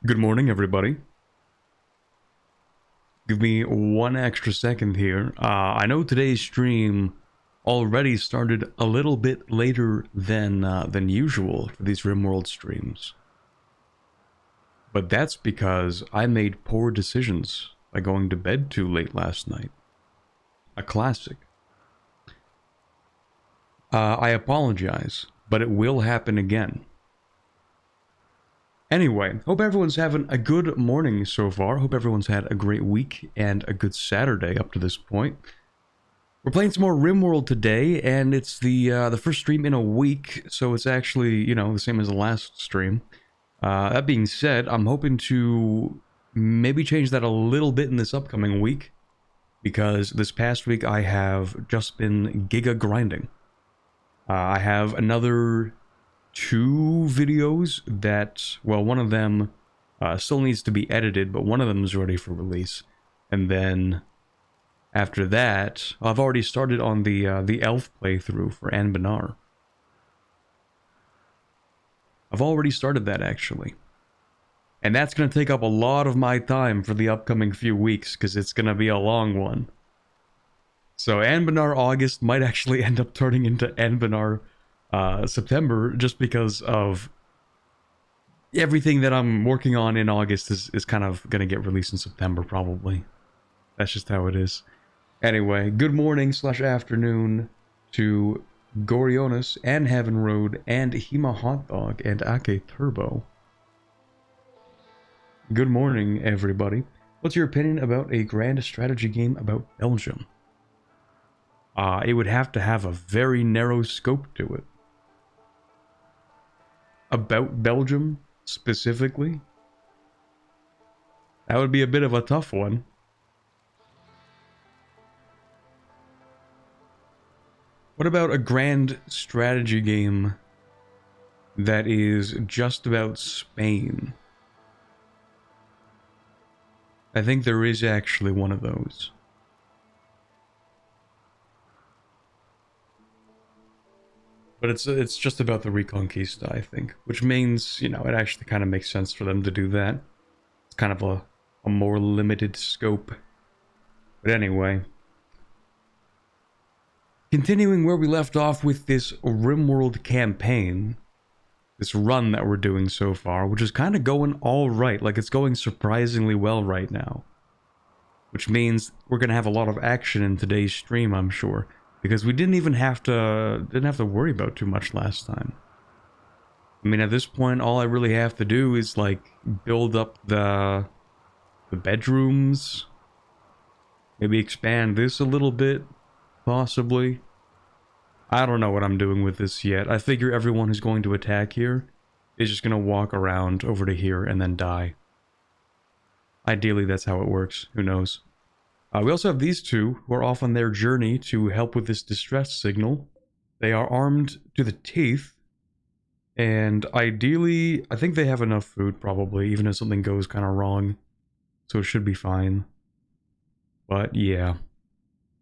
Good morning, everybody. Give me one extra second here. I know today's stream already started a little bit later than usual for these Rimworld streams. But that's because I made poor decisions by going to bed too late last night. A classic. I apologize, but it will happen again. Anyway, hope everyone's having a good morning so far. Hope everyone's had a great week and a good Saturday up to this point. We're playing some more Rimworld today, and it's the first stream in a week, so it's actually, you know, the same as the last stream. That being said, I'm hoping to maybe change that a little bit in this upcoming week, because this past week I have just been giga grinding. I have another 2 videos that, well, one of them still needs to be edited, but one of them is ready for release. And then after that, I've already started on the elf playthrough for Anbanar. I've already started that, actually. And that's going to take up a lot of my time for the upcoming few weeks, because it's going to be a long one. So Anbanar August might actually end up turning into Anbanar September, just because of everything that I'm working on in August is kind of going to get released in September, probably. That's just how it is. Anyway, good morning / afternoon to Gorionis and Heaven Road and Hema Hot Dog and Ake Turbo. Good morning, everybody. What's your opinion about a grand strategy game about Belgium? It would have to have a very narrow scope to it. About Belgium, specifically? That would be a bit of a tough one. What about a grand strategy game that is just about Spain? I think there is actually one of those. But it's just about the Reconquista, I think. Which means, you know, it actually kind of makes sense for them to do that. It's kind of a more limited scope. But anyway. Continuing where we left off with this Rimworld campaign. This run that we're doing so far, which is kind of going alright. Like, it's going surprisingly well right now. Which means we're going to have a lot of action in today's stream, I'm sure. Because we didn't even have to worry about too much last time. I mean, at this point, all I really have to do is, like, build up the bedrooms. Maybe expand this a little bit, possibly. I don't know what I'm doing with this yet. I figure everyone who's going to attack here is just going to walk around over to here and then die. Ideally, that's how it works. Who knows? We also have these two who are off on their journey to help with this distress signal. They are armed to the teeth. And ideally, I think they have enough food probably, even if something goes kind of wrong. So it should be fine. But yeah.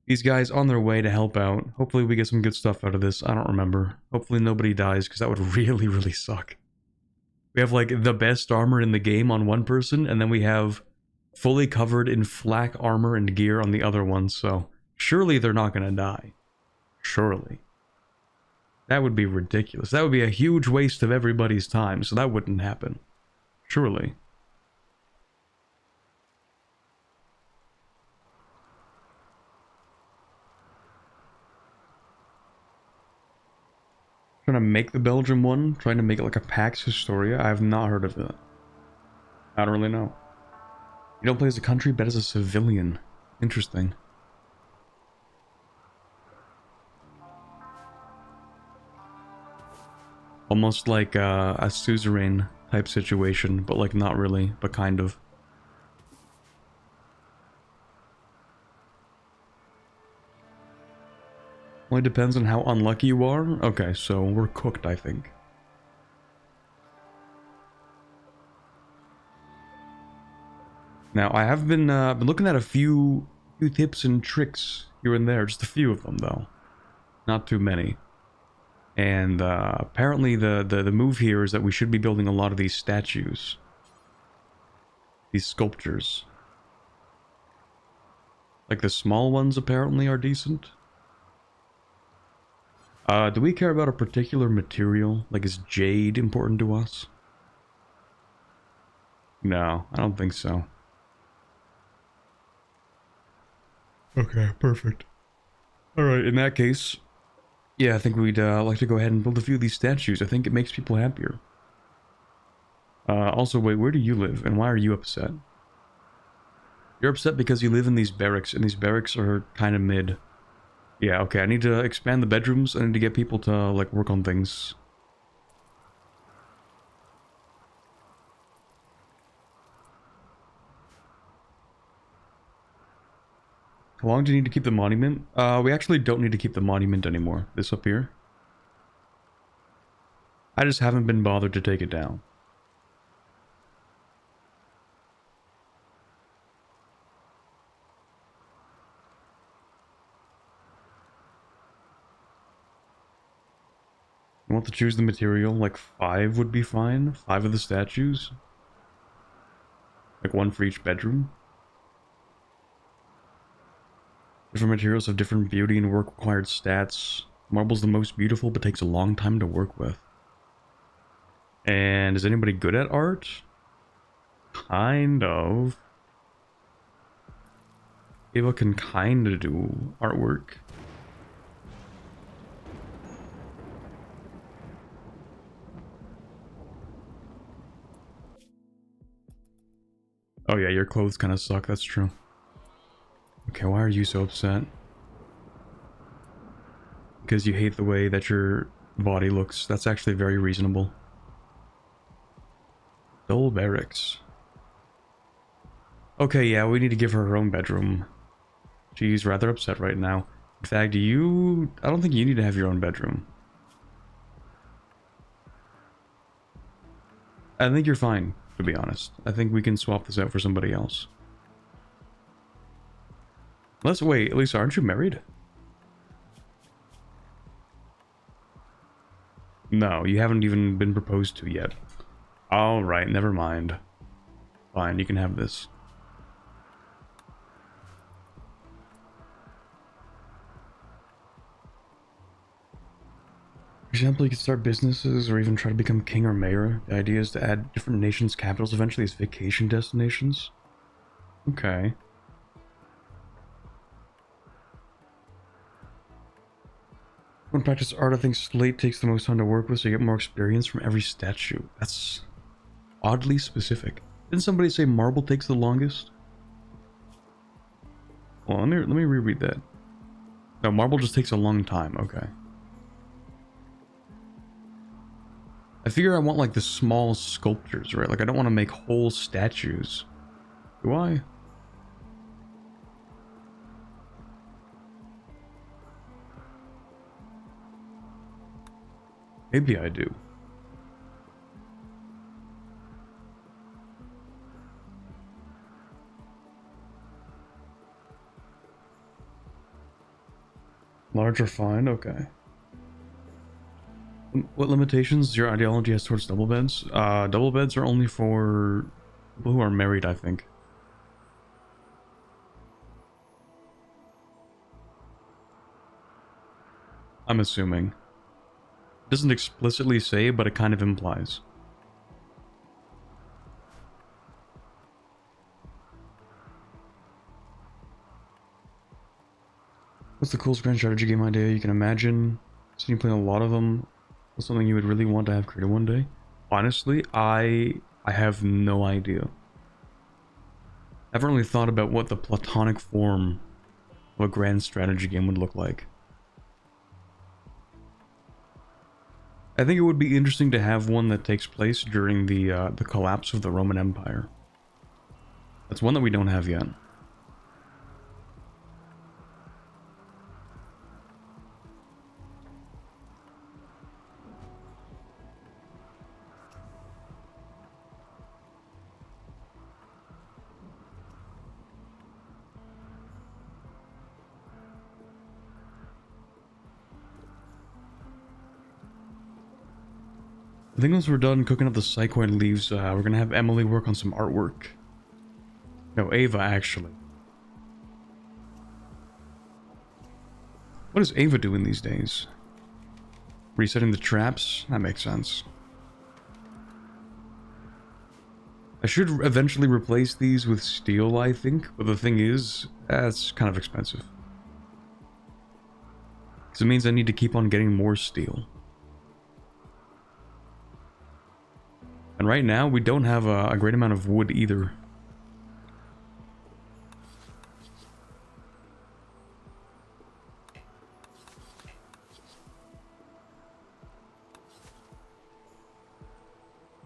These guys on their way to help out. Hopefully we get some good stuff out of this. I don't remember. Hopefully nobody dies, because that would really, really suck. We have like the best armor in the game on one person, and then we have fully covered in flak armor and gear on the other one, so surely they're not gonna die. Surely. That would be ridiculous. That would be a huge waste of everybody's time, so that wouldn't happen. Surely. Trying to make the Belgium one, trying to make it like a Pax Historia. I have not heard of it. I don't really know. You don't play as a country, but as a civilian. Interesting. Almost like a suzerain type situation, but like not really, but kind of. Only depends on how unlucky you are. Okay, so we're cooked, I think. Now, I have been looking at a few tips and tricks here and there, just a few of them though, not too many. And apparently the move here is that we should be building a lot of these statues. These sculptures. Like the small ones apparently are decent. Do we care about a particular material? Like, is jade important to us? No, I don't think so. Okay, perfect. Alright, in that case, yeah, I think we'd like to go ahead and build a few of these statues. I think it makes people happier. Also, wait, where do you live, and why are you upset? You're upset because you live in these barracks, and these barracks are kind of mid. Yeah, okay, I need to expand the bedrooms. I need to get people to, like, work on things. How long do you need to keep the monument? We actually don't need to keep the monument anymore. This up here. I just haven't been bothered to take it down. You want to choose the material? Like 5 would be fine. 5 of the statues. Like 1 for each bedroom. Different materials have different beauty and work required stats. Marble's the most beautiful, but takes a long time to work with. And is anybody good at art? Kind of. Ava can kind of do artwork. Oh yeah, your clothes kind of suck, that's true. Okay, why are you so upset? Because you hate the way that your body looks. That's actually very reasonable. Dull barracks. Okay, yeah, we need to give her her own bedroom. She's rather upset right now. In fact, I don't think you need to have your own bedroom. I think you're fine, to be honest. I think we can swap this out for somebody else. Let's wait, Lisa, aren't you married? No, you haven't even been proposed to yet. Alright, never mind. Fine, you can have this. For example, you could start businesses or even try to become king or mayor. The idea is to add different nations' capitals eventually as vacation destinations. Okay. When practice art, I think slate takes the most time to work with, so you get more experience from every statue. That's oddly specific. Didn't somebody say marble takes the longest? Well, let me reread that. No, marble just takes a long time. Okay. I figure I want like the small sculptures, right? Like I don't want to make whole statues. Do I? Maybe I do. Large or fine? Okay. What limitations your ideology has towards double beds? Double beds are only for people who are married, I think. I'm assuming. It doesn't explicitly say, but it kind of implies. What's the coolest grand strategy game idea you can imagine? So you play a lot of them. What's something you would really want to have created one day? Honestly, I have no idea. I haven't really thought about what the platonic form of a grand strategy game would look like. I think it would be interesting to have one that takes place during the collapse of the Roman Empire. That's one that we don't have yet. I think once we're done cooking up the psychoid leaves, we're gonna have Emily work on some artwork. No, Ava, actually. What is Ava doing these days? Resetting the traps? That makes sense. I should eventually replace these with steel, I think. But the thing is, that's kind of expensive. Because it means I need to keep on getting more steel. And right now, we don't have a great amount of wood either.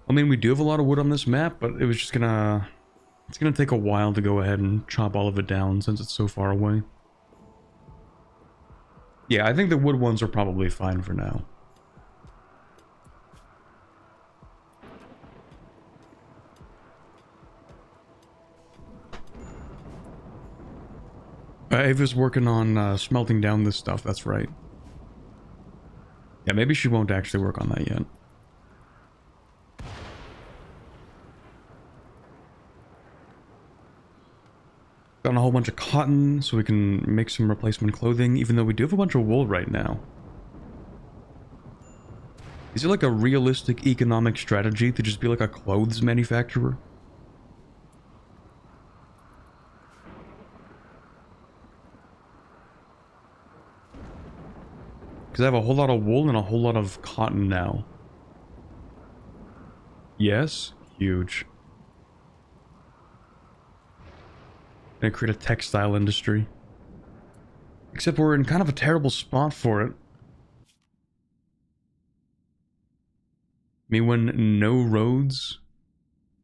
I mean, we do have a lot of wood on this map, but it was just gonna... It's gonna take a while to go ahead and chop all of it down since it's so far away. Yeah, I think the wood ones are probably fine for now. Ava's working on smelting down this stuff, that's right. Yeah, maybe she won't actually work on that yet. Got a whole bunch of cotton so we can make some replacement clothing, even though we do have a bunch of wool right now. Is it like a realistic economic strategy to just be like a clothes manufacturer? Because I have a whole lot of wool and a whole lot of cotton now. Yes, huge. Gonna create a textile industry. Except we're in kind of a terrible spot for it. I mean, when no roads,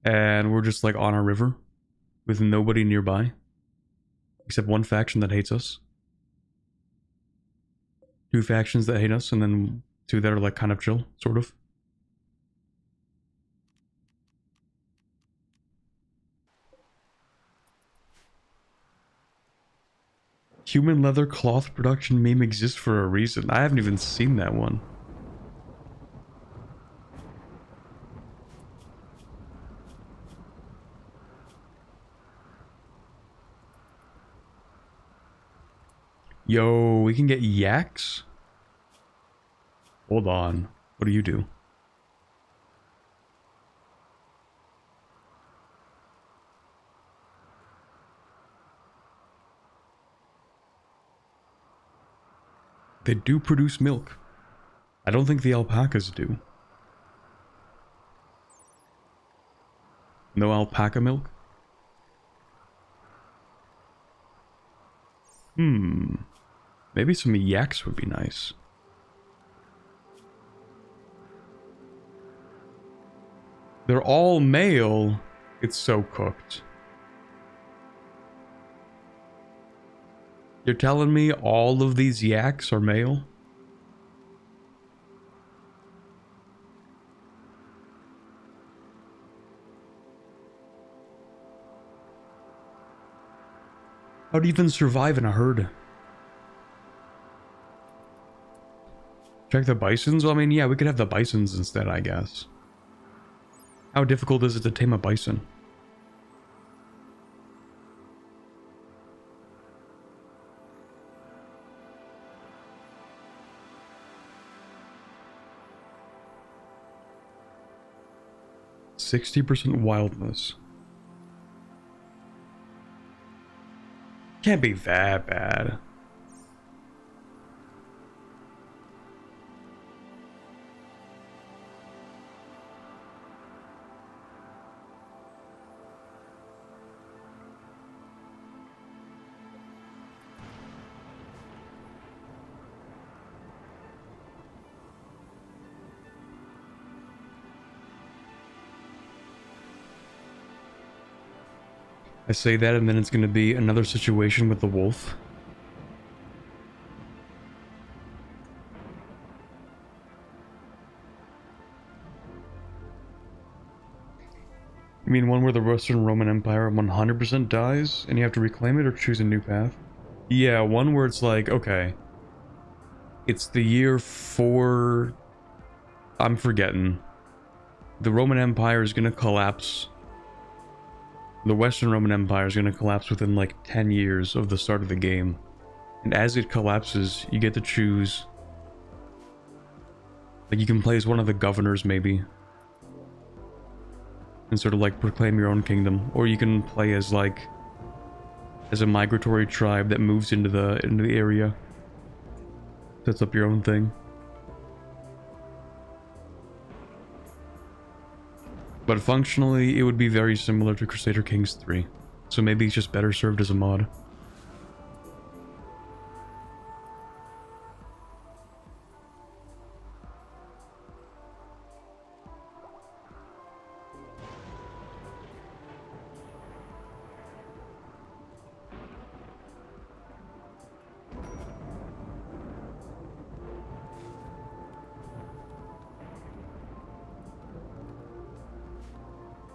and we're just like on a river with nobody nearby, except one faction that hates us. Two factions that hate us, and then two that are like kind of chill, sort of. Human leather cloth production meme exists for a reason. I haven't even seen that one. Yo, we can get yaks? Hold on. What do you do? They do produce milk. I don't think the alpacas do. No alpaca milk? Maybe some yaks would be nice. They're all male. It's so cooked. You're telling me all of these yaks are male? How do you even survive in a herd? Check the bisons? Well, I mean, yeah, we could have the bisons instead, I guess. How difficult is it to tame a bison? %60 wildness. Can't be that bad. I say that and then it's gonna be another situation with the wolf. You mean one where the Western Roman Empire 100% dies and you have to reclaim it or choose a new path? Yeah, one where it's like, okay, it's the year 4... I'm forgetting. The Roman Empire is gonna collapse. The Western Roman Empire is going to collapse within like 10 years of the start of the game. And as it collapses, you get to choose. Like, you can play as one of the governors, maybe. And sort of like proclaim your own kingdom. Or you can play as like... as a migratory tribe that moves into the area. Sets up your own thing. But functionally, it would be very similar to Crusader Kings 3. So maybe it's just better served as a mod.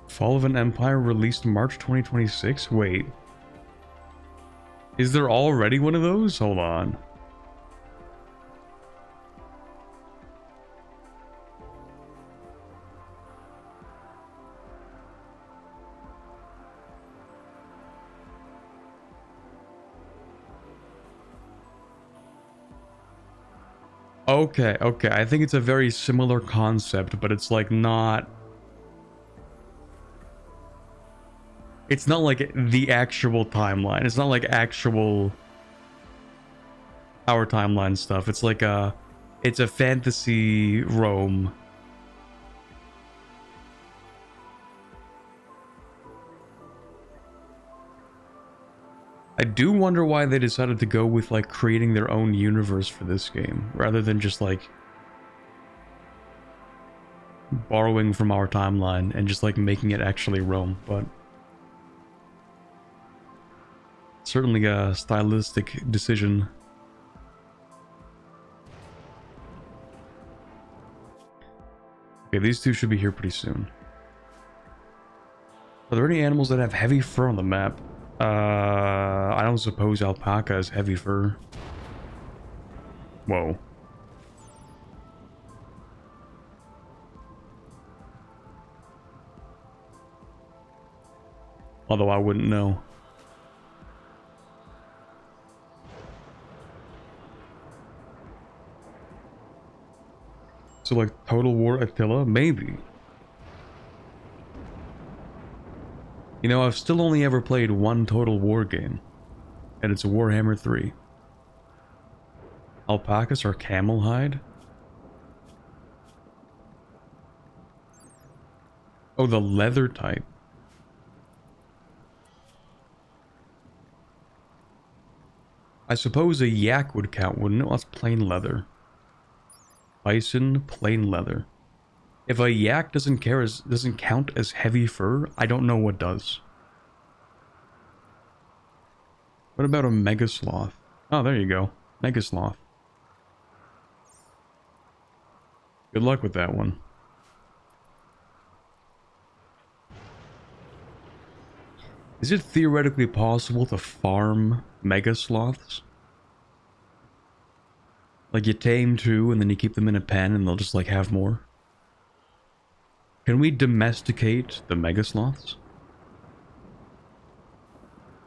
Fall of an Empire released March 2026? Wait. Is there already one of those? Hold on. Okay, okay. I think it's a very similar concept, but it's like not... It's not like the actual timeline. It's not like actual our timeline stuff. It's like it's a fantasy Rome. I do wonder why they decided to go with like creating their own universe for this game rather than just like borrowing from our timeline and just like making it actually Rome, but certainly a stylistic decision. Okay, these two should be here pretty soon. Are there any animals that have heavy fur on the map? I don't suppose alpaca has heavy fur. Whoa. Although I wouldn't know. So like Total War Attila? Maybe. You know, I've still only ever played one Total War game. And it's Warhammer 3. Alpacas are camel hide? Oh, the leather type. I suppose a yak would count, wouldn't it? Well, that's plain leather. Bison, plain leather. If a yak doesn't count as heavy fur, I don't know what does. What about a mega sloth? Oh, there you go. Mega sloth. Good luck with that one. Is it theoretically possible to farm mega sloths? Like you tame two and then you keep them in a pen and they'll just like have more? Can we domesticate the mega sloths?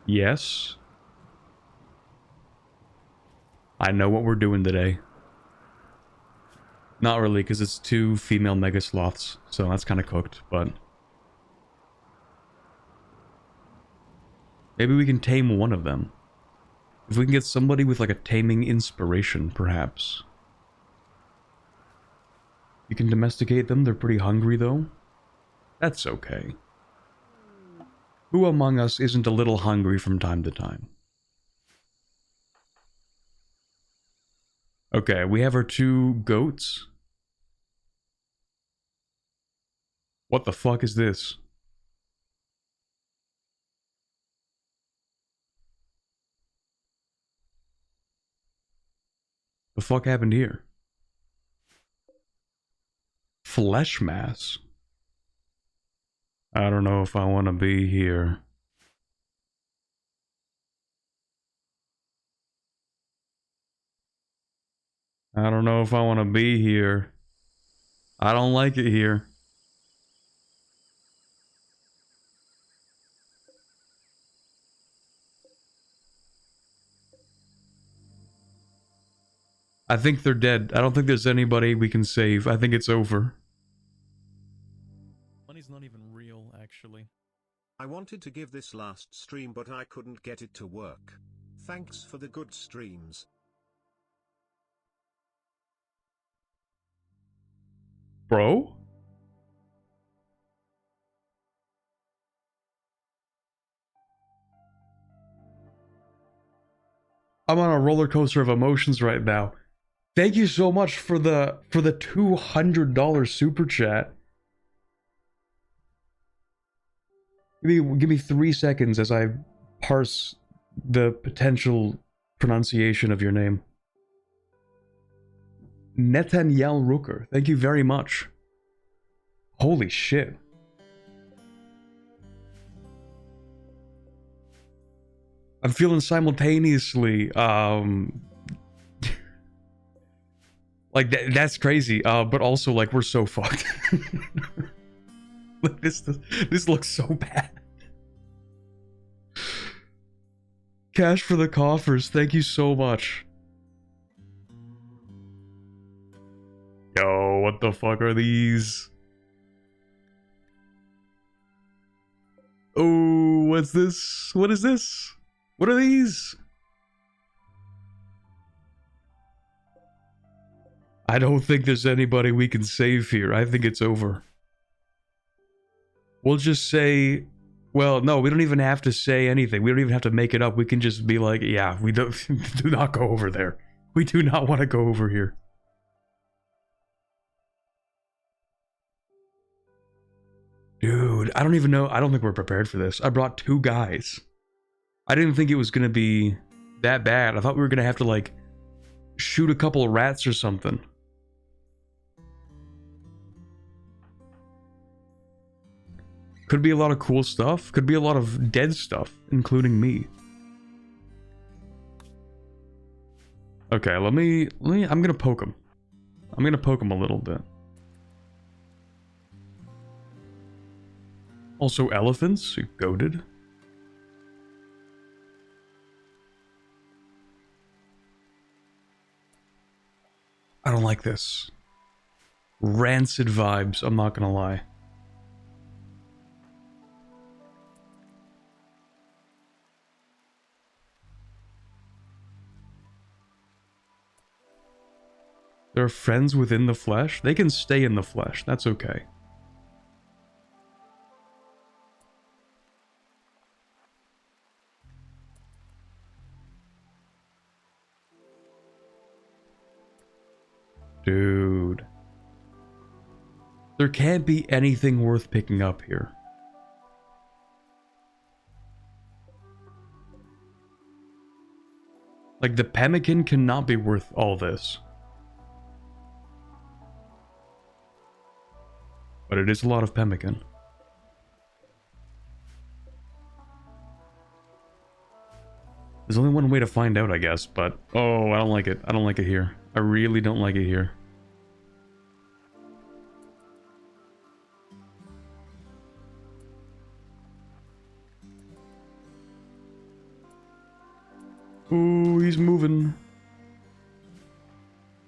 Yes. I know what we're doing today. Not really, because it's two female mega sloths, so that's kind of cooked, but... maybe we can tame one of them. If we can get somebody with like a taming inspiration, perhaps. You can domesticate them, they're pretty hungry though. That's okay. Who among us isn't a little hungry from time to time? Okay, we have our two goats. What the fuck is this? The fuck happened here? Flesh mass? I don't know if I want to be here. I don't know if I want to be here. I don't like it here. I think they're dead. I don't think there's anybody we can save. I think it's over. Money's not even real, actually. I wanted to give this last stream but I couldn't get it to work. Thanks for the good streams. Bro? I'm on a roller coaster of emotions right now. Thank you so much for the $200 super chat. Give me 3 seconds as I parse the potential pronunciation of your name. Netanyahu Rooker, thank you very much. Holy shit. I'm feeling simultaneously, like that's crazy, but also like we're so fucked. Like this looks so bad. Cash for the coffers, thank you so much. Yo, what the fuck are these? Oh, what's this? What is this? What are these? I don't think there's anybody we can save here. I think it's over. We'll just say... Well, no, we don't even have to say anything. We don't even have to make it up. We can just be like, yeah, we don't... do not go over there. We do not want to go over here. Dude, I don't even know. I don't think we're prepared for this. I brought 2 guys. I didn't think it was gonna be that bad. I thought we were gonna have to, like, shoot a couple of rats or something. Could be a lot of cool stuff. Could be a lot of dead stuff, including me. Okay, let me, I'm gonna poke him. I'm gonna poke him a little bit. Also elephants, goated. I don't like this. Rancid vibes, I'm not gonna lie. They're friends within the flesh? They can stay in the flesh, that's okay. Dude. There can't be anything worth picking up here. Like, the pemmican cannot be worth all this. But it is a lot of pemmican. There's only one way to find out, I guess, but... Oh, I don't like it. I don't like it here. I really don't like it here. Ooh, he's moving.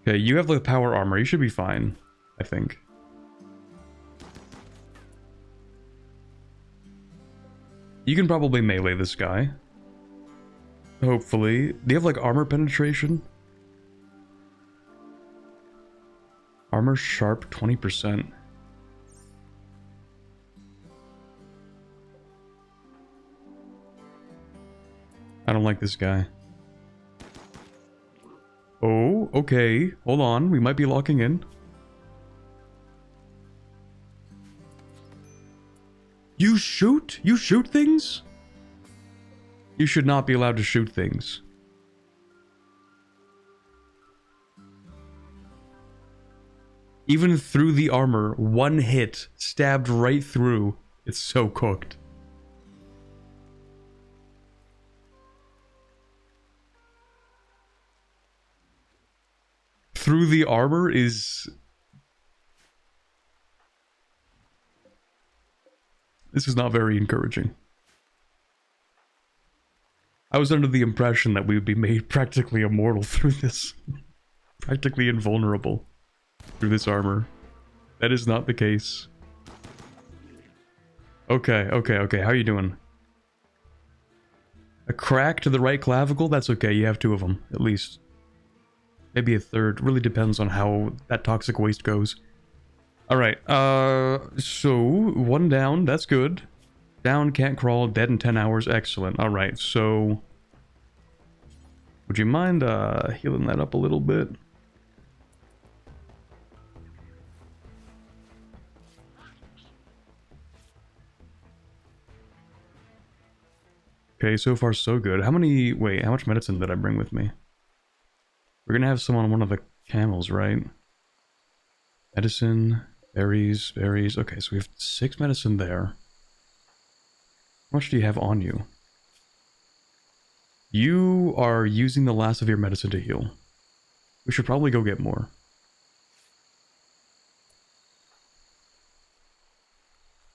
Okay, you have the power armor. You should be fine, I think. You can probably melee this guy. Hopefully. Do you have, like, armor penetration? Armor sharp 20%. I don't like this guy. Oh, okay. Hold on. We might be locking in. You shoot? You shoot things? You should not be allowed to shoot things. Even through the armor, one hit, stabbed right through. It's so cooked. Through the armor is... This is not very encouraging. I was under the impression that we would be made practically immortal through this. practically invulnerable through this armor. That is not the case. Okay, okay, okay. How are you doing? A crack to the right clavicle? That's okay. You have 2 of them, at least. Maybe a third. Really depends on how that toxic waste goes. Alright, so 1 down. That's good. Down, can't crawl, dead in 10 hours. Excellent. Alright, so... would you mind healing that up a little bit? Okay, so far so good. How much medicine did I bring with me? We're gonna have some on one of the camels, right? Medicine, berries, berries. Okay, so we have 6 medicine there. How much do you have on you? You are using the last of your medicine to heal. We should probably go get more.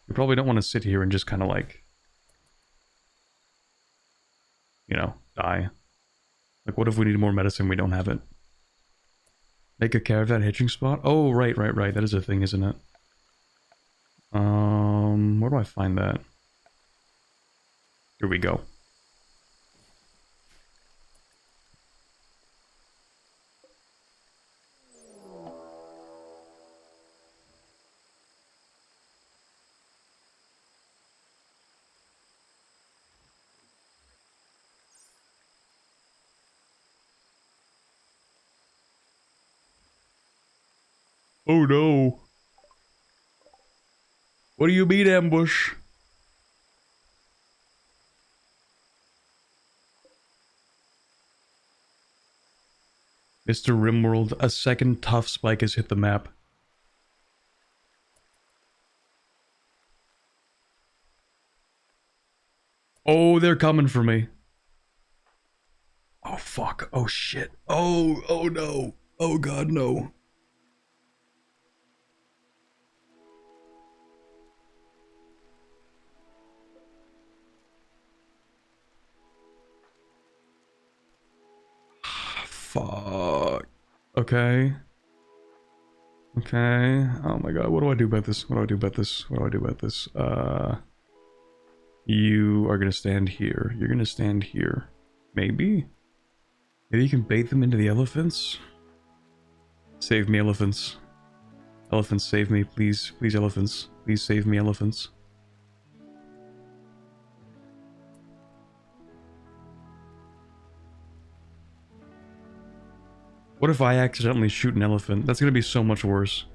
You probably don't want to sit here and just kind of like... you know, die. Like, what if we need more medicine? We don't have it. Make a caravan hitching spot? Oh, right. That is a thing, isn't it? Where do I find that? Here we go. Oh no. What do you mean, ambush? Mr. Rimworld, a second tough spike has hit the map. Oh, they're coming for me. Oh, fuck. Oh, shit. Oh no. Oh, God, no. Fuck. Okay. Okay. Oh my god, what do I do about this? What do I do about this? What do I do about this? You are gonna stand here. You're gonna stand here. Maybe? Maybe you can bait them into the elephants? Save me, elephants. Elephants, save me, please. Please, elephants. Please save me, elephants. What if I accidentally shoot an elephant? That's gonna be so much worse.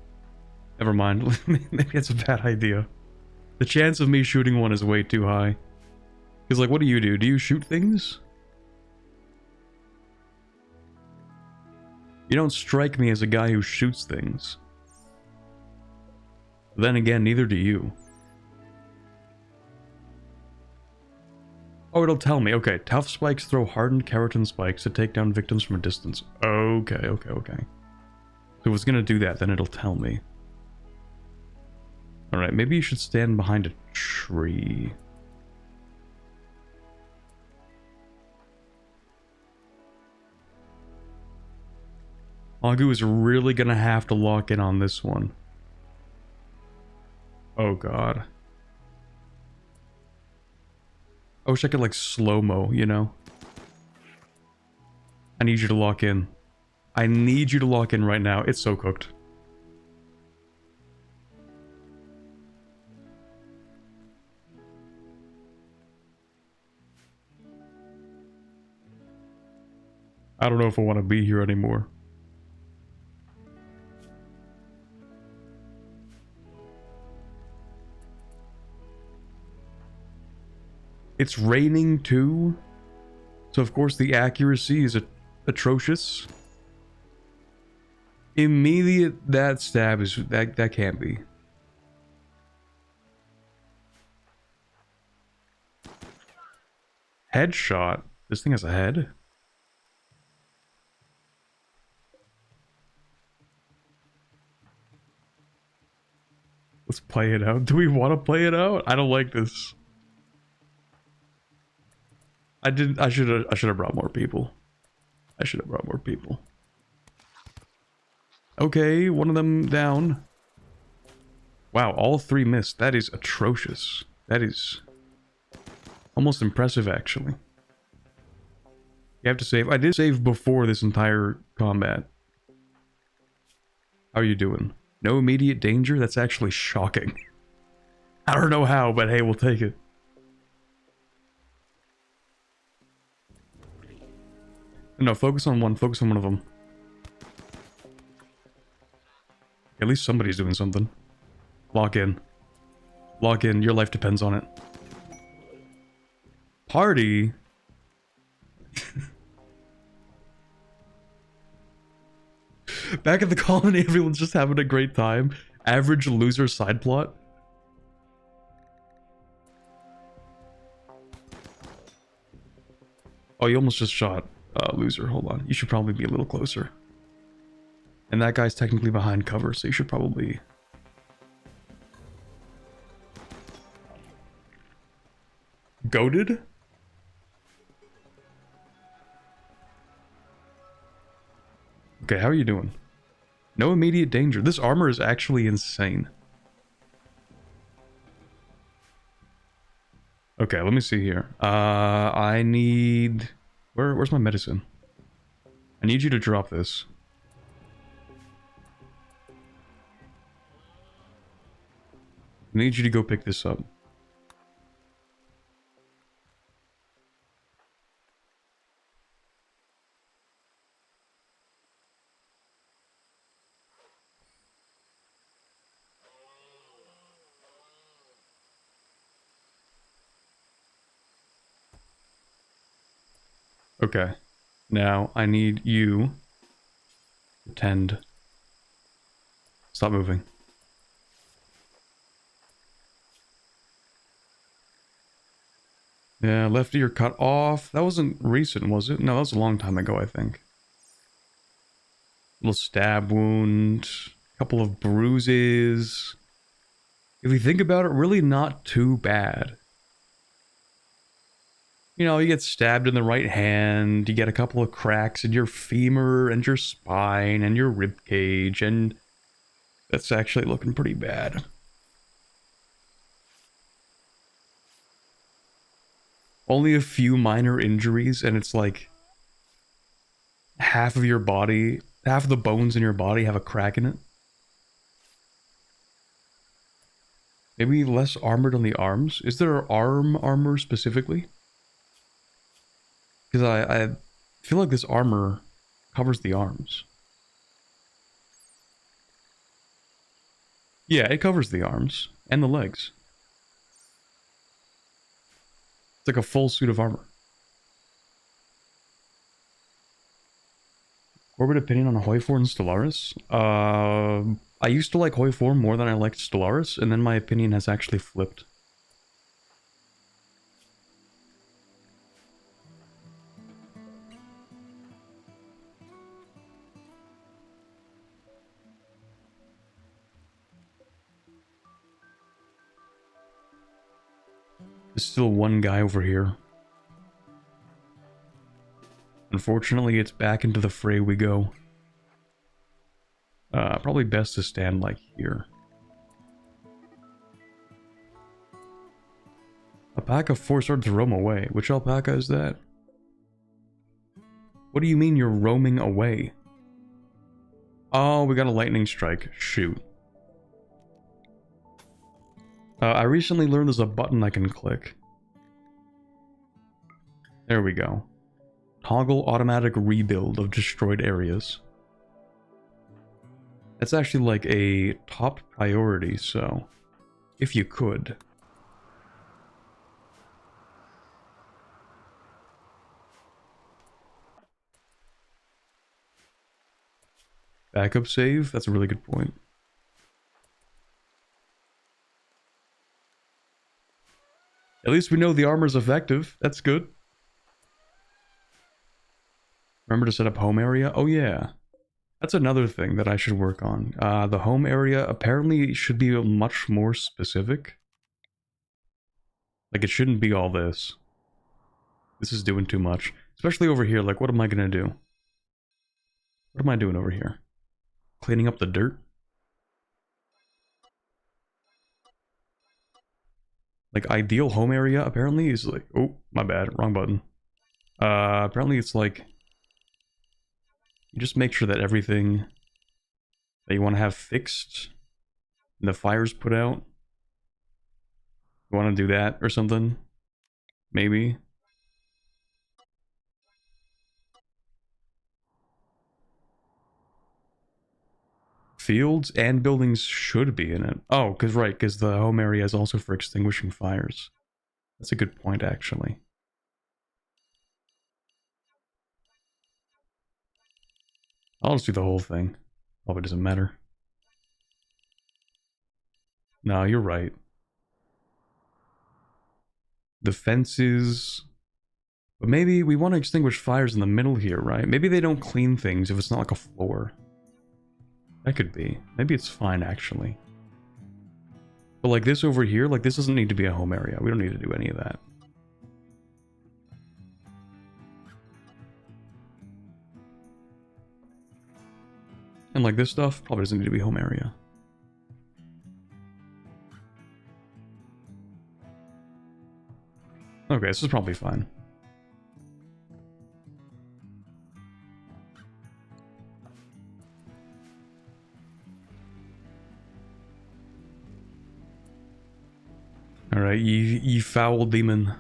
Never mind. Maybe that's a bad idea. The chance of me shooting one is way too high. Because, like, what do? Do you shoot things? You don't strike me as a guy who shoots things. Then again, neither do you. Oh, it'll tell me. Okay, tough spikes throw hardened keratin spikes to take down victims from a distance. Okay. So if it's gonna do that, then it'll tell me. Alright, maybe you should stand behind a tree. Agu is really gonna have to lock in on this one. Oh god. I wish I could, like, slow-mo, you know? I need you to lock in. I need you to lock in right now. It's so cooked. I don't know if I want to be here anymore. It's raining too, so of course the accuracy is atrocious. Immediate, that stab is, that can't be. Headshot? This thing has a head? Let's play it out. Do we want to play it out? I don't like this. I should have brought more people. I should have brought more people. Okay, one of them down. Wow, all 3 missed. That is atrocious. That is almost impressive, actually. You have to save. I did save before this entire combat. How are you doing? No immediate danger? That's actually shocking. I don't know how, but hey, we'll take it. No, focus on one. Focus on one of them. At least somebody's doing something. Lock in. Lock in. Your life depends on it. Party? Back at the colony, everyone's just having a great time. Average loser side plot. Oh, you almost just shot loser. Hold on. You should probably be a little closer. And that guy's technically behind cover, so you should probably... Goated? Okay, how are you doing? No immediate danger. This armor is actually insane. Okay, let me see here. I need... Where's my medicine? I need you to drop this. I need you to go pick this up. Okay. Now, I need you to tend. Stop moving. Yeah, left ear cut off. That wasn't recent, was it? No, that was a long time ago, I think. Little stab wound. Couple of bruises. If you think about it, really not too bad. You know, you get stabbed in the right hand, you get a couple of cracks in your femur and your spine and your rib cage, and that's actually looking pretty bad. Only a few minor injuries, and it's like half of your body, half of the bones in your body have a crack in it. Maybe less armored on the arms? Is there arm armor specifically? Because I feel like this armor covers the arms. Yeah, it covers the arms and the legs. It's like a full suit of armor. Orbit opinion on Hoifor and Stellaris? I used to like Hoifor more than I liked Stellaris, and then my opinion has actually flipped. There's still one guy over here. Unfortunately, it's back into the fray we go. Probably best to stand like here. Alpaca forced started to roam away. Which alpaca is that? What do you mean you're roaming away? Oh, we got a lightning strike. Shoot. I recently learned there's a button I can click. There we go. Toggle automatic rebuild of destroyed areas. That's actually like a top priority, so if you could. Backup save? That's a really good point. At least we know the armor's effective. That's good. Remember to set up home area? Oh yeah. That's another thing that I should work on. The home area apparently should be much more specific. Like, it shouldn't be all this. This is doing too much. Especially over here, like, what am I gonna do? What am I doing over here? cleaning up the dirt. Like, ideal home area, apparently, is like... Oh, my bad. Wrong button. Apparently it's like... You just make sure that everything that you want to have fixed, and the fire's put out. You want to do that or something? Maybe. Fields and buildings should be in it. Oh, because the home area is also for extinguishing fires. That's a good point, actually. I'll just do the whole thing. Probably doesn't matter. No, you're right. The fences... But maybe we want to extinguish fires in the middle here, right? Maybe they don't clean things if it's not like a floor. That could be. Maybe it's fine, actually. But like this over here, like this doesn't need to be a home area. We don't need to do any of that. And like this stuff probably doesn't need to be home area. Okay, this is probably fine. Alright, ye foul demon.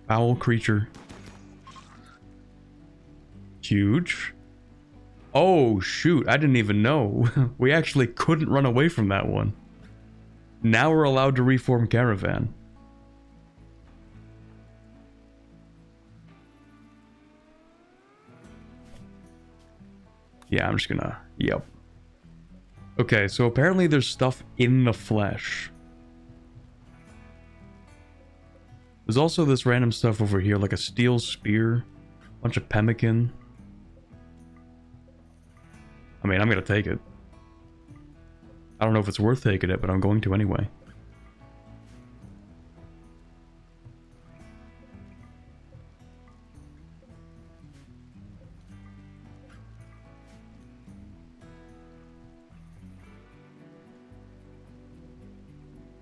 Foul creature. Huge. Oh, shoot. I didn't even know. We actually couldn't run away from that one. Now we're allowed to reform caravan. Yeah, I'm just gonna... Yep. Okay, so apparently there's stuff in the flesh. There's also this random stuff over here, like a steel spear, a bunch of pemmican. I mean, I'm gonna take it. I don't know if it's worth taking it, but I'm going to anyway.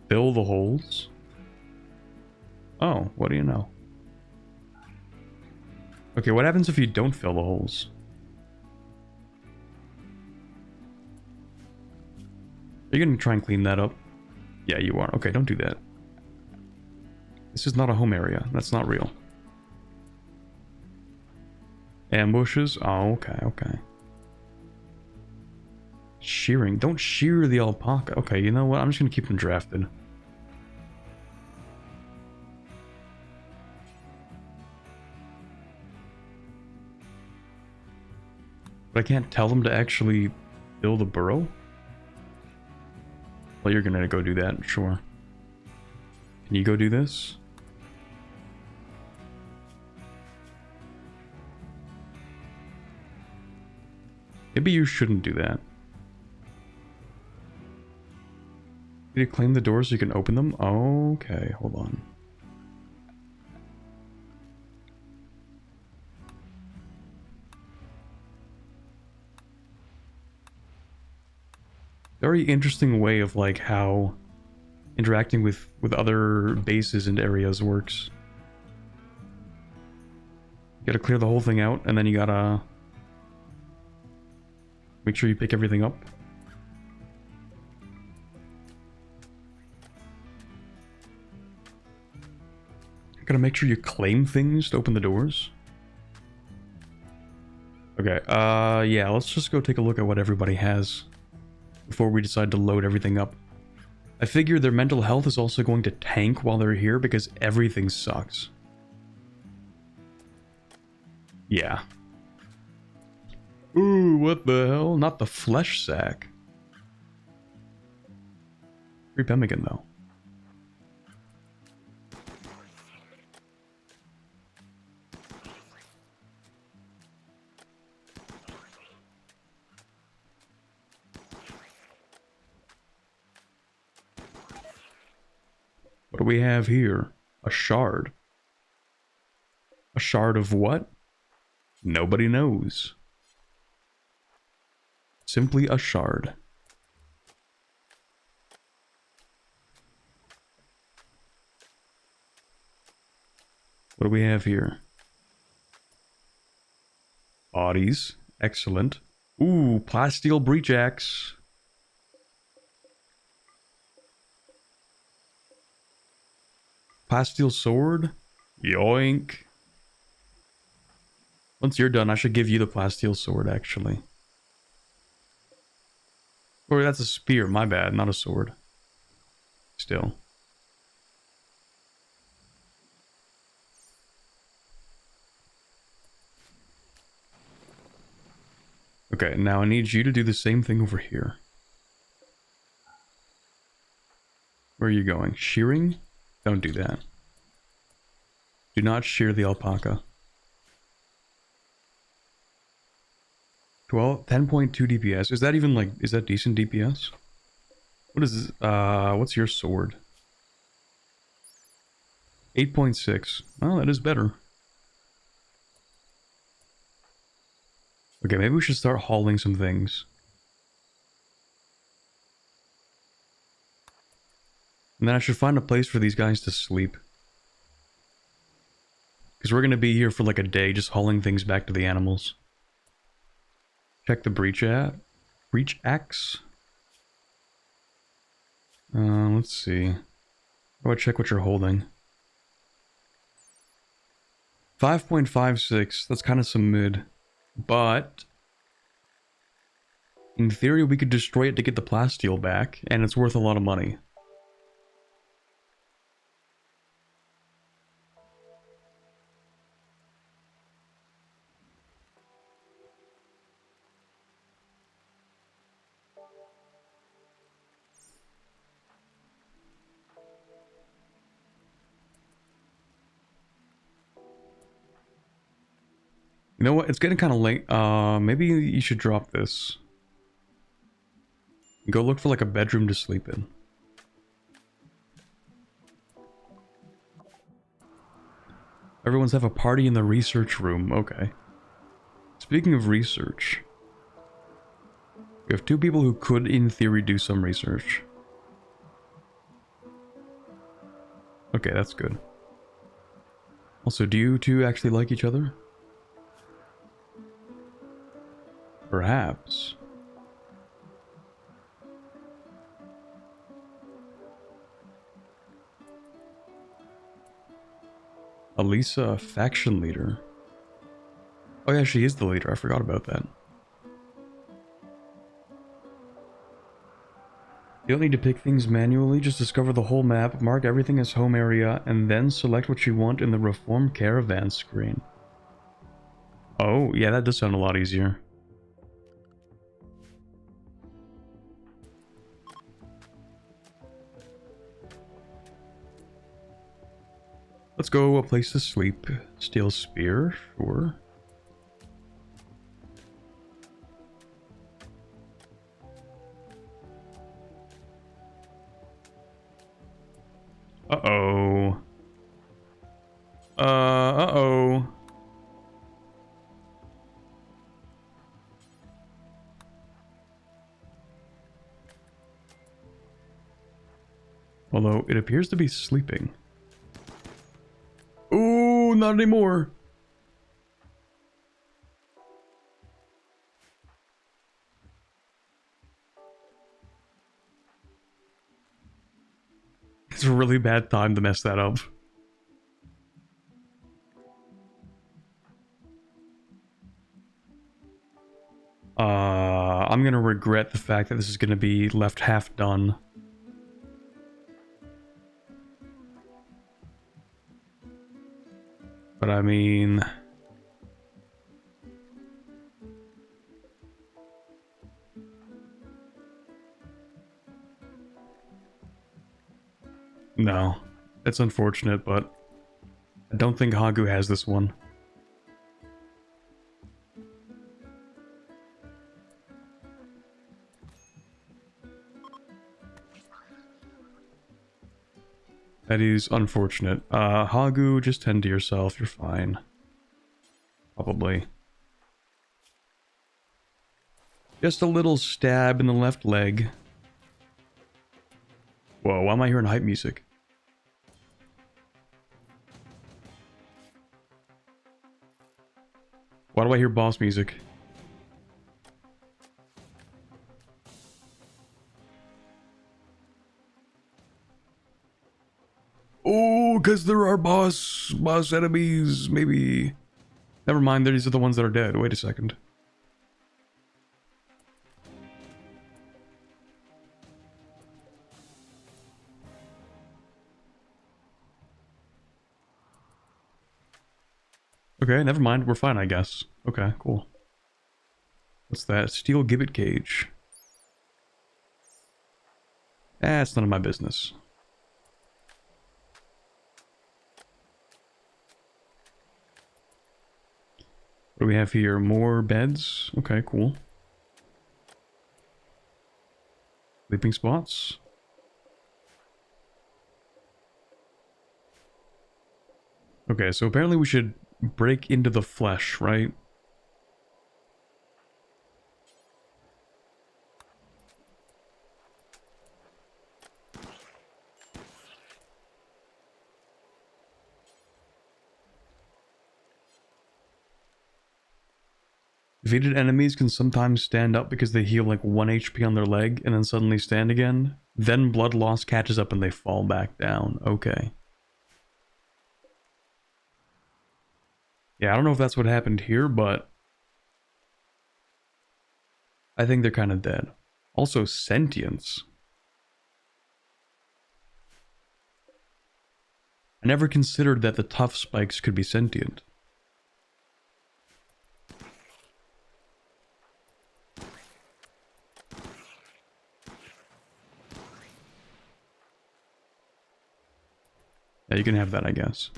Fill the holes? Oh, what do you know? Okay, what happens if you don't fill the holes? Are you gonna try and clean that up? Yeah, you are. Okay, don't do that. This is not a home area. That's not real. Ambushes? Oh, okay, okay. Shearing. Don't shear the alpaca. Okay, you know what? I'm just gonna keep them drafted. But I can't tell them to actually build a burrow? Well, you're gonna go do that, sure. Can you go do this? Maybe you shouldn't do that. Did you claim the doors so you can open them? Okay, hold on. Very interesting way of like how interacting with other bases and areas works. You gotta clear the whole thing out, and then you gotta make sure you pick everything up. You gotta make sure you claim things to open the doors. Okay, yeah, let's just go take a look at what everybody has before we decide to load everything up. I figure their mental health is also going to tank while they're here because everything sucks. Yeah. Ooh, what the hell? Not the flesh sack. Free pemmican, though. do we have here? A shard. A shard of what? Nobody knows. Simply a shard. What do we have here? Bodies. Excellent. Ooh, plasteel breach axe. Plasteel sword. Yoink. Once you're done, I should give you the plasteel sword, actually. Or that's a spear, my bad, not a sword. Still. Okay, now I need you to do the same thing over here. Where are you going? Shearing? Don't do that. Do not shear the alpaca. 10.2 DPS. Is that even like, is that decent DPS? What is this? What's your sword? 8.6. Well, that is better. Okay, maybe we should start hauling some things. And then I should find a place for these guys to sleep. Because we're going to be here for like a day just hauling things back to the animals. Check the breach axe. Let's see. How do I check what you're holding? 5.56. That's kind of some mid. But in theory, we could destroy it to get the plasteel back, and it's worth a lot of money. You know what? It's getting kind of late. Maybe you should drop this. Go look for like a bedroom to sleep in. Everyone's have a party in the research room. Okay. Speaking of research, we have two people who could, in theory, do some research. Okay, that's good. Also, do you two actually like each other? Perhaps. Elisa, faction leader. Oh yeah, she is the leader. I forgot about that. You don't need to pick things manually, just discover the whole map, mark everything as home area, and then select what you want in the Reform Caravan screen. Oh, yeah, that does sound a lot easier. Let's go a place to sleep. Steel spear, sure. Uh-oh. Uh-oh. Although, it appears to be sleeping. Ooh, not anymore. It's a really bad time to mess that up. I'm gonna regret the fact that this is gonna be left half done. But I mean... No. It's unfortunate, but I don't think Hagu has this one. That is unfortunate. Hagu, just tend to yourself. You're fine. Probably. Just a little stab in the left leg. Whoa, why am I hearing hype music? Why do I hear boss music? Oh, because there are boss enemies, maybe. Never mind, these are the ones that are dead. Wait a second. Okay, never mind. We're fine, I guess. Okay, cool. What's that? Steel gibbet cage. It's none of my business. What do we have here? More beds? Okay, cool. Sleeping spots? Okay, so apparently we should break into the flesh, right? Defeated enemies can sometimes stand up because they heal like 1 HP on their leg and then suddenly stand again. Then blood loss catches up and they fall back down. Okay. Yeah, I don't know if that's what happened here, but I think they're kind of dead. Also, sentience. I never considered that the tough spikes could be sentient. Yeah, you can have that, I guess.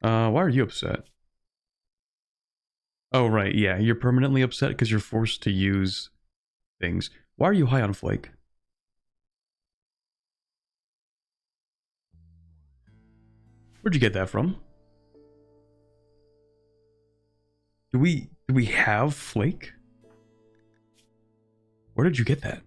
Why are you upset? Oh, right, yeah, you're permanently upset because you're forced to use things. Why are you high on Flake? Where'd you get that from? Do we have Flake? Where did you get that?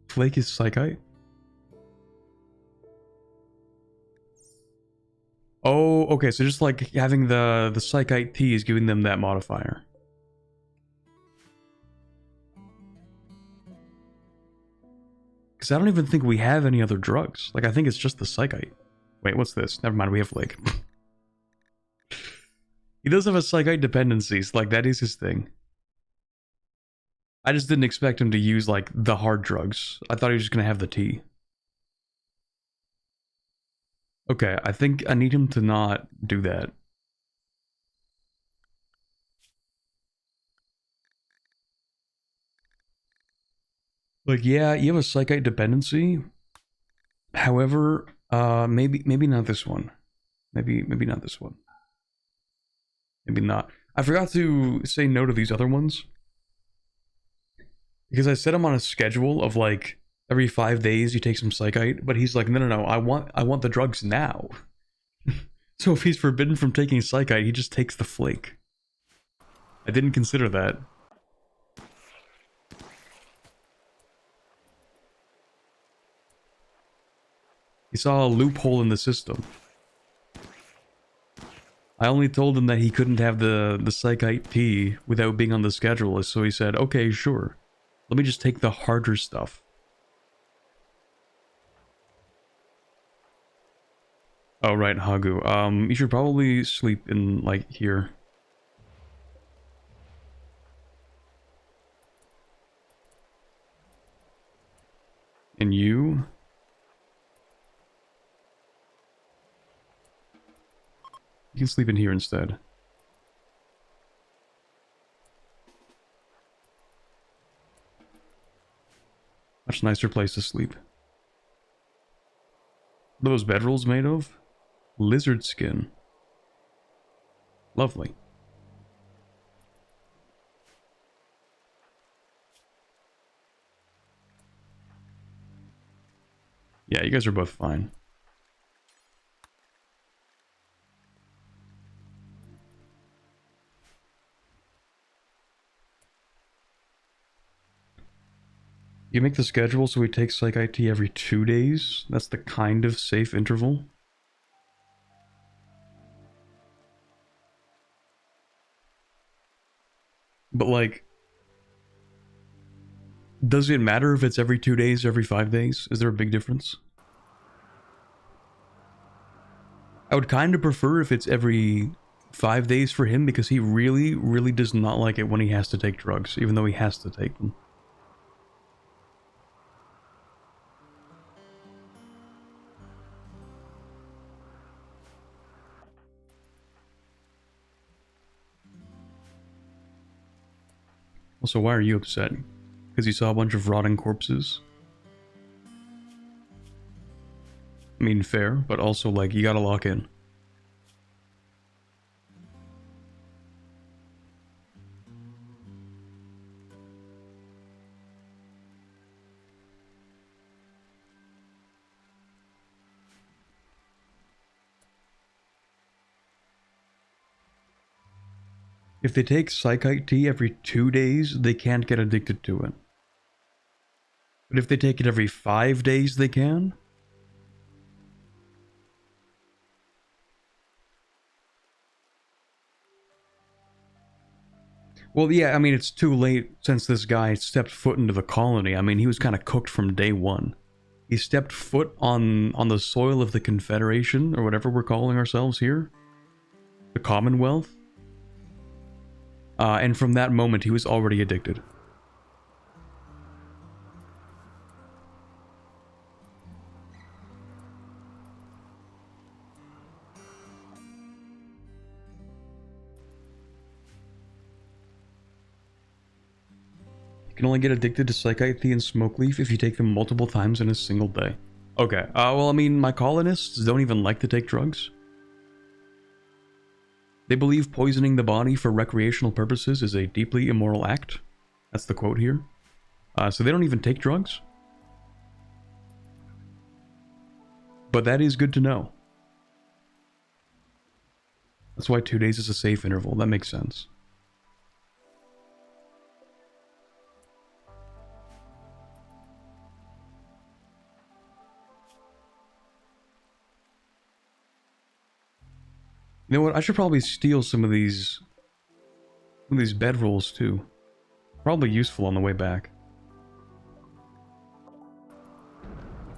Flake is Psychite? Oh, okay, so just like having the Psychite T is giving them that modifier. Because I don't even think we have any other drugs. Like, I think it's just the Psychite. Wait, what's this? Never mind, we have Flake. He does have a Psychite dependency, so like, that is his thing. I just didn't expect him to use, like, the hard drugs. I thought he was just gonna have the T. Okay, I think I need him to not do that. Like, yeah, you have a Psychite dependency. However, maybe not this one. Maybe not this one. Maybe not. I forgot to say no to these other ones. Because I set him on a schedule of like every 5 days you take some Psychite, but he's like, no, I want the drugs now. So if he's forbidden from taking Psychite, he just takes the Flake. I didn't consider that. He saw a loophole in the system. I only told him that he couldn't have the Psychite T without being on the schedule, so he said, okay, sure. Let me just take the harder stuff. Oh, right, Hagu. You should probably sleep in, like, here. And you? You can sleep in here instead. Much nicer place to sleep. What are those bedrolls made of? Lizard skin. Lovely. Yeah, you guys are both fine. You make the schedule so we take Psych IT every 2 days? That's the kind of safe interval? But like, does it matter if it's every 2 days or every 5 days? Is there a big difference? I would kind of prefer if it's every 5 days for him, because he really, really does not like it when he has to take drugs, even though he has to take them. Also, why are you upset? Because you saw a bunch of rotting corpses? I mean, fair, but also, like, you gotta lock in. If they take Psych IT every 2 days, they can't get addicted to it. But if they take it every 5 days, they can? Well, yeah, I mean, it's too late since this guy stepped foot into the colony. I mean, he was kind of cooked from day one. He stepped foot on the soil of the Confederation, or whatever we're calling ourselves here. The Commonwealth. And from that moment, he was already addicted. You can only get addicted to Psych IT and Smoke Leaf if you take them multiple times in a single day. Okay, well, I mean, my colonists don't even like to take drugs. They believe poisoning the body for recreational purposes is a deeply immoral act. That's the quote here. So they don't even take drugs. But that is good to know. That's why 2 days is a safe interval. That makes sense. You know what? I should probably steal some of these bedrolls too. Probably useful on the way back.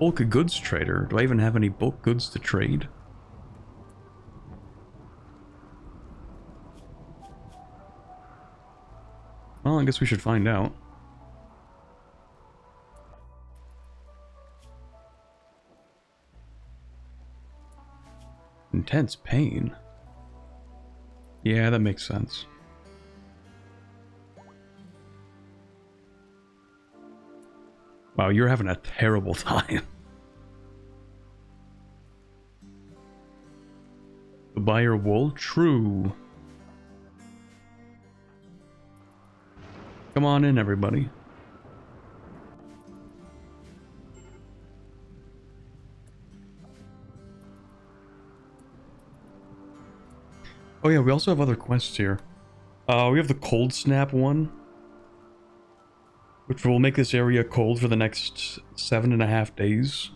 Bulk goods trader. Do I even have any bulk goods to trade? Well, I guess we should find out. Intense pain. Yeah, that makes sense. Wow, you're having a terrible time. The buyer wool? True. Come on in, everybody. Oh yeah, we also have other quests here. We have the cold snap one, which will make this area cold for the next 7.5 days.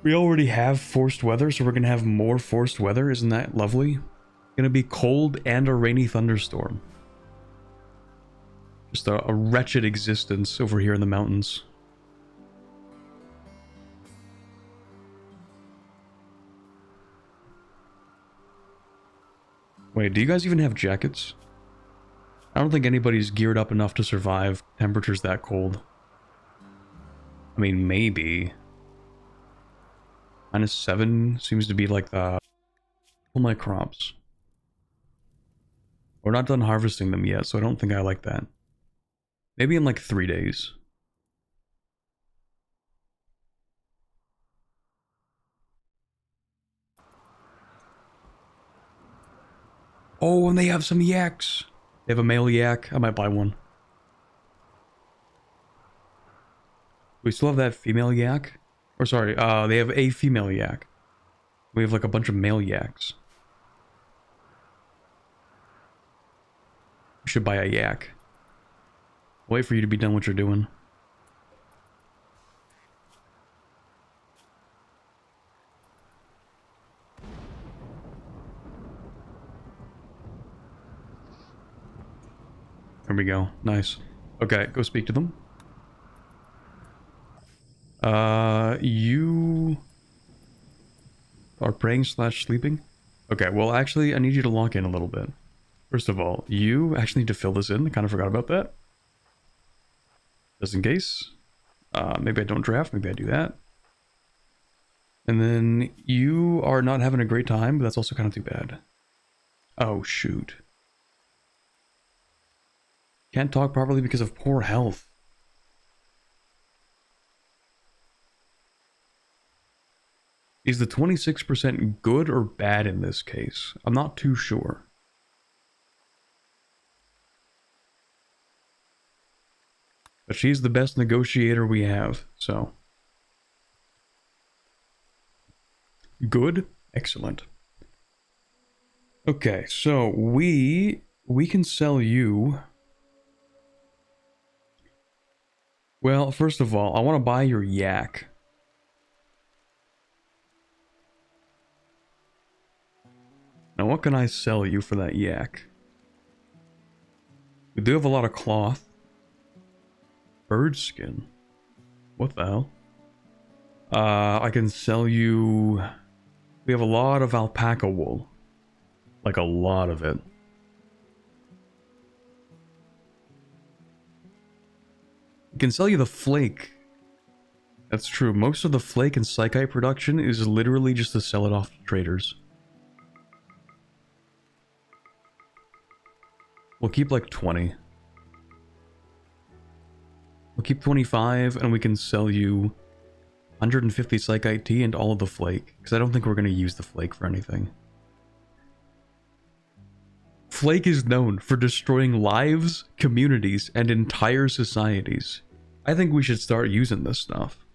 We already have forced weather, so we're gonna have more forced weather. Isn't that lovely? Gonna be cold and a rainy thunderstorm. Just a wretched existence over here in the mountains. Wait, do you guys even have jackets? I don't think anybody's geared up enough to survive temperatures that cold. I mean, maybe. -7 seems to be like the... Pull my crops. We're not done harvesting them yet, so I don't think I like that. Maybe in like 3 days. Oh, and they have some yaks. They have a male yak. I might buy one. We still have that female yak? Or sorry, they have a female yak. We have like a bunch of male yaks. We should buy a yak. Wait for you to be done what you're doing. There we go. Nice. Okay, go speak to them. You are praying / sleeping? Okay, well actually I need you to lock in a little bit. First of all, you actually need to fill this in. I kind of forgot about that. Just in case. Maybe I don't draft, maybe I do that. And then you are not having a great time, but that's also kind of too bad. Oh, shoot. Can't talk properly because of poor health. Is the 26% good or bad in this case? I'm not too sure. But she's the best negotiator we have, so. Good? Excellent. Okay, so we can sell you. Well, first of all, I want to buy your yak. Now, what can I sell you for that yak? We do have a lot of cloth. Bird skin. What the hell? I can sell you... We have a lot of alpaca wool. Like a lot of it. I can sell you the flake. That's true. Most of the flake and psychite production is literally just to sell it off to traders. We'll keep like 20. We'll keep 25 and we can sell you 150 psychite tea and all of the flake. Because I don't think we're going to use the flake for anything. Flake is known for destroying lives, communities, and entire societies. I think we should start using this stuff.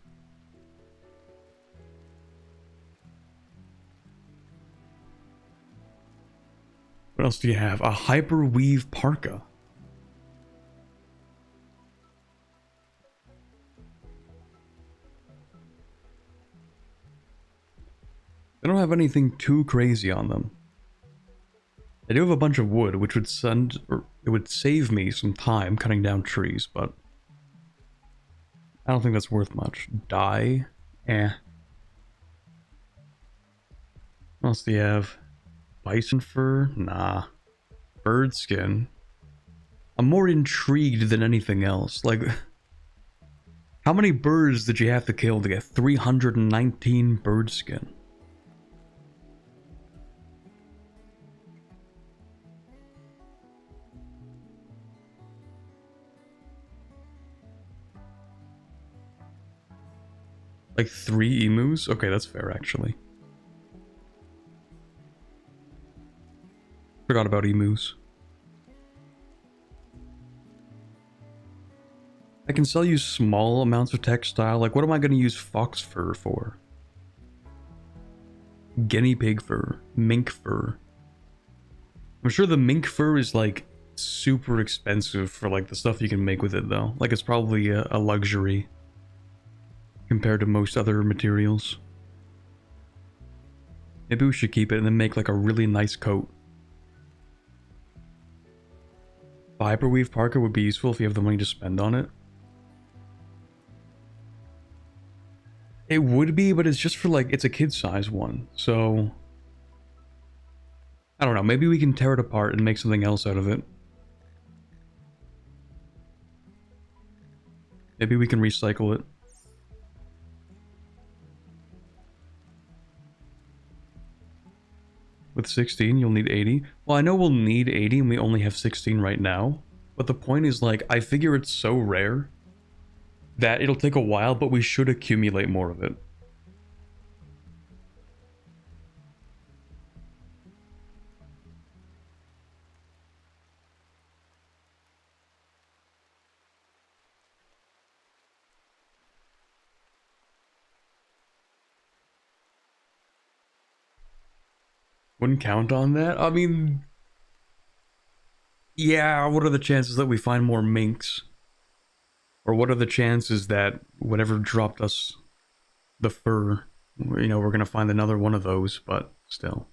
What else do you have? A hyperweave parka. They don't have anything too crazy on them. I do have a bunch of wood, which would it would save me some time cutting down trees, but I don't think that's worth much. Dye? Eh. What else do you have? Bison fur? Nah. Bird skin? I'm more intrigued than anything else. Like, how many birds did you have to kill to get 319 bird skin? Like 3 emus? Okay, that's fair, actually. Forgot about emus. I can sell you small amounts of textile. Like, what am I going to use fox fur for? Guinea pig fur. Mink fur. I'm sure the mink fur is, like, super expensive for, like, the stuff you can make with it, though. Like, it's probably a luxury compared to most other materials. Maybe we should keep it and then make, like, a really nice coat. The hyperweave parka would be useful if you have the money to spend on it. It would be, but it's just for like, it's a kid size one. So, I don't know. Maybe we can tear it apart and make something else out of it. Maybe we can recycle it. With 16, you'll need 80. Well, I know we'll need 80 and we only have 16 right now. But the point is, like, I figure it's so rare that it'll take a while, but we should accumulate more of it. Wouldn't count on that. I mean, yeah, what are the chances that we find more minks? Or what are the chances that whatever dropped us the fur, you know, we're gonna find another one of those, but still.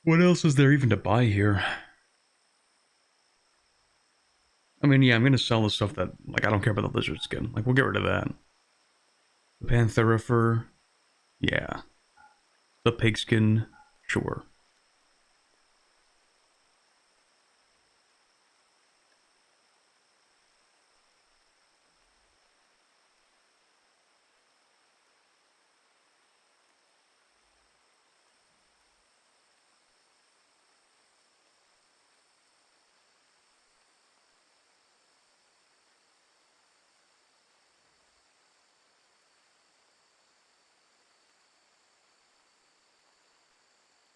What else is there even to buy here? I mean, yeah, I'm gonna sell the stuff that, like, I don't care about the lizard skin. Like, we'll get rid of that. The Panthera fur, yeah. The pigskin, sure.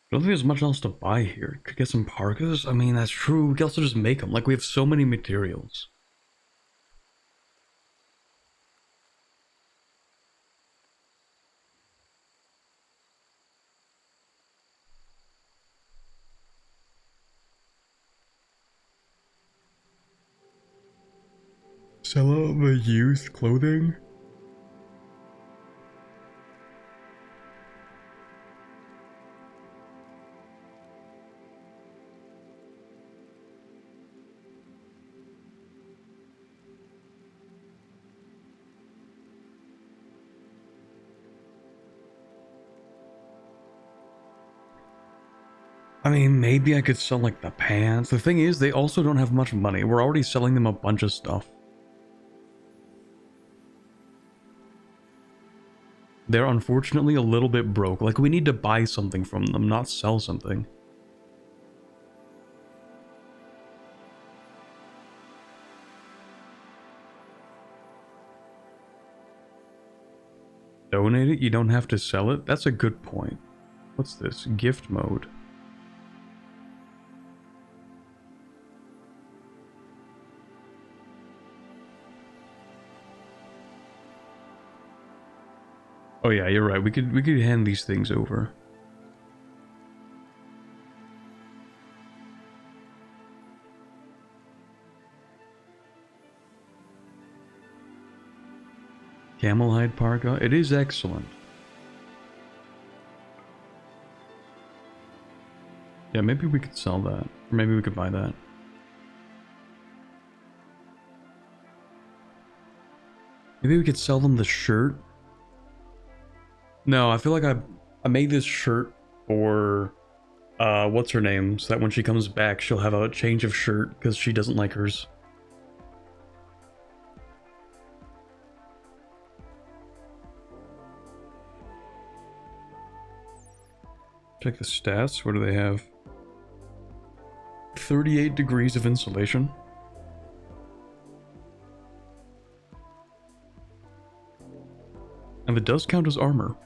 I don't think there's much else to buy here. Could get some parkas? I mean, that's true. We could also just make them. Like, we have so many materials. Sell out the used clothing? I mean, maybe I could sell, like, the pants. The thing is, they also don't have much money. We're already selling them a bunch of stuff. They're unfortunately a little bit broke. Like, we need to buy something from them, not sell something. Donate it? You don't have to sell it? That's a good point. What's this? Gift mode. Oh yeah, you're right. We could hand these things over. Camel hide parka. It is excellent. Yeah, maybe we could sell that. Or maybe we could buy that. Maybe we could sell them the shirt. No, I feel like I made this shirt for what's her name, so that when she comes back she'll have a change of shirt because she doesn't like hers. Check the stats. What do they have? 38 degrees of insulation. And it does count as armor.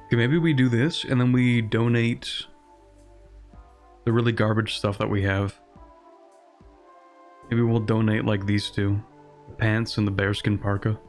Okay, maybe we do this and then we donate the really garbage stuff that we have. Maybe we'll donate like these two. The pants and the bearskin parka.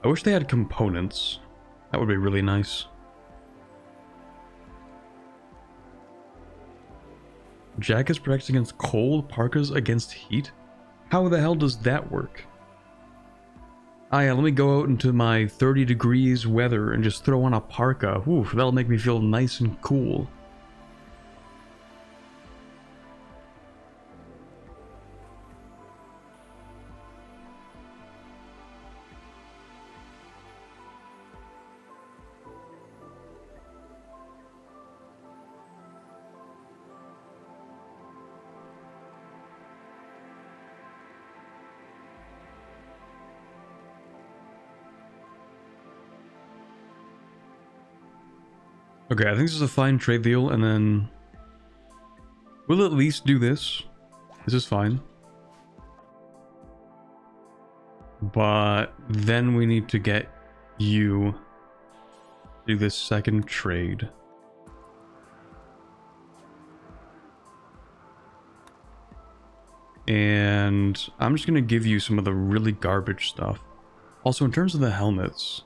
I wish they had components. That would be really nice. Jackets protects against cold, parkas against heat? How the hell does that work? Ah yeah, let me go out into my 30 degrees weather and just throw on a parka. Oof, that'll make me feel nice and cool. Okay, I think this is a fine trade deal, and then we'll at least do this. This is fine. But then we need to get you do this second trade. And I'm just gonna give you some of the really garbage stuff. Also, in terms of the helmets,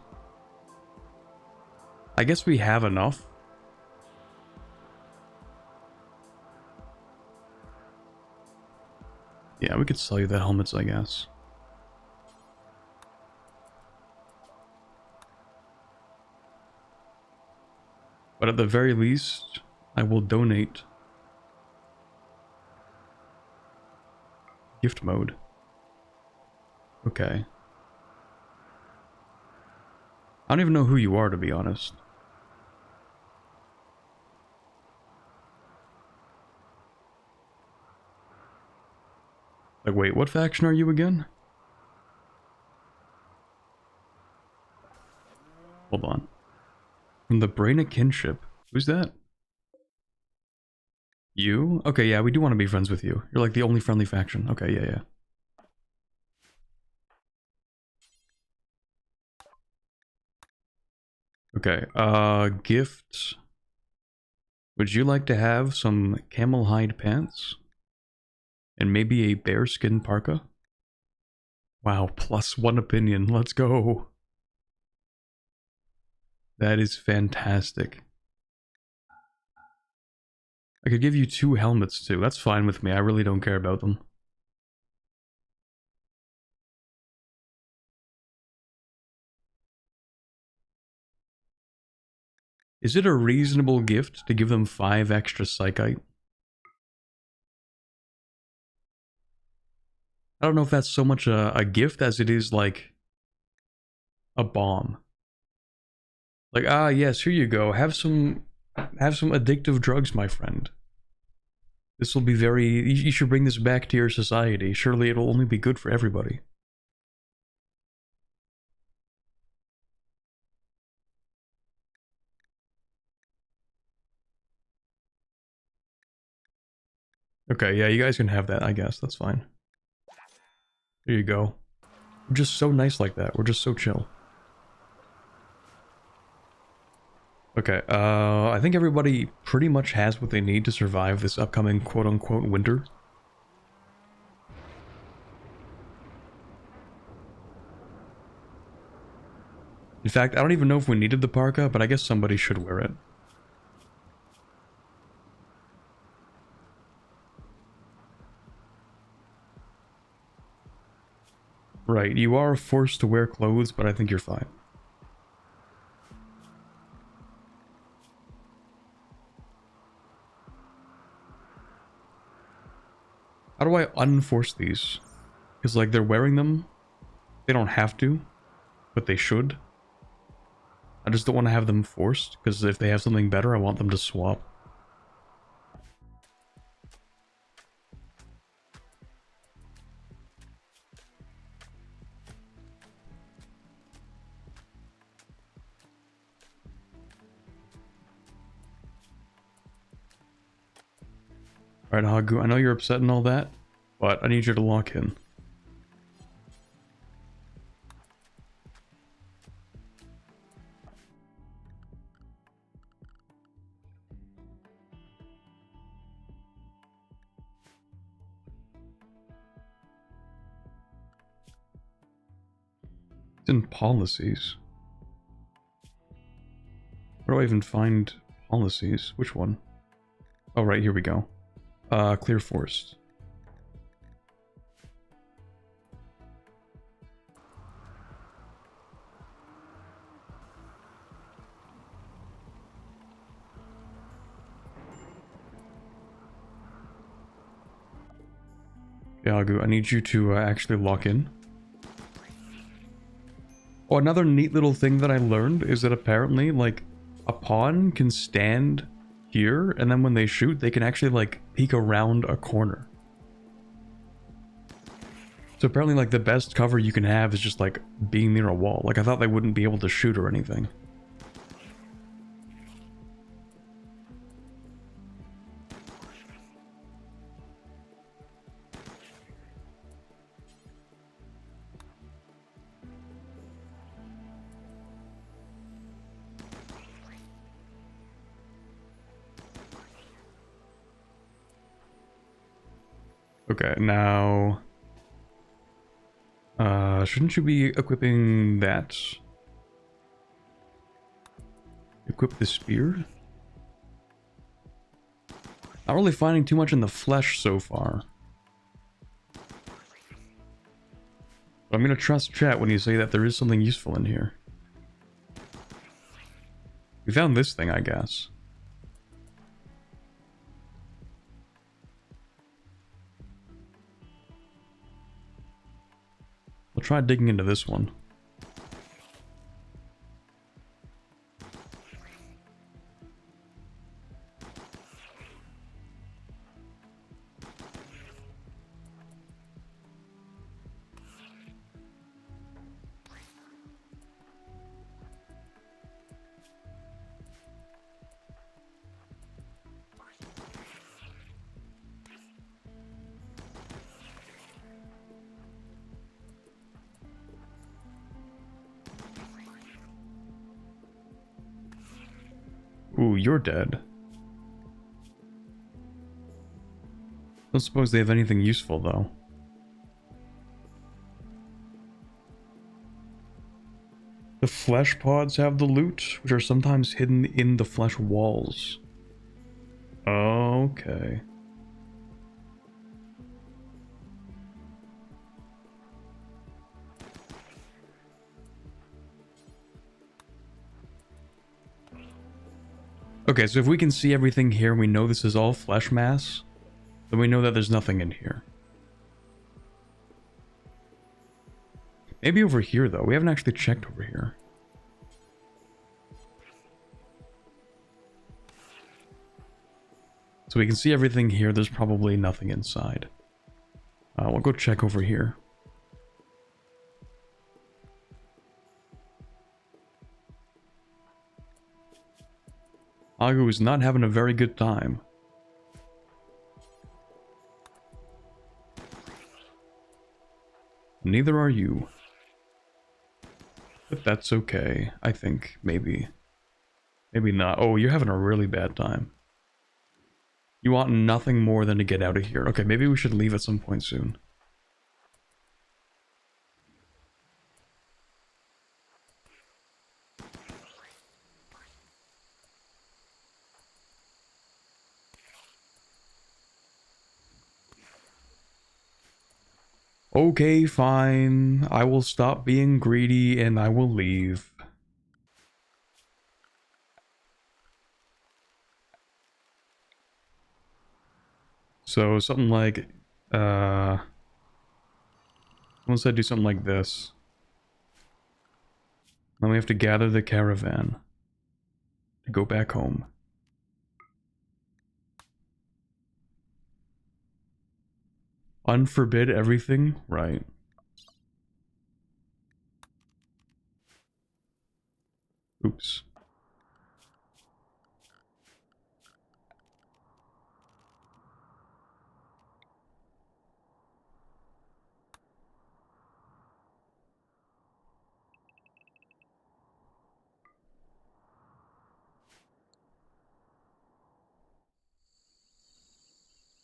I guess we have enough. Yeah, we could sell you the helmets, I guess. But at the very least, I will donate. Gift mode. Okay. I don't even know who you are, to be honest. Like, wait, what faction are you again? Hold on. From the Brain of Kinship. Who's that? You? Okay, yeah, we do want to be friends with you. You're like the only friendly faction. Okay, yeah, yeah. Okay, gift. Would you like to have some camel hide pants? And maybe a bearskin parka? Wow, +1 opinion. Let's go. That is fantastic. I could give you 2 helmets too. That's fine with me. I really don't care about them. Is it a reasonable gift to give them 5 extra psychite? I don't know if that's so much a gift as it is like a bomb. Like, ah, yes, here you go. Have some addictive drugs, my friend. This will be very... You should bring this back to your society. Surely it'll only be good for everybody. Okay, yeah, you guys can have that, I guess. That's fine. There you go. We're just so nice like that. We're just so chill. Okay, I think everybody pretty much has what they need to survive this upcoming quote-unquote winter. In fact, I don't even know if we needed the parka, but I guess somebody should wear it. Right, you are forced to wear clothes, but I think you're fine. How do I unforce these? Because, like, they're wearing them. They don't have to, but they should. I just don't want to have them forced, because if they have something better, I want them to swap. Alright, Hagu, I know you're upset and all that, but I need you to lock in. It's in policies. Where do I even find policies? Which one? Oh, right, here we go. Clear forest. Yagu, I need you to actually lock in. Oh, another neat little thing that I learned is that apparently, like, a pawn can stand here, and then when they shoot, they can actually, like, peek around a corner. So apparently, like, the best cover you can have is just, like, being near a wall. Like, I thought they wouldn't be able to shoot or anything. Okay, now... shouldn't you be equipping that? Equip the spear? Not really finding too much in the flesh so far. But I'm gonna trust chat when you say that there is something useful in here. We found this thing, I guess. We'll try digging into this one. Ooh, you're dead. Don't suppose they have anything useful, though. The flesh pods have the loot, which are sometimes hidden in the flesh walls. Okay. Okay, so if we can see everything here, we know this is all flesh mass, then we know that there's nothing in here. Maybe over here, though. We haven't actually checked over here. So we can see everything here. There's probably nothing inside. We'll go check over here. Agu is not having a very good time. Neither are you. But that's okay, I think. Maybe. Maybe not. Oh, you're having a really bad time. You want nothing more than to get out of here. Okay, maybe we should leave at some point soon. Okay, fine. I will stop being greedy and I will leave. So something like, once I do something like this, then we have to gather the caravan to go back home. Unforbid everything? Right. Oops.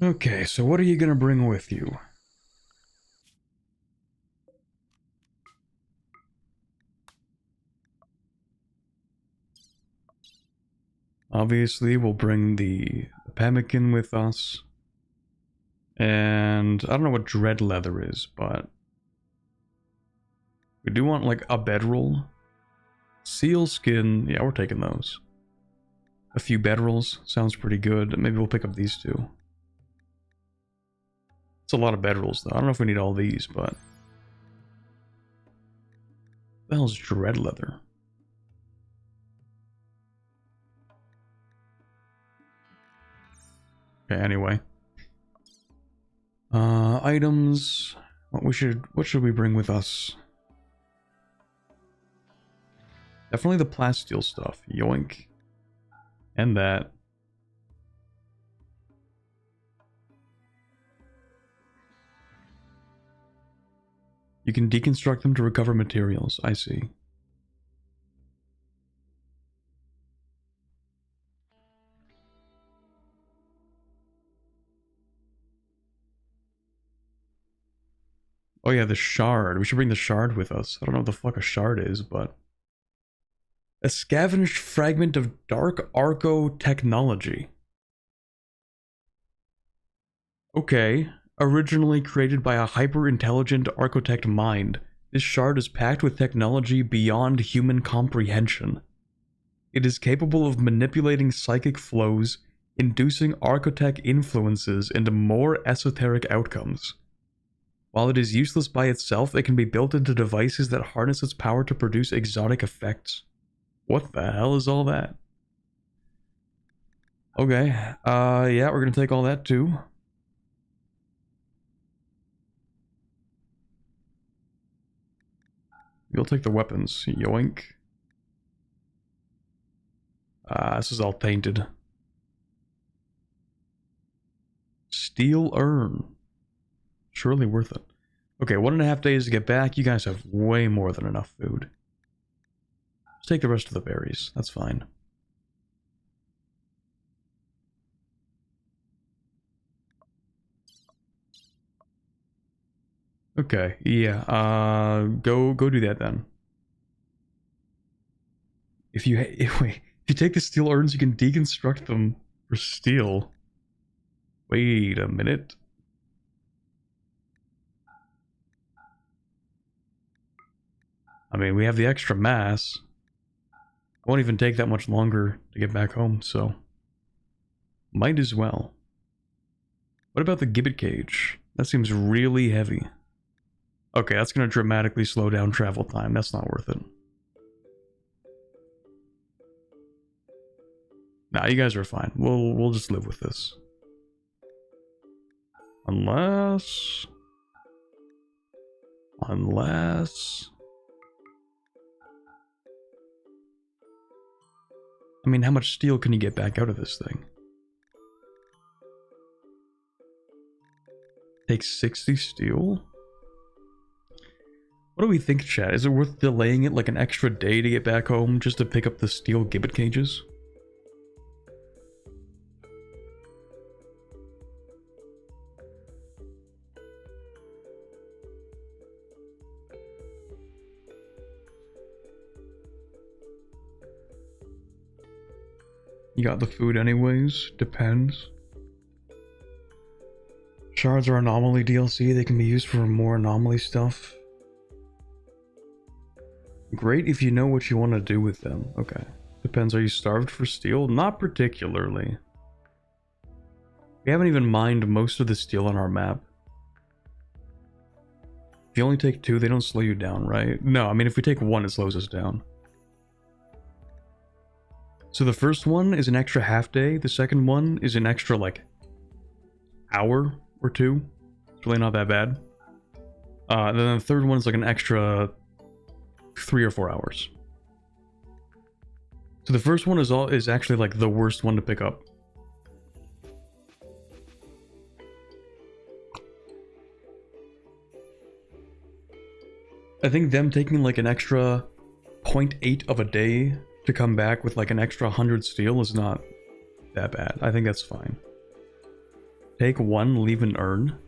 Okay, so what are you gonna bring with you? Obviously, we'll bring the pemmican with us. And I don't know what dread leather is, but we do want like a bedroll. Seal skin, yeah, we're taking those. A few bedrolls, sounds pretty good. Maybe we'll pick up these two. It's a lot of bedrolls though. I don't know if we need all these, but... What the hell is dread leather? Okay, anyway. Items. What should we bring with us? Definitely the plasteel stuff. Yoink. And that. You can deconstruct them to recover materials. I see. Oh yeah, the shard. We should bring the shard with us. I don't know what the fuck a shard is, but... A scavenged fragment of dark arco technology. Okay. Originally created by a hyper-intelligent architect mind, this shard is packed with technology beyond human comprehension. It is capable of manipulating psychic flows, inducing architect influences into more esoteric outcomes. While it is useless by itself, it can be built into devices that harness its power to produce exotic effects. What the hell is all that? Okay, yeah, we're gonna take all that too. You'll take the weapons. Yoink. This is all tainted. Steel urn. Surely worth it. Okay, 1.5 days to get back. You guys have way more than enough food. Let's take the rest of the berries. That's fine. Okay, yeah. Go do that then. If you take the steel urns, you can deconstruct them for steel. Wait a minute. I mean, we have the extra mass. It won't even take that much longer to get back home, so... Might as well. What about the gibbet cage? That seems really heavy. Okay, that's going to dramatically slow down travel time. That's not worth it. Nah, you guys are fine. We'll just live with this. Unless... I mean, how much steel can you get back out of this thing? Takes 60 steel? What do we think, chat? Is it worth delaying it like an extra day to get back home just to pick up the steel gibbet cages? You got the food anyways? Depends. Shards are anomaly DLC. They can be used for more anomaly stuff. Great if you know what you want to do with them. Okay. Depends, are you starved for steel? Not particularly. We haven't even mined most of the steel on our map. If you only take 2, they don't slow you down, right? No, I mean if we take 1, it slows us down. So the first one is an extra half day. The second one is an extra, like, hour or 2. It's really not that bad. Then the third one is like an extra 3 or 4 hours. So the first one is actually like the worst one to pick up. I think them taking like an extra 0.8 of a day to come back with like an extra 100 steel is not that bad. I think that's fine. Take 1, leave an urn.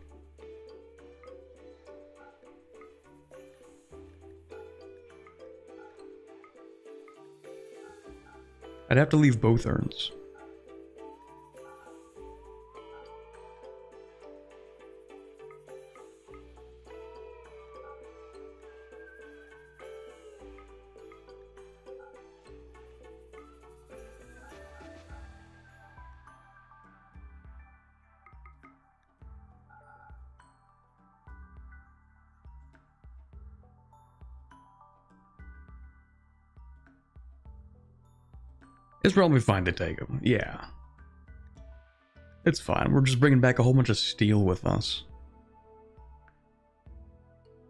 I'd have to leave both urns. It's probably fine to take them. Yeah. It's fine. We're just bringing back a whole bunch of steel with us.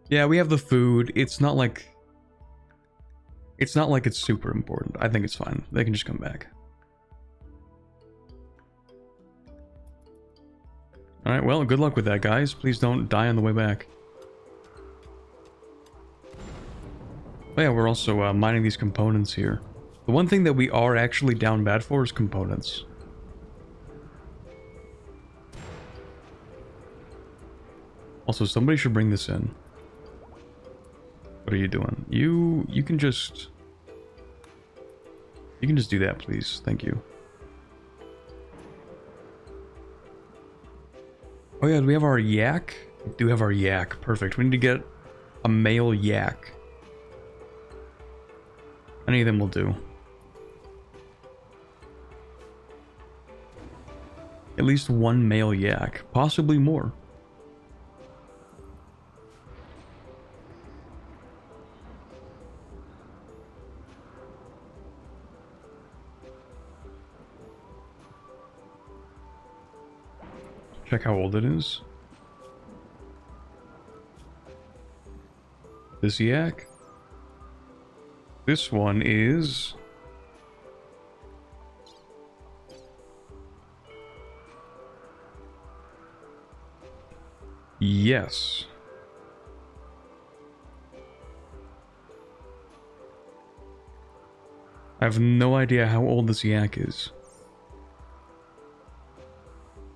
Yeah, we have the food. It's not like it's super important. I think it's fine. They can just come back. Alright, well, good luck with that, guys. Please don't die on the way back. Oh yeah, we're also mining these components here. The one thing that we are actually down bad for is components. Also, somebody should bring this in. What are you doing? You can just do that, please. Thank you. Oh yeah, do we have our yak? We do have our yak. Perfect. We need to get a male yak. Any of them will do. At least one male yak. Possibly more. Check how old it is. This yak. This one is... Yes. I have no idea how old this yak is.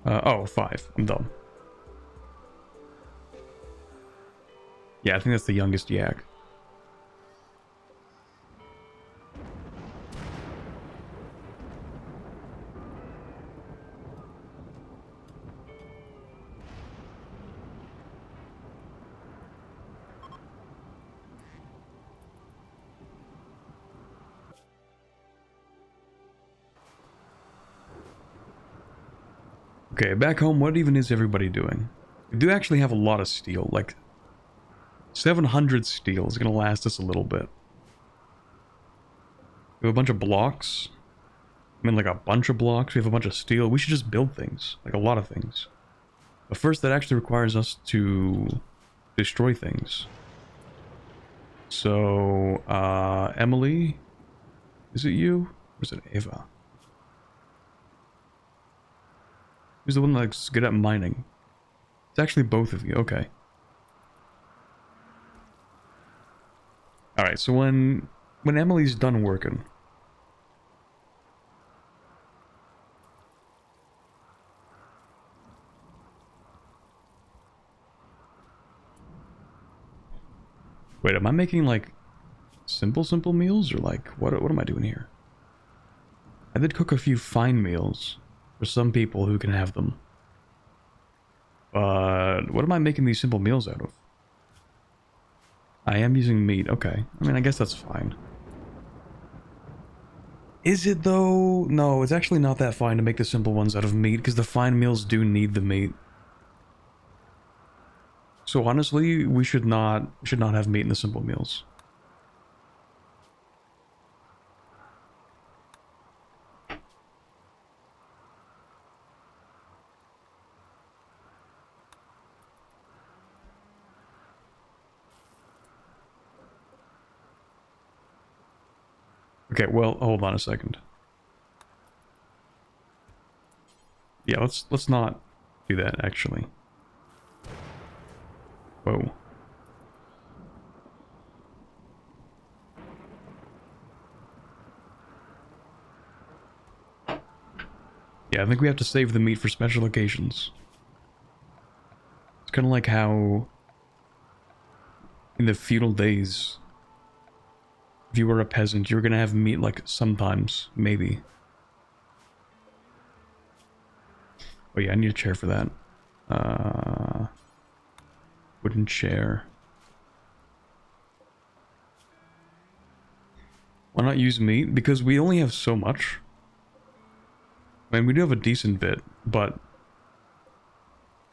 Oh, 5. I'm dumb. Yeah, I think that's the youngest yak. Okay, back home, what even is everybody doing? We do actually have a lot of steel, like 700 steel is gonna last us a little bit. We have a bunch of blocks. I mean, like a bunch of blocks. We have a bunch of steel. We should just build things, like a lot of things. But first, that actually requires us to destroy things. So, Emily, is it you? Or is it Ava? Who's the one that's good at mining? It's actually both of you. Okay. All right. So when Emily's done working, wait, am I making like simple meals or like what am I doing here? I did cook a few fine meals for some people who can have them. But what am I making these simple meals out of? I am using meat. Okay. I mean, I guess that's fine. Is it though? No, it's actually not that fine to make the simple ones out of meat because the fine meals do need the meat. So honestly, we should not have meat in the simple meals. Okay, well, hold on a second. Yeah, let's not do that actually. Whoa. Yeah, I think we have to save the meat for special occasions. It's kind of like how in the feudal days, if you were a peasant, you were gonna have meat like sometimes, maybe. Oh yeah, I need a chair for that. Wooden chair. Why not use meat? Because we only have so much. I mean, we do have a decent bit, but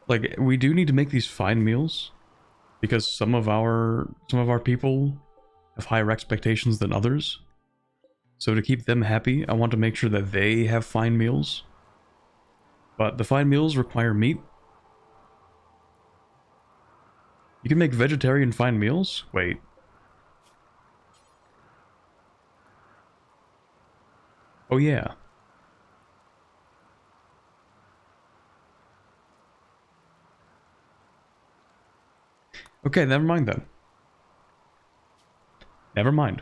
like we do need to make these fine meals because some of our people have higher expectations than others. So to keep them happy, I want to make sure that they have fine meals. But the fine meals require meat. You can make vegetarian fine meals? Wait. Oh yeah. Okay, never mind then. Never mind.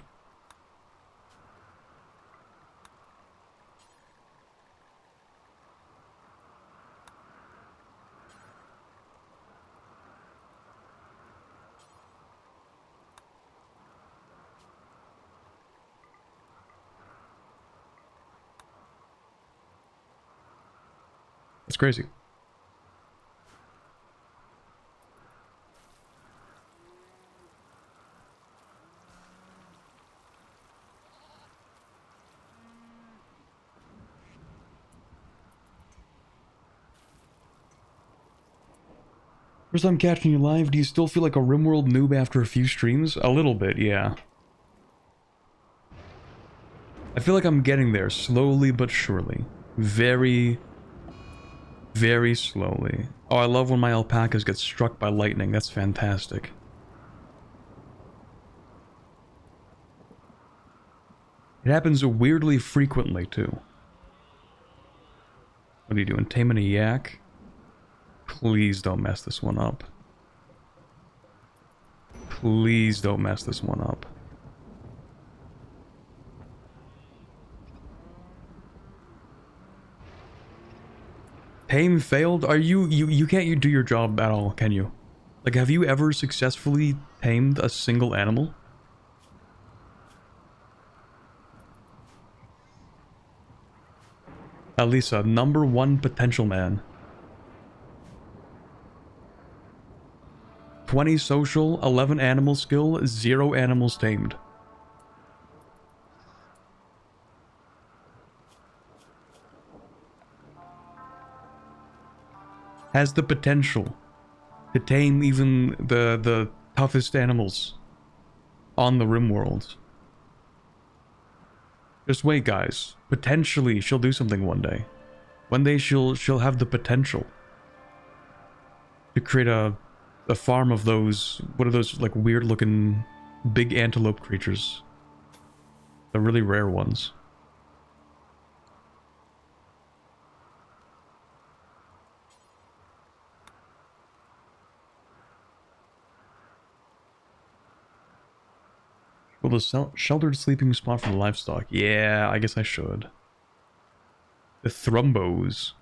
That's crazy. First time catching you live, do you still feel like a Rimworld noob after a few streams? A little bit, yeah. I feel like I'm getting there, slowly but surely. Very, very slowly. Oh, I love when my alpacas get struck by lightning, that's fantastic. It happens weirdly frequently, too. What are you doing, taming a yak? Please don't mess this one up. Please don't mess this one up. Tame failed? Are you can't do your job at all, can you? Like, have you ever successfully tamed a single animal? Alisa, #1 potential man. 20 social, 11 animal skill, 0 animals tamed. Has the potential to tame even the toughest animals on the Rimworld. Just wait, guys. Potentially, she'll do something one day. One day she'll have the potential to create a farm of those, what are those, like, weird-looking big antelope creatures? The really rare ones. Build a sheltered sleeping spot for the livestock. Yeah, I guess I should. The thrumbos.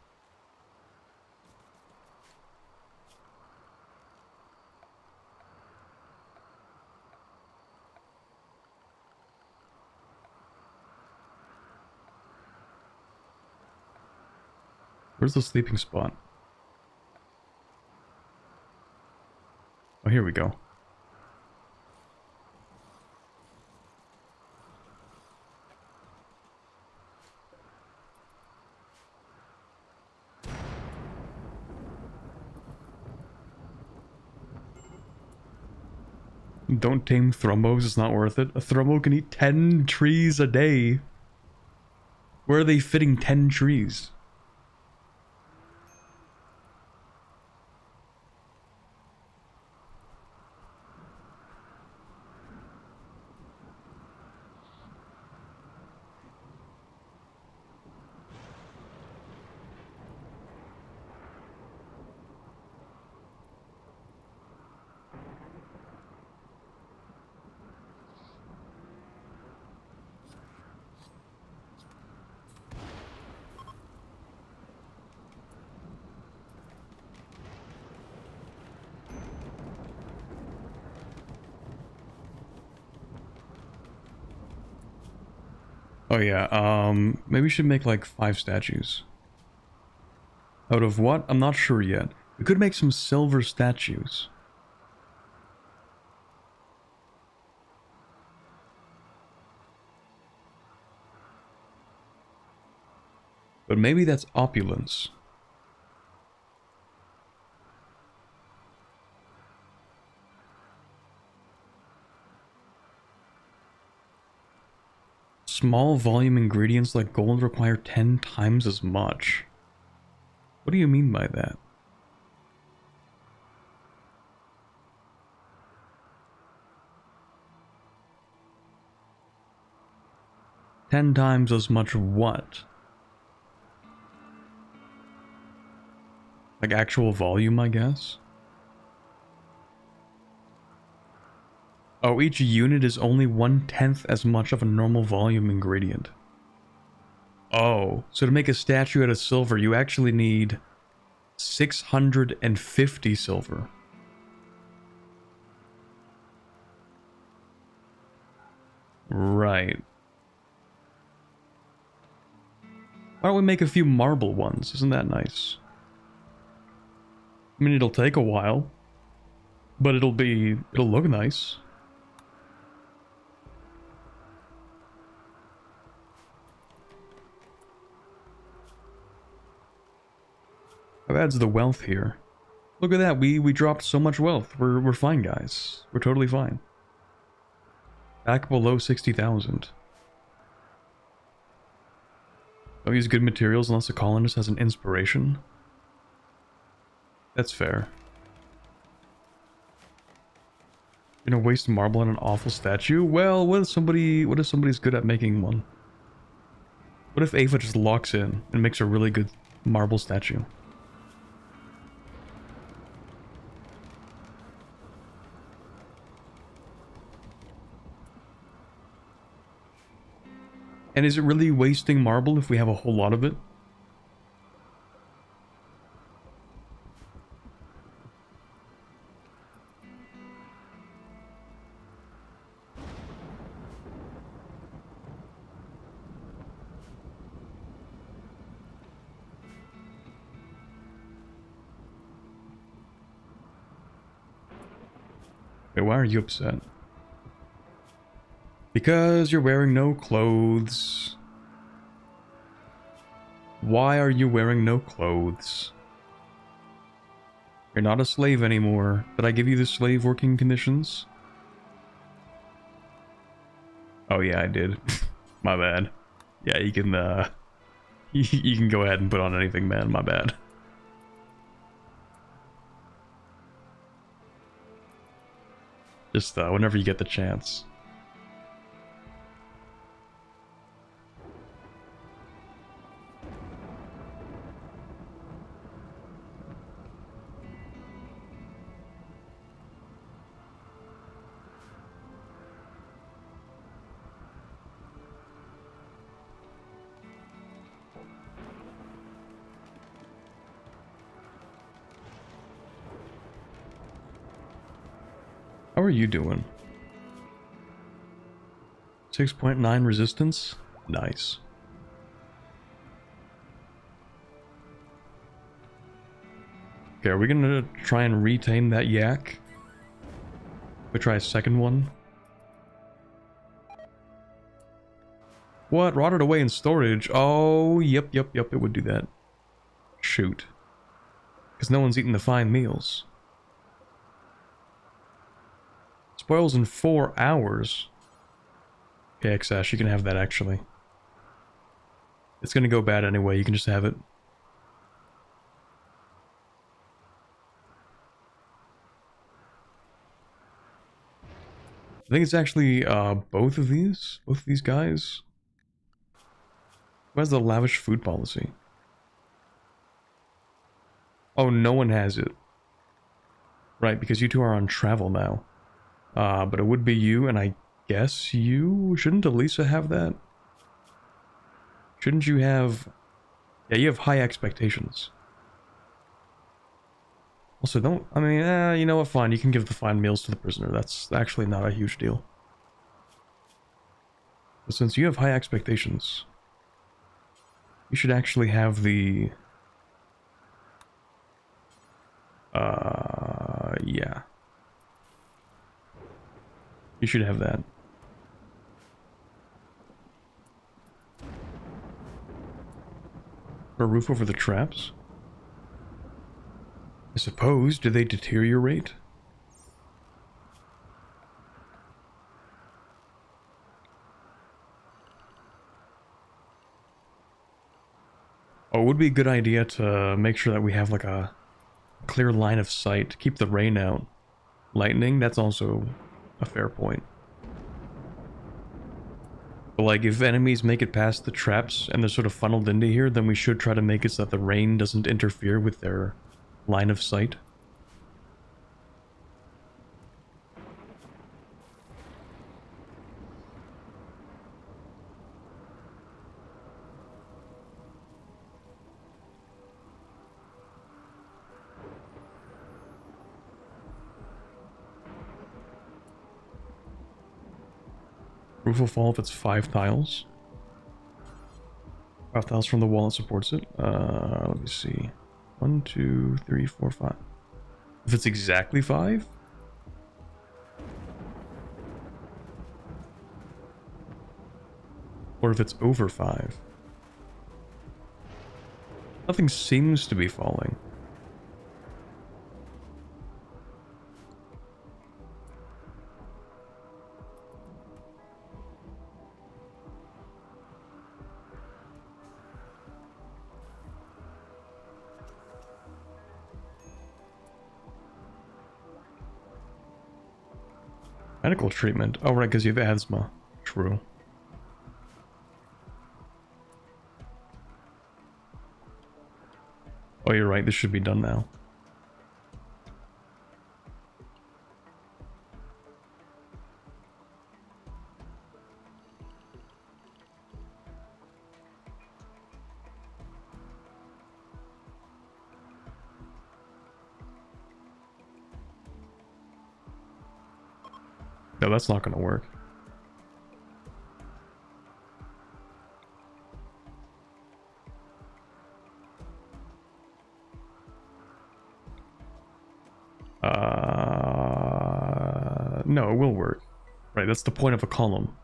Where's the sleeping spot? Oh, here we go. Don't tame thrumbos, it's not worth it. A thrumbo can eat 10 trees a day. Where are they fitting 10 trees? Oh yeah, maybe we should make like 5 statues. Out of what? I'm not sure yet. We could make some silver statues. But maybe that's opulence. Small volume ingredients like gold require 10 times as much. What do you mean by that? Ten times as much what? Like actual volume, I guess? Oh, each unit is only 1/10 as much of a normal volume ingredient. Oh, so to make a statue out of silver, you actually need 650 silver. Right. Why don't we make a few marble ones? Isn't that nice? I mean, it'll take a while, but it'll look nice. How bad's the wealth here? Look at that, we dropped so much wealth. We're fine, guys. We're totally fine. Back below 60,000. Don't use good materials unless a colonist has an inspiration. That's fair. You're gonna waste marble on an awful statue? Well, what if somebody's good at making one? What if Ava just locks in and makes a really good marble statue? And is it really wasting marble if we have a whole lot of it? Wait, why are you upset? Because you're wearing no clothes. Why are you wearing no clothes? You're not a slave anymore. Did I give you the slave working conditions? Oh yeah, I did. My bad. Yeah, you can you can go ahead and put on anything, man. My bad. Just whenever you get the chance. How are you doing? 6.9 resistance? Nice. Okay, are we gonna try and retain that yak? We try a second one? What? Rotted away in storage? Oh, yep, it would do that. Shoot. Because no one's eating the fine meals. Spoils in 4 hours. Okay, XS, you can have that actually. It's gonna go bad anyway, you can just have it. I think it's actually both of these guys. Who has the lavish food policy? Oh, no one has it. Right, because you two are on travel now. But it would be you, and I guess you... Shouldn't Elisa have that? Shouldn't you have... Yeah, you have high expectations. Also, don't... I mean, you know what, fine. You can give the fine meals to the prisoner. That's actually not a huge deal. But since you have high expectations, you should actually have the... yeah. You should have that. A roof over the traps? I suppose. Do they deteriorate? Oh, it would be a good idea to make sure that we have like a clear line of sight. Keep the rain out. Lightning, that's also a fair point. But like, if enemies make it past the traps and they're sort of funneled into here, then we should try to make it so that the rain doesn't interfere with their line of sight. Roof will fall if it's 5 tiles. 5 tiles from the wall that supports it. Let me see. 1, 2, 3, 4, 5. If it's exactly 5? Or if it's over 5? Nothing seems to be falling. Medical treatment. Oh, right, because you have asthma. True. Oh, you're right. This should be done now. No, that's not going to work. No, it will work. Right, that's the point of a column.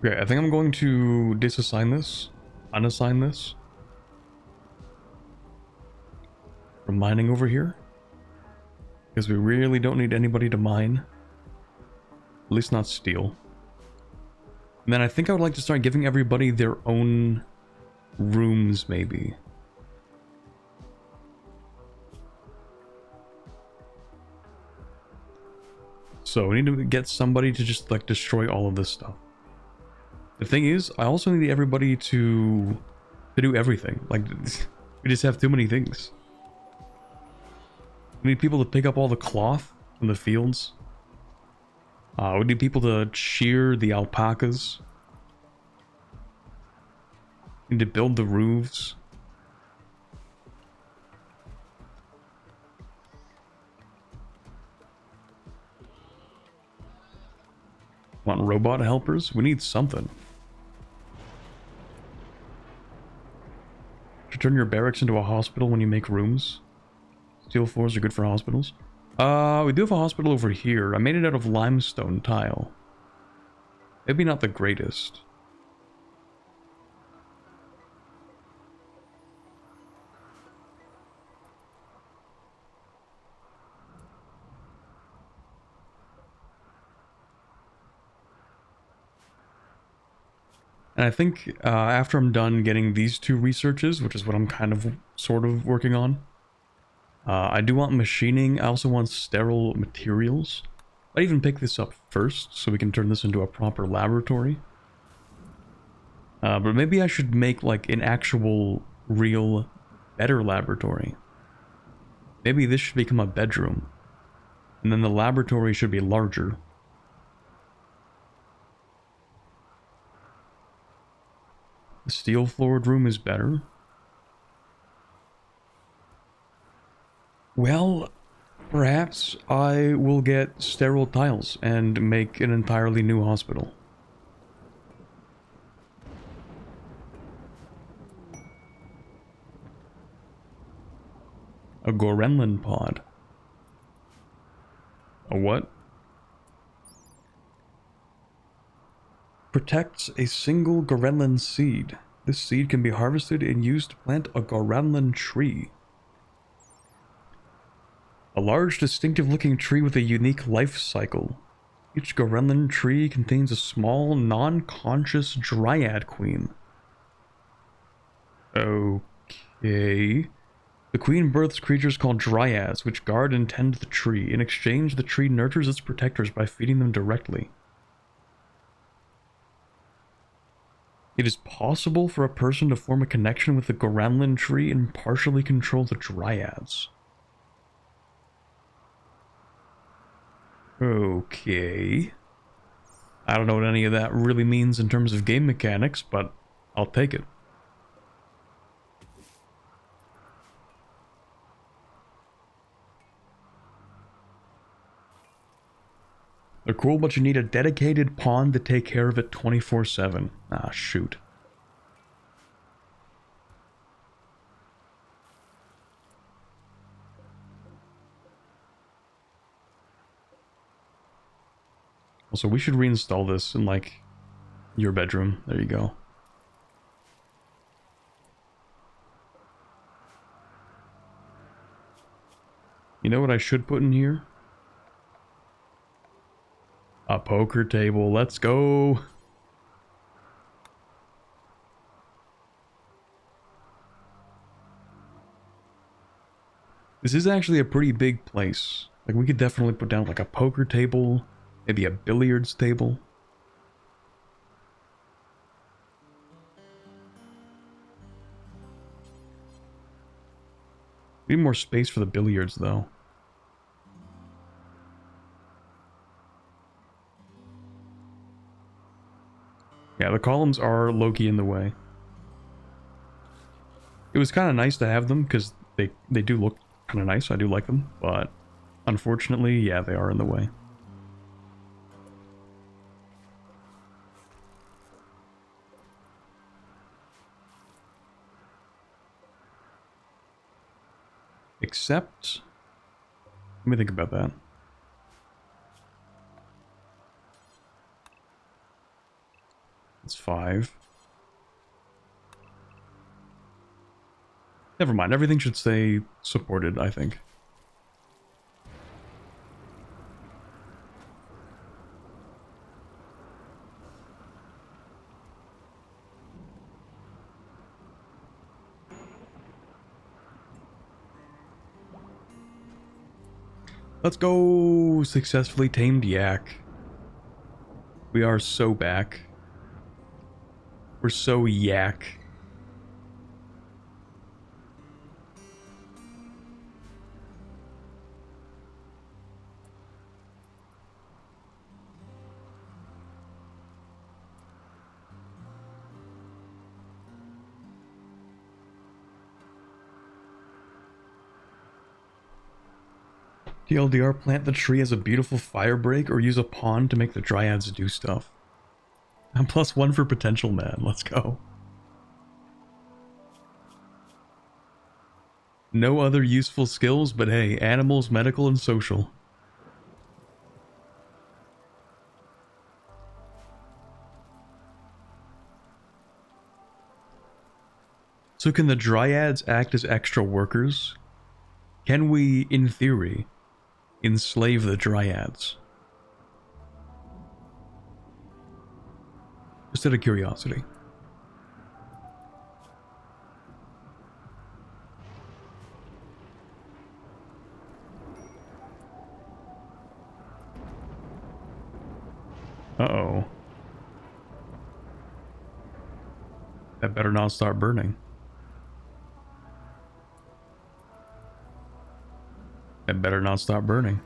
Okay, I think I'm going to disassign this, unassign this from mining over here, because we really don't need anybody to mine, at least not steal. And then I think I would like to start giving everybody their own rooms, maybe. So we need to get somebody to just like destroy all of this stuff. The thing is, I also need everybody to do everything. Like, we just have too many things. We need people to pick up all the cloth from the fields. We need people to shear the alpacas. We need to build the roofs. Want robot helpers? We need something. To turn your barracks into a hospital when you make rooms. Steel floors are good for hospitals. We do have a hospital over here. I made it out of limestone tile. Maybe not the greatest. And I think after I'm done getting these two researches, which is what I'm kind of sort of working on, I do want machining. I also want sterile materials. I'd even pick this up first so we can turn this into a proper laboratory. But maybe I should make like an actual, real, better laboratory. Maybe this should become a bedroom. And then the laboratory should be larger. The steel floored room is better. Well, perhaps I will get sterile tiles and make an entirely new hospital. A Gorenlin pod. A what? Protects a single Gorenlin seed. This seed can be harvested and used to plant a Gorenlin tree. A large, distinctive-looking tree with a unique life cycle. Each Gorenlin tree contains a small, non-conscious dryad queen. Okay. The queen births creatures called dryads, which guard and tend the tree. In exchange, the tree nurtures its protectors by feeding them directly. It is possible for a person to form a connection with the Goranlin tree and partially control the dryads. Okay. I don't know what any of that really means in terms of game mechanics, but I'll take it. They're cool, but you need a dedicated pawn to take care of it 24/7. Ah, shoot. Also, we should reinstall this in, like, your bedroom. There you go. You know what I should put in here? A poker table. Let's go. This is actually a pretty big place. Like, we could definitely put down, like, a poker table, maybe a billiards table. We need more space for the billiards, though. Yeah, the columns are low-key in the way. It was kind of nice to have them, because they do look kind of nice. I do like them, but unfortunately, yeah, they are in the way. Except, let me think about that. It's 5. Never mind, everything should stay supported, I think. Let's go! Successfully tamed yak. We are so back. We're so yak. TLDR, plant the tree as a beautiful fire break or use a pawn to make the dryads do stuff. I'm +1 for potential, man. Let's go. No other useful skills, but hey, animals, medical, and social. So can the dryads act as extra workers? Can we, in theory, enslave the dryads? Just out of curiosity. Uh-oh. That better not start burning. That better not stop burning.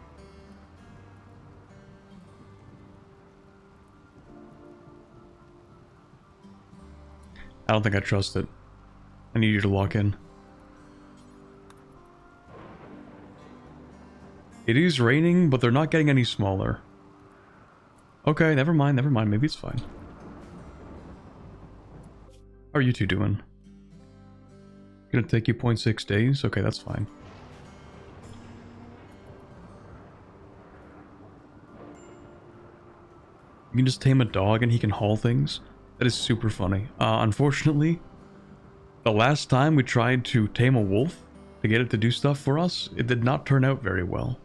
I don't think I trust it. I need you to lock in. It is raining, but they're not getting any smaller. Okay, never mind, never mind. Maybe it's fine. How are you two doing? Gonna take you 0.6 days? Okay, that's fine. You can just tame a dog and he can haul things. That is super funny. Unfortunately, the last time we tried to tame a wolf to get it to do stuff for us, it did not turn out very well.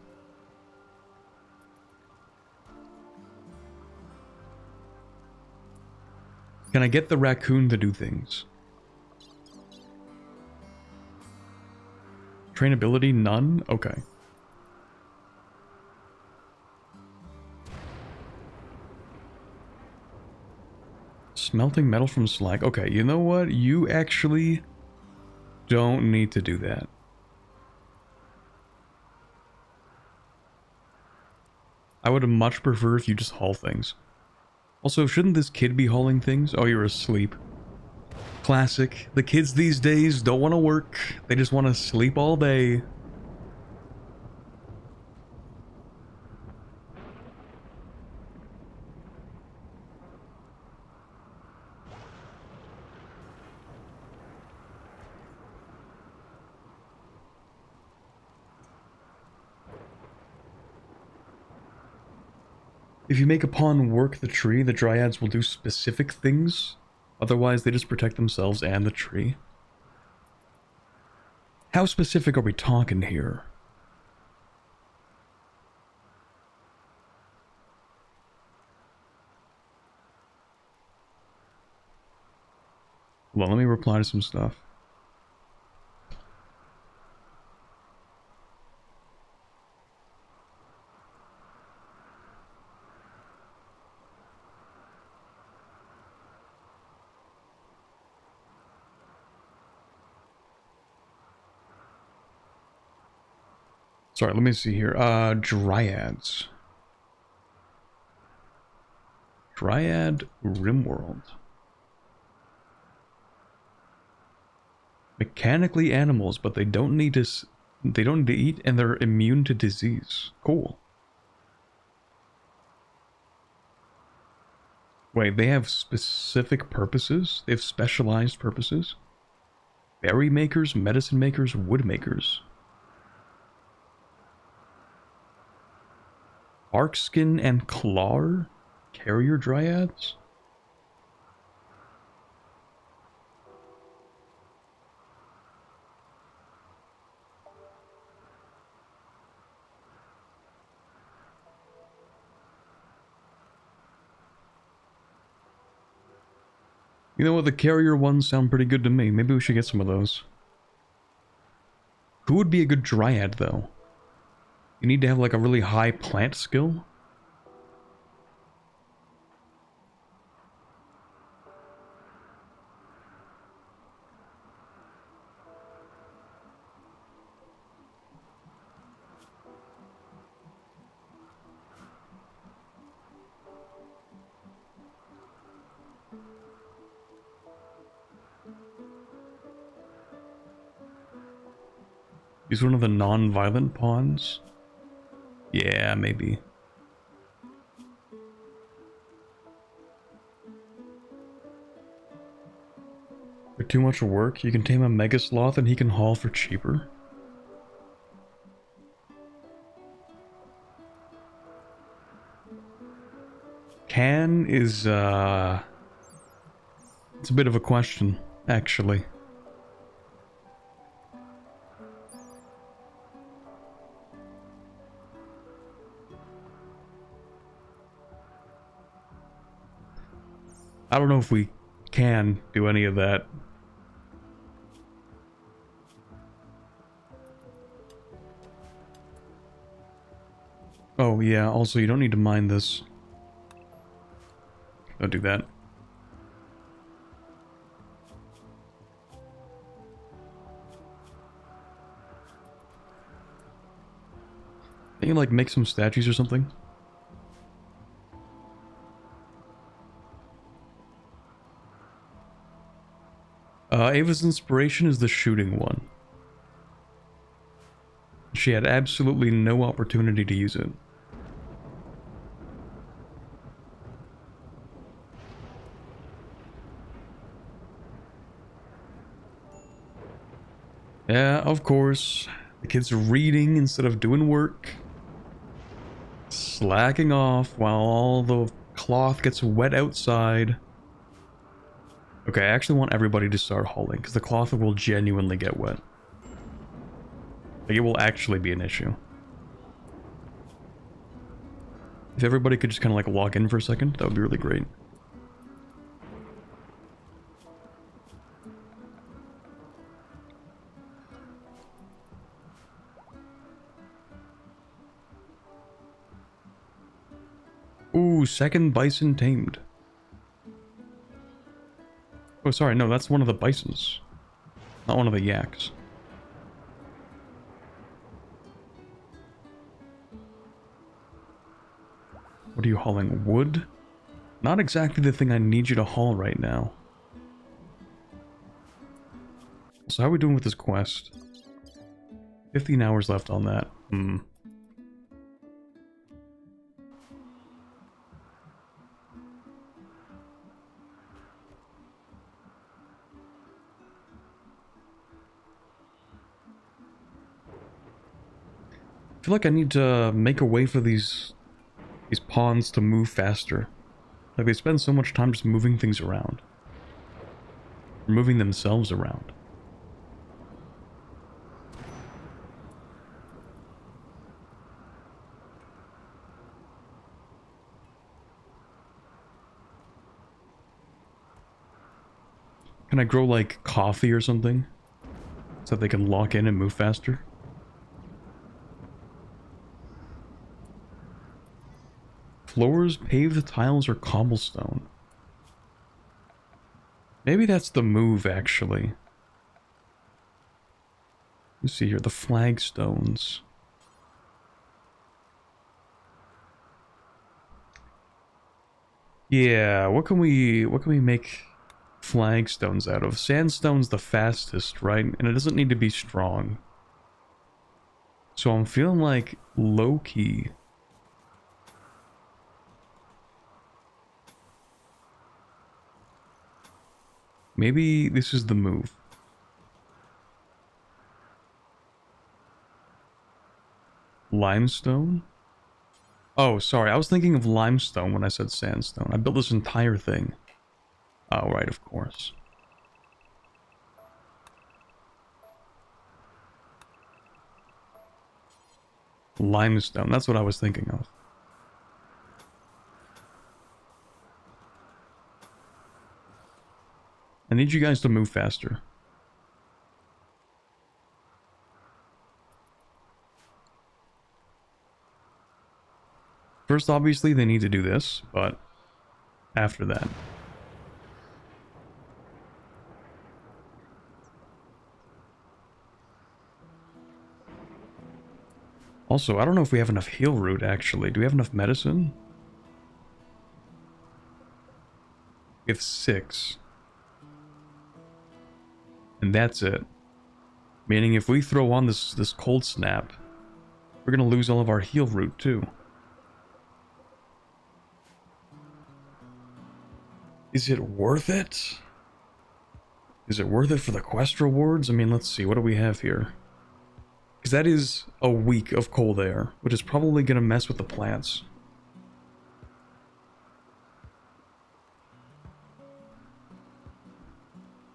Can I get the raccoon to do things? Trainability, none? Okay. Smelting metal from slag. Okay, you know what? You actually don't need to do that. I would much prefer if you just haul things. Also, shouldn't this kid be hauling things? Oh, you're asleep. Classic. The kids these days don't want to work. They just want to sleep all day. If you make a pawn work the tree, the dryads will do specific things. Otherwise, they just protect themselves and the tree. How specific are we talking here? Well, let me reply to some stuff. Sorry, let me see here. Dryads. Dryad Rimworld. Mechanically animals, but they don't need to eat and they're immune to disease. Cool. Wait, they have specific purposes? They have specialized purposes? Berry makers, medicine makers, wood makers. Barkskin and Clar? Carrier dryads? You know what, the carrier ones sound pretty good to me. Maybe we should get some of those. Who would be a good dryad, though? You need to have, like, a really high plant skill? Use one of the non-violent pawns? Yeah, maybe. For too much work, you can tame a mega sloth and he can haul for cheaper. Can is, it's a bit of a question, actually. I don't know if we can do any of that. Oh yeah, also you don't need to mine this. Don't do that. Can you like make some statues or something? Ava's inspiration is the shooting one. She had absolutely no opportunity to use it. Yeah, of course. The kid's reading instead of doing work. Slacking off while all the cloth gets wet outside. Okay, I actually want everybody to start hauling, because the cloth will genuinely get wet. Like, it will actually be an issue. If everybody could just kind of like log in for a second, that would be really great. Ooh, second bison tamed. Oh, sorry, no, that's one of the bisons. Not one of the yaks. What are you hauling? Wood? Not exactly the thing I need you to haul right now. So how are we doing with this quest? 15 hours left on that. I feel like I need to make a way for these pawns to move faster. Like, they spend so much time just moving things around. Or moving themselves around. Can I grow, like, coffee or something? So that they can lock in and move faster? Floors, paved tiles, or cobblestone? Maybe that's the move, actually. Let's see here, the flagstones. Yeah, what can we make flagstones out of? Sandstone's the fastest, right? And it doesn't need to be strong. So I'm feeling like low-key. Maybe this is the move. Limestone? Oh, sorry. I was thinking of limestone when I said sandstone. I built this entire thing. Oh, right, of course. Limestone. That's what I was thinking of. I need you guys to move faster. First, obviously, they need to do this, but after that. Also, I don't know if we have enough heal root, actually. Do we have enough medicine? We have 6. And that's it. Meaning if we throw on this cold snap, we're gonna lose all of our heal root, too. Is it worth it? Is it worth it for the quest rewards? I mean, let's see. What do we have here? Because that is a week of cold air, which is probably going to mess with the plants.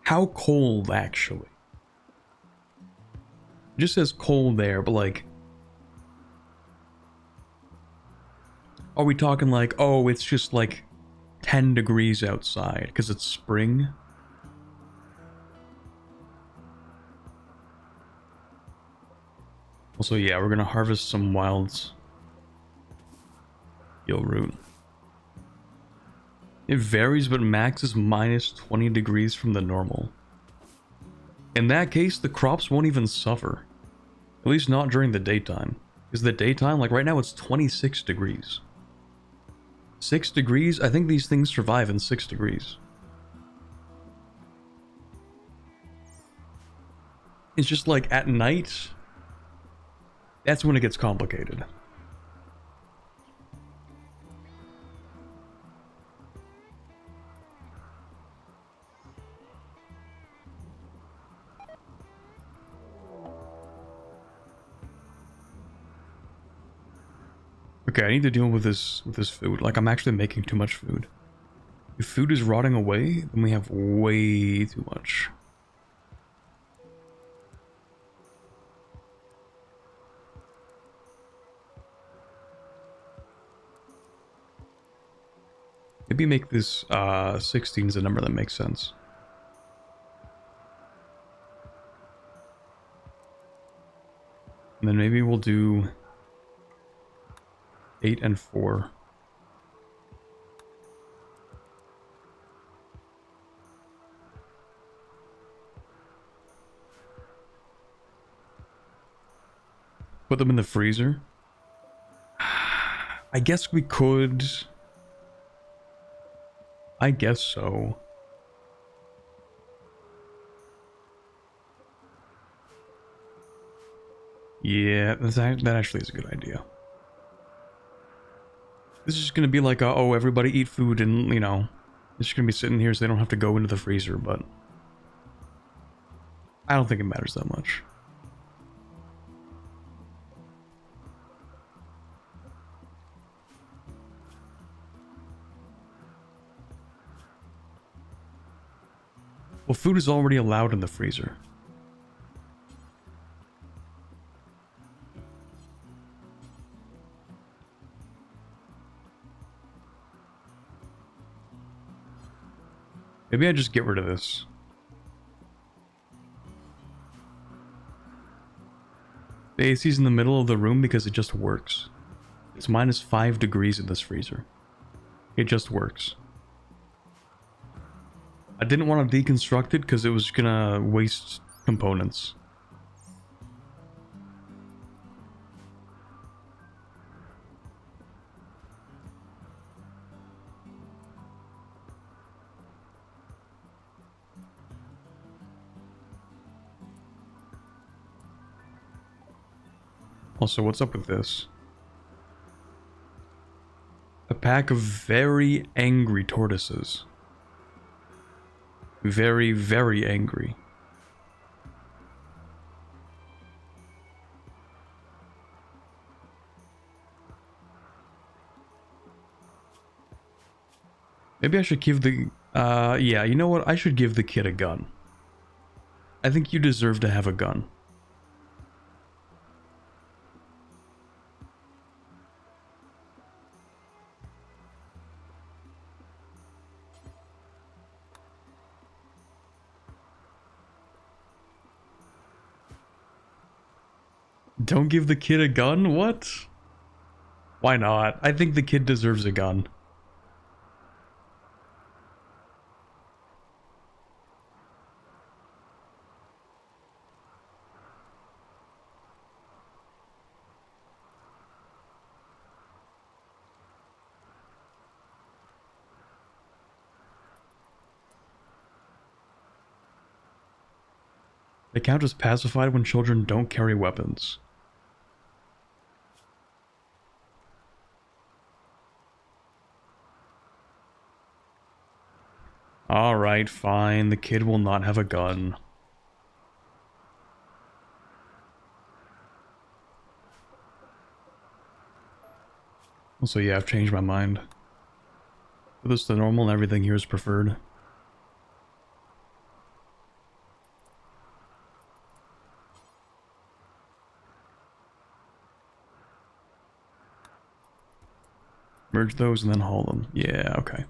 How cold, actually? It just says cold air, but like... Are we talking like, oh, it's just like 10 degrees outside because it's spring? Also, yeah, we're gonna harvest some wild heal root. It varies, but max is minus 20 degrees from the normal. In that case, the crops won't even suffer. At least not during the daytime. Because the daytime, like right now, it's 26 degrees. 6 degrees? I think these things survive in 6 degrees. It's just like at night, that's when it gets complicated. Okay, I need to deal with this food. Like, I'm actually making too much food. If food is rotting away, then we have way too much. Maybe make this 16 is a number that makes sense. And then maybe we'll do 8 and 4. Put them in the freezer? I guess we could. I guess so. Yeah, that actually is a good idea. This is just gonna be like, oh, everybody eat food and, you know, it's just gonna be sitting here so they don't have to go into the freezer, but I don't think it matters that much. Well, food is already allowed in the freezer. Maybe I just get rid of this. The AC's in the middle of the room because it just works. It's -5 degrees in this freezer. It just works. I didn't want to deconstruct it because it was gonna waste components. Also, what's up with this? A pack of very angry tortoises. Very, very angry. Maybe I should give the... yeah, you know what? I should give the kid a gun. I think you deserve to have a gun. Don't give the kid a gun? What? Why not? I think the kid deserves a gun. They count as pacified when children don't carry weapons. Alright, fine. The kid will not have a gun. Also, yeah, I've changed my mind. For this to normal and everything here is preferred. Merge those and then haul them. Yeah, okay.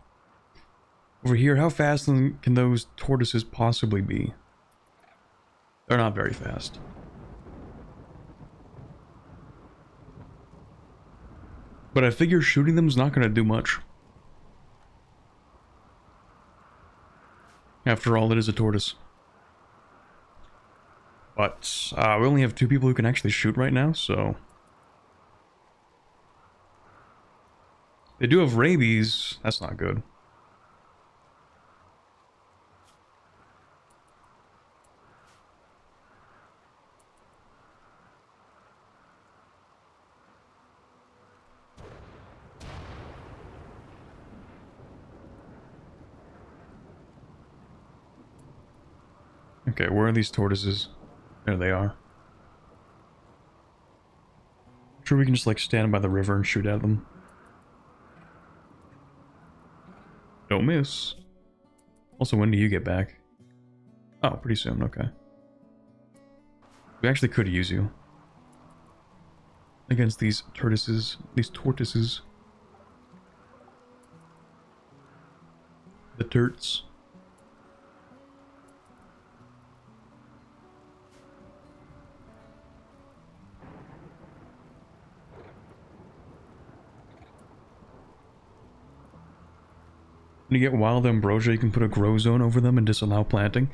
Over here, how fast can those tortoises possibly be? They're not very fast. But I figure shooting them is not going to do much. After all, it is a tortoise. But we only have 2 people who can actually shoot right now, so... They do have rabies. That's not good. Okay, where are these tortoises? There they are. I'm sure we can just like stand by the river and shoot at them. Don't miss. Also, when do you get back? Oh, pretty soon, okay. We actually could use you. Against these tortoises. These tortoises. The turts. When you get wild ambrosia, you can put a grow zone over them and disallow planting.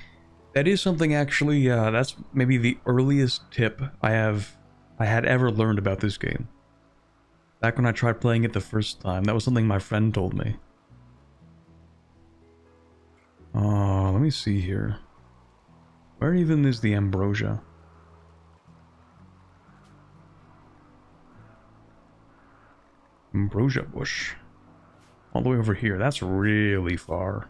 That is something actually, that's maybe the earliest tip I have I had ever learned about this game. Back when I tried playing it the first time, that was something my friend told me. Let me see here. Where even is the ambrosia? Ambrosia bush. All the way over here. That's really far.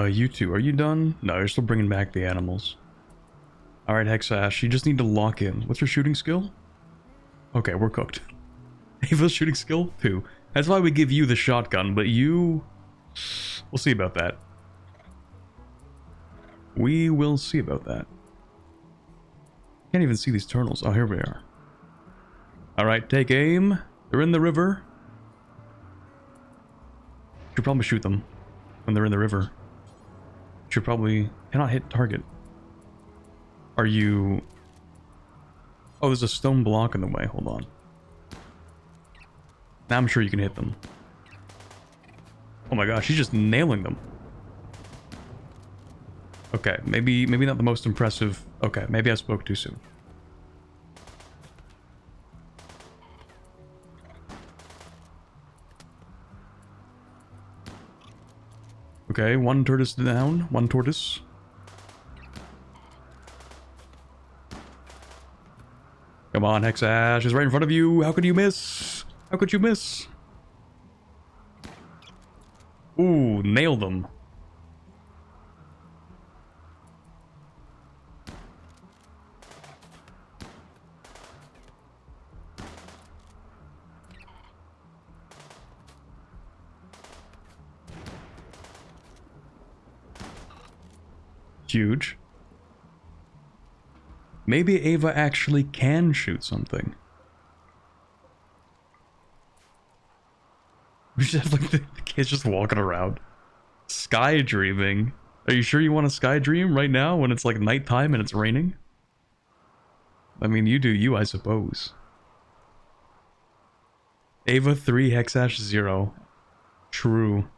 You two, are you done? No, you're still bringing back the animals. Alright, Hexash, you just need to lock in. What's your shooting skill? Okay, we're cooked. Ava's shooting skill? 2. That's why we give you the shotgun, but you... We'll see about that. We will see about that. Can't even see these turtles. Oh, here we are. Alright, take aim. They're in the river. Should probably shoot them when they're in the river. Should probably... Cannot hit target. Are you... Oh, there's a stone block in the way. Hold on. Now I'm sure you can hit them. Oh my gosh, she's just nailing them. Okay, maybe not the most impressive... Okay, maybe I spoke too soon. Okay, one tortoise down. One tortoise. Come on, Hexash is right in front of you. How could you miss? How could you miss? Ooh, nailed them. Huge. Maybe Ava actually can shoot something. We just have like the kids just walking around. Sky dreaming. Are you sure you want to sky dream right now when it's like nighttime and it's raining? I mean, you do you, I suppose. Ava 3, Hexash 0. True.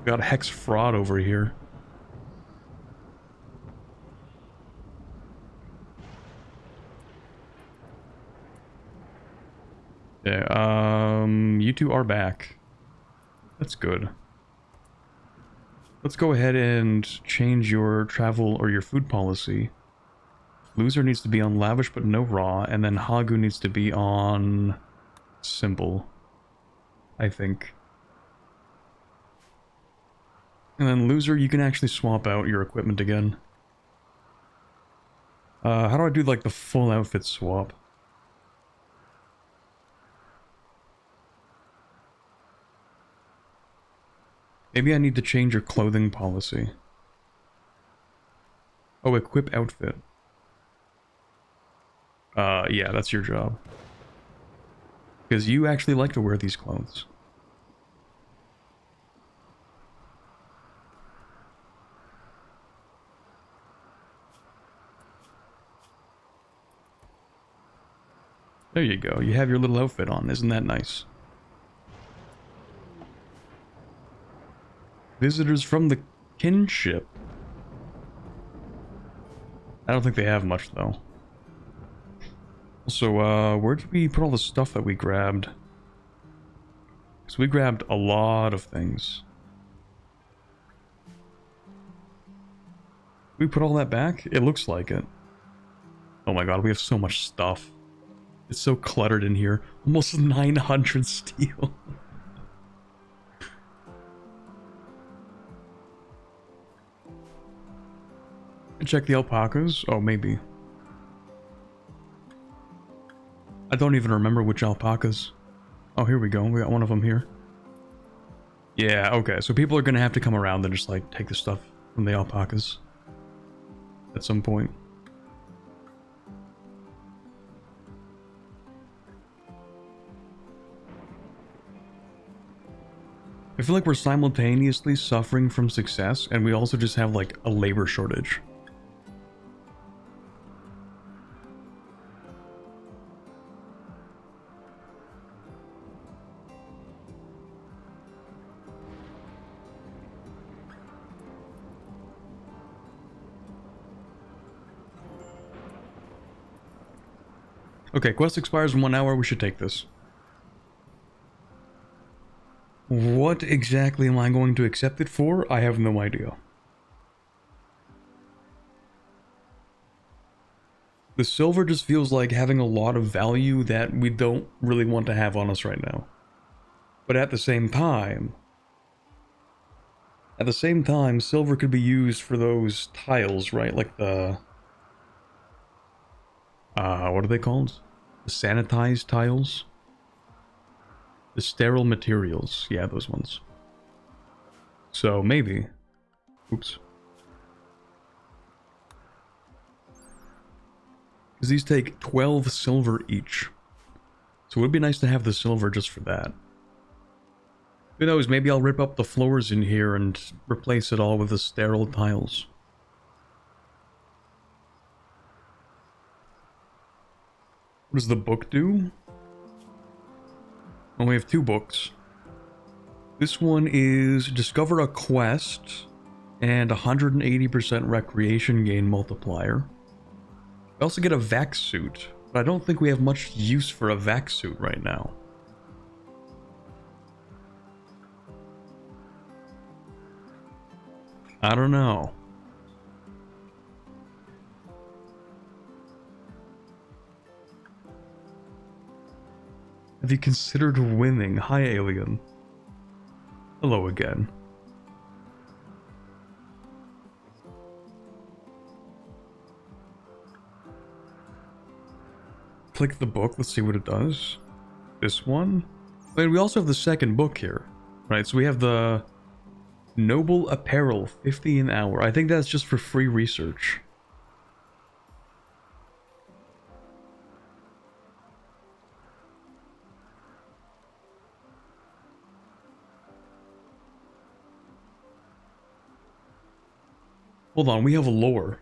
Got Hex Fraud over here. Yeah, you two are back. That's good. Let's go ahead and change your travel or your food policy. Loser needs to be on lavish but no raw, and then Hagu needs to be on simple, I think. And then loser, you can actually swap out your equipment again. How do I do like the full outfit swap? Maybe I need to change your clothing policy. Oh, equip outfit. Yeah, that's your job. Because you actually like to wear these clothes. There you go. You have your little outfit on. Isn't that nice? Visitors from the kinship. I don't think they have much, though. So, where did we put all the stuff that we grabbed? Because we grabbed a lot of things. We put all that back? It looks like it. Oh my god, we have so much stuff. It's so cluttered in here. Almost 900 steel. Check the alpacas? Oh, maybe. I don't even remember which alpacas. Oh, here we go. We got one of them here. Yeah, okay. So people are going to have to come around and just, like, take the stuff from the alpacas at some point. I feel like we're simultaneously suffering from success, and we also just have like a labor shortage. Okay, quest expires in 1 hour. We should take this. What exactly am I going to accept it for? I have no idea. The silver just feels like having a lot of value that we don't really want to have on us right now. But at the same time, silver could be used for those tiles, right? Like the... what are they called? The sanitized tiles? The sterile materials. Yeah, those ones. So, maybe. Oops. Because these take 12 silver each. So it would be nice to have the silver just for that. Who knows, maybe I'll rip up the floors in here and replace it all with the sterile tiles. What does the book do? Well, we have 2 books. This one is Discover a Quest and 180% Recreation Gain Multiplier. We also get a vac suit, but I don't think we have much use for a vac suit right now. I don't know. Have you considered winning? Hi, alien. Hello again. Click the book, let's see what it does. This one? I mean, we also have the second book here, right? So we have the Noble Apparel, 50 an hour. I think that's just for free research. Hold on, we have lore.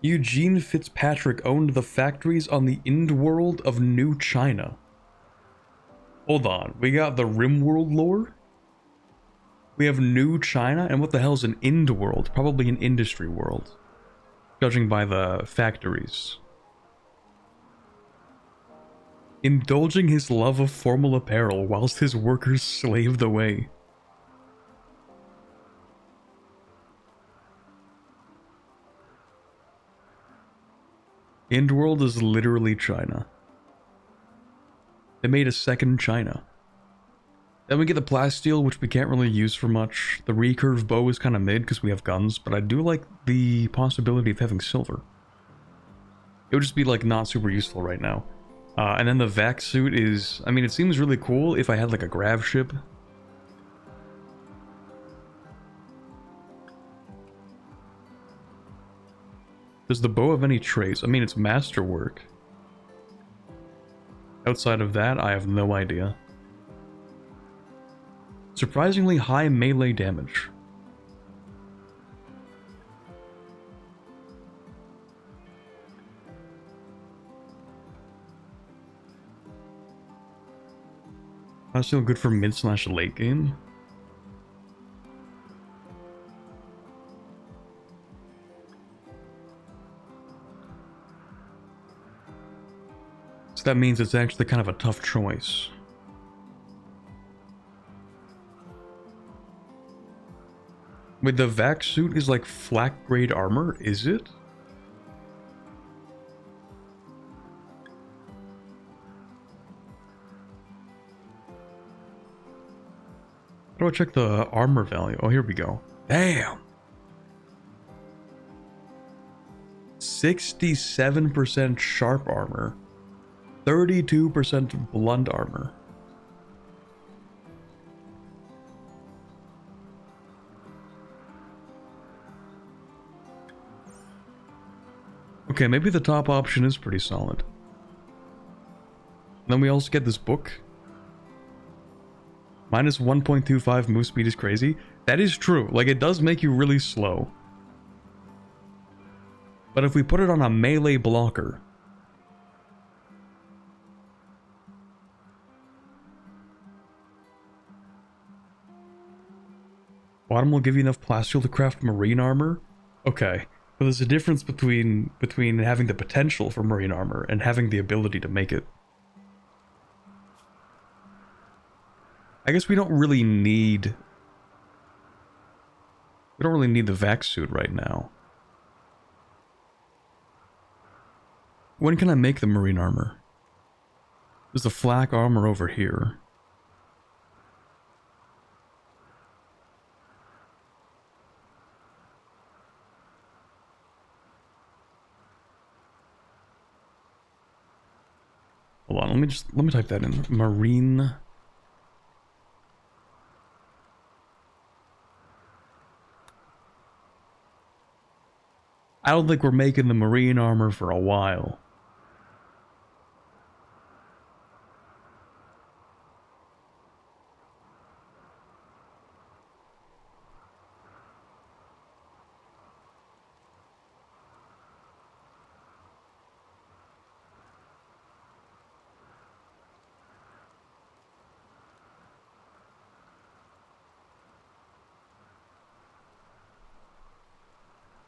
Eugene Fitzpatrick owned the factories on the Indworld of New China. Hold on, we got the Rimworld lore? We have New China? And what the hell is an Indworld? Probably an industry world. Judging by the factories. Indulging his love of formal apparel whilst his workers slaved away. Indworld is literally China. They made a second China. Then we get the plasteel, which we can't really use for much. The recurve bow is kind of mid because we have guns, but I do like the possibility of having silver. It would just be like not super useful right now. And then the vac suit is, I mean, it seems really cool if I had like a grav ship. Does the bow have any traits? I mean, it's masterwork. Outside of that, I have no idea. Surprisingly high melee damage. That's still good for mid/late game. So that means it's actually kind of a tough choice. Wait, the vac suit is like flak grade armor, is it? How do I check the armor value? Oh, here we go. Damn! 67% sharp armor. 32% blunt armor. Okay, maybe the top option is pretty solid. Then we also get this book. Minus 1.25 move speed is crazy. That is true. Like, it does make you really slow. But if we put it on a melee blocker... Bottom will give you enough plasteel to craft marine armor? Okay. But there's a difference between having the potential for marine armor and having the ability to make it. I guess we don't really need... We don't really need the vac suit right now. When can I make the marine armor? There's the flak armor over here. Hold on, let me type that in. Marine. I don't think we're making the marine armor for a while.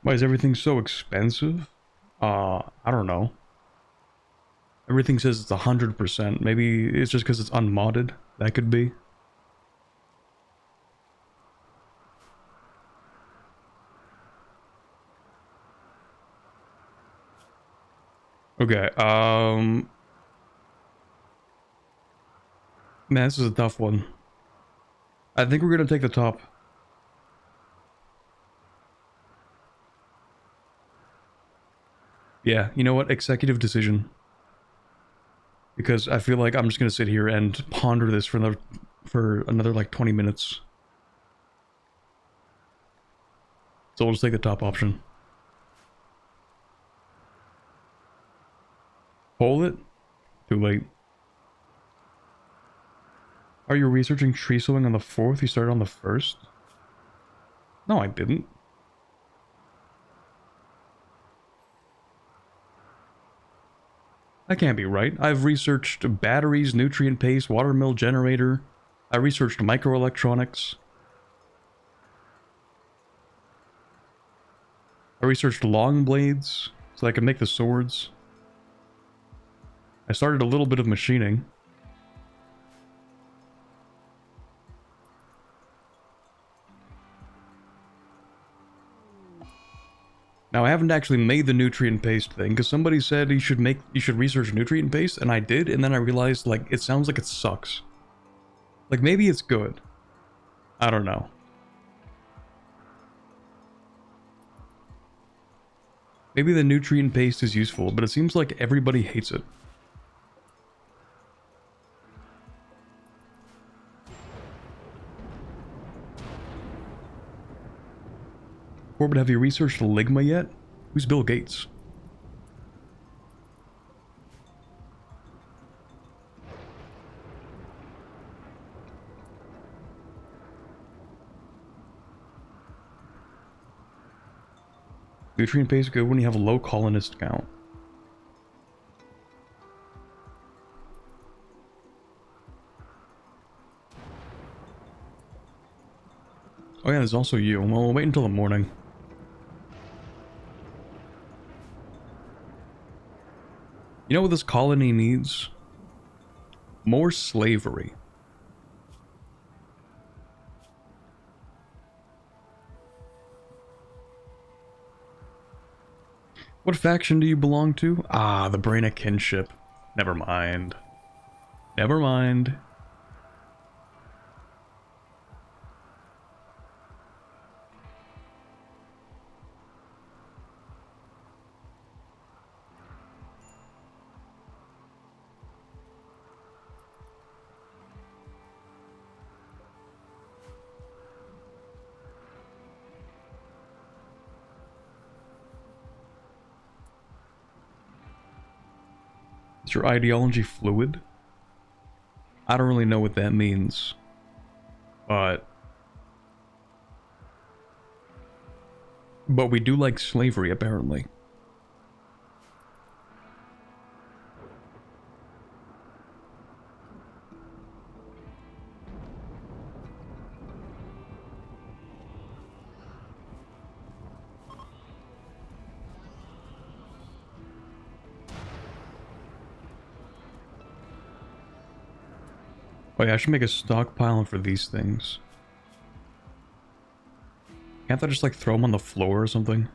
Why is everything so expensive? I don't know. Everything says it's 100%. Maybe it's just because it's unmodded. That could be. Okay, man, this is a tough one. I think we're gonna take the top. Yeah, you know what? Executive decision. Because I feel like I'm just gonna sit here and ponder this for another like 20 minutes. So we'll just take the top option. Hold it? Too late. Are you researching tree sowing on the 4th? You started on the 1st? No, I didn't. That can't be right. I've researched batteries, nutrient paste, watermill generator. I researched microelectronics. I researched long blades so I could make the swords. I started a little bit of machining. Now I haven't actually made the nutrient paste thing because somebody said you should research nutrient paste, and I did, and then I realized like it sounds like it sucks. Like maybe it's good. I don't know. Maybe the nutrient paste is useful, but it seems like everybody hates it. Corbett, have you researched Ligma yet? Who's Bill Gates? Nutrient paste good when you have a low colonist count. Oh yeah, there's also you. Well, we'll wait until the morning. You know what this colony needs? More slavery. What faction do you belong to? Ah, the Brain of Kinship. Never mind. Never mind. Is your ideology fluid? I don't really know what that means. But we do like slavery, apparently. Oh yeah, I should make a stockpile for these things. Can't I just like throw them on the floor or something?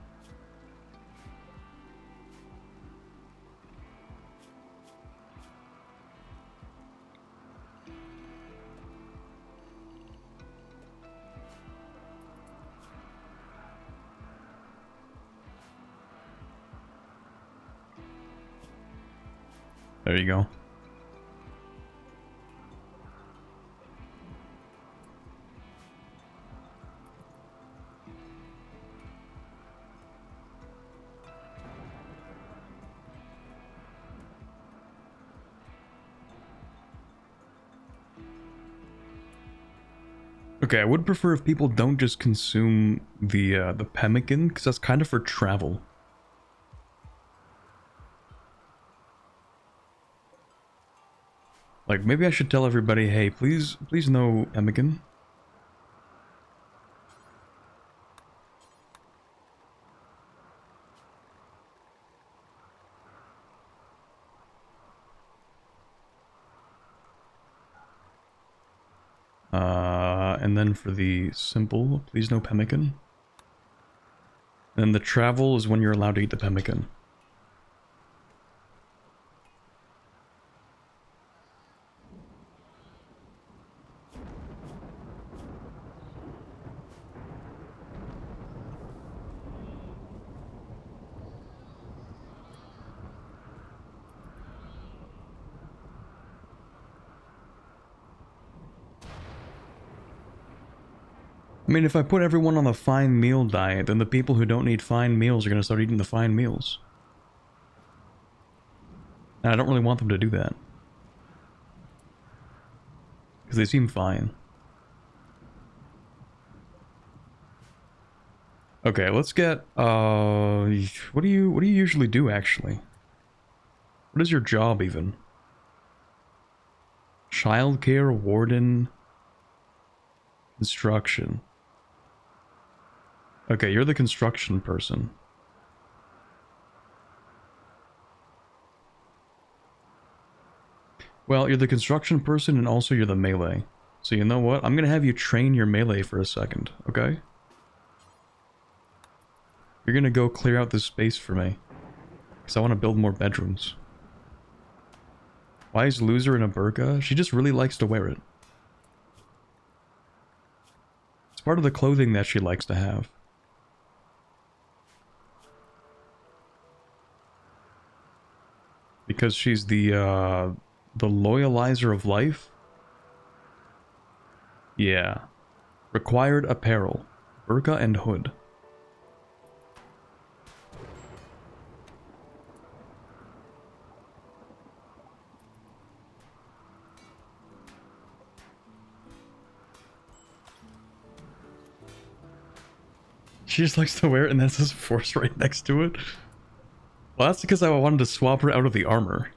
There you go. Okay, I would prefer if people don't just consume the pemmican, because that's kind of for travel. Like, maybe I should tell everybody, hey, please no pemmican. And then for the simple, please no pemmican. And the travel is when you're allowed to eat the pemmican. I mean, if I put everyone on the fine meal diet, then the people who don't need fine meals are going to start eating the fine meals. And I don't really want them to do that. Because they seem fine. Okay, let's get, what do you usually do, actually? What is your job, even? Childcare, warden, construction. Okay, you're the construction person. Well, you're the construction person and also you're the melee. So you know what? I'm gonna have you train your melee for a second, okay? You're gonna go clear out this space for me. Because I want to build more bedrooms. Why is Loser in a burqa? She just really likes to wear it. It's part of the clothing that she likes to have. Because she's the loyalizer of life? Yeah. Required apparel. Burqa and hood. She just likes to wear it and then says force right next to it. Well, that's because I wanted to swap her out of the armor.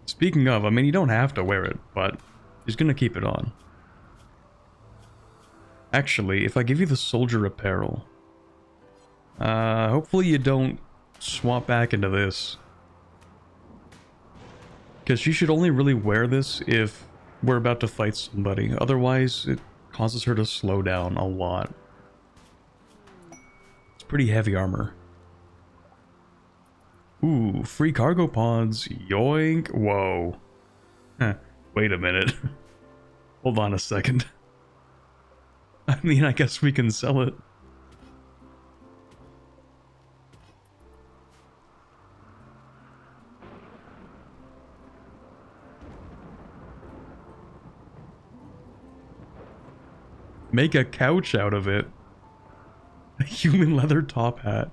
Speaking of, I mean, you don't have to wear it, but she's gonna keep it on. Actually, if I give you the soldier apparel, hopefully you don't swap back into this. Because she should only really wear this if we're about to fight somebody. Otherwise, it causes her to slow down a lot. It's pretty heavy armor. Ooh, free cargo pods. Yoink. Whoa. Huh. Wait a minute. Hold on a second. I mean, I guess we can sell it. Make a couch out of it. A human leather top hat.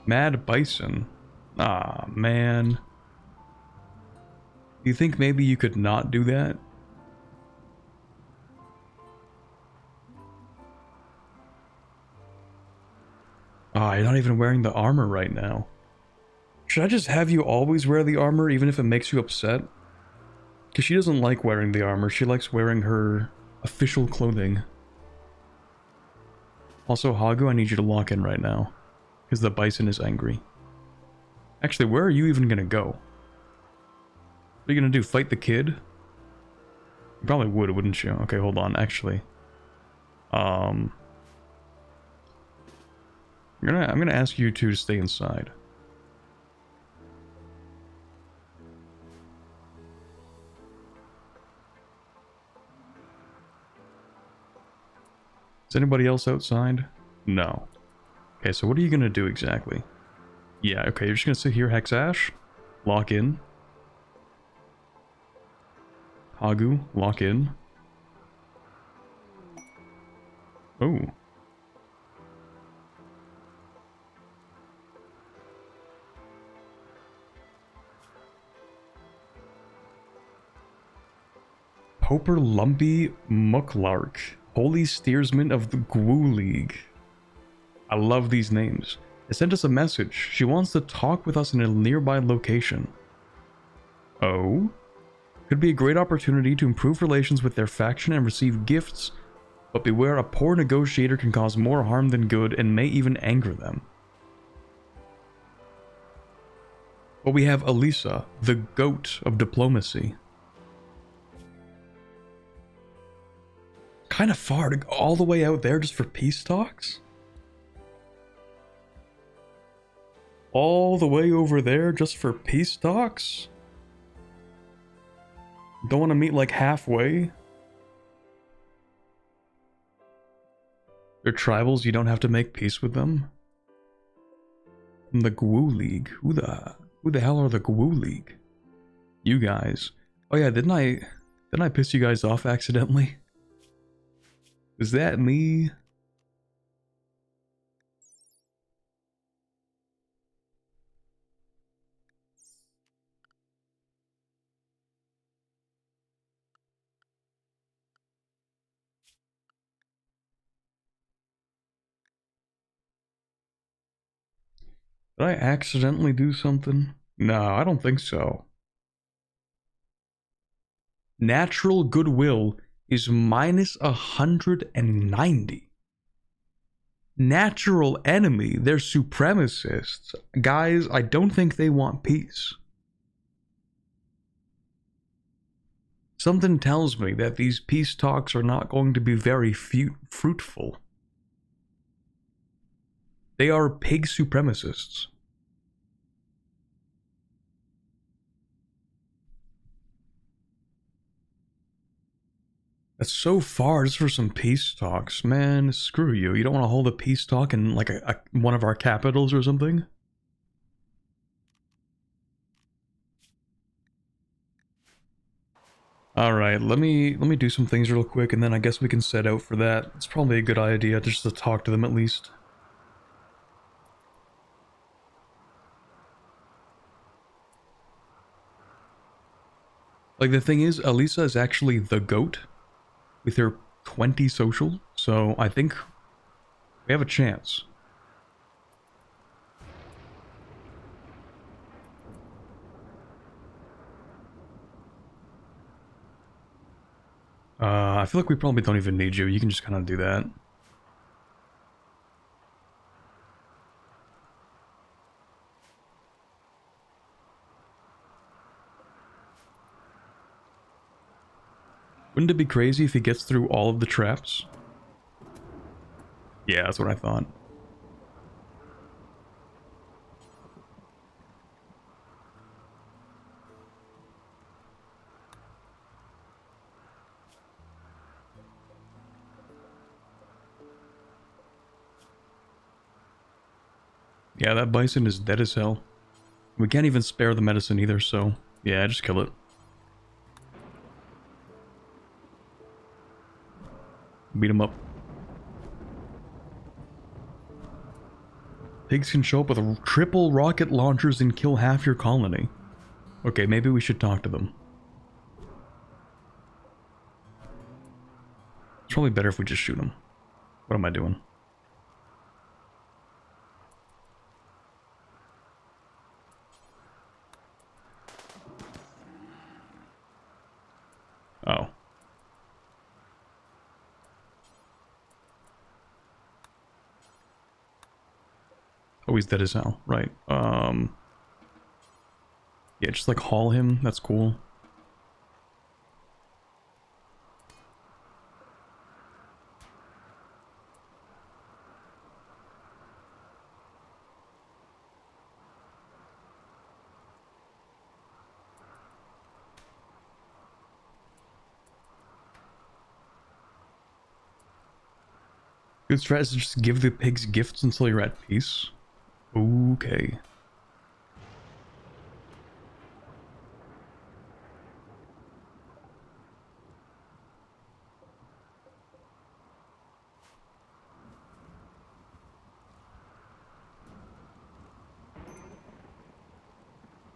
Mad bison. Ah, man. Do you think maybe you could not do that? Ah, you're not even wearing the armor right now. Should I just have you always wear the armor even if it makes you upset? Because she doesn't like wearing the armor. She likes wearing her official clothing. Also, Hagu, I need you to lock in right now. Because the bison is angry. Actually, where are you even gonna go? What are you gonna do? Fight the kid? You probably would, wouldn't you? Okay, hold on. Actually, I'm gonna ask you two to stay inside. Is anybody else outside? No. Okay, so what are you gonna do exactly? Yeah, okay, you're just gonna sit here, Hexash. Lock in. Hagu, lock in. Oh. Poper Lumpy Mucklark. Holy Steersman of the Gwoo League. I love these names. They sent us a message. She wants to talk with us in a nearby location. Oh? Could be a great opportunity to improve relations with their faction and receive gifts, but beware, a poor negotiator can cause more harm than good and may even anger them. But we have Elisa, the goat of diplomacy. Kind of far to go all the way out there just for peace talks? All the way over there just for peace talks? Don't want to meet like halfway? They're tribals, you don't have to make peace with them? From the Gwoo League. Who the hell are the Gwoo League? You guys. Oh yeah, didn't I piss you guys off accidentally? Is that me? Did I accidentally do something? No, I don't think so. Natural goodwill is minus 190. Natural enemy, they're supremacists. Guys, I don't think they want peace. Something tells me that these peace talks are not going to be very fruitful. They are pig supremacists. That's so far just for some peace talks. Man, screw you. You don't want to hold a peace talk in like one of our capitals or something? Alright, let me do some things real quick and then I guess we can set out for that. It's probably a good idea just to talk to them at least. Like the thing is, Elisa is actually the GOAT with her 20 social, so I think we have a chance. I feel like we probably don't even need you. You can just kind of do that. Wouldn't it be crazy if he gets through all of the traps? Yeah, that's what I thought. Yeah, that bison is dead as hell. We can't even spare the medicine either, so yeah, just kill it. Beat him up. Pigs can show up with triple rocket launchers and kill half your colony. Okay, maybe we should talk to them. It's probably better if we just shoot them. What am I doing? Oh. Oh, he's dead as hell. Right. Yeah, just like haul him. That's cool. Good strat is to just give the pigs gifts until you're at peace. Okay.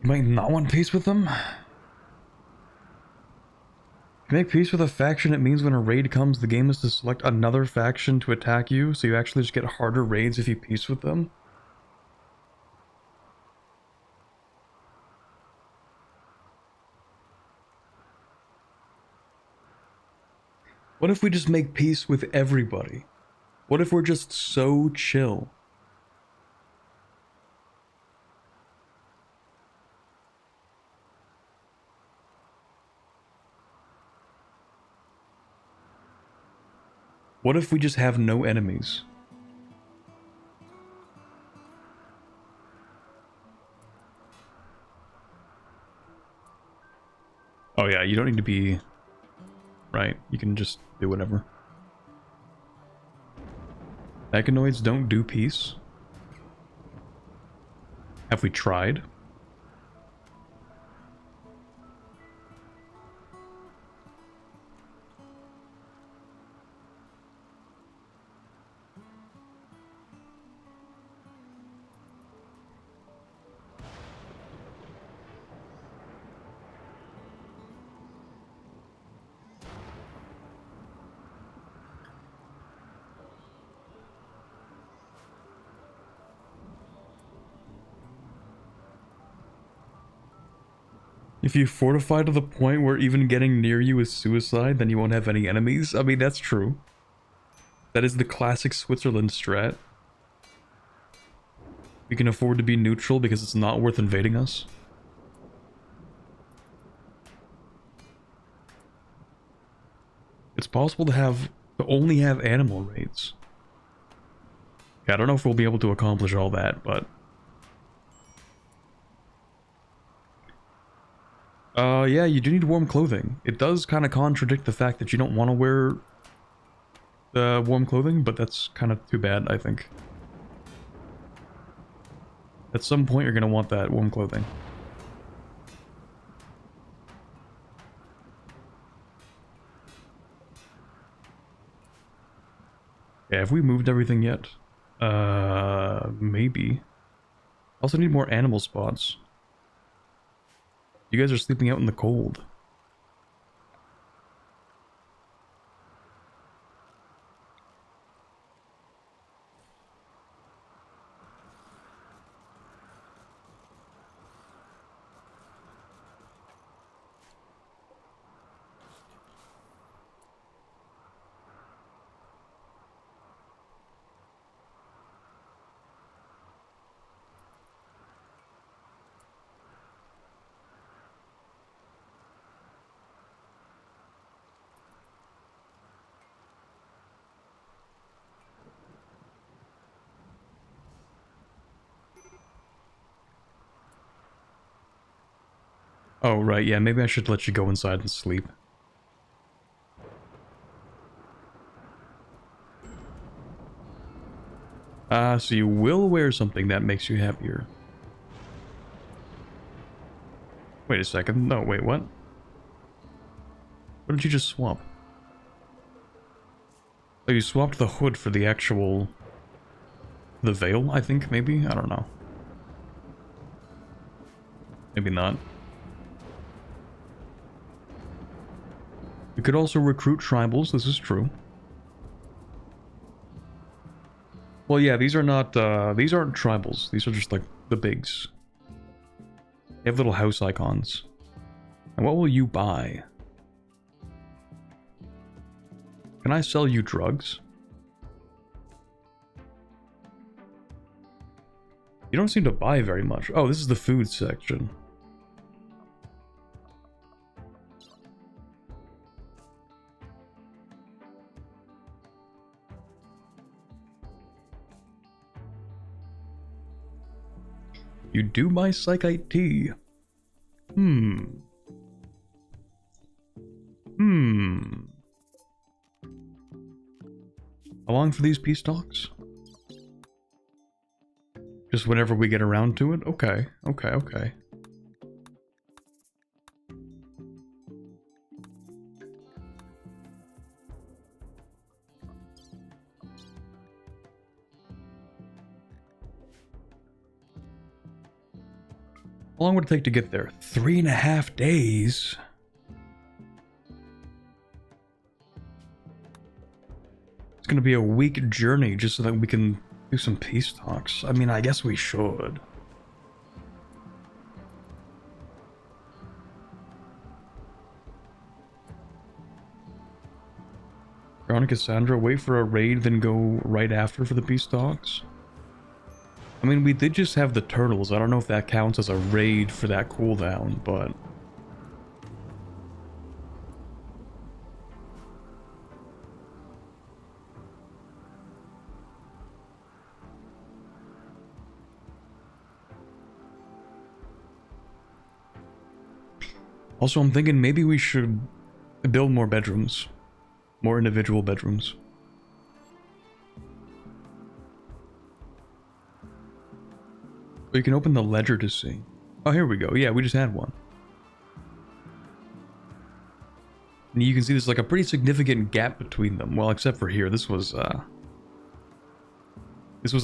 You might not want peace with them. If you make peace with a faction, it means when a raid comes, the game is to select another faction to attack you, so you actually just get harder raids if you peace with them. What if we just make peace with everybody? What if we're just so chill? What if we just have no enemies? Oh yeah, you don't need to be... Right, you can just do whatever. Mechanoids don't do peace? Have we tried? If you fortify to the point where even getting near you is suicide, then you won't have any enemies. I mean, that's true. That is the classic Switzerland strat. We can afford to be neutral because it's not worth invading us. It's possible to only have animal raids. Yeah, I don't know if we'll be able to accomplish all that, but... yeah, you do need warm clothing. It does kind of contradict the fact that you don't want to wear warm clothing, but that's kind of too bad, I think. At some point, you're going to want that warm clothing. Yeah, have we moved everything yet? Maybe. Also need more animal spots. You guys are sleeping out in the cold. Oh, right, yeah, maybe I should let you go inside and sleep. So you will wear something that makes you happier. Wait a second. No, wait, what? What did you just swap? Oh, you swapped the hood for the actual... the veil, I think, maybe? I don't know. Maybe not. We could also recruit tribals, this is true. Well, yeah, these are not, these aren't tribals. These are just, like, the bigs. They have little house icons. And what will you buy? Can I sell you drugs? You don't seem to buy very much. Oh, this is the food section. You do buy psychite tea. How long for these peace talks? Just whenever we get around to it? Okay, okay, okay. How long would it take to get there? 3.5 days? It's gonna be a week journey just so that we can do some peace talks. I mean, I guess we should. Crown and Cassandra, wait for a raid, then go right after for the peace talks? I mean, we did just have the turtles. I don't know if that counts as a raid for that cooldown, but... Also, I'm thinking maybe we should build more bedrooms. More individual bedrooms. You can open the ledger to see. Oh, here we go. Yeah, we just had one. And you can see there's like a pretty significant gap between them. Well, except for here. This was a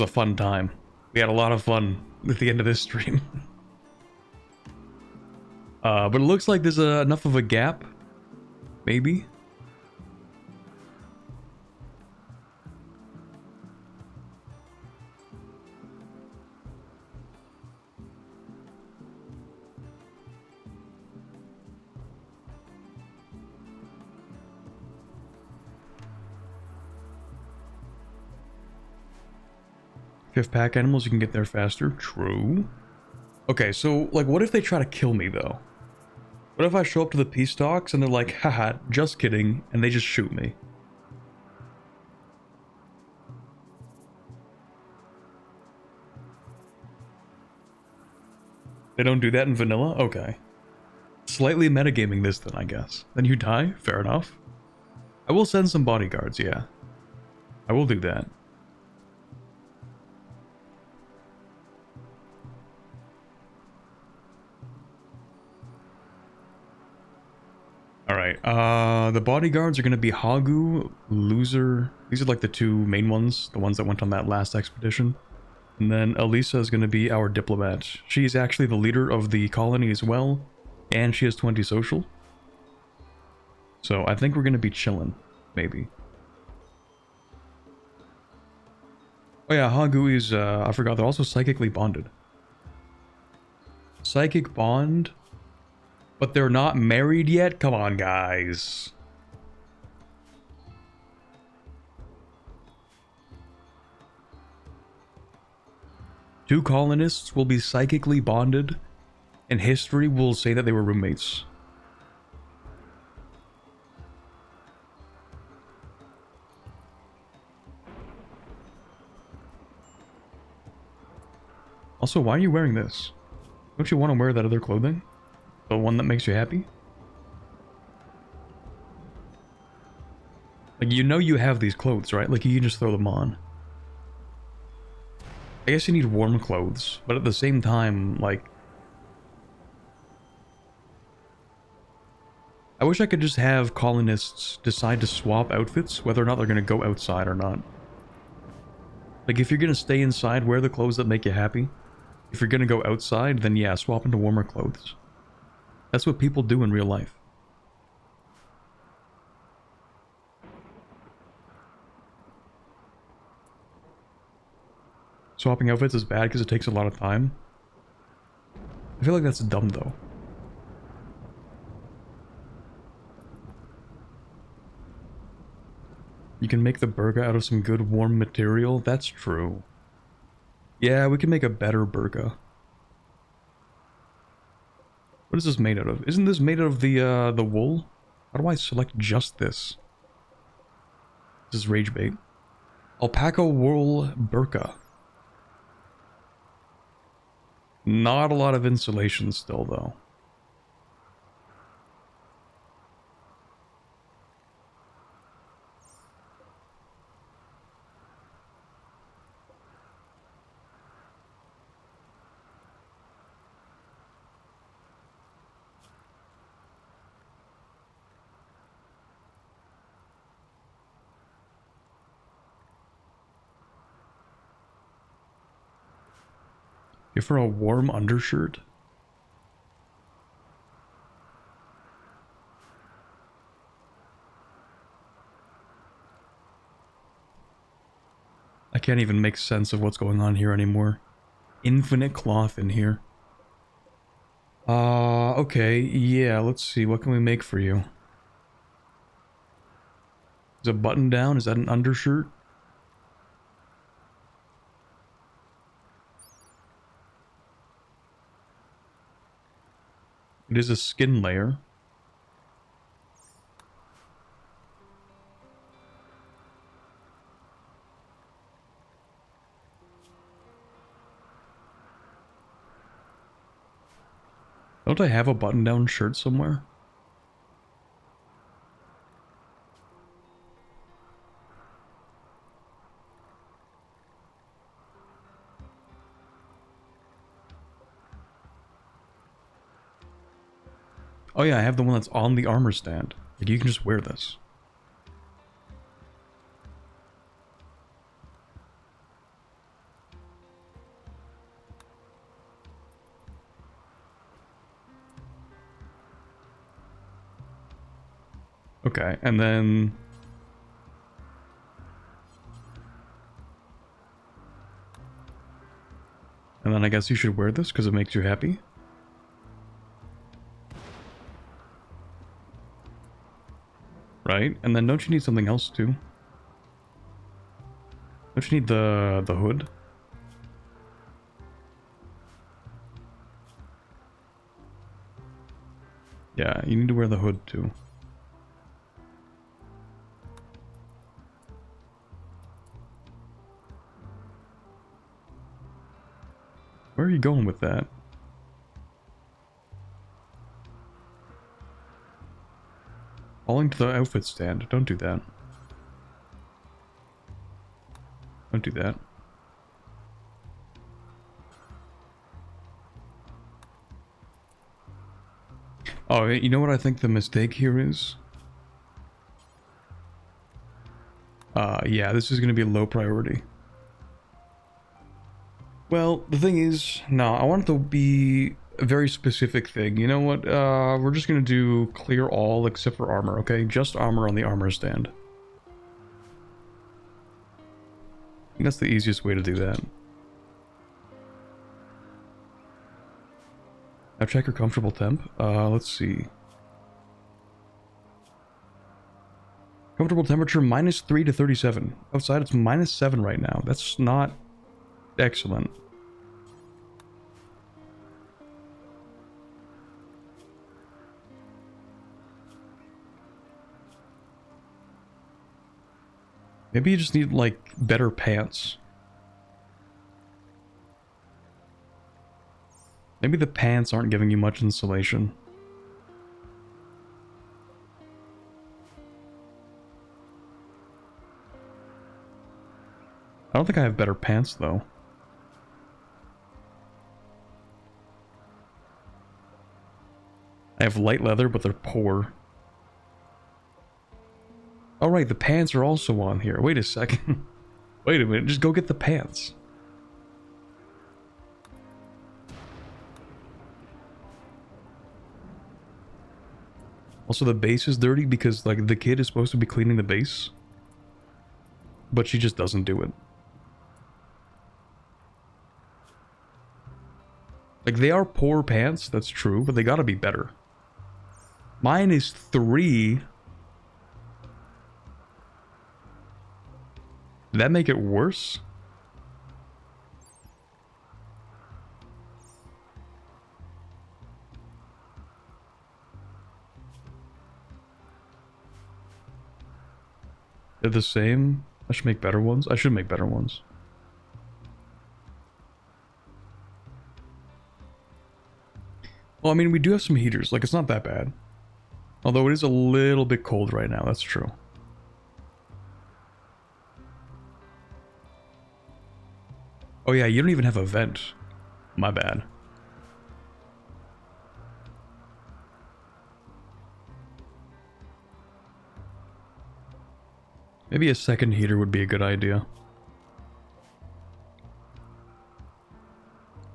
fun time. We had a lot of fun at the end of this stream. But it looks like there's enough of a gap. Maybe. Fifth pack animals, you can get there faster. True. Okay, so, like, what if they try to kill me, though? What if I show up to the peace talks and they're like, haha, just kidding, and they just shoot me? They don't do that in vanilla? Okay. Slightly metagaming this then, I guess. Then you die? Fair enough. I will send some bodyguards, yeah. I will do that. Alright, the bodyguards are going to be Hagu, Loser. These are like the two main ones, the ones that went on that last expedition. And then Elisa is going to be our diplomat. She's actually the leader of the colony as well, and she has 20 social. So I think we're going to be chilling, maybe. Oh yeah, Hagu is, I forgot, they're also psychically bonded. Psychic bond... But they're not married yet? Come on, guys. Two colonists will be psychically bonded, and history will say that they were roommates. Also, why are you wearing this? Don't you want to wear that other clothing? The one that makes you happy? Like, you know you have these clothes, right? Like, you can just throw them on. I guess you need warm clothes, but at the same time, like... I wish I could just have colonists decide to swap outfits, whether or not they're going to go outside or not. Like, if you're going to stay inside, wear the clothes that make you happy. If you're going to go outside, then yeah, swap into warmer clothes. That's what people do in real life. Swapping outfits is bad because it takes a lot of time. I feel like that's dumb, though. You can make the burqa out of some good warm material? That's true. Yeah, we can make a better burqa. What is this made out of? Isn't this made out of the wool? How do I select just this? This is rage bait. Alpaca wool burqa. Not a lot of insulation still, though. Give her a warm undershirt? I can't even make sense of what's going on here anymore. Infinite cloth in here. Okay, yeah, let's see, what can we make for you? Is a button down? Is that an undershirt? It is a skin layer. Don't I have a button-down shirt somewhere? Oh yeah, I have the one that's on the armor stand. Like, you can just wear this. Okay, and then... And then I guess you should wear this because it makes you happy. Right? And then don't you need something else too? Don't you need the hood? Yeah, you need to wear the hood too. Where are you going with that? Falling to the outfit stand. Don't do that. Don't do that. Oh, you know what I think the mistake here is? Yeah, this is going to be low priority. Well, the thing is, no, I want it to be a very specific thing. You know what? We're just going to do clear all except for armor, okay? Just armor on the armor stand. I think that's the easiest way to do that. Now check your comfortable temp. Let's see. Comfortable temperature -3 to 37. Outside it's -7 right now. That's not excellent. Maybe you just need, like, better pants. Maybe the pants aren't giving you much insulation. I don't think I have better pants, though. I have light leather, but they're poor. All right, the pants are also on here. Wait a second. Wait a minute, just go get the pants. Also, the base is dirty because, like, the kid is supposed to be cleaning the base. But she just doesn't do it. Like, they are poor pants, that's true, but they gotta be better. Mine is 3. Did that make it worse? They're the same? I should make better ones? I should make better ones. Well, I mean, we do have some heaters. Like, it's not that bad. Although it is a little bit cold right now, that's true. Oh yeah, you don't even have a vent. My bad. Maybe a second heater would be a good idea.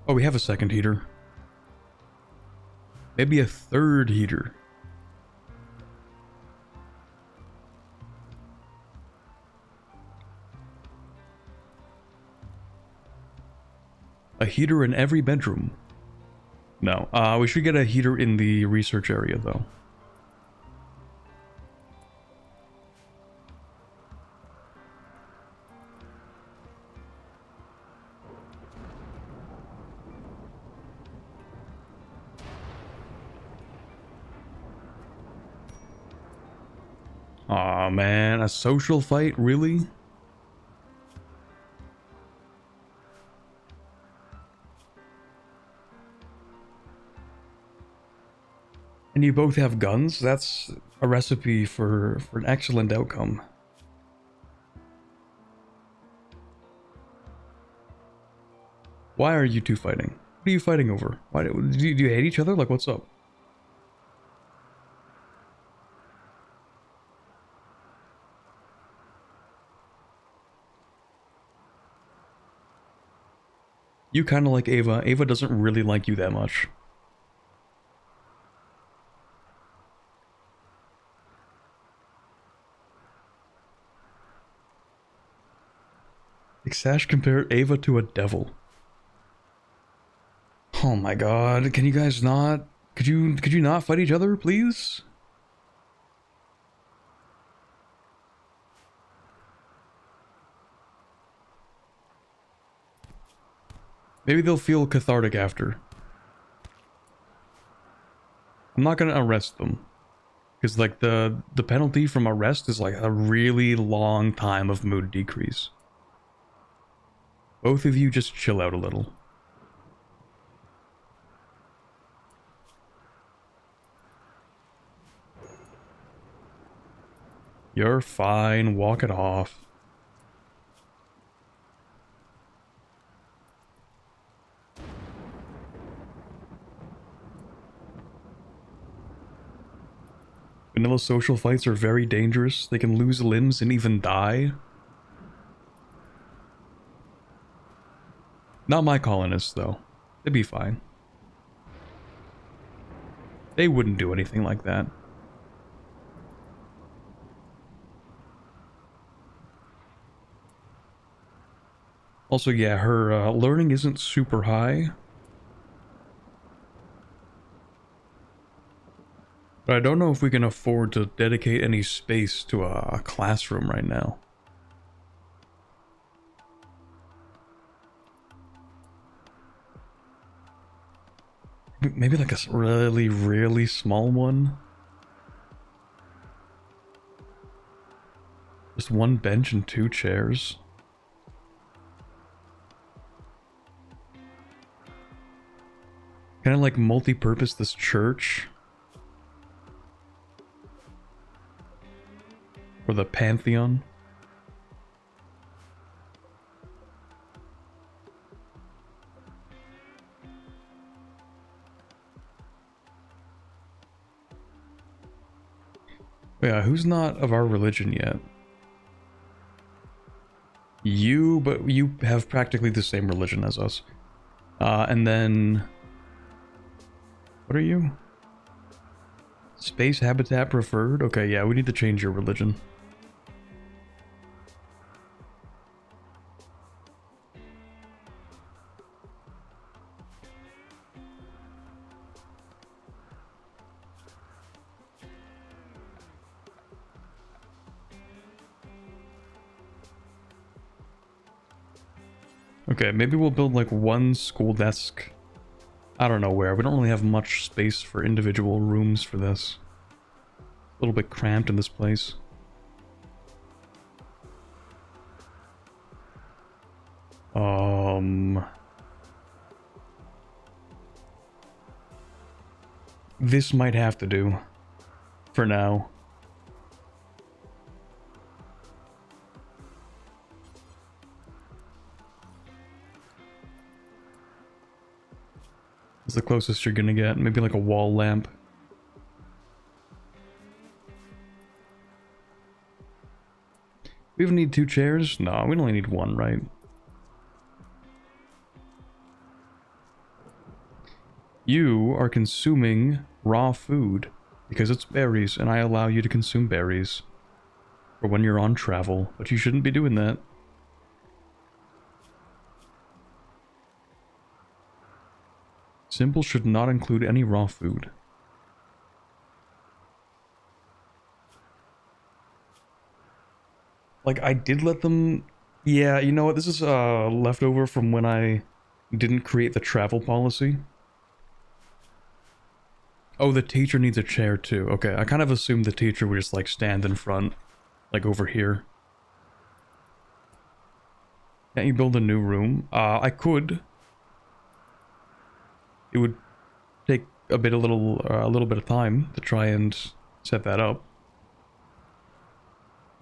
Oh, we have a second heater. Maybe a third heater. A heater in every bedroom. No, we should get a heater in the research area though. Aw, man, a social fight, really? And you both have guns? That's a recipe for an excellent outcome. Why are you two fighting? What are you fighting over? Why do you hate each other? Like, what's up? You kind of like Ava. Ava doesn't really like you that much. Sash compared Ava to a devil. Oh my god, can you guys not? Could you not fight each other, please? Maybe they'll feel cathartic after. I'm not gonna arrest them. Because like the penalty from arrest is like a really long time of mood decrease. Both of you just chill out a little. You're fine, walk it off. Vanilla social fights are very dangerous. They can lose limbs and even die. Not my colonists, though. They'd be fine. They wouldn't do anything like that. Also, yeah, her learning isn't super high. But I don't know if we can afford to dedicate any space to a classroom right now. Maybe like a really, really small one? Just one bench and 2 chairs? Kind of like multi-purpose this church? Or the Pantheon? Yeah, who's not of our religion yet? You, but you have practically the same religion as us. And then... What are you? Space habitat preferred? Okay, yeah, we need to change your religion. Okay, maybe we'll build like one school desk. I don't know where. We don't really have much space for individual rooms for this. A little bit cramped in this place. This might have to do. For now. It's the closest you're gonna get. Maybe like a wall lamp. We even need 2 chairs? No, we only need 1, right? You are consuming raw food because it's berries, and I allow you to consume berries for when you're on travel, but you shouldn't be doing that. Simple should not include any raw food. Like, I did let them... Yeah, you know what? This is leftover from when I didn't create the travel policy. Oh, the teacher needs a chair too. Okay, I kind of assumed the teacher would just, like, stand in front. Like, over here. Can't you build a new room? I could. It would take a little bit of time to try and set that up.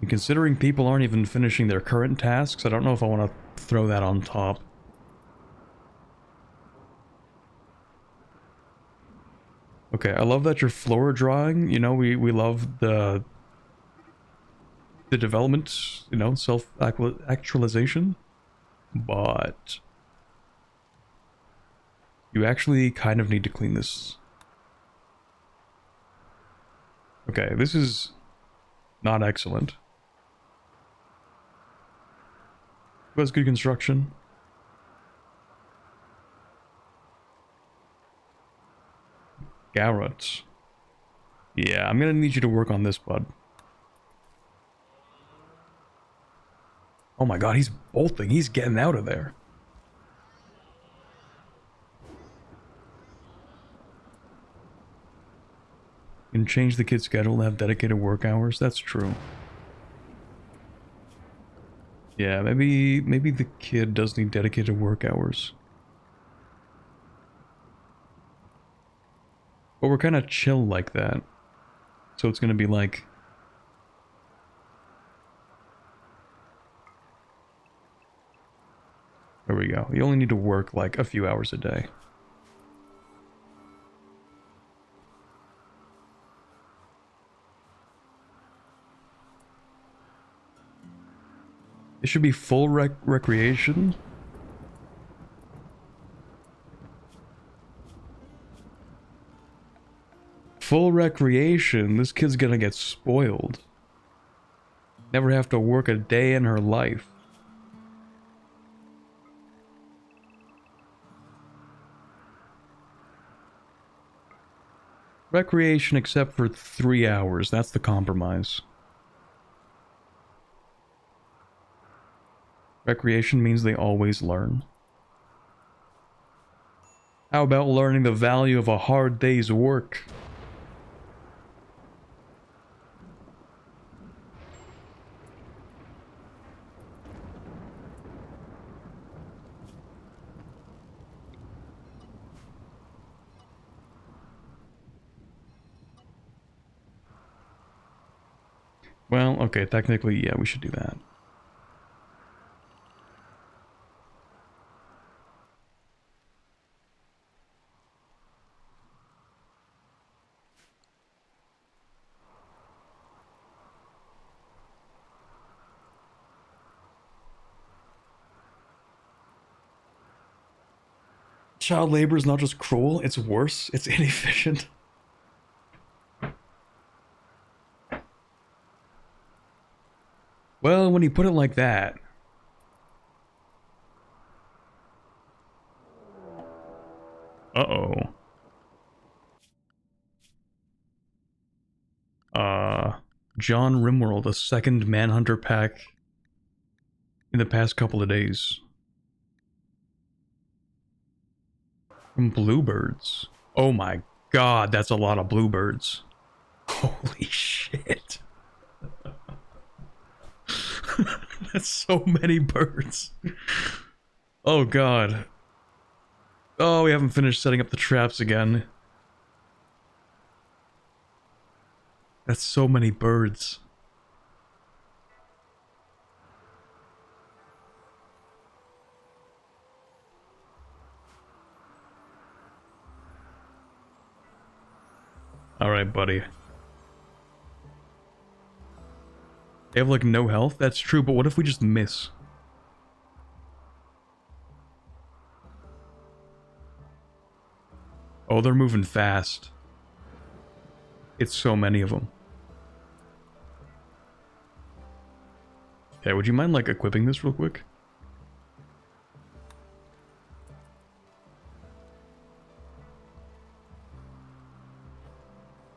And considering people aren't even finishing their current tasks, I don't know if I want to throw that on top. Okay, I love that you're floor drawing. You know, we love the development, you know, self-actualization. But you actually kind of need to clean this. Okay, this is not excellent. Who has good construction? Garrett. Yeah, I'm gonna need you to work on this, bud. Oh my god, he's bolting. He's getting out of there. You can change the kid's schedule to have dedicated work hours. That's true. Yeah, maybe the kid does need dedicated work hours. But we're kind of chill like that. So it's gonna be like... There we go. You only need to work like a few hours a day. It should be full recreation. Full recreation? This kid's gonna get spoiled. Never have to work a day in her life. Recreation except for 3 hours. That's the compromise. Recreation means they always learn. How about learning the value of a hard day's work? Well, okay, technically, yeah, we should do that. Child labor is not just cruel, it's worse. It's inefficient. Well, when you put it like that... Uh-oh. John Rimworld, a second Manhunter pack in the past couple of days. From Bluebirds. Oh my god, that's a lot of bluebirds. Holy shit. That's so many birds. Oh god. Oh, we haven't finished setting up the traps again. That's so many birds. Alright, buddy. They have, like, no health? That's true, but what if we just miss? Oh, they're moving fast. It's so many of them. Okay, would you mind, like, equipping this real quick?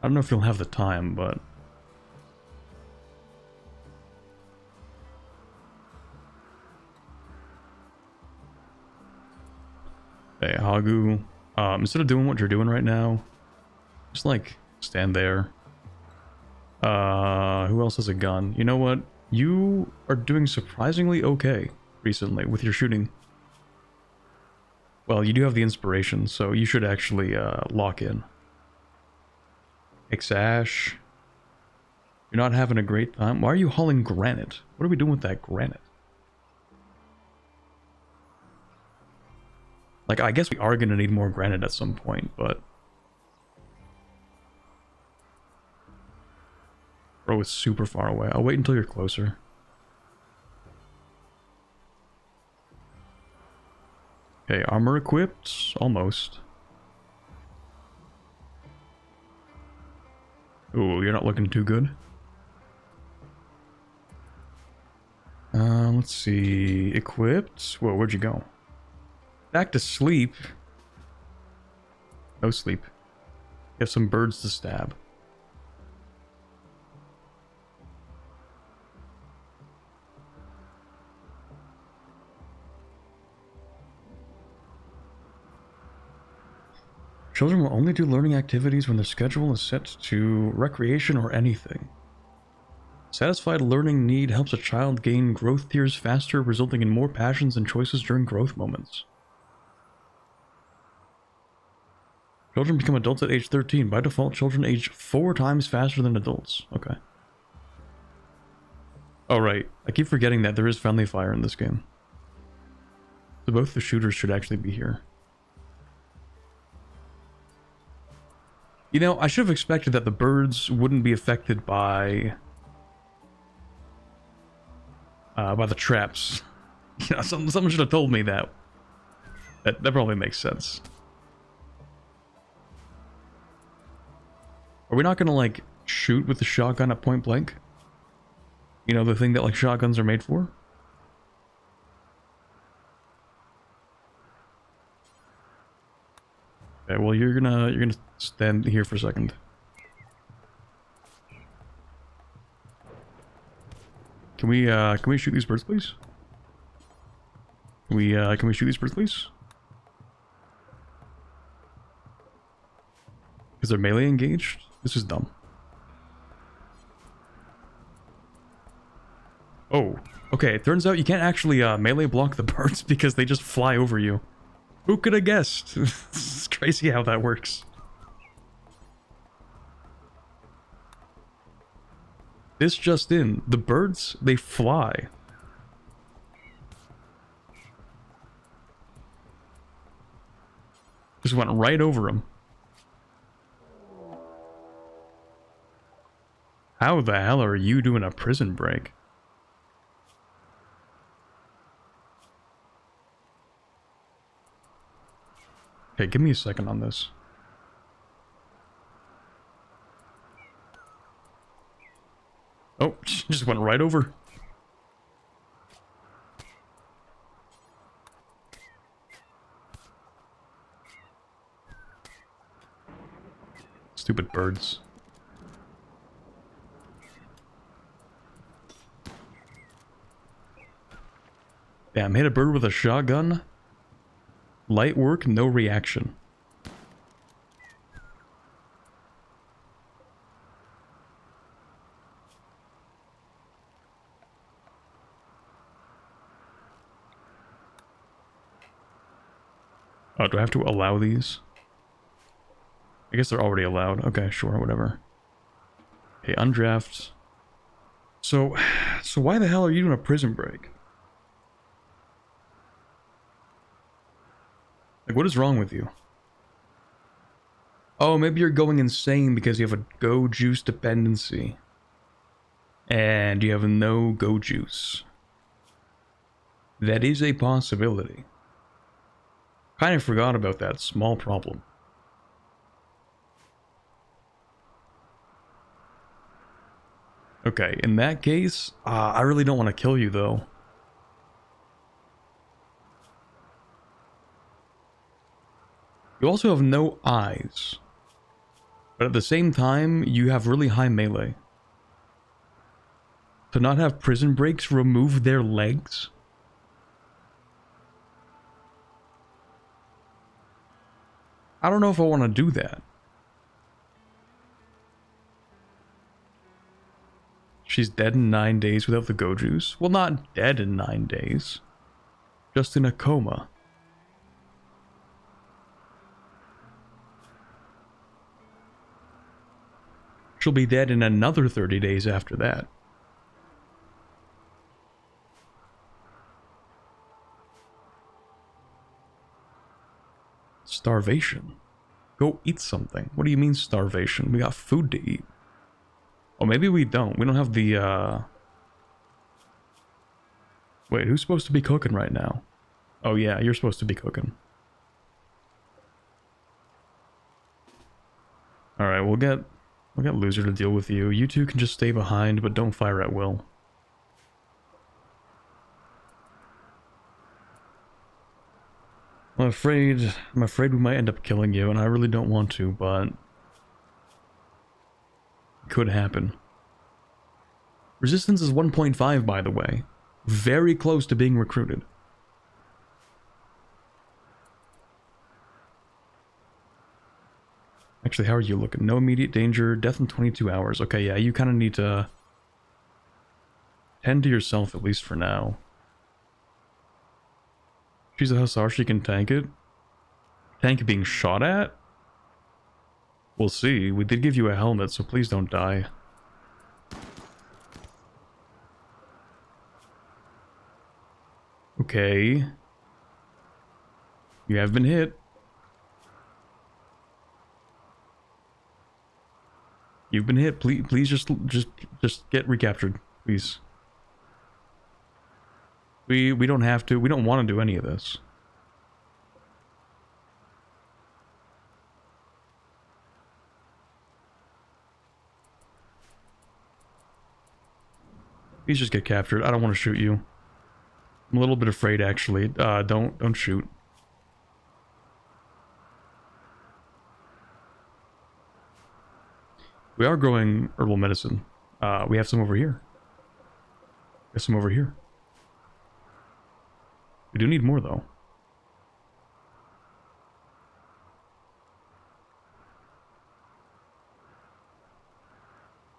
I don't know if you'll have the time, but... Hey, Hagu, instead of doing what you're doing right now, just, like, stand there. Who else has a gun? You know what? You are doing surprisingly okay recently with your shooting. Well, you do have the inspiration, so you should actually, lock in. Ixash. You're not having a great time? Why are you hauling granite? What are we doing with that granite? Like, I guess we are gonna need more granite at some point, but... Bro is super far away. I'll wait until you're closer. Okay, armor equipped? Almost. Ooh, you're not looking too good. Let's see. Equipped? Whoa, where'd you go? Back to sleep. No sleep. You have some birds to stab. Children will only do learning activities when their schedule is set to recreation or anything. Satisfied learning need helps a child gain growth tiers faster, resulting in more passions and choices during growth moments. Children become adults at age 13. By default, children age 4 times faster than adults. Okay. Oh, right. I keep forgetting that there is friendly fire in this game. So both the shooters should actually be here. You know, I should have expected that the birds wouldn't be affected by the traps. You know, someone should have told me that. That probably makes sense. Are we not gonna, like, shoot with the shotgun at point blank? You know, the thing that, like, shotguns are made for? Okay, well, you're gonna stand here for a second. Can we shoot these birds, please? Can we shoot these birds, please? Is they're melee engaged? This is dumb. Oh, okay. It turns out you can't actually melee block the birds because they just fly over you. Who could have guessed? It's crazy how that works. This just in. The birds, they fly. Just went right over them. How the hell are you doing a prison break? Okay, give me a second on this. Oh, just went right over. Stupid birds. Damn, hit a bird with a shotgun. Light work, no reaction. Oh, do I have to allow these? I guess they're already allowed. Okay, sure, whatever. Okay, undraft. So why the hell are you doing a prison break? Like, what is wrong with you? Oh, maybe you're going insane because you have a go juice dependency. And you have no go juice. That is a possibility. Kind of forgot about that small problem. Okay, in that case, I really don't want to kill you though. You also have no eyes. But at the same time, you have really high melee. To not have prison breaks remove their legs? I don't know if I want to do that. She's dead in 9 days without the go juice. Well, not dead in 9 days. Just in a coma. She'll be dead in another 30 days after that. Starvation. Go eat something. What do you mean starvation? We got food to eat. Oh, maybe we don't. We don't have the, Wait, who's supposed to be cooking right now? Oh yeah, you're supposed to be cooking. Alright, we'll get Loser to deal with you. You two can just stay behind, but don't fire at will. I'm afraid we might end up killing you, and I really don't want to, but it could happen. Resistance is 1.5, by the way. Very close to being recruited. Actually, how are you looking? No immediate danger, death in 22 hours. Okay, yeah, you kind of need to tend to yourself, at least for now. She's a hussar, she can tank it. Tank being shot at? We'll see. We did give you a helmet, so please don't die. Okay. You have been hit. You've been hit. Please just get recaptured, please. We don't have to. We don't want to do any of this. Please just get captured. I don't want to shoot you. I'm a little bit afraid, actually. Don't shoot. We are growing herbal medicine. We have some over here. We have some over here. We do need more, though.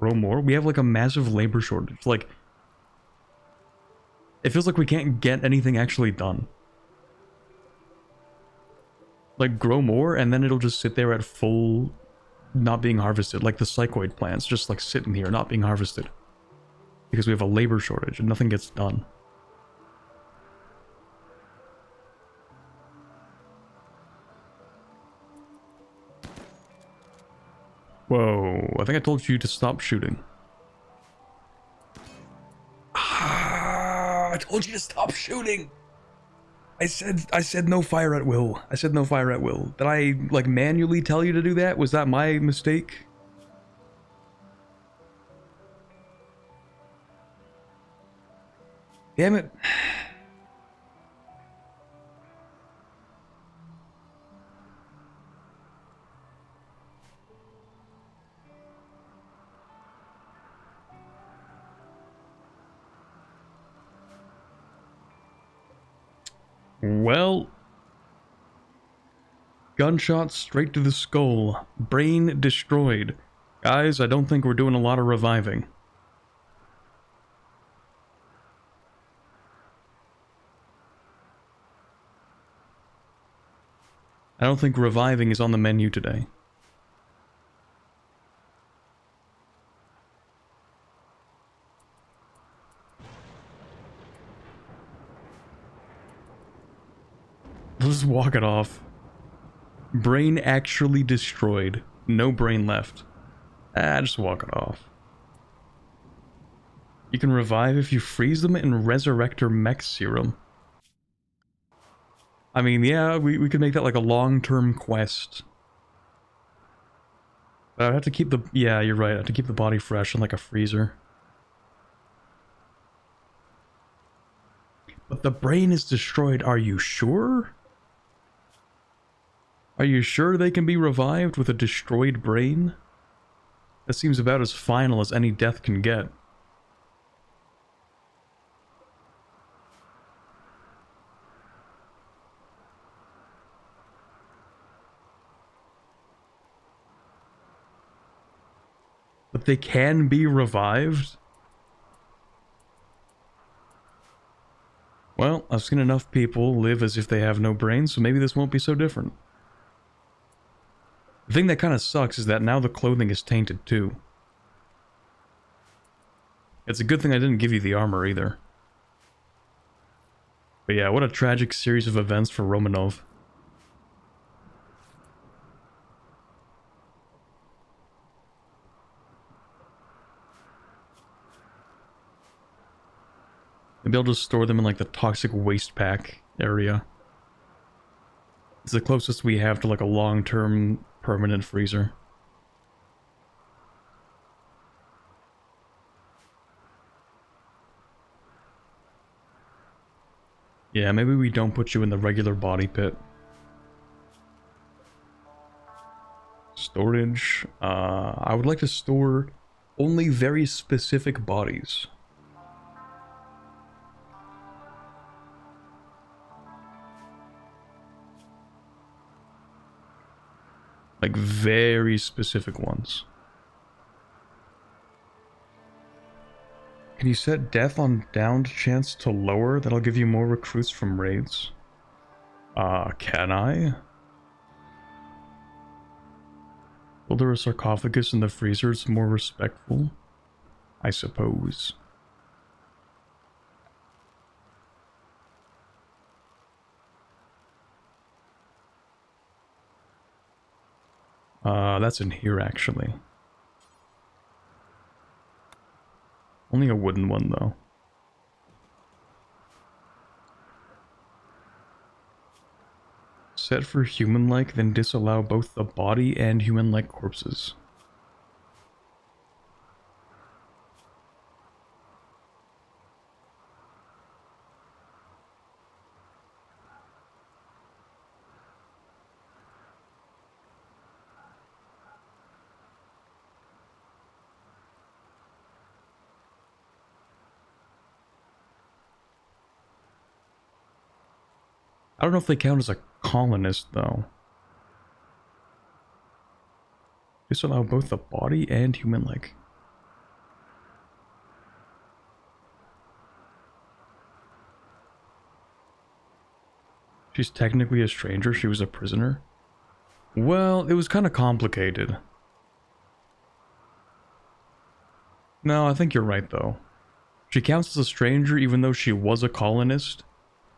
Grow more? We have, like, a massive labor shortage. Like, it feels like we can't get anything actually done. Like, grow more, and then it'll just sit there at full... not being harvested. Like the psychoid plants, just, like, sitting here, not being harvested. Because we have a labor shortage, and nothing gets done. Whoa, I think I told you to stop shooting. I told you to stop shooting! I said no fire at will. I said no fire at will. Did I like manually tell you to do that? Was that my mistake? Damn it. Well, gunshot straight to the skull. Brain destroyed. Guys, I don't think we're doing a lot of reviving. I don't think reviving is on the menu today. Let's walk it off. Brain actually destroyed. No brain left. Just walk it off. You can revive if you freeze them in Resurrector Mech Serum. I mean, yeah, we could make that like a long-term quest. But I'd have to keep the... Yeah, you're right. I have to keep the body fresh in like a freezer. But the brain is destroyed. Are you sure? Are you sure they can be revived with a destroyed brain? That seems about as final as any death can get. But they can be revived? Well, I've seen enough people live as if they have no brains, so maybe this won't be so different. The thing that kind of sucks is that now the clothing is tainted too. It's a good thing I didn't give you the armor either. But yeah, what a tragic series of events for Romanov. Maybe I'll just store them in like the toxic waste pack area. It's the closest we have to like a long-term permanent freezer. Yeah, maybe we don't put you in the regular body pit. Storage. I would like to store only very specific bodies. Like very specific ones. Can you set death on downed chance to lower? That'll give you more recruits from raids. Can I? Build a sarcophagus in the freezer, it's more respectful. I suppose. That's in here actually. Only a wooden one though. Set for human-like, then disallow both the body and human-like corpses. I don't know if they count as a colonist, though. Disallow both the body and human-like. She's technically a stranger, she was a prisoner. Well, it was kind of complicated. No, I think you're right, though. She counts as a stranger even though she was a colonist.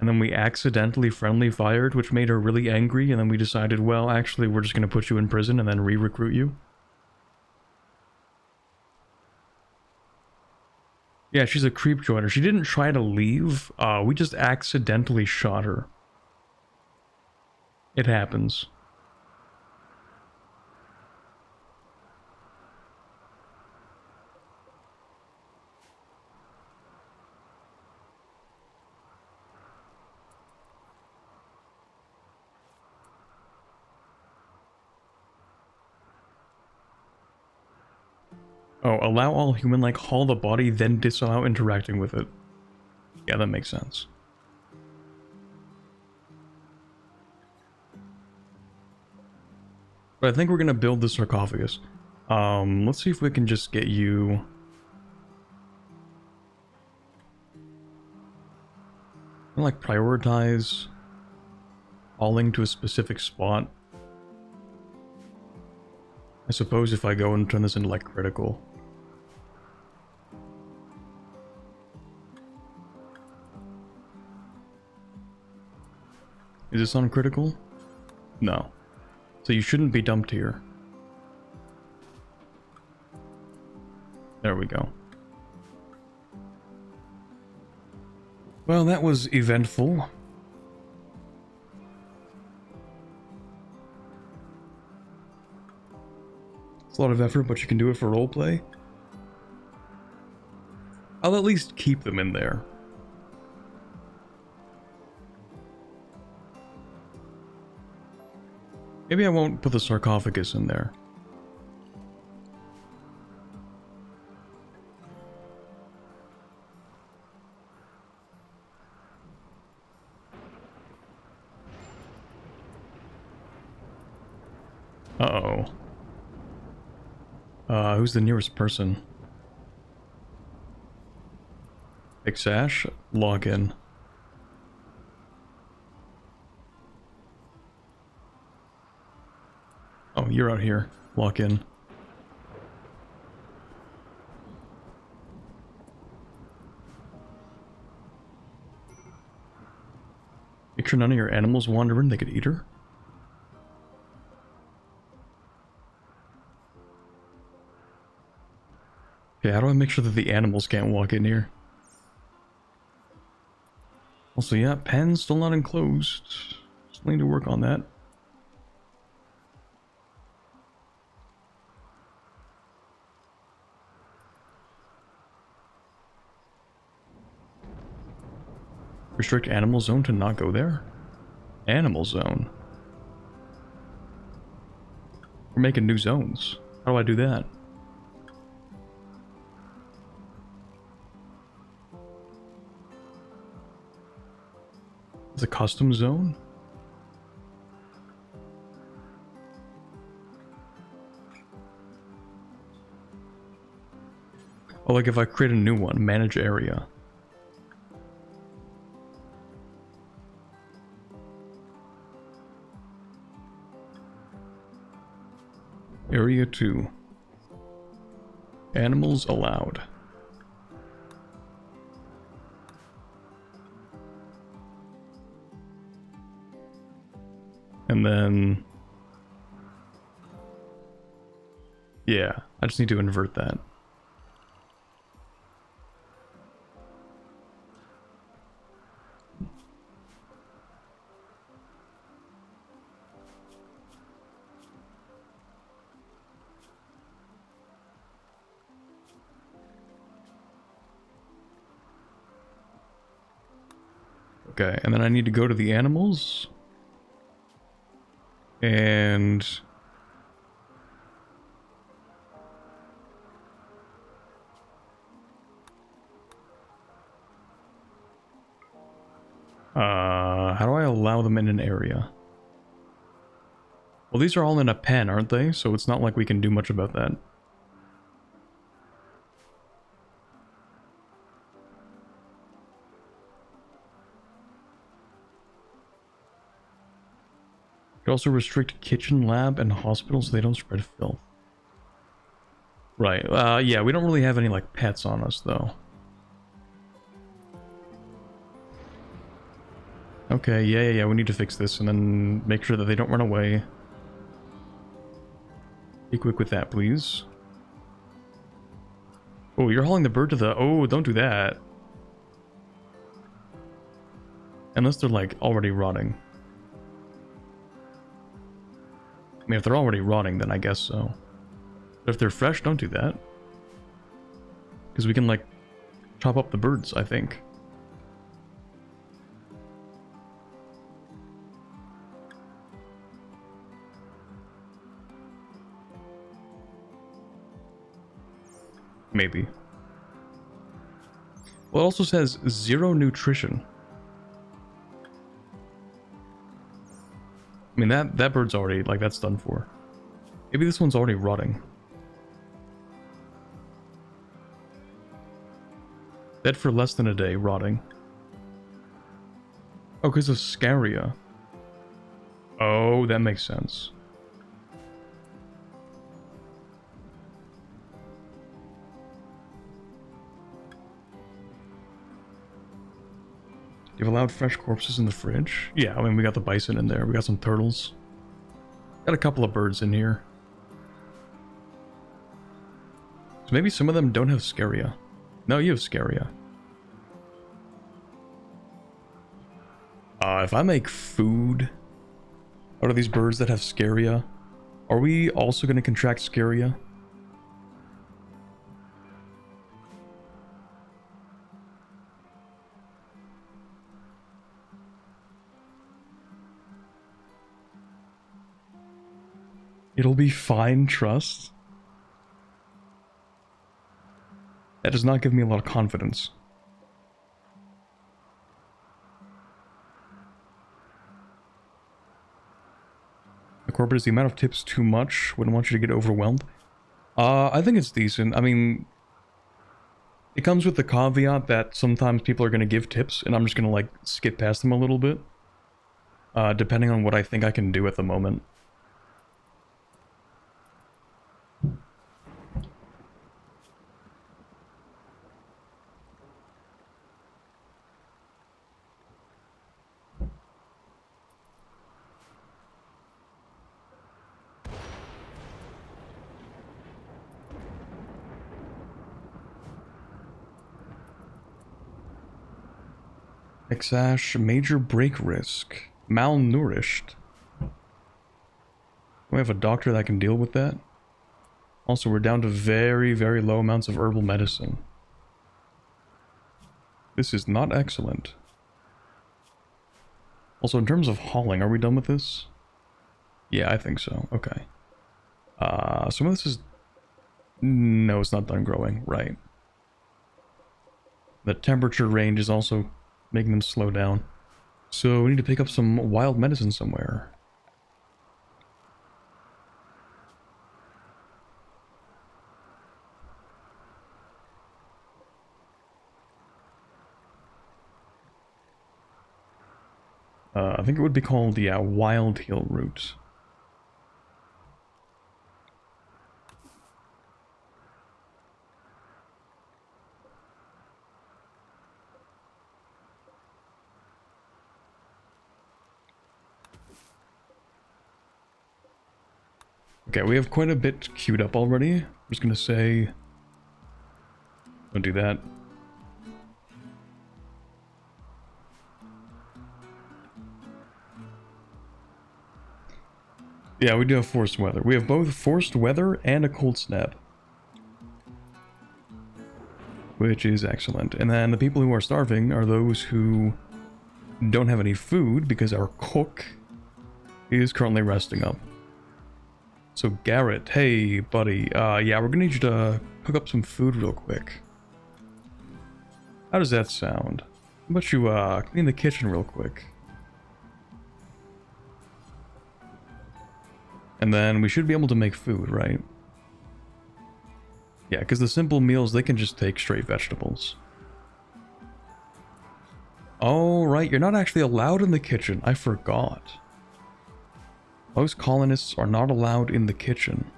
And then we accidentally friendly fired, which made her really angry, and then we decided, well, actually, we're just going to put you in prison and then re-recruit you. Yeah, she's a creep joiner. She didn't try to leave, we just accidentally shot her. It happens. Oh, allow all human-like haul the body, then disallow interacting with it. Yeah, that makes sense. But I think we're gonna build the sarcophagus. Let's see if we can just get you... like, prioritize hauling to a specific spot. I suppose if I go and turn this into, like, critical. Is this on critical? No. So you shouldn't be dumped here. There we go. Well, that was eventful. It's a lot of effort, but you can do it for roleplay. I'll at least keep them in there. Maybe I won't put the sarcophagus in there. Uh-oh. Who's the nearest person? Big Sash? Log in. Oh, you're out here. Lock in. Make sure none of your animals wander in, they could eat her. Okay, how do I make sure that the animals can't walk in here? Also, yeah, pen's still not enclosed. Still need to work on that. Restrict animal zone to not go there? Animal zone? We're making new zones. How do I do that? It's a custom zone? Oh, like if I create a new one, manage area. Area 2. Animals allowed. And then... yeah, I just need to invert that. Okay, and then I need to go to the animals. And... how do I allow them in an area? Well, these are all in a pen, aren't they? So it's not like we can do much about that. You can also restrict kitchen, lab, and hospitals so they don't spread filth. Right, yeah, we don't really have any, like, pets on us, though. Okay, yeah, we need to fix this and then make sure that they don't run away. Be quick with that, please. Oh, you're hauling the bird to the... oh, don't do that. Unless they're, like, already rotting. mean, if they're already rotting, then I guess so. But if they're fresh, don't do that. Because we can, like, chop up the birds, I think. Maybe. Well, it also says 0 nutrition. I mean, that bird's already, like, that's done for. Maybe this one's already rotting. Dead for less than a day, rotting. Oh, because of scaria. Oh, that makes sense. You've allowed fresh corpses in the fridge? Yeah, I mean, we got the bison in there. We got some turtles. Got a couple of birds in here. So maybe some of them don't have scaria. No, you have scaria. If I make food out of these birds that have scaria, are we also going to contract scaria? It'll be fine, trust. That does not give me a lot of confidence. The corporate, is the amount of tips too much? Wouldn't want you to get overwhelmed. I think it's decent. I mean, it comes with the caveat that sometimes people are going to give tips, and I'm just going to, like, skip past them a little bit. Depending on what I think I can do at the moment. Exash, major break risk. Malnourished. We have a doctor that can deal with that. Also, we're down to very, very low amounts of herbal medicine. This is not excellent. Also, in terms of hauling, are we done with this? Yeah, I think so. Okay. Some of this is... No, it's not done growing. Right. The temperature range is also making them slow down. So we need to pick up some wild medicine somewhere. I think it would be called the Wild Heal route. Okay, we have quite a bit queued up already. I'm just gonna say... Don't do that. Yeah, we do have forced weather. We have both forced weather and a cold snap. Which is excellent. And then the people who are starving are those who don't have any food because our cook is currently resting up. So Garrett, hey buddy, yeah, we're gonna need you to cook up some food real quick. How does that sound? How about you clean the kitchen real quick? And then we should be able to make food, right? Yeah, because the simple meals, they can just take straight vegetables. Oh, right, you're not actually allowed in the kitchen. I forgot. Most colonists are not allowed in the kitchen.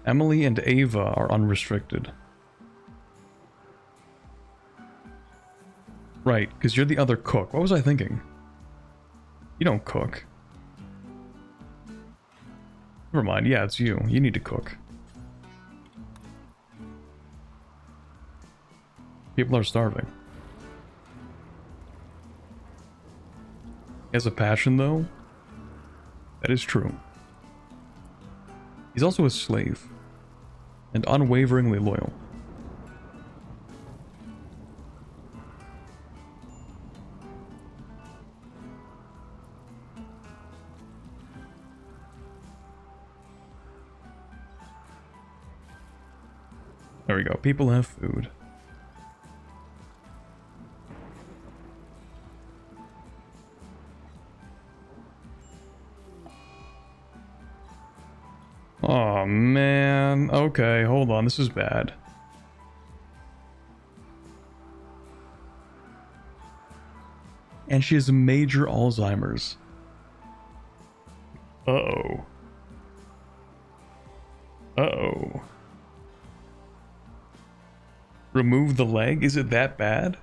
Emily and Ava are unrestricted. Right, because you're the other cook. What was I thinking? You don't cook. Never mind, yeah, it's you. You need to cook. People are starving. He has a passion, though. That is true. He's also a slave. And unwaveringly loyal. There we go. People have food. Oh man. Okay, hold on. This is bad. And she has major Alzheimer's. Uh-oh. Uh-oh. Remove the leg? Is it that bad?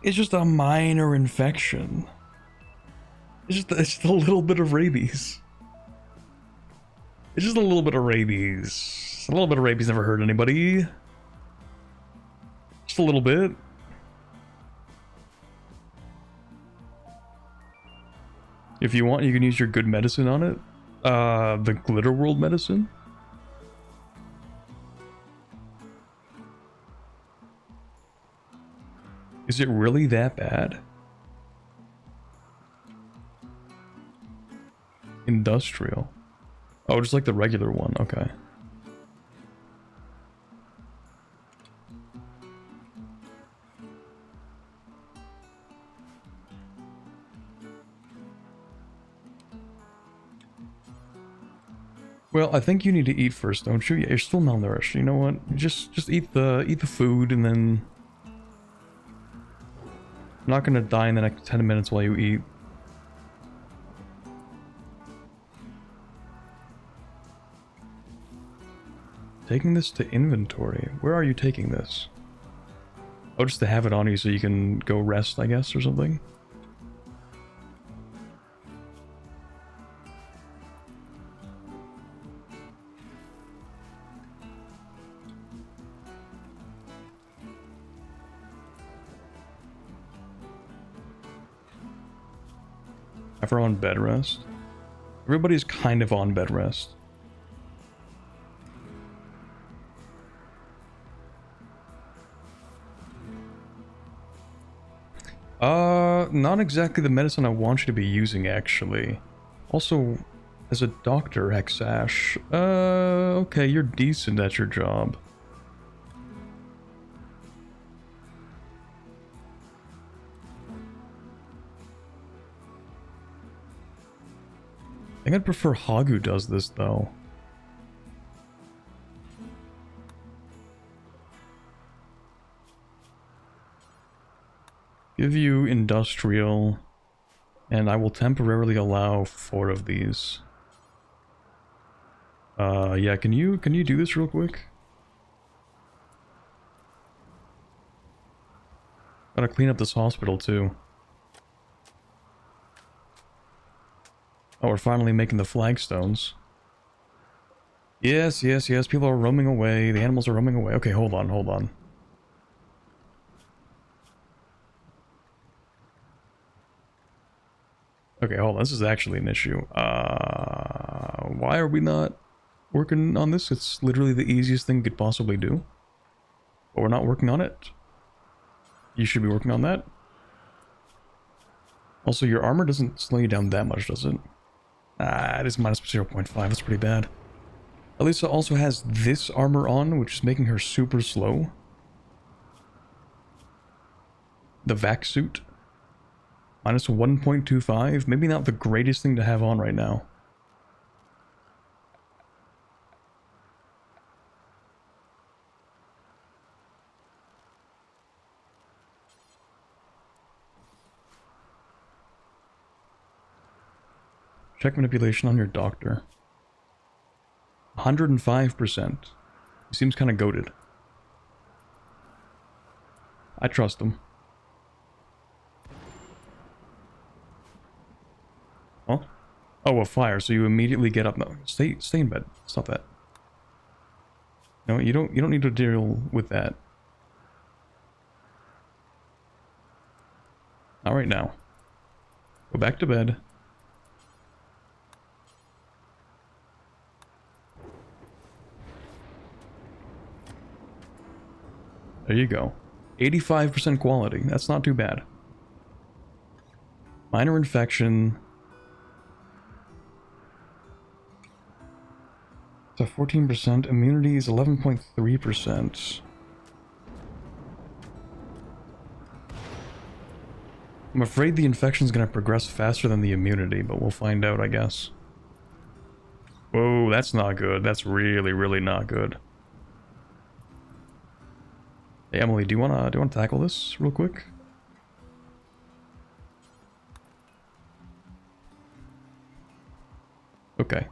It's just a minor infection. It's just a little bit of rabies. It's just a little bit of rabies. A little bit of rabies never hurt anybody. Just a little bit. If you want, you can use your good medicine on it. The Glitter World medicine. Is it really that bad? Industrial. Oh, just like the regular one. Okay. Well, I think you need to eat first, don't you? Yeah, you're still malnourished. You know what? Just eat the food and then I'm not gonna die in the next 10 minutes while you eat. Taking this to inventory. Where are you taking this? Oh, just to have it on you so you can go rest, I guess, or something? If we're on bed rest. Everybody's kind of on bed rest. Not exactly the medicine I want you to be using, actually. Also, as a doctor, Hexash, okay, you're decent at your job. I think I'd prefer Hagu does this, though. Give you industrial, and I will temporarily allow 4 of these. Yeah, can you do this real quick? Gotta clean up this hospital too. Oh, we're finally making the flagstones. Yes, yes, yes, people are roaming away, the animals are roaming away. Okay, hold on, hold on. Okay, hold on. This is actually an issue. Why are we not working on this? It's literally the easiest thing we could possibly do. But we're not working on it. You should be working on that. Also, your armor doesn't slow you down that much, does it? It is minus 0.5. That's pretty bad. Elisa also has this armor on, which is making her super slow. The vac suit. Minus 1.25, maybe not the greatest thing to have on right now. Check manipulation on your doctor. 105%. He seems kind of goated. I trust him. Huh? Oh, a fire, so you immediately get up. No, stay in bed. Stop that. No, you don't need to deal with that. Alright now. Go back to bed. There you go. 85% quality. That's not too bad. Minor infection. So 14%. Immunity is 11.3%. I'm afraid the infection's gonna progress faster than the immunity, but we'll find out, I guess. Whoa, that's not good. That's really, really not good. Hey, Emily, do you wanna tackle this real quick? Okay.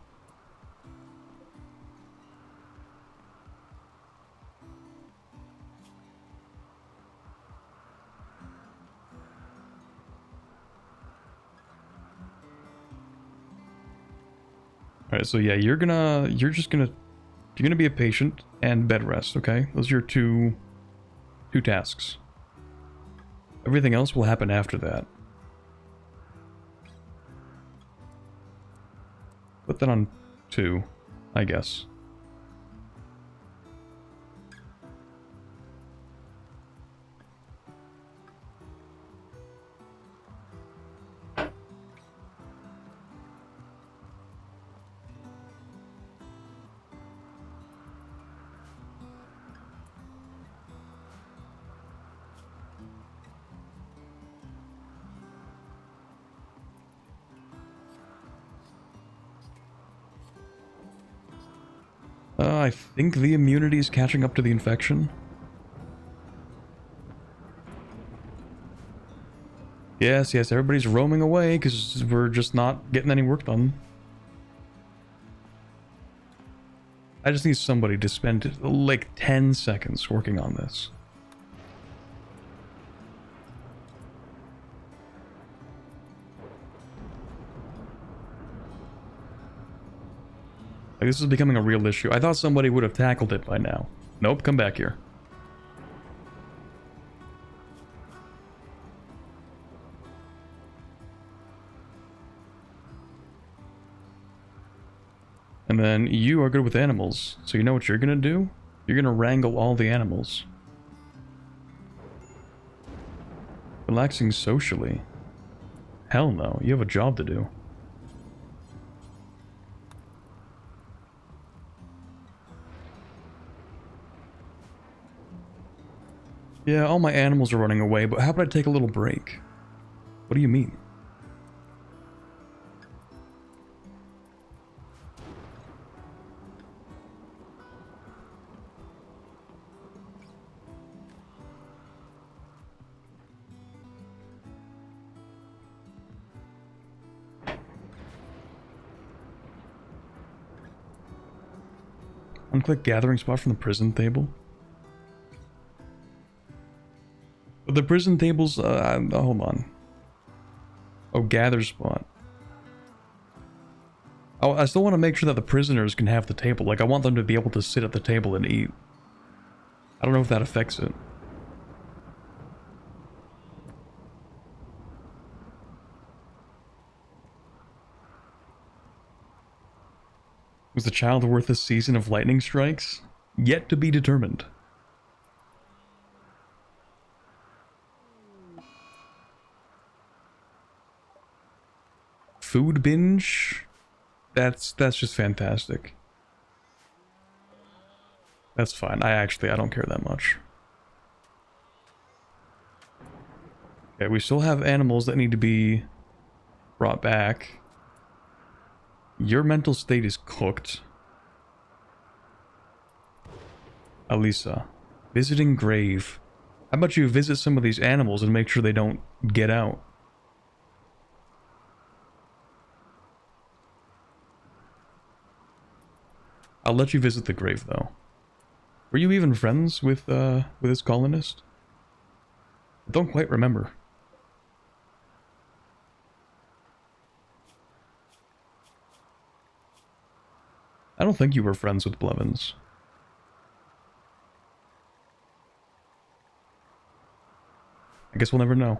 Alright, so yeah, you're gonna be a patient and bed rest, okay? Those are your two tasks. Everything else will happen after that. Put that on 2, I guess. I think the immunity is catching up to the infection. Yes, everybody's roaming away because we're just not getting any work done. I just need somebody to spend like 10 seconds working on this. Like, this is becoming a real issue. I thought somebody would have tackled it by now. Nope, come back here. And then you are good with animals, so you know what you're gonna do? You're gonna wrangle all the animals. Relaxing socially. Hell no, you have a job to do. Yeah, all my animals are running away, but how about I take a little break? What do you mean? Unclick gathering spot from the prison table. But the prison tables, hold on. Oh, gather spot. Oh, I still want to make sure that the prisoners can have the table. Like, I want them to be able to sit at the table and eat. I don't know if that affects it. Was the child worth a season of lightning strikes? Yet to be determined. Food binge? That's just fantastic. That's fine. I don't care that much. Okay, we still have animals that need to be brought back. Your mental state is cooked. Alisa. Visiting grave. How about you visit some of these animals and make sure they don't get out? I'll let you visit the grave, though. Were you even friends with this colonist? I don't quite remember. I don't think you were friends with Blevins. I guess we'll never know.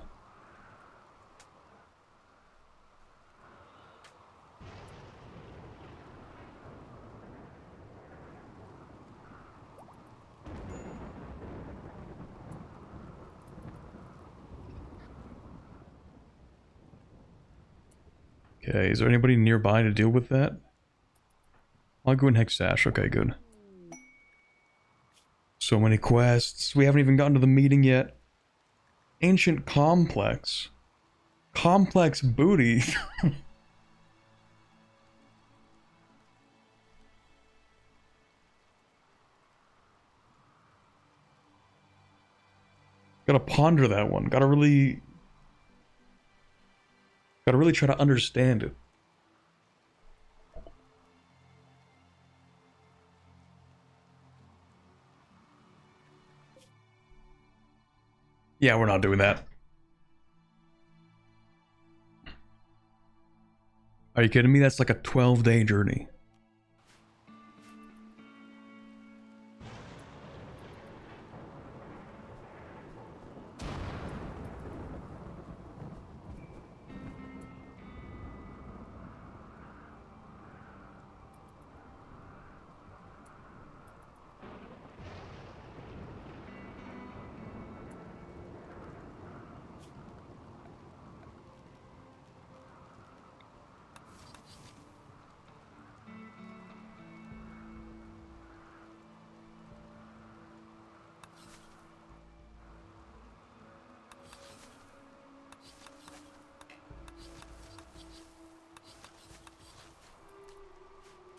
Okay, is there anybody nearby to deal with that? I'll go in Hexash. Okay, good. So many quests. We haven't even gotten to the meeting yet. Ancient Complex. Complex booty. Gotta ponder that one. Gotta really try to understand it. Yeah, we're not doing that. Are you kidding me? That's like a 12-day journey.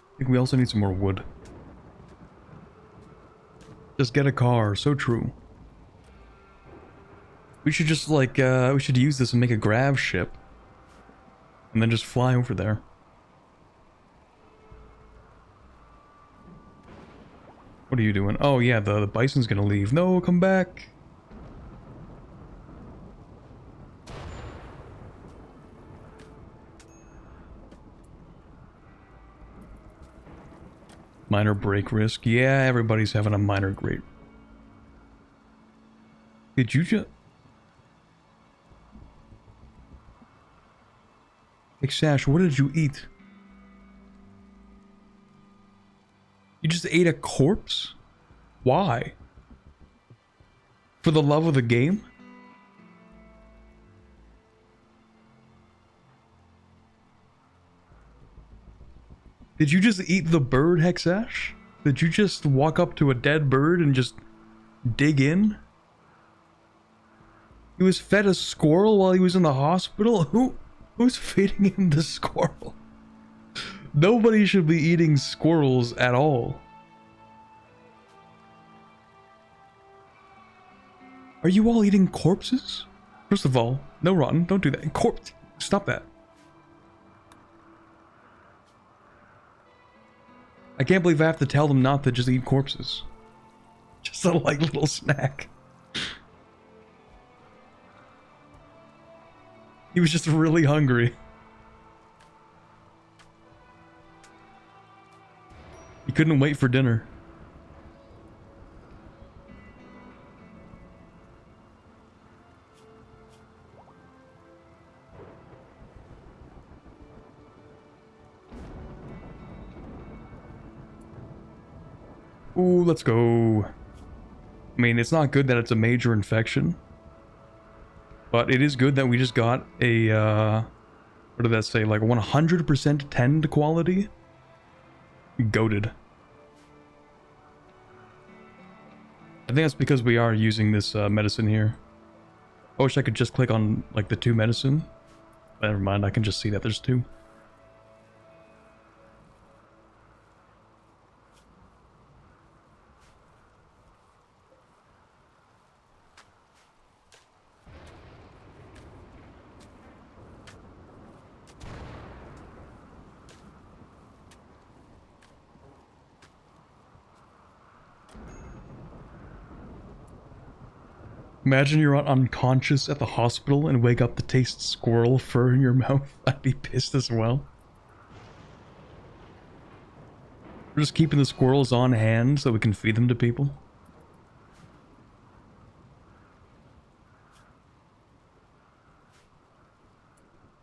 I think we also need some more wood. Just get a car, so true. We should just like, we should use this and make a grav ship. And then just fly over there. What are you doing? Oh yeah, the bison's gonna leave. No, come back. Minor break risk. Yeah, everybody's having a minor great. Did you just... Hey Sash, what did you eat? You just ate a corpse? Why? For the love of the game? Did you just eat the bird, Hexash? Did you just walk up to a dead bird and just dig in? He was fed a squirrel while he was in the hospital? Who's feeding him the squirrel? Nobody should be eating squirrels at all. Are you all eating corpses? First of all, no rotten, don't do that. Corpse, stop that. I can't believe I have to tell them not to just eat corpses. Just a like little snack. He was just really hungry. He couldn't wait for dinner. Ooh, let's go. I mean, it's not good that it's a major infection. But it is good that we just got a, what did that say? Like 100% tend quality? Goated. I think that's because we are using this medicine here. I wish I could just click on like the 2 medicine. Never mind, I can just see that there's 2. Imagine you're unconscious at the hospital and wake up to taste squirrel fur in your mouth. I'd be pissed as well. We're just keeping the squirrels on hand so we can feed them to people.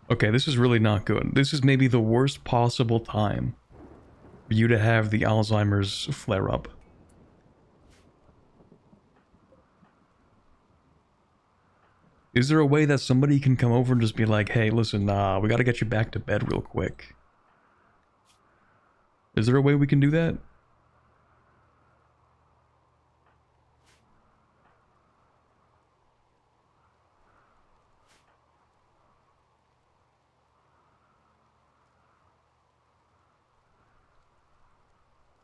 Okay, this is really not good. This is maybe the worst possible time for you to have the Alzheimer's flare up. Is there a way that somebody can come over and just be like, hey, listen, we gotta get you back to bed real quick? Is there a way we can do that?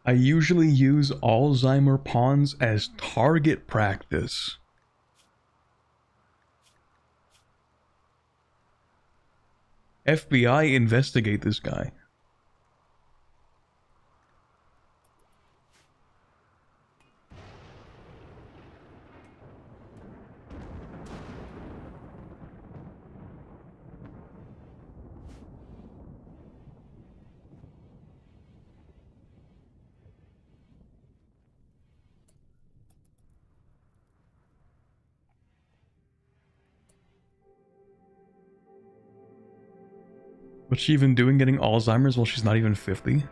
I usually use Alzheimer pawns as target practice. FBI, investigate this guy. What's she even doing getting Alzheimer's while she's not even 50?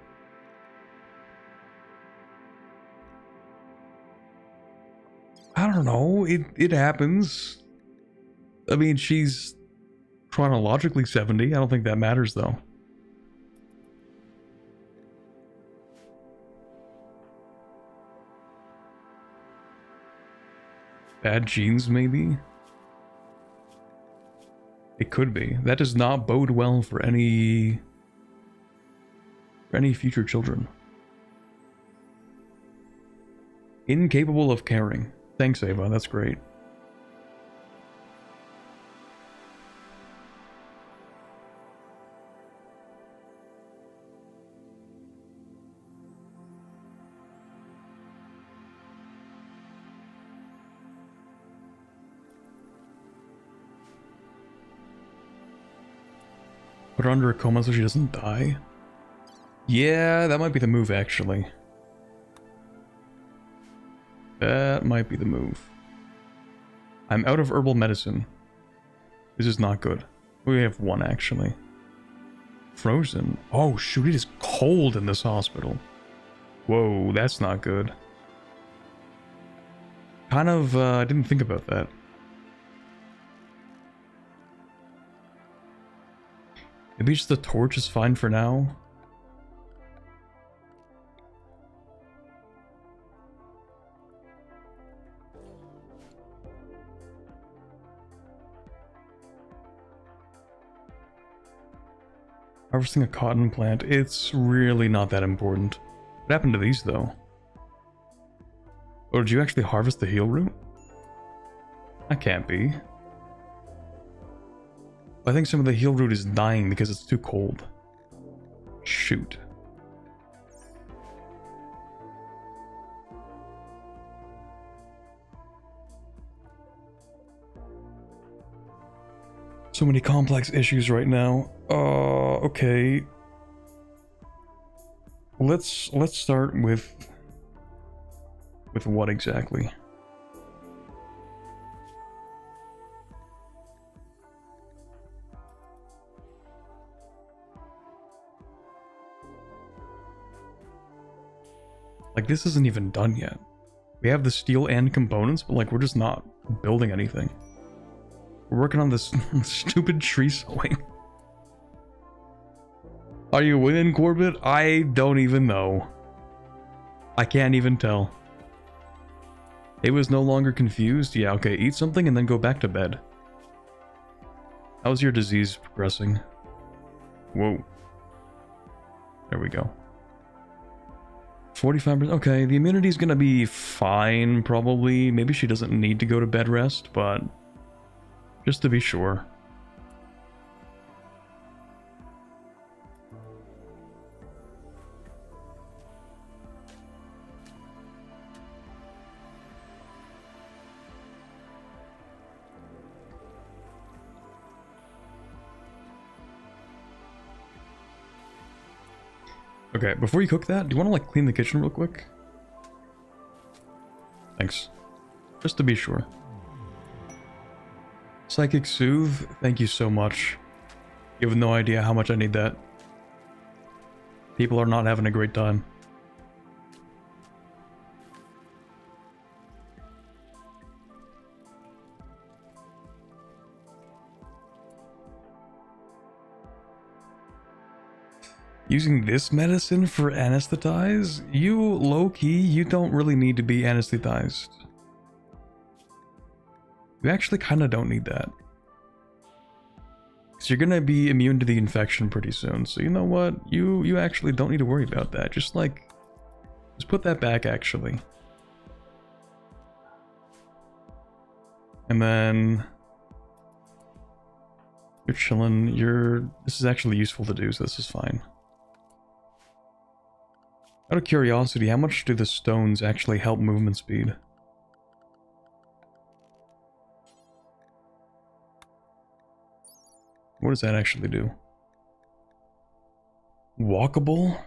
I don't know. It happens. I mean, she's chronologically 70. I don't think that matters, though. Bad genes, maybe? It could be. That does not bode well for any future children. Incapable of caring. Thanks, Ava. That's great. Put her under a coma so she doesn't die? Yeah, that might be the move, actually. That might be the move. I'm out of herbal medicine. This is not good. We have one, actually. Frozen. Oh, shoot, it is cold in this hospital. Whoa, that's not good. Kind of, I didn't think about that. Maybe just the torch is fine for now. Harvesting a cotton plant. It's really not that important. What happened to these, though? Or did you actually harvest the heal root? That can't be. I think some of the heal root is dying because it's too cold. Shoot. So many complex issues right now. Okay. Let's start with what exactly? Like, this isn't even done yet. We have the steel and components, but like, we're just not building anything. We're working on this stupid tree sewing. Are you winning, Corbett? I don't even know. I can't even tell. It was no longer confused? Yeah, okay, eat something and then go back to bed. How's your disease progressing? Whoa. There we go. 45%. Okay, the immunity's gonna be fine, probably. Maybe she doesn't need to go to bed rest, but just to be sure. Okay, before you cook that, do you want to like clean the kitchen real quick? Thanks. Just to be sure. Psychic Soothe, thank you so much. You have no idea how much I need that. People are not having a great time. Using this medicine for anesthetize? You, low-key, you don't really need to be anesthetized. You actually kind of don't need that. Because you're going to be immune to the infection pretty soon. So you know what? You actually don't need to worry about that. Just put that back, actually. And then... You're chilling. This is actually useful to do, so this is fine. Out of curiosity, how much do the stones actually help movement speed? What does that actually do? Walkable?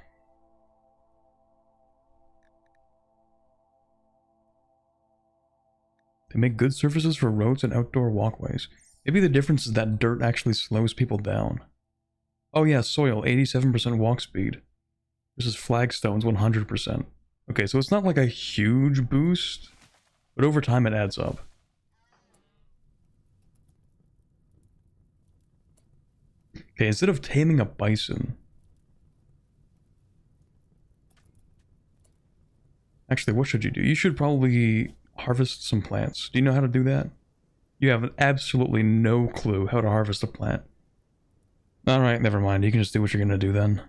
They make good surfaces for roads and outdoor walkways. Maybe the difference is that dirt actually slows people down. Oh yeah, soil, 87% walk speed. Versus flagstones, 100%. Okay, so it's not like a huge boost, but over time it adds up. Okay, instead of taming a bison... Actually, what should you do? You should probably harvest some plants. Do you know how to do that? You have absolutely no clue how to harvest a plant. Alright, never mind. You can just do what you're gonna do then.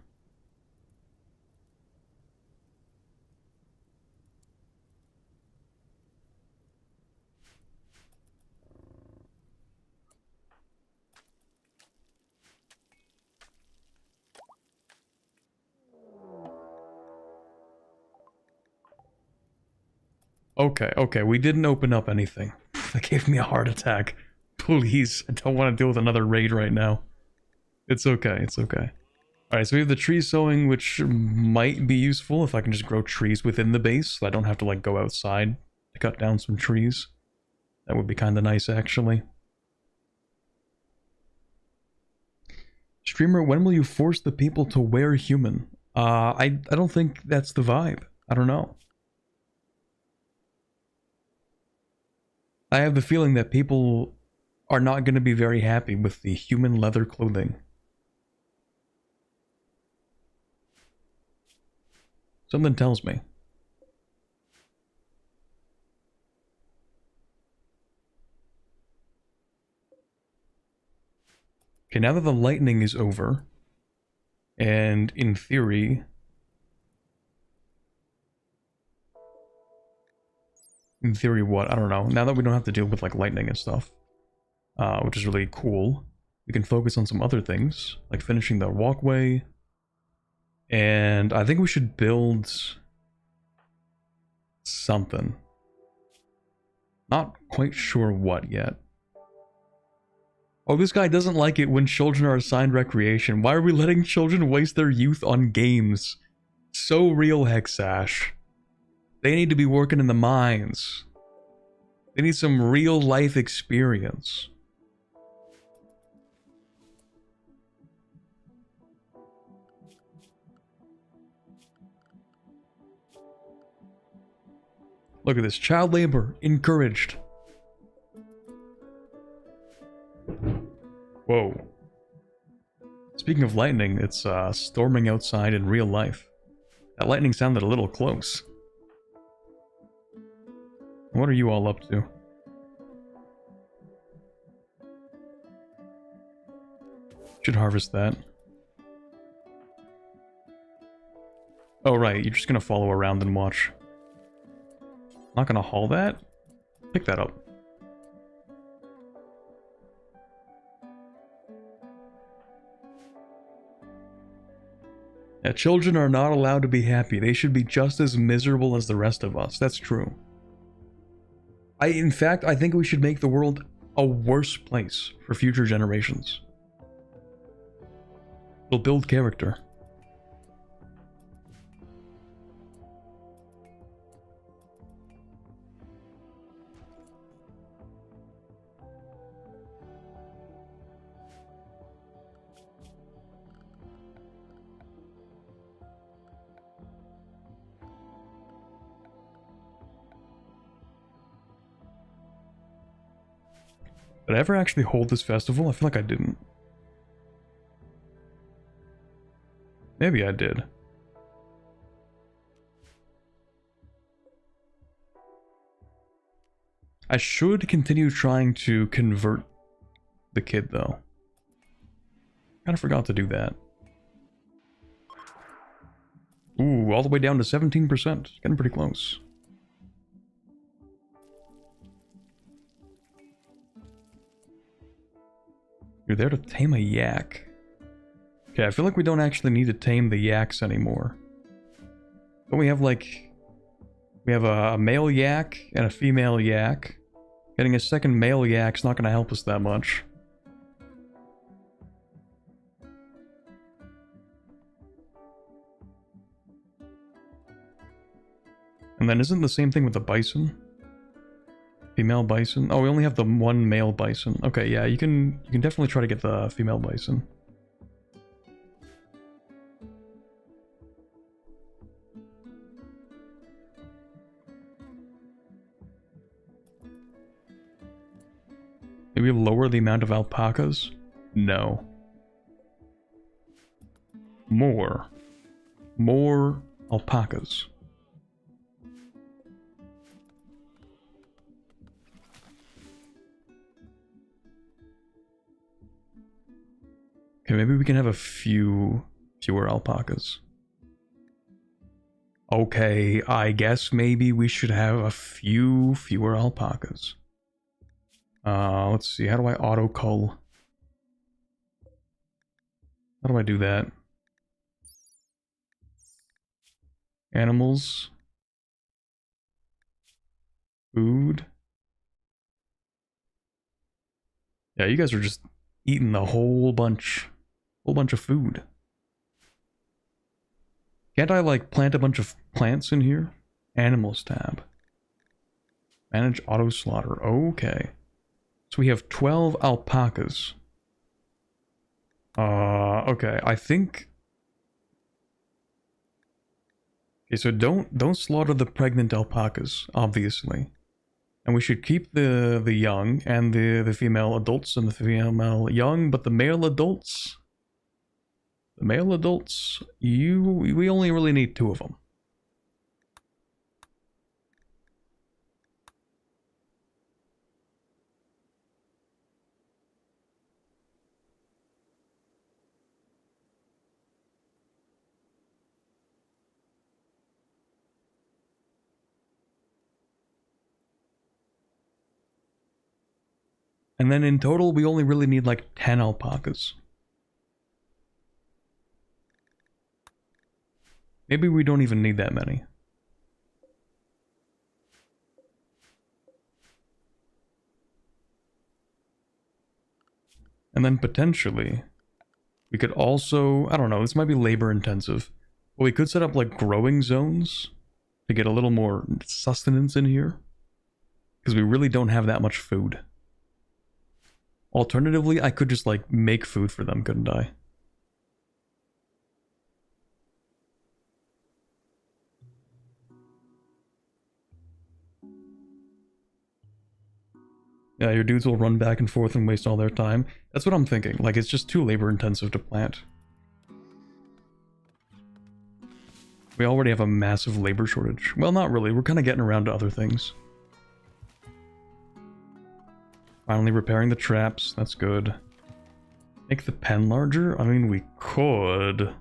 Okay, we didn't open up anything. That gave me a heart attack. Please, I don't want to deal with another raid right now. It's okay, it's okay. Alright, so we have the tree sowing, which might be useful if I can just grow trees within the base, so I don't have to, like, go outside to cut down some trees. That would be kind of nice, actually. Streamer, when will you force the people to wear human? I don't think that's the vibe. I don't know. I have the feeling that people are not going to be very happy with the human leather clothing. Something tells me. Okay, now that the lightning is over, and in theory... In theory what? I don't know. Now that we don't have to deal with like lightning and stuff, which is really cool, we can focus on some other things, like finishing the walkway. And I think we should build something. Not quite sure what yet. Oh, this guy doesn't like it when children are assigned recreation. Why are we letting children waste their youth on games? So real, Hexash. They need to be working in the mines. They need some real life experience. Look at this. Child labor encouraged. Whoa. Speaking of lightning, it's storming outside in real life. That lightning sounded a little close. What are you all up to? Should harvest that. Oh right, you're just gonna follow around and watch. Not gonna haul that? Pick that up. Yeah, children are not allowed to be happy. They should be just as miserable as the rest of us. That's true. In fact, I think we should make the world a worse place for future generations. It'll build character. Did I ever actually hold this festival? I feel like I didn't. Maybe I did. I should continue trying to convert the kid, though. Kind of forgot to do that. Ooh, all the way down to 17%. Getting pretty close. You're there to tame a yak. Okay, I feel like we don't actually need to tame the yaks anymore. But we have like... We have a male yak and a female yak. Getting a second male yak's not going to help us that much. And then isn't the same thing with the bison? Female bison? Oh, we only have the one male bison. Okay, yeah, you can definitely try to get the female bison. Maybe lower the amount of alpacas? No. More. More alpacas. Okay, maybe we can have a fewer alpacas. Okay, I guess maybe we should have a fewer alpacas. Let's see, how do I auto-cull? How do I do that? Animals. Food. Yeah, you guys are just eating a whole bunch of food. Can't I like plant a bunch of plants in here? Animals tab. Manage auto slaughter. Okay. So we have 12 alpacas. Okay, I think... Okay, so don't slaughter the pregnant alpacas, obviously. And we should keep the young and the female adults and the female young, but the male adults... The male adults, we only really need 2 of them. And then in total, we only really need like 10 alpacas. Maybe we don't even need that many. And then potentially, we could also, I don't know, this might be labor intensive, but we could set up like growing zones to get a little more sustenance in here. Because we really don't have that much food. Alternatively, I could just like make food for them, couldn't I? Yeah, your dudes will run back and forth and waste all their time. That's what I'm thinking. Like, it's just too labor intensive to plant. We already have a massive labor shortage. Well, not really. We're kind of getting around to other things. Finally repairing the traps. That's good. Make the pen larger? I mean, we could.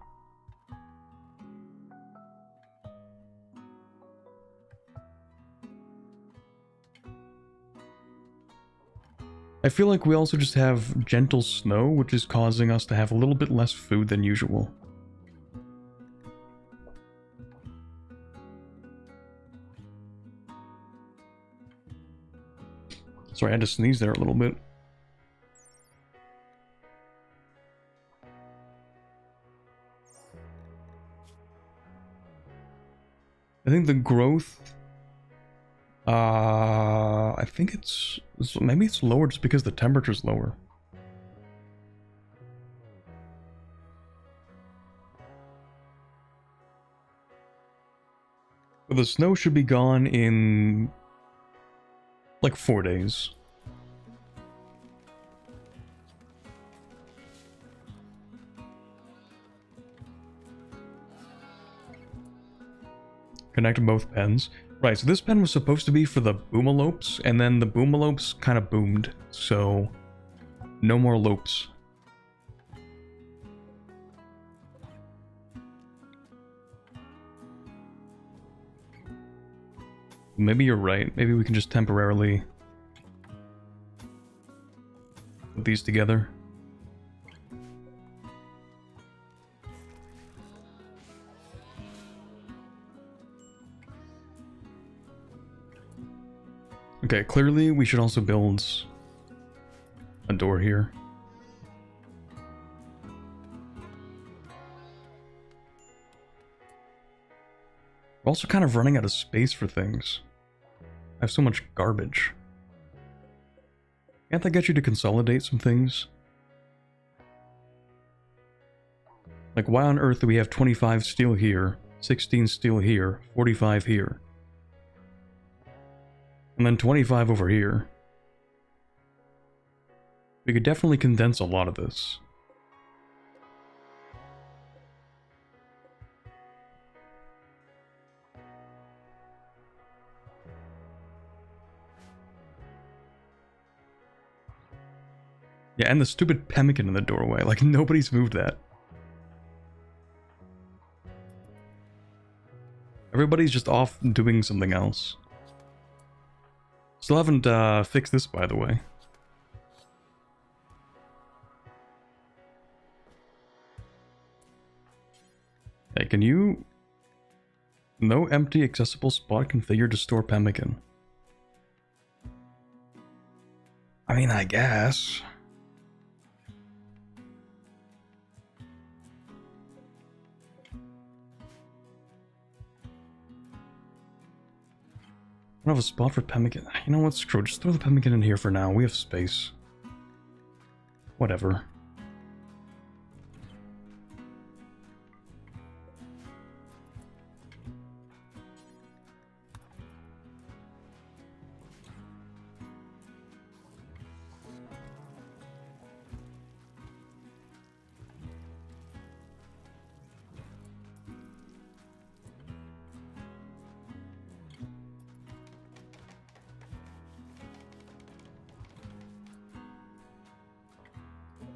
I feel like we also just have gentle snow, which is causing us to have a little bit less food than usual. Sorry, I had to sneeze there a little bit. I think the growth... I think it's... Maybe it's lower just because the temperature's lower. But the snow should be gone in... like 4 days. Connect both pens. Right, so this pen was supposed to be for the boomalopes, and then the boomalopes kind of boomed, so no more lopes. Maybe you're right. Maybe we can just temporarily put these together. Okay, clearly we should also build a door here. We're also kind of running out of space for things. I have so much garbage. Can't that get you to consolidate some things? Like, why on earth do we have 25 steel here, 16 steel here, 45 here? And then 25 over here. We could definitely condense a lot of this. Yeah, and the stupid pemmican in the doorway. Like, nobody's moved that. Everybody's just off doing something else. Still haven't fixed this, by the way. Hey, can you... No empty accessible spot configured to store pemmican. I mean, I guess. I don't have a spot for pemmican. You know what, screw it. Just throw the pemmican in here for now. We have space. Whatever.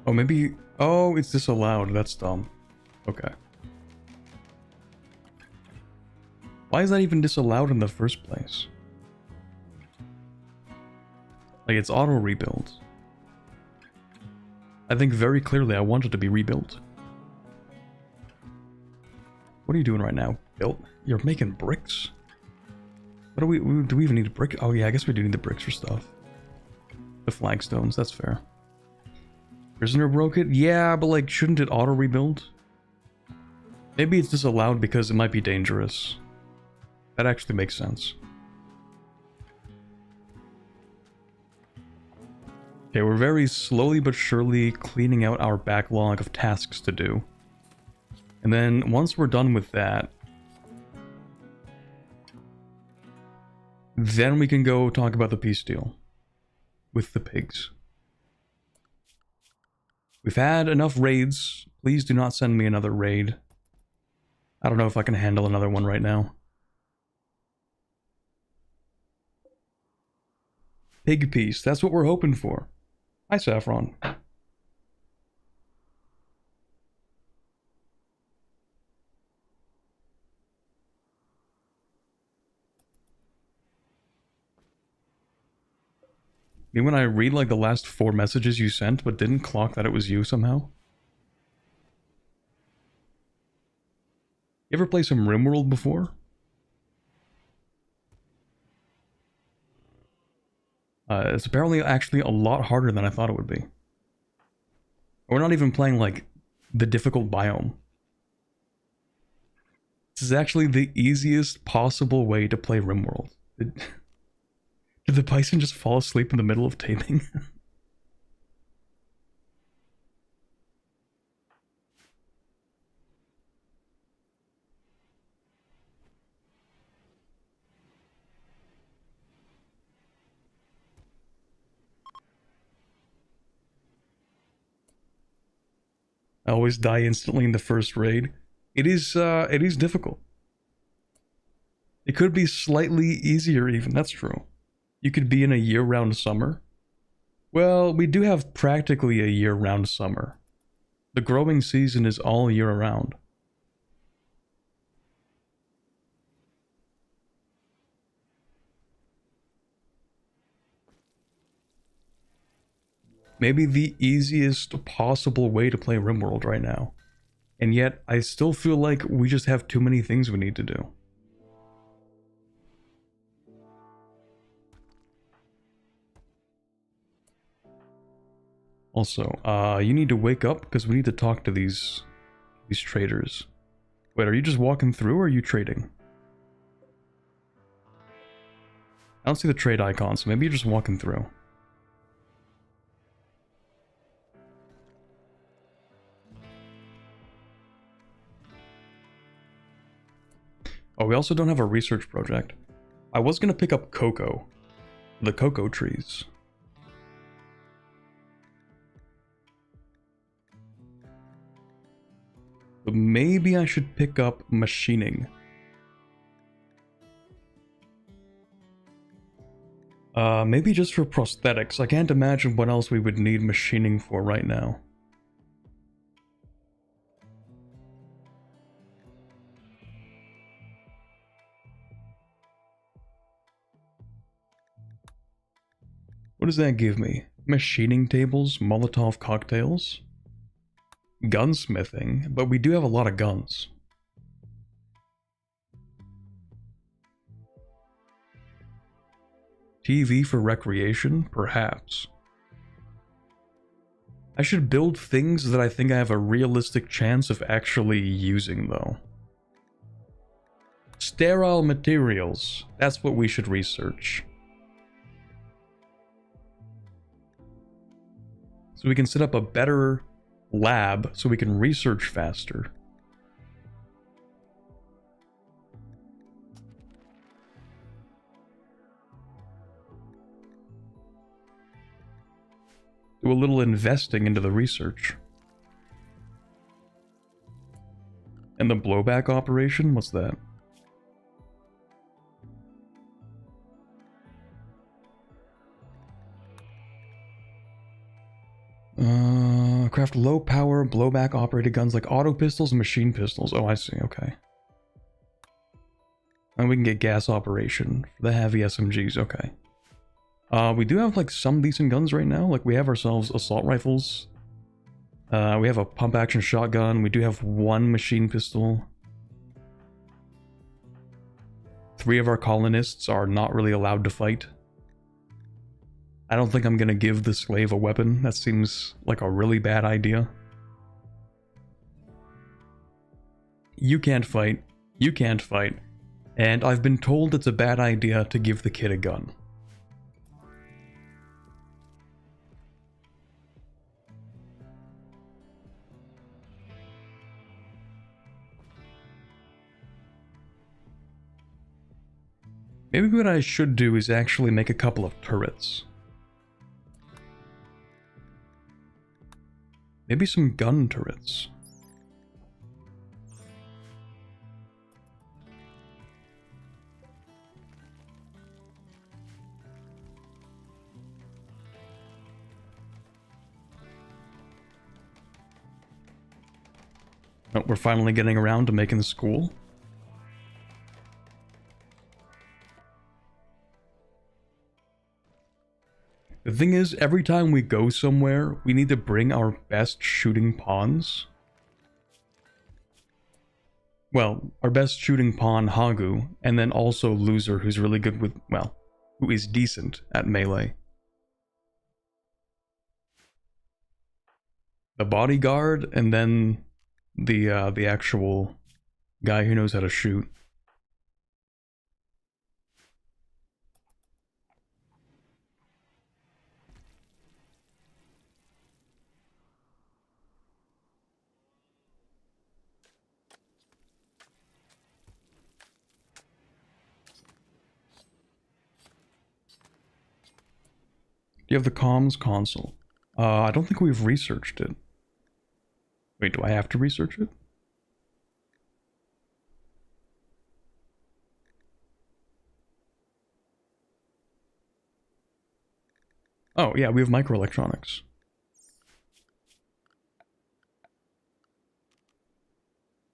Oh, maybe... Oh, it's disallowed. That's dumb. Okay. Why is that even disallowed in the first place? Like, it's auto-rebuild. I think very clearly I want it to be rebuilt. What are you doing right now? Built? You're making bricks? What do we even need a brick? Oh yeah, I guess we do need the bricks for stuff. The flagstones, that's fair. Prisoner broke it? Yeah, but like, shouldn't it auto-rebuild? Maybe it's disallowed because it might be dangerous. That actually makes sense. Okay, we're very slowly but surely cleaning out our backlog of tasks to do. And then, once we're done with that, then we can go talk about the peace deal. With the pigs. We've had enough raids. Please do not send me another raid. I don't know if I can handle another one right now. Pig peace. That's what we're hoping for. Hi, Saffron. Maybe when I read like the last 4 messages you sent but didn't clock that it was you somehow? You ever play some Rimworld before? It's apparently actually a lot harder than I thought it would be. We're not even playing like the difficult biome. This is actually the easiest possible way to play Rimworld. Did the bison just fall asleep in the middle of taming? I always die instantly in the first raid. It is difficult. It could be slightly easier even, that's true. You could be in a year-round summer. Well, we do have practically a year-round summer. The growing season is all year round. Maybe the easiest possible way to play Rimworld right now. And yet, I still feel like we just have too many things we need to do. Also, you need to wake up because we need to talk to these traders. Wait, are you just walking through or are you trading? I don't see the trade icon, so maybe you're just walking through. Oh, we also don't have a research project. I was gonna pick up cocoa. The cocoa trees. But maybe I should pick up machining. Maybe just for prosthetics. I can't imagine what else we would need machining for right now. What does that give me? Machining tables, Molotov cocktails, gunsmithing, but we do have a lot of guns. TV for recreation? Perhaps. I should build things that I think I have a realistic chance of actually using, though. Sterile materials. That's what we should research. So we can set up a better lab so we can research faster. Do a little investing into the research. And the blowback operation? What's that? Craft low power blowback operated guns like auto pistols and machine pistols. Oh, I see. Okay. And we can get gas operation for the heavy SMGs. Okay. We do have like some decent guns right now. Like we have ourselves assault rifles. We have a pump action shotgun. We do have one machine pistol. 3 of our colonists are not really allowed to fight. I don't think I'm gonna give the slave a weapon. That seems like a really bad idea. You can't fight. You can't fight. And I've been told it's a bad idea to give the kid a gun. Maybe what I should do is actually make a couple of turrets. Maybe some gun turrets. Oh, we're finally getting around to making the school. The thing is, every time we go somewhere, we need to bring our best shooting pawns. Well, our best shooting pawn, Hagu, and then also Loser, who's really good with, well, who is decent at melee. The bodyguard, and then the actual guy who knows how to shoot. You have the comms console. I don't think we've researched it. Wait, do I have to research it? Oh, yeah, we have microelectronics.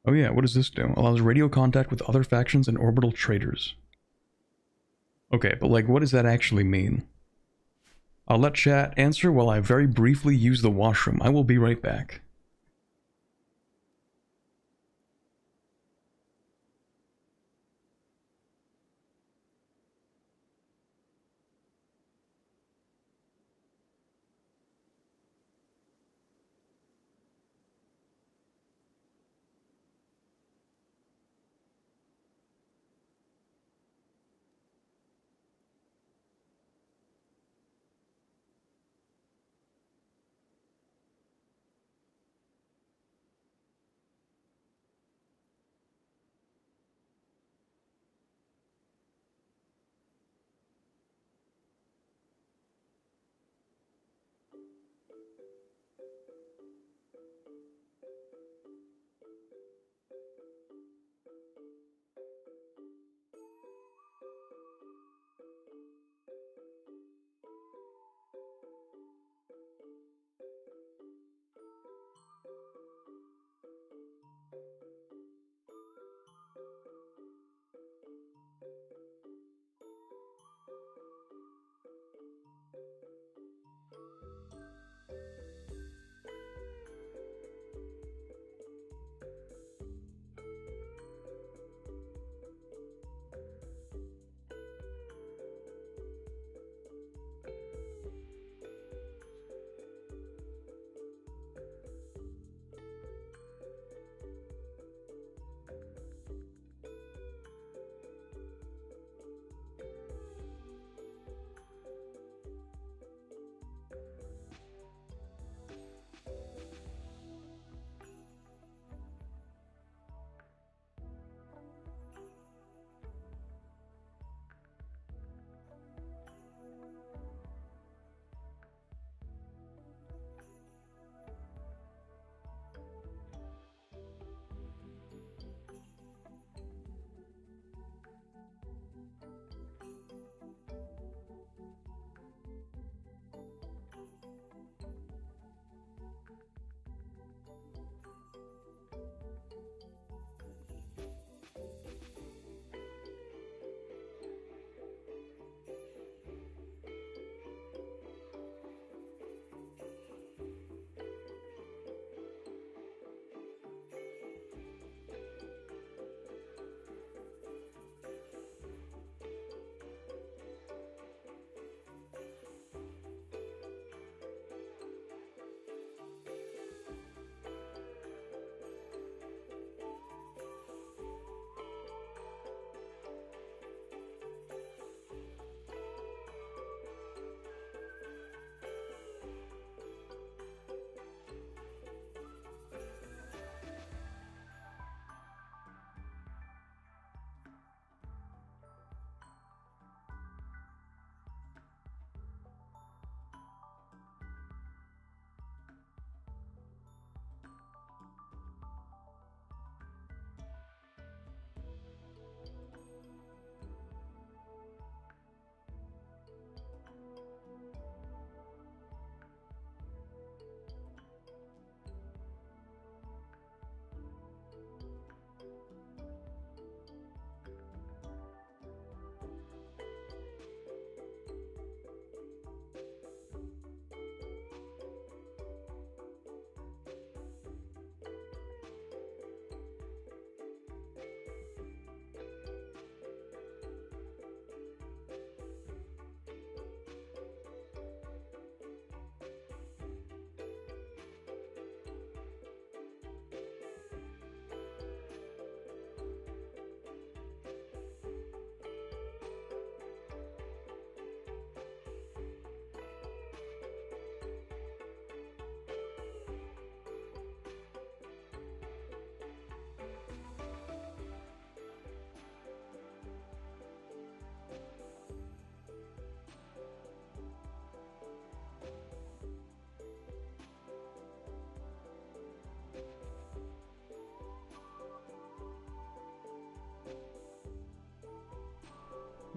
Oh yeah, what does this do? Allows radio contact with other factions and orbital traders. Okay, but like, what does that actually mean? I'll let chat answer while I very briefly use the washroom. I will be right back.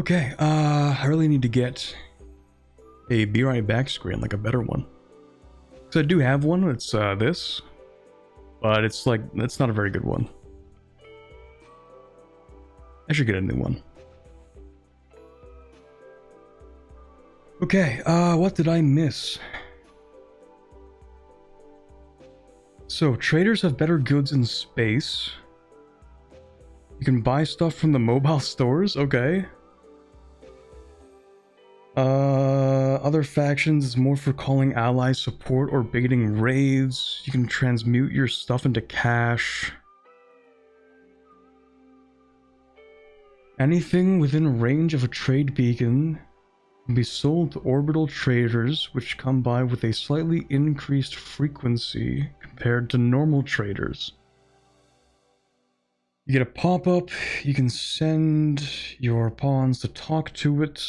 Okay, I really need to get a be right back screen, like a better one. So I do have one, it's this, but it's like, it's not a very good one. I should get a new one. Okay, what did I miss? So, traders have better goods in space. You can buy stuff from the mobile stores, okay. Other factions is more for calling allies support or baiting raids. You can transmute your stuff into cash. Anything within range of a trade beacon can be sold to orbital traders, which come by with a slightly increased frequency compared to normal traders. You get a pop-up, you can send your pawns to talk to it.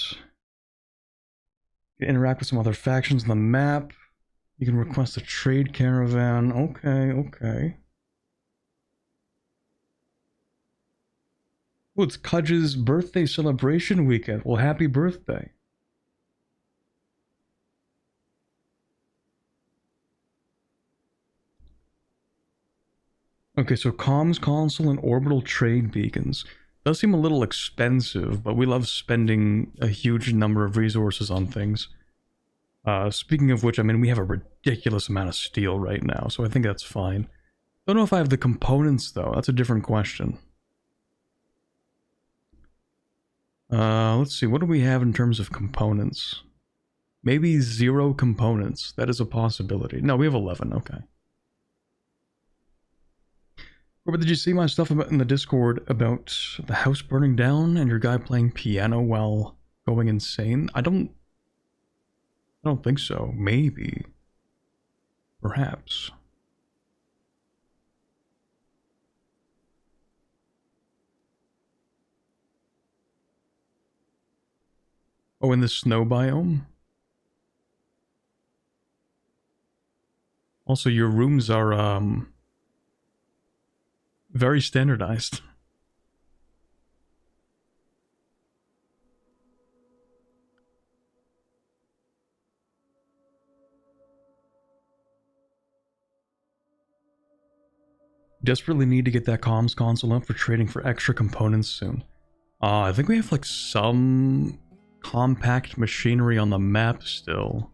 You can interact with some other factions on the map. You can request a trade caravan. Okay. Oh, it's Kudge's birthday celebration weekend. Well, happy birthday. Okay, so comms console and orbital trade beacons. Does seem a little expensive, but we love spending a huge number of resources on things. Speaking of which, I mean, we have a ridiculous amount of steel right now, so I think that's fine. Don't know if I have the components, though. That's a different question. Let's see, what do we have in terms of components? Maybe 0 components. That is a possibility. No, we have 11, okay. But did you see my stuff about in the Discord about the house burning down and your guy playing piano while going insane? I don't think so. Maybe. Perhaps. Oh, in the snow biome? Also, your rooms are, very standardized. Desperately need to get that comms console up for trading for extra components soon. I think we have like some compact machinery on the map still.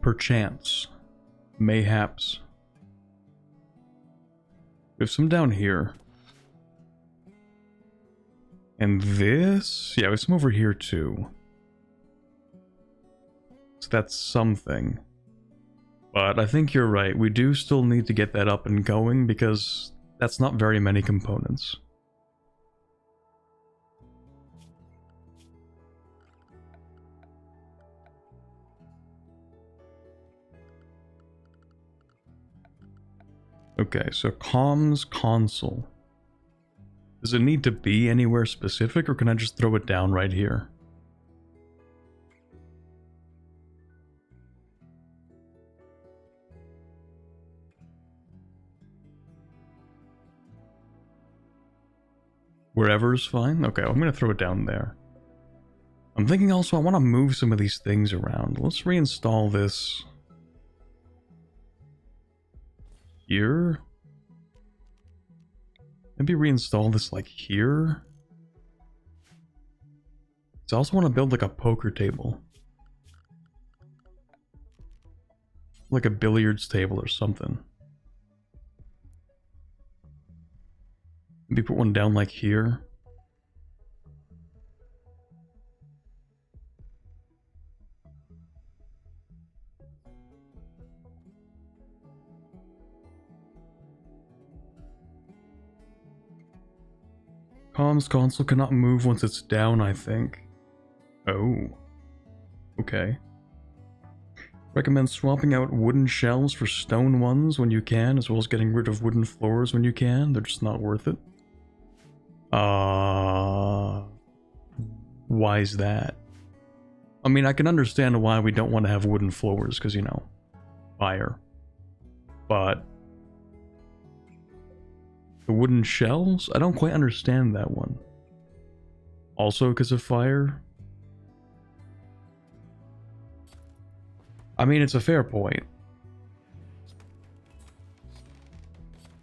Perchance. Mayhaps. We have some down here. And this? Yeah, we have some over here too. So that's something. But I think you're right. We do still need to get that up and going because that's not very many components. Okay, so comms console. Does it need to be anywhere specific, or can I just throw it down right here? Wherever is fine? Okay, well, I'm gonna throw it down there. I'm thinking also I want to move some of these things around. Let's reinstall this here. Maybe reinstall this like here. So I also want to build like a poker table. Like a billiards table or something. Maybe put one down like here. Comms console cannot move once it's down, I think. Oh. Okay. Recommend swapping out wooden shelves for stone ones when you can, as well as getting rid of wooden floors when you can. They're just not worth it. Why is that? I mean, I can understand why we don't want to have wooden floors, because, you know, fire. But the wooden shelves? I don't quite understand that one. also because of fire. I mean, it's a fair point.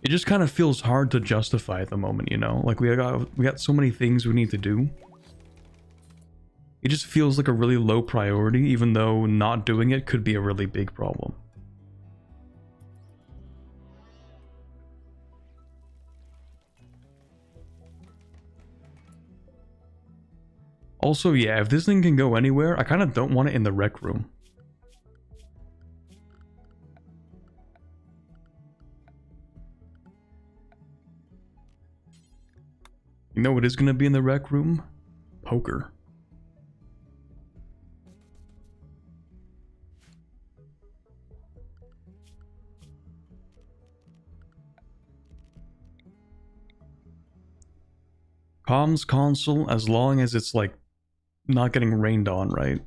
It just kind of feels hard to justify at the moment, you know? Like, we got so many things we need to do. It just feels like a really low priority, even though not doing it could be a really big problem. Also, yeah, if this thing can go anywhere, I kind of don't want it in the rec room. You know what is going to be in the rec room? Poker. Comms console, as long as it's like not getting rained on, right?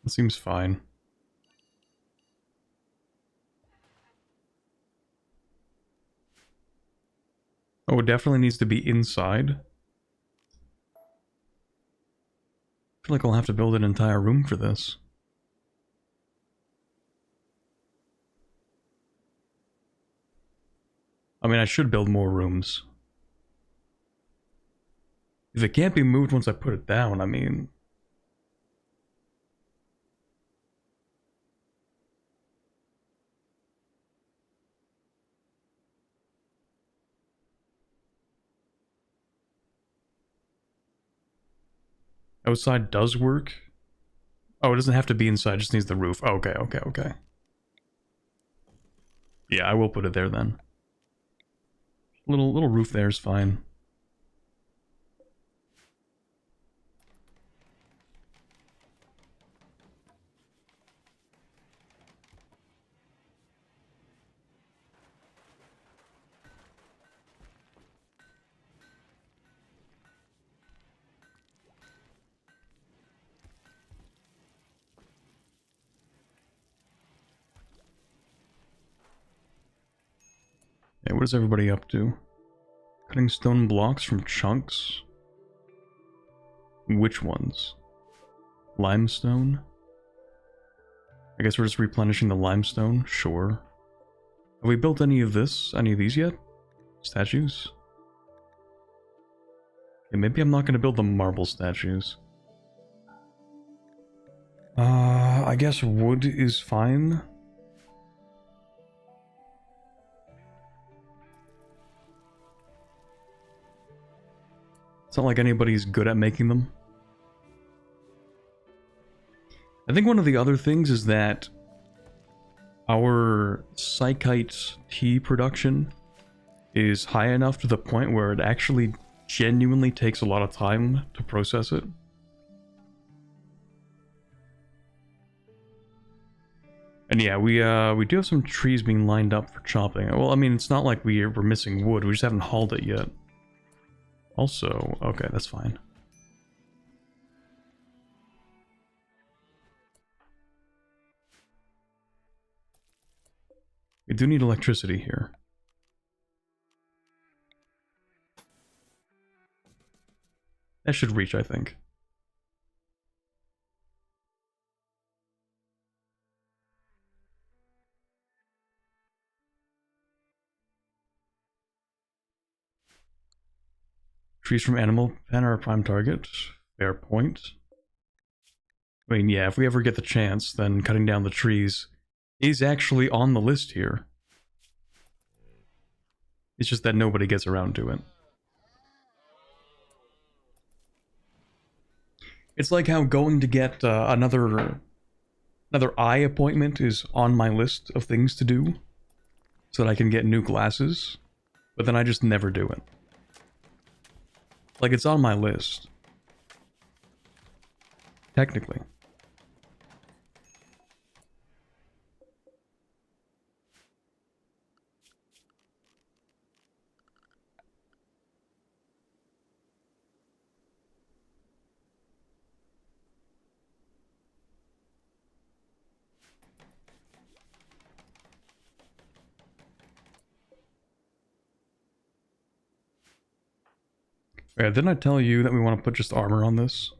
It seems fine. Oh, it definitely needs to be inside. I feel like I'll have to build an entire room for this. I mean, I should build more rooms. If it can't be moved once I put it down, I mean... Outside does work? Oh, it doesn't have to be inside, it just needs the roof. Oh, okay, okay, okay. Yeah, I will put it there then. Little roof there is fine. Hey, what is everybody up to? Cutting stone blocks from chunks? Which ones? Limestone? I guess we're just replenishing the limestone? Sure. Have we built any of these yet? Statues? Okay, maybe I'm not going to build the marble statues. I guess wood is fine. It's not like anybody's good at making them. I think one of the other things is that our psychite tea production is high enough to the point where it actually genuinely takes a lot of time to process it. And yeah, we do have some trees being lined up for chopping. Well, I mean, it's not like we're missing wood, we just haven't hauled it yet. Also, okay, that's fine. We do need electricity here. That should reach, I think. Trees from animal pen are a prime target. Fair point. I mean, yeah, if we ever get the chance, then cutting down the trees is actually on the list here. It's just that nobody gets around to it. It's like how going to get another eye appointment is on my list of things to do, so that I can get new glasses, but then I just never do it. Like, it's on my list. Technically. Yeah, didn't I tell you that we want to put just armor on this?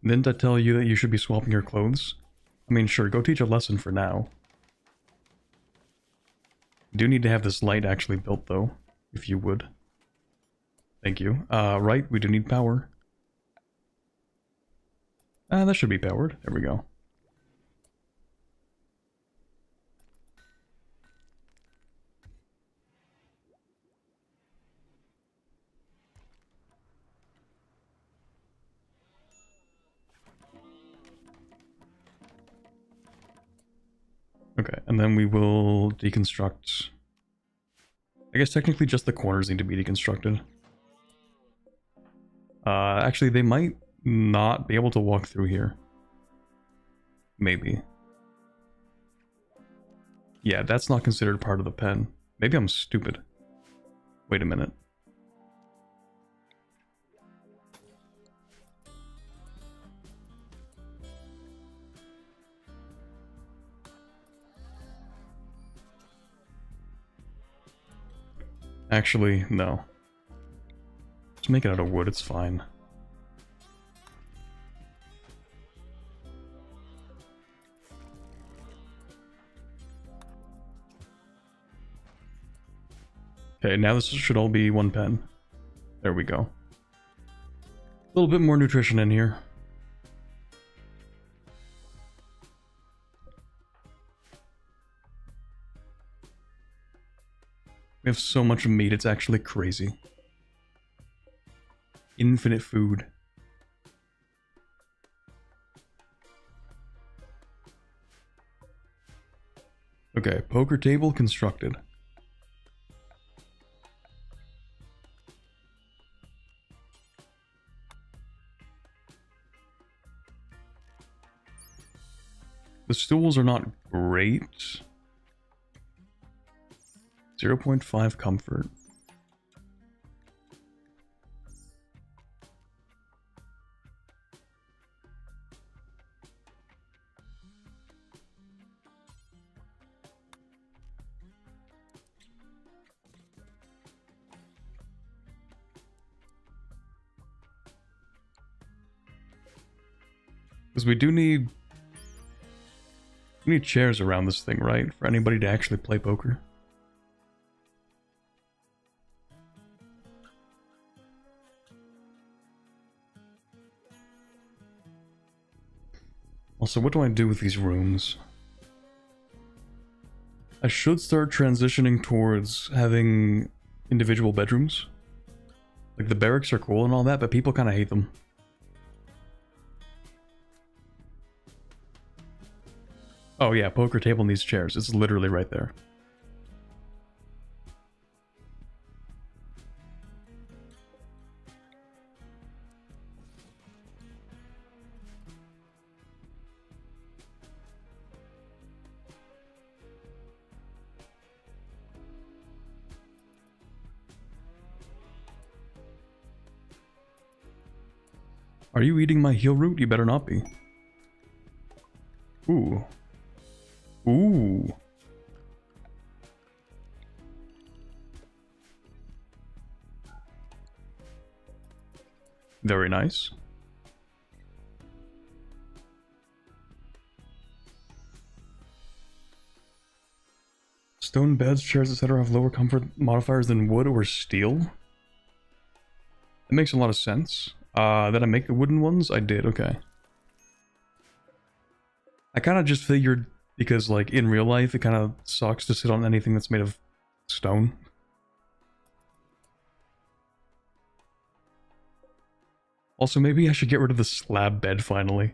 Didn't I tell you that you should be swapping your clothes? I mean, sure, go teach a lesson for now. You do need to have this light actually built, though, if you would. Thank you. Right, we do need power. That should be powered. There we go. Okay, and then we will deconstruct... I guess technically just the corners need to be deconstructed. Actually, they might not be able to walk through here. Maybe. Yeah, that's not considered part of the pen. Maybe I'm stupid. Wait a minute. Actually, no. Just make it out of wood, it's fine. Okay, now this should all be one pen. There we go. A little bit more nutrition in here. We have so much meat, it's actually crazy. Infinite food. Okay, poker table constructed. The stools are not great. 0.5 comfort. Because we need chairs around this thing, right? For anybody to actually play poker. Also, what do I do with these rooms? I should start transitioning towards having individual bedrooms. Like, the barracks are cool and all that, but people kind of hate them. Oh yeah, poker table needs chairs. It's literally right there. Are you eating my heel root? You better not be. Ooh. Ooh. Very nice. Stone beds, chairs, etc. have lower comfort modifiers than wood or steel. It makes a lot of sense. Did I make the wooden ones? I did, okay. I kind of just figured, because like in real life, it kind of sucks to sit on anything that's made of stone. Also, maybe I should get rid of the slab bed finally.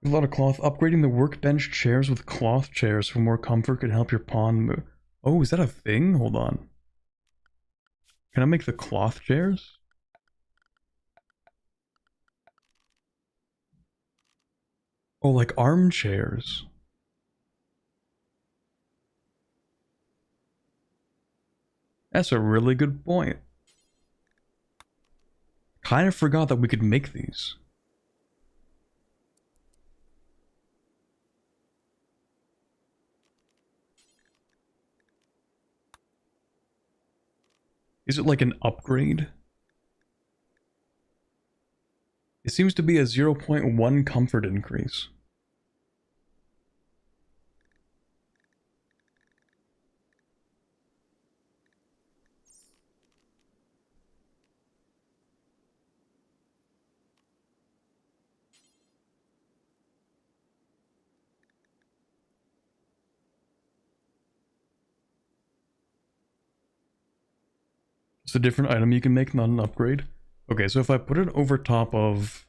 A lot of cloth. Upgrading the workbench chairs with cloth chairs for more comfort can help your pawn move. Oh, is that a thing? Hold on. Can I make the cloth chairs? Oh, like armchairs. That's a really good point. Kind of forgot that we could make these. Is it like an upgrade? It seems to be a 0.1 comfort increase. It's a different item you can make, not an upgrade. Okay, so if I put it over top of...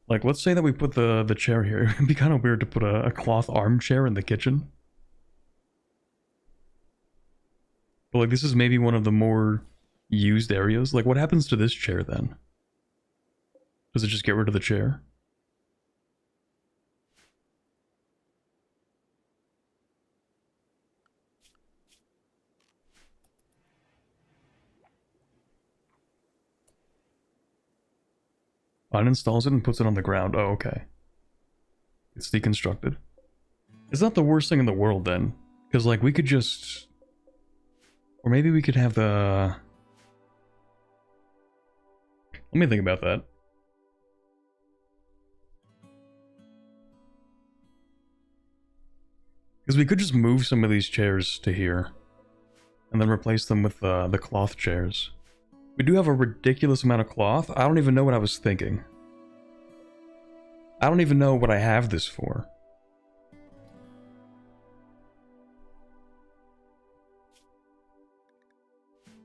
Like, let's say that we put the chair here. It'd be kind of weird to put a cloth armchair in the kitchen. But, like, this is maybe one of the more used areas. Like, what happens to this chair, then? Does it just get rid of the chair? Uninstalls it and puts it on the ground. Oh, okay. It's deconstructed. It's not the worst thing in the world, then. Because, like, we could just... Or maybe we could have the... Let me think about that. Because we could just move some of these chairs to here. And then replace them with the cloth chairs. We do have a ridiculous amount of cloth. I don't even know what I was thinking. I don't even know what I have this for.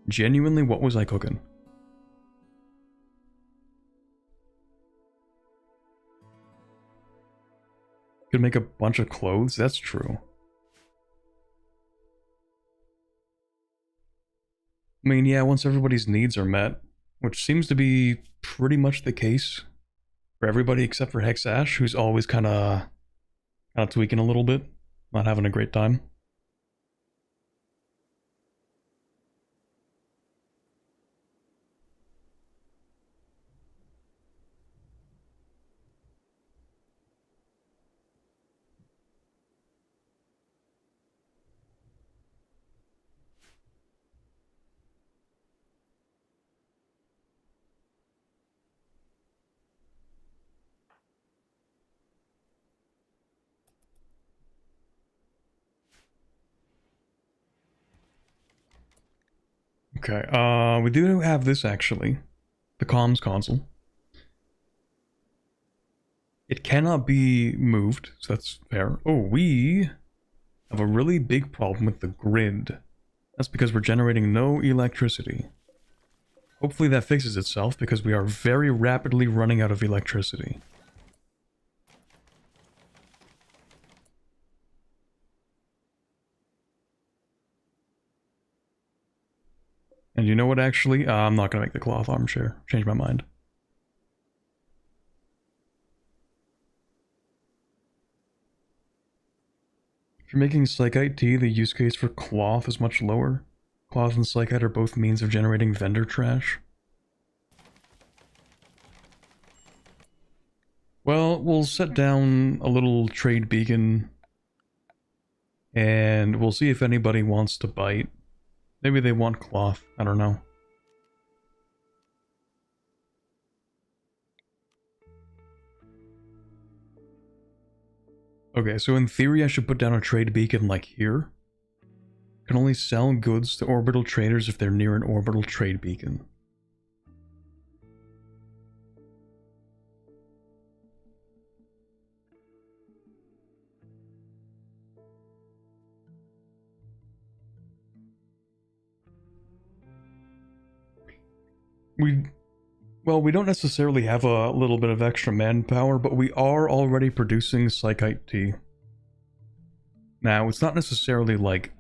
Genuinely, what was I cooking? Could make a bunch of clothes? That's true. I mean, yeah, once everybody's needs are met, which seems to be pretty much the case for everybody except for Hexash, who's always kind of tweaking a little bit, not having a great time. Okay, we do have this actually. The comms console. It cannot be moved, so that's fair. Oh, we have a really big problem with the grid. That's because we're generating no electricity. Hopefully that fixes itself, because we are very rapidly running out of electricity. And you know what, actually? I'm not going to make the cloth armchair. Change my mind. If you're making Psychite tea, the use case for cloth is much lower. Cloth and Psychite are both means of generating vendor trash. Well, we'll set down a little trade beacon. And we'll see if anybody wants to bite. Maybe they want cloth. I don't know. Okay, so in theory I should put down a trade beacon like here. Can only sell goods to orbital traders if they're near an orbital trade beacon. Well, we don't necessarily have a little bit of extra manpower, but we are already producing psychite tea. Now, it's not necessarily like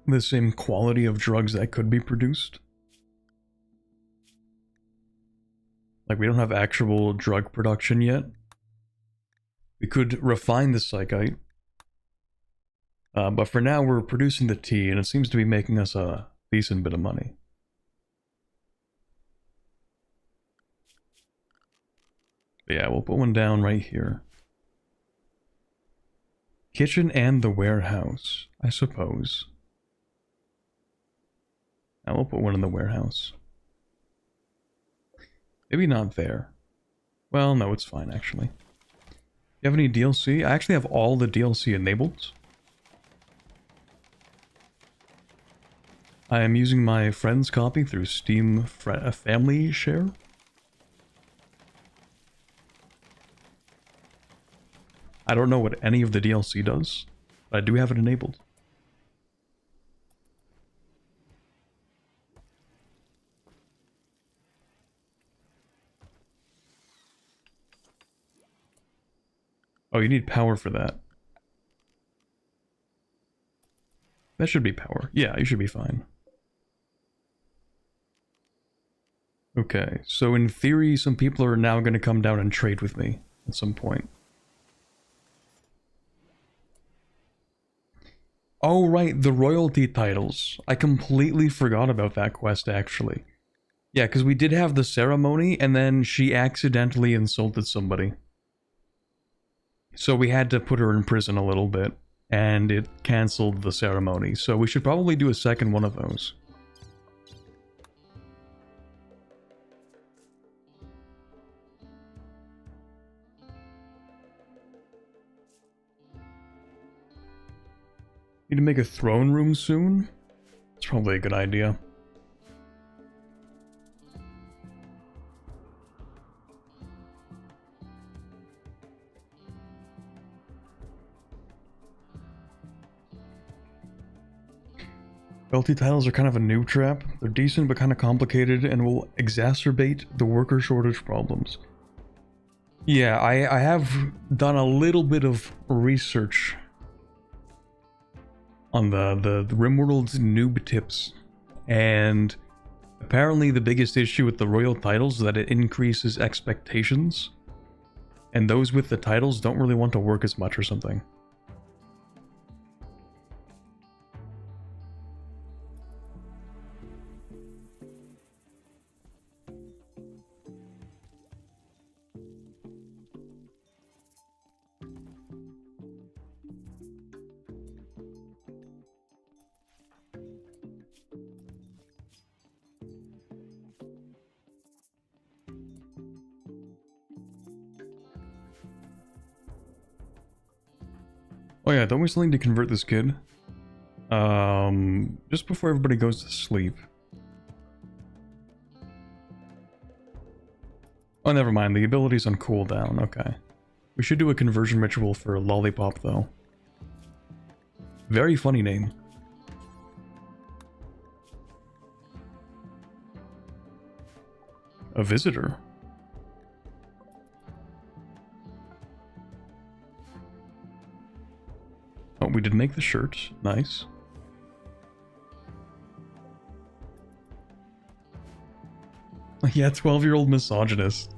the same quality of drugs that could be produced. Like, we don't have actual drug production yet. We could refine the psychite. But for now, we're producing the tea, and it seems to be making us a decent bit of money. But yeah, we'll put one down right here. Kitchen and the warehouse, I suppose. Now we'll put one in the warehouse. Maybe not there. Well, no, it's fine, actually. You have any DLC? I actually have all the DLC enabled. I am using my friend's copy through Steam Family Share. I don't know what any of the DLC does, but I do have it enabled. Oh, you need power for that. That should be power. Yeah, you should be fine. Okay, so in theory, some people are now going to come down and trade with me at some point. Oh, right, the royalty titles. I completely forgot about that quest, actually. Yeah, because we did have the ceremony, and then she accidentally insulted somebody. So we had to put her in prison a little bit, and it cancelled the ceremony. So we should probably do a second one of those. Need to make a throne room soon? It's probably a good idea. Royalty titles are kind of a new trap. They're decent but kind of complicated and will exacerbate the worker shortage problems. Yeah, I have done a little bit of research on the Rimworld Noob tips, and apparently the biggest issue with the royal titles is that it increases expectations, and those with the titles don't really want to work as much or something. Oh yeah, don't we still need to convert this kid? Just before everybody goes to sleep. Oh, never mind, the ability's on cooldown, okay. We should do a conversion ritual for Lollipop, though. Very funny name. A visitor? Oh, we did make the shirt. Nice. Yeah, 12-year-old misogynist.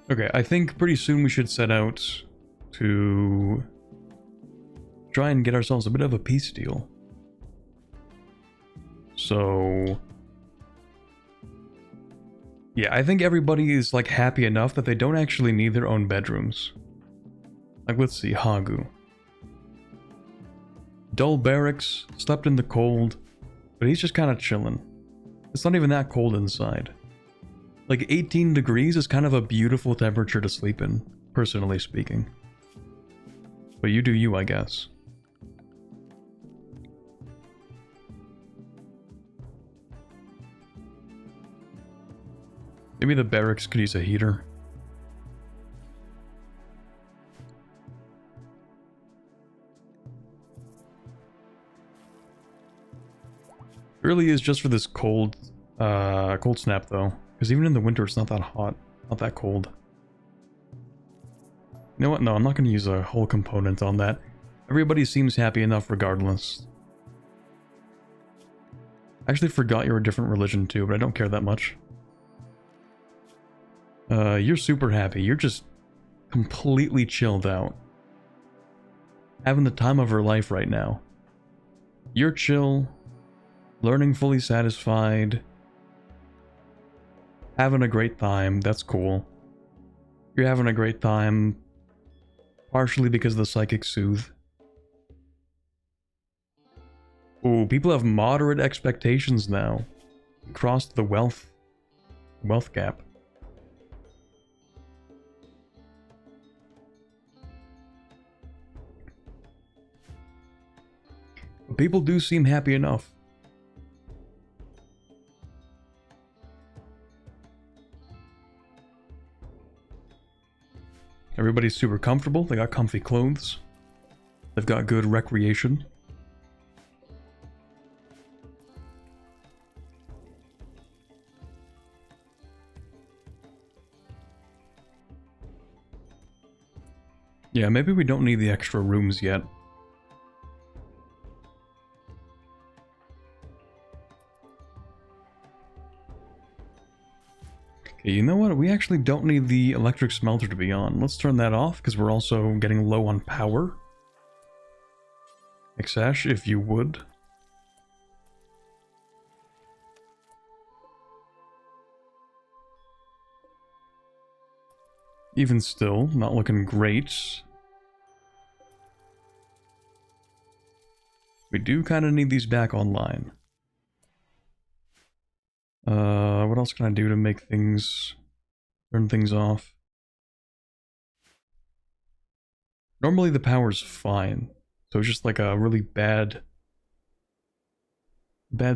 Okay, I think pretty soon we should set out to try and get ourselves a bit of a peace deal. So yeah, I think everybody is like happy enough that they don't actually need their own bedrooms. Like, let's see, Hagu. Dull barracks, slept in the cold, but he's just kind of chilling. It's not even that cold inside. Like 18 degrees is kind of a beautiful temperature to sleep in, personally speaking. But you do you, I guess. Maybe the barracks could use a heater. It really is just for this cold snap though. Because even in the winter it's not that hot, not that cold. You know what? No, I'm not going to use a whole component on that. Everybody seems happy enough regardless. I actually forgot you're a different religion too, but I don't care that much. You're super happy. You're just completely chilled out. Having the time of her life right now. You're chill, learning fully satisfied, having a great time. That's cool. You're having a great time, partially because of the psychic soothe. Ooh, people have moderate expectations now. Crossed the wealth gap. But people do seem happy enough. Everybody's super comfortable. They got comfy clothes. They've got good recreation. Yeah, maybe we don't need the extra rooms yet. Okay, you know what? We actually don't need the electric smelter to be on. Let's turn that off, because we're also getting low on power. Exash, if you would. Even still, not looking great. We do kind of need these back online. What else can I do to make things... turn things off? Normally the power's fine. So it's just like a really bad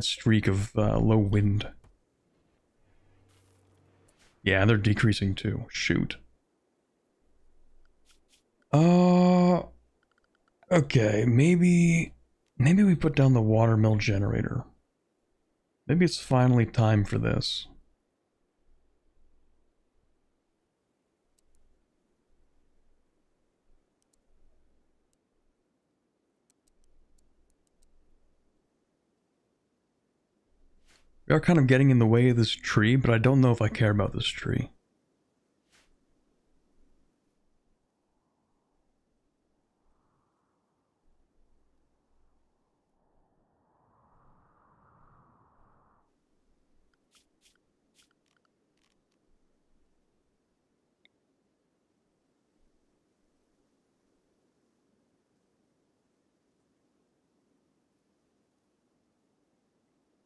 streak of low wind. Yeah, they're decreasing too. Shoot. Okay, maybe we put down the water mill generator. Maybe it's finally time for this. We are kind of getting in the way of this tree, but I don't know if I care about this tree.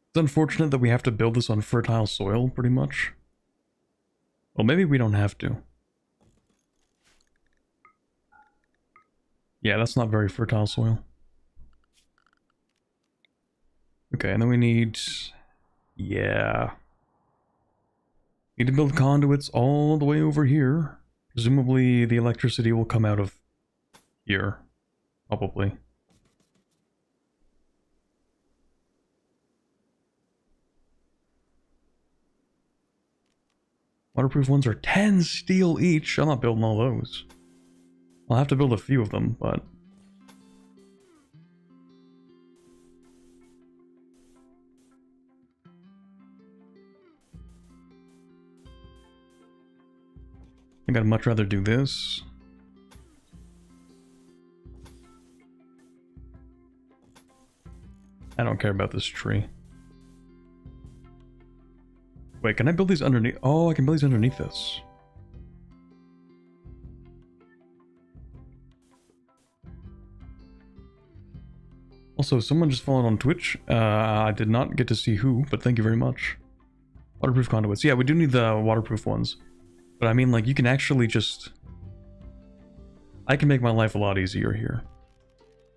It's unfortunate that we have to build this on fertile soil, pretty much. Well, maybe we don't have to. Yeah, that's not very fertile soil. Okay, and then we need... yeah. Need to build conduits all the way over here. Presumably the electricity will come out of here. Probably. Waterproof ones are 10 steel each. I'm not building all those. I'll have to build a few of them, but... I think I'd much rather do this. I don't care about this tree. Wait, can I build these underneath? Oh, I can build these underneath this. Also, someone just followed on Twitch. I did not get to see who, but thank you very much. Waterproof conduits. Yeah, we do need the waterproof ones. But I mean, like, you can actually just... I can make my life a lot easier here.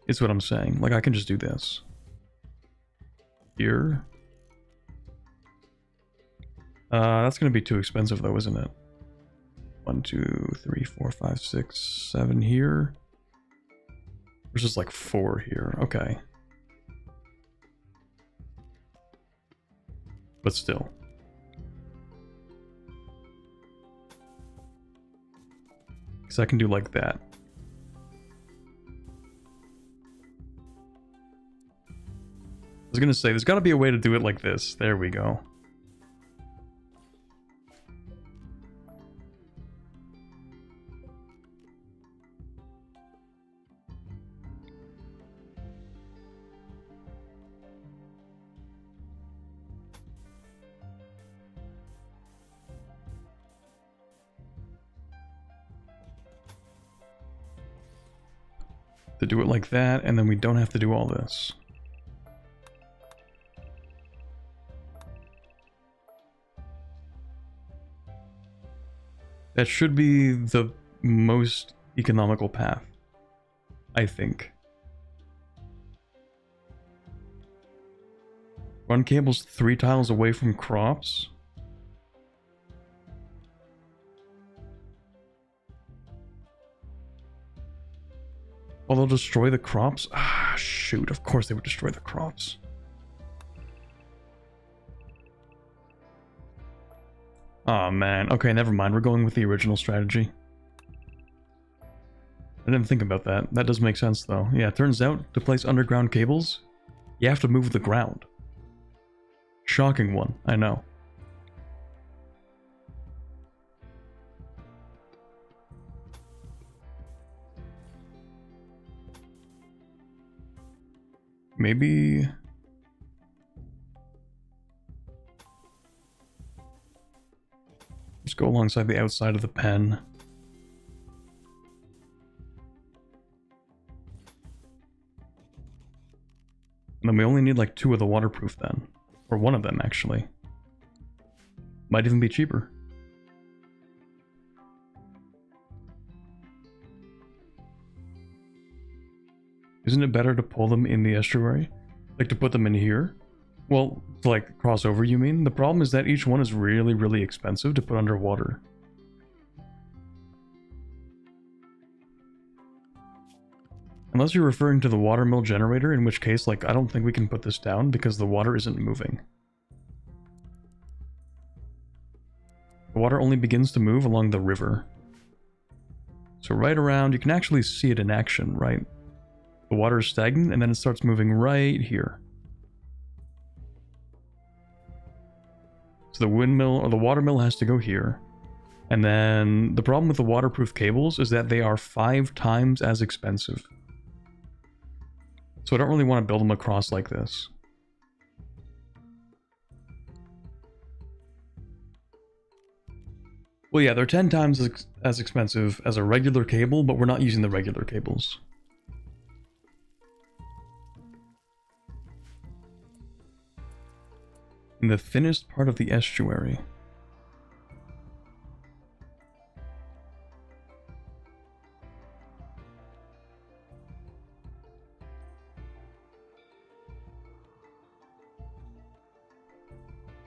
Is what I'm saying. Like, I can just do this. Here. That's gonna be too expensive though, isn't it? 1, 2, 3, 4, 5, 6, 7 here. There's just like 4 here. Okay. But still. So I can do like that. I was gonna say, there's gotta be a way to do it like this. There we go. To do it like that, and then we don't have to do all this. That should be the most economical path, I think. Run cables 3 tiles away from crops. Oh, they'll destroy the crops? Ah, shoot. Of course they would destroy the crops. Oh man. Okay, never mind. We're going with the original strategy. I didn't think about that. That does make sense though. Yeah, it turns out to place underground cables, you have to move the ground. Shocking one, I know. Maybe... just go alongside the outside of the pen. And then we only need like 2 of the waterproof then. Or 1 of them actually. Might even be cheaper. Isn't it better to pull them in the estuary? Like to put them in here? Well, to like cross over, you mean? The problem is that each one is really, really expensive to put underwater. Unless you're referring to the watermill generator, in which case, like, I don't think we can put this down because the water isn't moving. The water only begins to move along the river. So right around, you can actually see it in action, right? The water is stagnant, and then it starts moving right here. So the windmill, or the watermill has to go here. And then the problem with the waterproof cables is that they are 5 times as expensive. So I don't really want to build them across like this. Well, yeah, they're 10 times as expensive as a regular cable, but we're not using the regular cables. In the thinnest part of the estuary.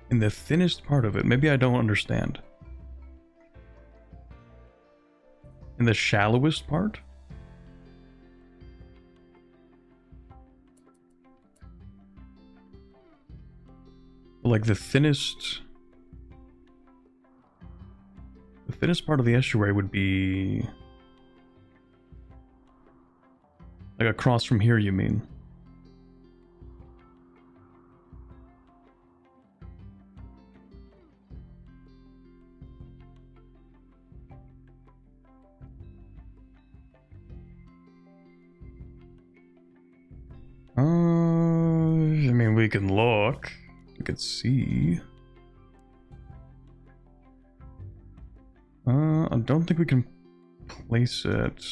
In the thinnest part of it, maybe I don't understand. In the shallowest part? Like the thinnest... the thinnest part of the estuary would be... like across from here, you mean? I mean, we can look. We could see. I don't think we can place it.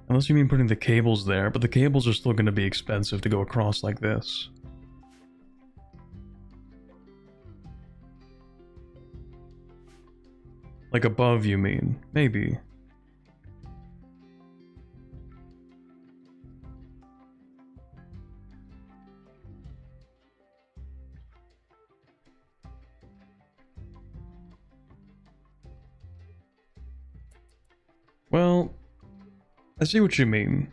Unless you mean putting the cables there, but the cables are still going to be expensive to go across like this. Like above, you mean? Maybe. Well, I see what you mean.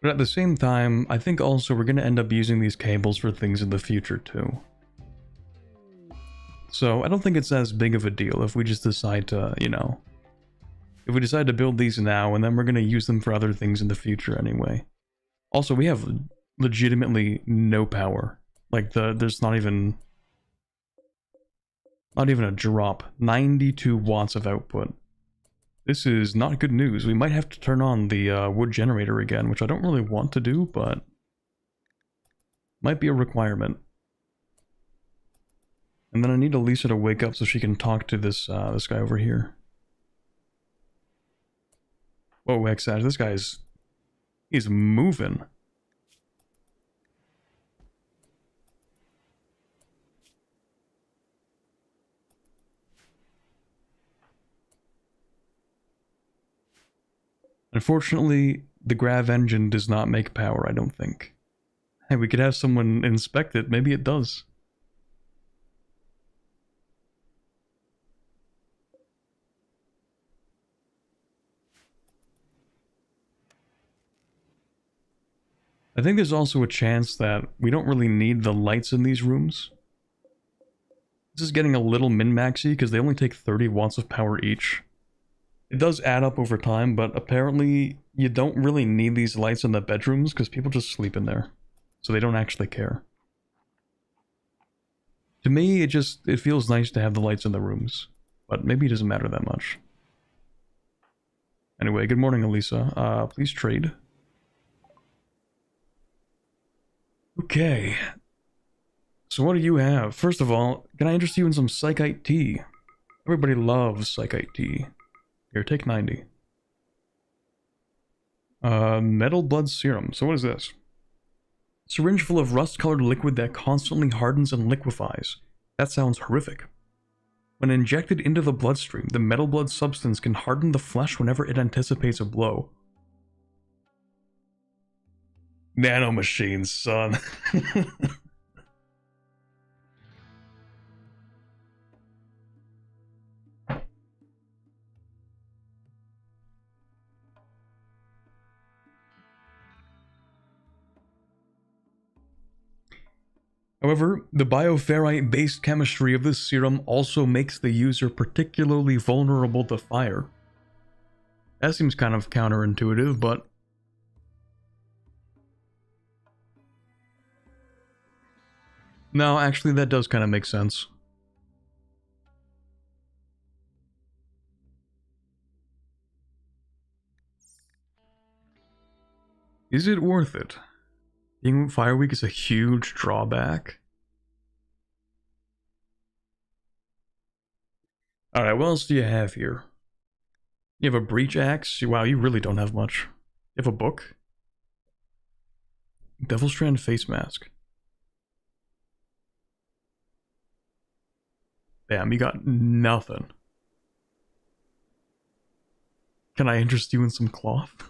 But at the same time, I think also we're going to end up using these cables for things in the future too. So I don't think it's as big of a deal if we just decide to, you know, if we decide to build these now and then we're going to use them for other things in the future anyway. Also, we have legitimately no power. Like there's not even a drop. 92 watts of output. This is not good news. We might have to turn on the wood generator again, which I don't really want to do, but might be a requirement. And then I need Elisa to wake up so she can talk to this this guy over here. Whoa, Xash, this he's moving. Unfortunately, the grav engine does not make power, I don't think. Hey, we could have someone inspect it. Maybe it does. I think there's also a chance that we don't really need the lights in these rooms. This is getting a little min-maxy because they only take 30 watts of power each. It does add up over time, but apparently you don't really need these lights in the bedrooms because people just sleep in there. So they don't actually care. To me, it feels nice to have the lights in the rooms. But maybe it doesn't matter that much. Anyway, good morning, Elisa. Please trade. Okay. So what do you have? First of all, can I interest you in some Psychite tea? Everybody loves Psychite tea. Here, take 90. Metal blood serum. So what is this? Syringe full of rust-colored liquid that constantly hardens and liquefies. That sounds horrific. When injected into the bloodstream, the metal blood substance can harden the flesh whenever it anticipates a blow. Nanomachines, son. However, the bioferrite-based chemistry of this serum also makes the user particularly vulnerable to fire. That seems kind of counterintuitive, but... no, actually that does kind of make sense. Is it worth it? Being fire weak is a huge drawback. Alright, what else do you have here? You have a breach axe? Wow, you really don't have much. You have a book? Devil Strand face mask. Damn, you got nothing. Can I interest you in some cloth?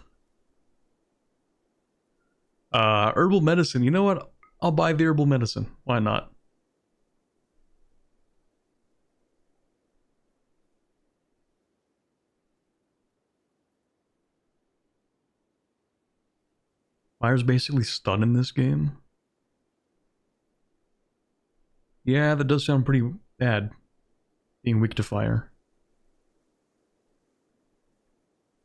Herbal medicine. You know what? I'll buy the herbal medicine. Why not? Fire's basically stun in this game. Yeah, that does sound pretty bad. Being weak to fire.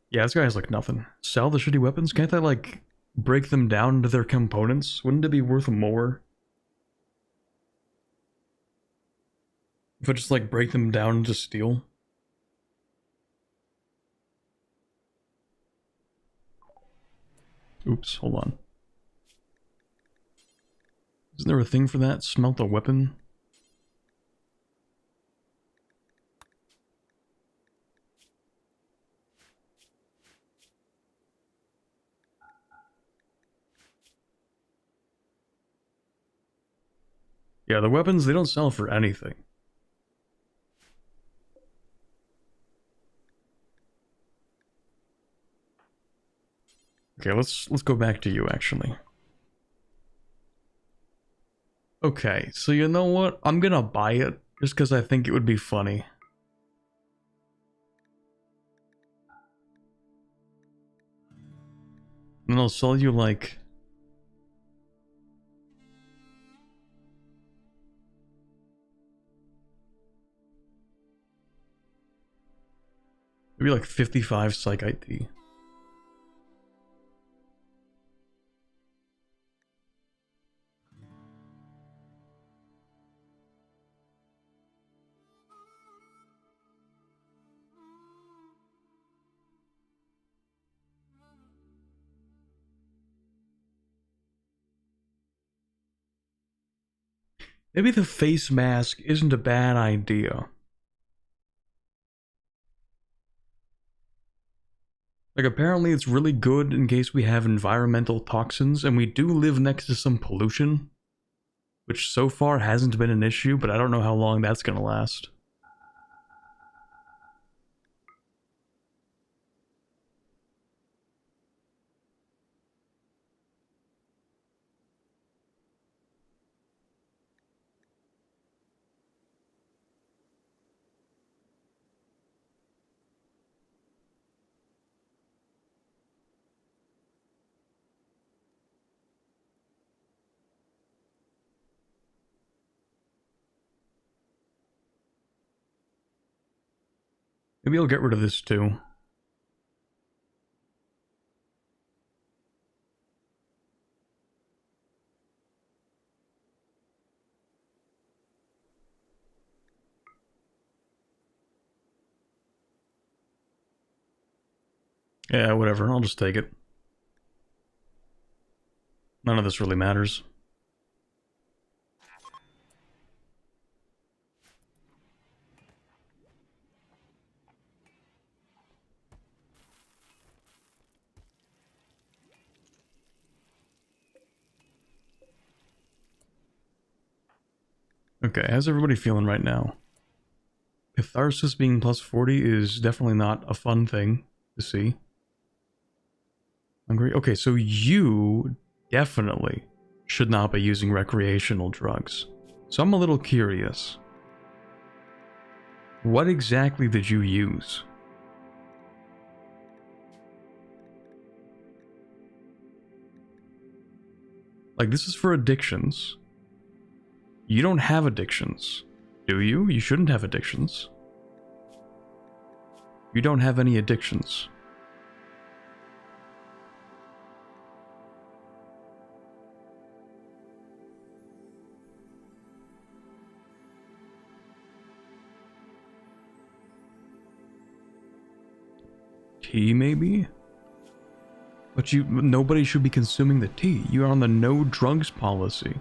Yeah, this guy has like nothing. Sell the shitty weapons? Can't I like break them down into their components? Wouldn't it be worth more if I just like break them down into steel? Oops, hold on. Isn't there a thing for that? Smelt a weapon? Yeah, the weapons, they don't sell for anything. Okay, let's go back to you actually. Okay, so you know what? I'm gonna buy it just because I think it would be funny. And they'll sell you like... maybe like 55 psych IT. Maybe the face mask isn't a bad idea. Like, apparently it's really good in case we have environmental toxins, and we do live next to some pollution, which so far hasn't been an issue, but I don't know how long that's gonna last. Maybe I'll get rid of this too. Yeah, whatever, I'll just take it. None of this really matters. Okay, how's everybody feeling right now? Catharsis being plus 40 is definitely not a fun thing to see. Hungry? Okay, so you definitely should not be using recreational drugs. So I'm a little curious. What exactly did you use? Like, this is for addictions. You don't have addictions, do you? You shouldn't have addictions. You don't have any addictions. Tea, maybe? But nobody should be consuming the tea. You are on the no drugs policy.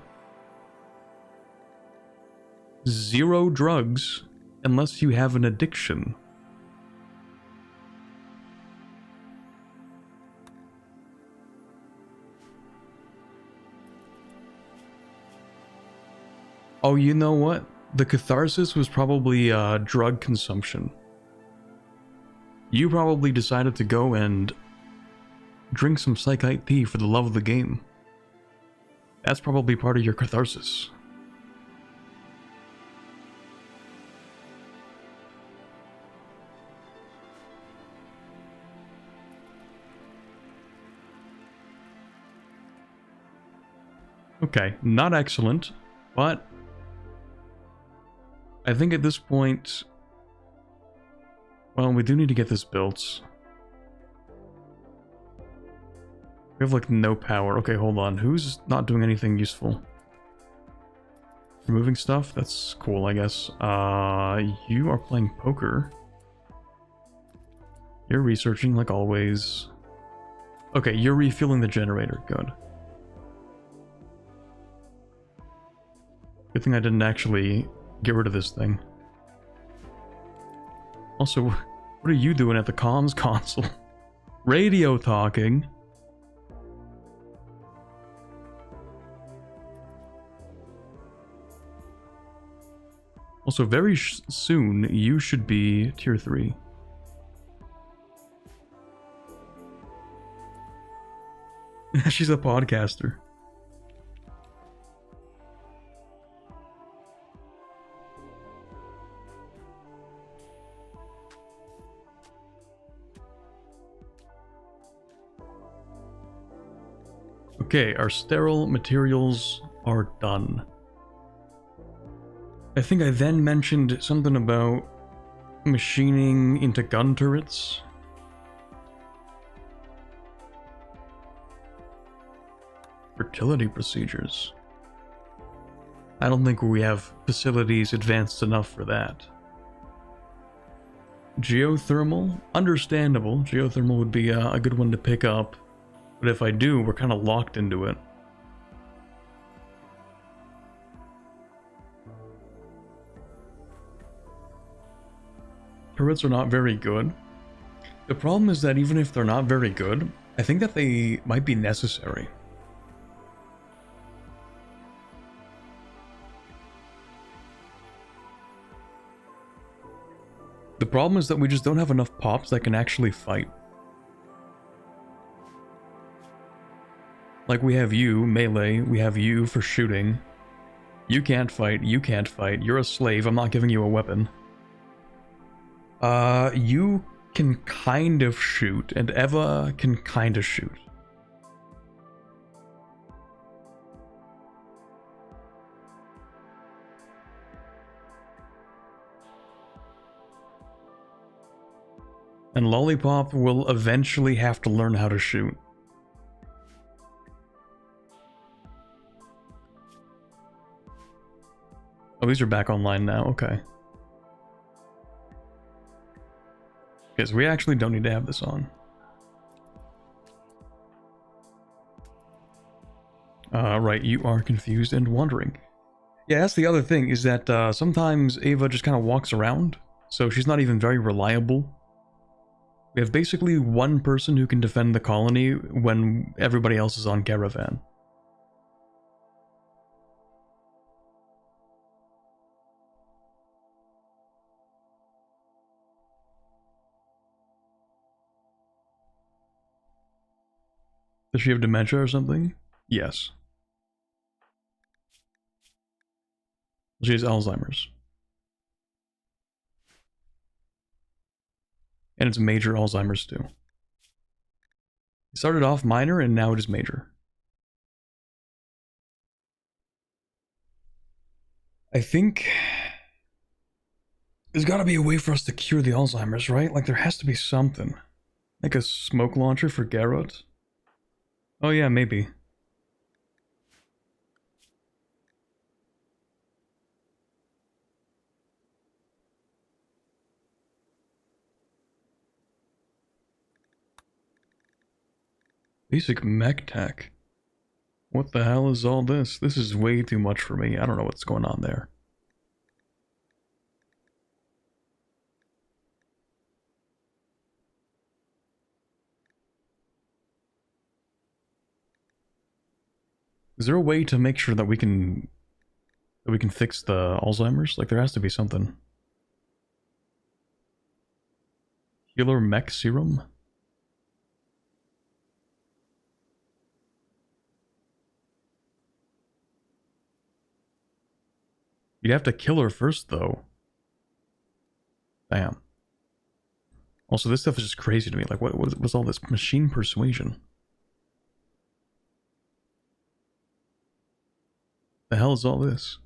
0 drugs unless you have an addiction. Oh, you know what? The catharsis was probably drug consumption. You probably decided to go and drink some psychite tea for the love of the game. That's probably part of your catharsis. Okay, not excellent, but I think at this point, well, we do need to get this built. We have like no power. Okay, hold on. Who's not doing anything useful? Removing stuff? That's cool, I guess. You are playing poker. You're researching like always. Okay, you're refueling the generator. Good. Good thing I didn't actually get rid of this thing. Also, what are you doing at the comms console? Radio talking. Also, very soon, you should be tier 3. She's a podcaster. Okay, our sterile materials are done. I think I then mentioned something about machining into gun turrets. Fertility procedures. I don't think we have facilities advanced enough for that. Geothermal? Understandable. Geothermal would be a good one to pick up. But if I do, we're kind of locked into it. Turrets are not very good. The problem is that even if they're not very good, I think that they might be necessary. The problem is that we just don't have enough pops that can actually fight. Like, we have you, melee, we have you for shooting. You can't fight, you're a slave, I'm not giving you a weapon. You can kind of shoot, and Eva can kind of shoot. And Lollipop will eventually have to learn how to shoot. Oh, these are back online now, okay. Because we actually don't need to have this on. Right, you are confused and wondering. Yeah, that's the other thing, is that sometimes Ava just kind of walks around, so she's not even very reliable. We have basically one person who can defend the colony when everybody else is on caravan. Does she have dementia or something? Yes. She has Alzheimer's. And it's major Alzheimer's too. It started off minor and now it is major. I think there's gotta be a way for us to cure the Alzheimer's, right? Like, there has to be something. Like a smoke launcher for Garrot? Oh yeah, maybe. Basic mech tech. What the hell is all this? This is way too much for me. I don't know what's going on there. Is there a way to make sure that we can fix the Alzheimer's? Like, there has to be something. Healer mech serum? You'd have to kill her first, though. Damn. Also, this stuff is just crazy to me. Like, what was all this machine persuasion? The hell is all this?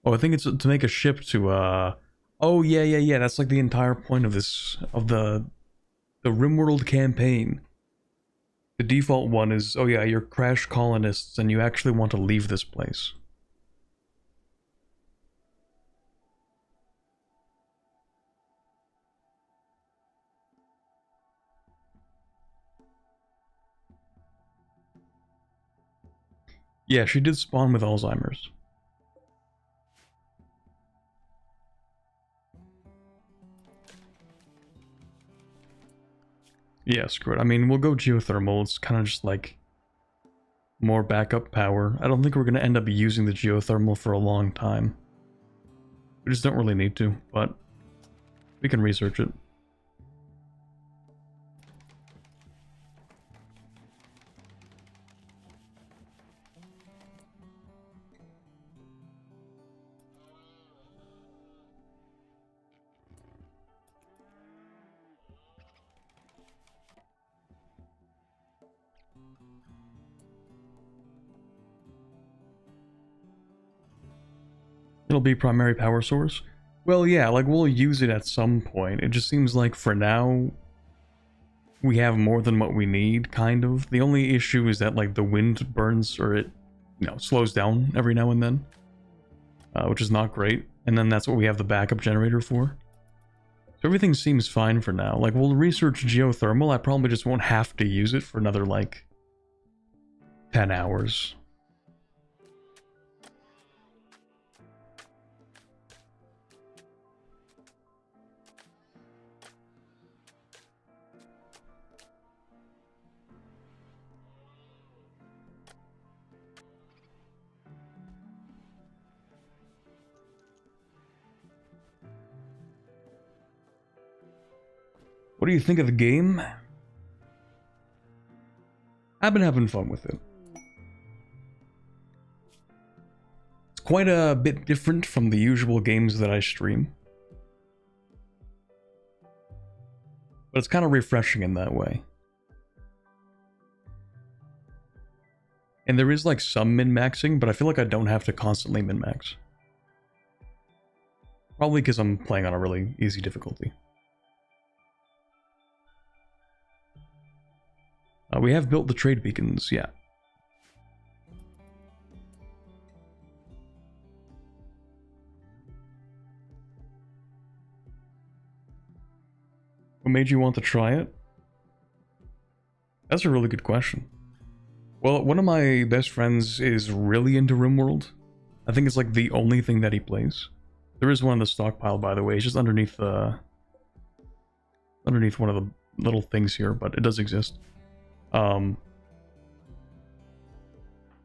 Oh, I think it's to make a ship to, Oh, yeah. That's like the entire point of this, of the Rimworld campaign. The default one is, oh yeah, you're crash colonists and you actually want to leave this place. Yeah, she did spawn with Alzheimer's. Yeah, screw it. I mean, we'll go geothermal. It's kind of just like more backup power. I don't think we're going to end up using the geothermal for a long time. We just don't really need to, but we can research it. It'll be primary power source. Well, yeah, like we'll use it at some point. It just seems like for now we have more than what we need, kind of. The only issue is that like the wind burns or it, slows down every now and then, which is not great. And then that's what we have the backup generator for. So everything seems fine for now. Like we'll research geothermal. I probably just won't have to use it for another like 10 hours. What do you think of the game? I've been having fun with it. It's quite a bit different from the usual games that I stream. But it's kind of refreshing in that way. And there is like some min-maxing, but I feel like I don't have to constantly min-max. Probably because I'm playing on a really easy difficulty. We have built the trade beacons, yeah. What made you want to try it? That's a really good question. Well, one of my best friends is really into Rimworld. I think it's like the only thing that he plays. There is one in the stockpile, by the way. It's just underneath one of the little things here, but it does exist.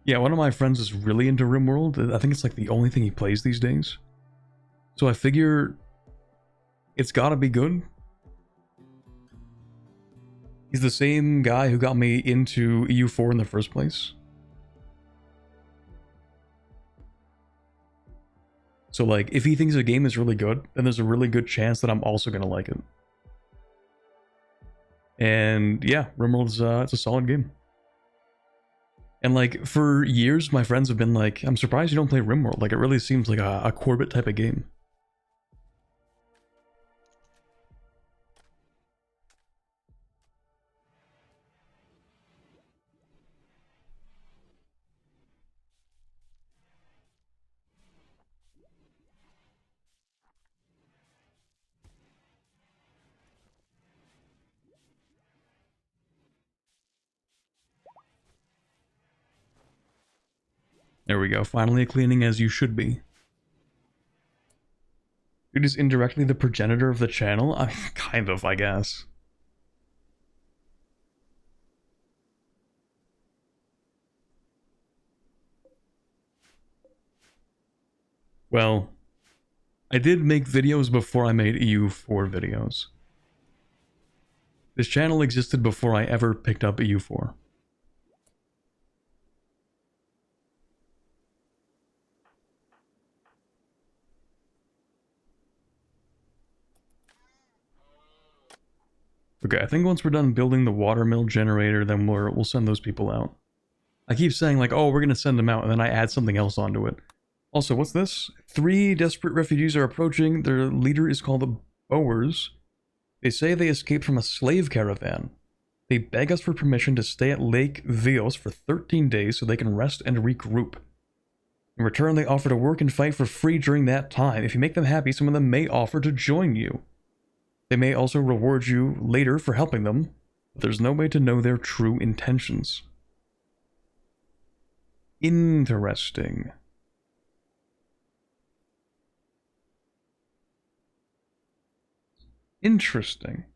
Yeah, one of my friends is really into Rimworld. I think it's like the only thing he plays these days. So I figure it's gotta be good. He's the same guy who got me into EU4 in the first place. So like, if he thinks a game is really good, then there's a really good chance that I'm also gonna like it. And yeah, Rimworld's it's a solid game. And like, for years, my friends have been like, I'm surprised you don't play Rimworld. Like, it really seems like a Corbett type of game. There we go, finally cleaning as you should be. It is indirectly the progenitor of the channel? Kind of, I guess. Well, I did make videos before I made EU4 videos. This channel existed before I ever picked up EU4. Okay, I think once we're done building the watermill generator, then we'll send those people out. I keep saying like, oh, we're gonna send them out, and then I add something else onto it. Also, what's this? 3 desperate refugees are approaching. Their leader is called the Boers. They say they escaped from a slave caravan. They beg us for permission to stay at Lake Vios for 13 days so they can rest and regroup. In return, they offer to work and fight for free during that time. If you make them happy, some of them may offer to join you. They may also reward you later for helping them, but there's no way to know their true intentions. Interesting. Interesting.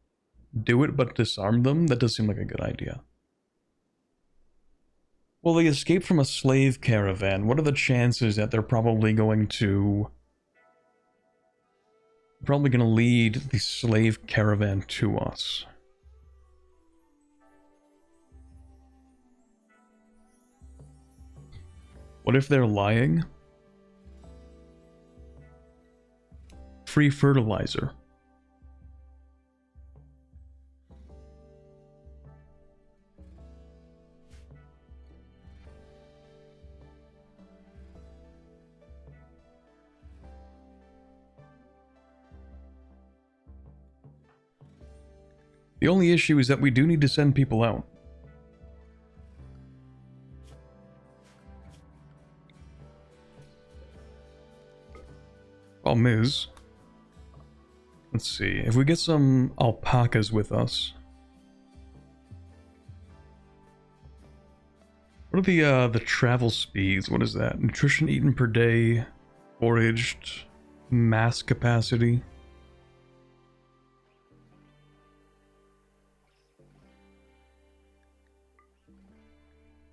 Do it but disarm them? That does seem like a good idea. Well, they escaped from a slave caravan. What are the chances that they're probably going to lead the slave caravan to us? What if they're lying? Free fertilizer. The only issue is that we do need to send people out. Problem is, let's see, if we get some alpacas with us. What are the travel speeds? What is that? Nutrition eaten per day, foraged, mass capacity.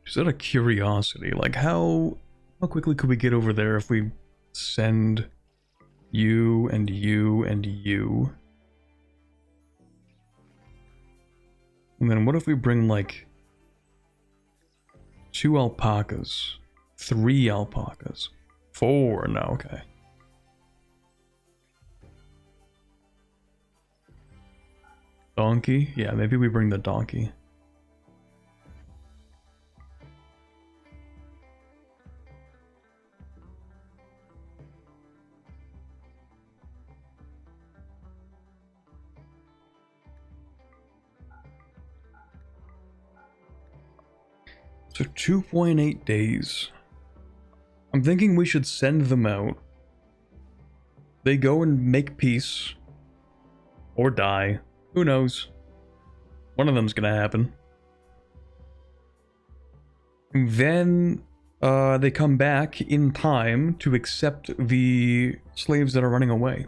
Just out of curiosity, like how quickly could we get over there if we send you and you and you? And then what if we bring like 2 alpacas, 3 alpacas, 4, no, okay. Donkey? Yeah, maybe we bring the donkey. So 2.8 days. I'm thinking we should send them out. They go and make peace. Or die. Who knows? One of them's gonna happen. And then they come back in time to accept the slaves that are running away.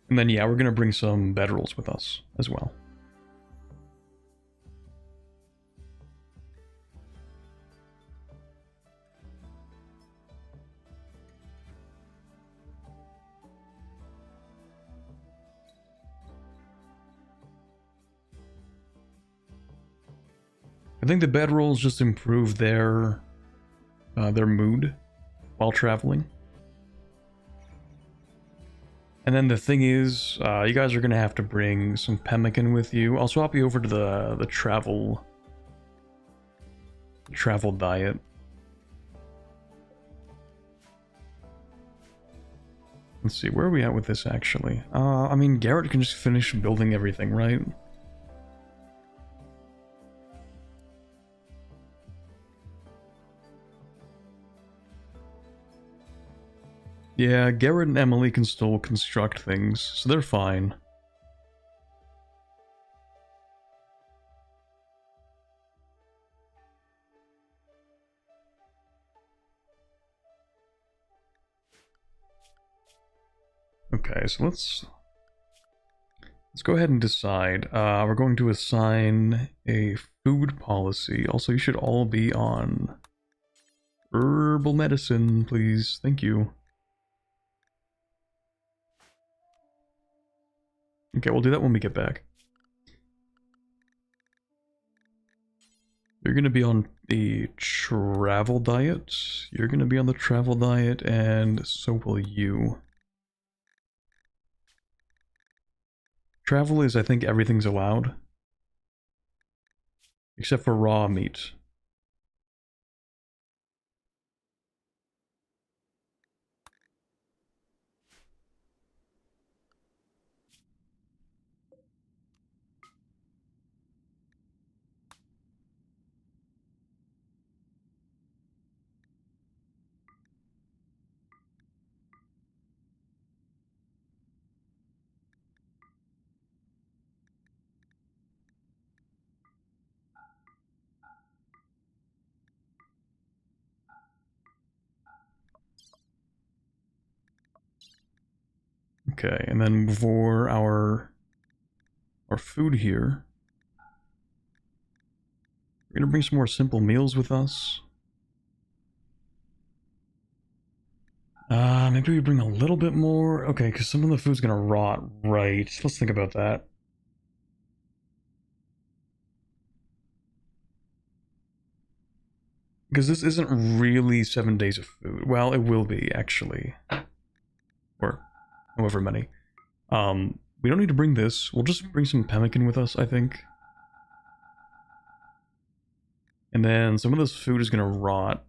And then, yeah, we're going to bring some bedrolls with us as well. I think the bedrolls just improve their mood while traveling. And then the thing is, you guys are gonna have to bring some pemmican with you. I'll swap you over to the travel diet. Let's see, where are we at with this actually? I mean, Garrett can just finish building everything, right? Yeah, Garrett and Emily can still construct things, so they're fine. Okay, so let's go ahead and decide. We're going to assign a food policy. Also, you should all be on herbal medicine, please. Thank you. Okay, we'll do that when we get back. You're going to be on the travel diet. You're going to be on the travel diet, and so will you. Travel is, I think, everything's allowed. Except for raw meat. Okay, and then for our food here, we're gonna bring some more simple meals with us. Maybe we bring a little bit more. Okay, because some of the food's gonna rot, right? Let's think about that. Because this isn't really 7 days of food. Well, it will be, actually. Or however many. We don't need to bring this. We'll just bring some pemmican with us, I think. And then some of this food is gonna rot.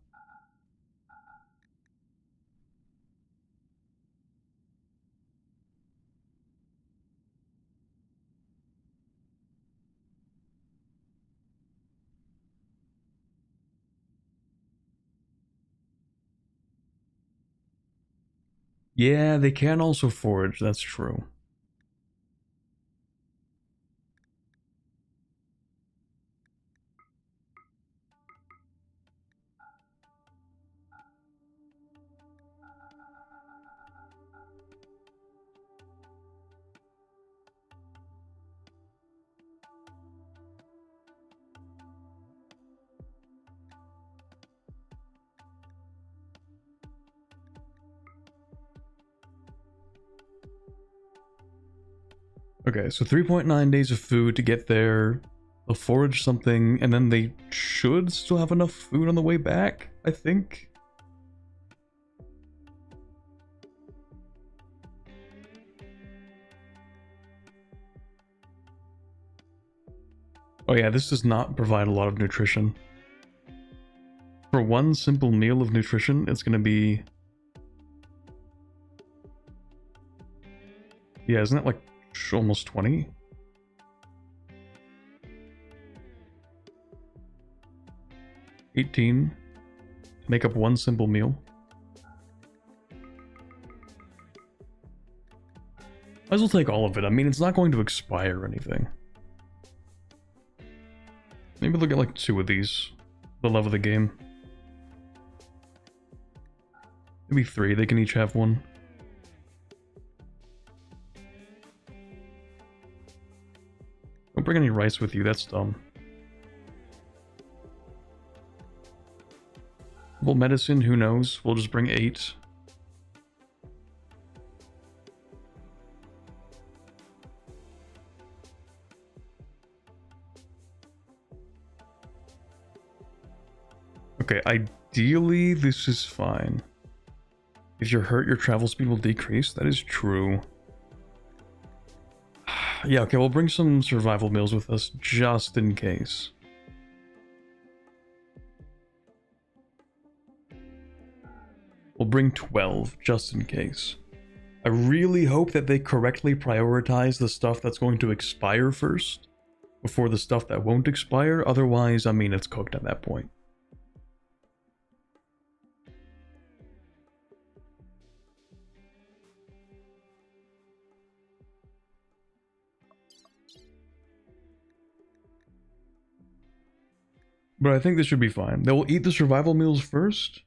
Yeah, they can also forage, that's true. Okay, so 3.9 days of food to get there. They'll forage something, and then they should still have enough food on the way back, I think. Oh yeah, this does not provide a lot of nutrition. For one simple meal of nutrition, it's gonna be... Yeah, isn't that like almost 20? $18 to make up one simple meal. Might as well take all of it. I mean, it's not going to expire or anything. Maybe look at like 2 of these. The love of the game. Maybe 3, they can each have 1. Don't bring any rice with you, that's dumb. Well, medicine, who knows? We'll just bring 8. Okay, ideally this is fine. If you're hurt, your travel speed will decrease. That is true. Yeah, okay, we'll bring some survival meals with us just in case. We'll bring 12 just in case. I really hope that they correctly prioritize the stuff that's going to expire first before the stuff that won't expire. Otherwise, I mean, it's cooked at that point. But I think this should be fine. They will eat the survival meals first.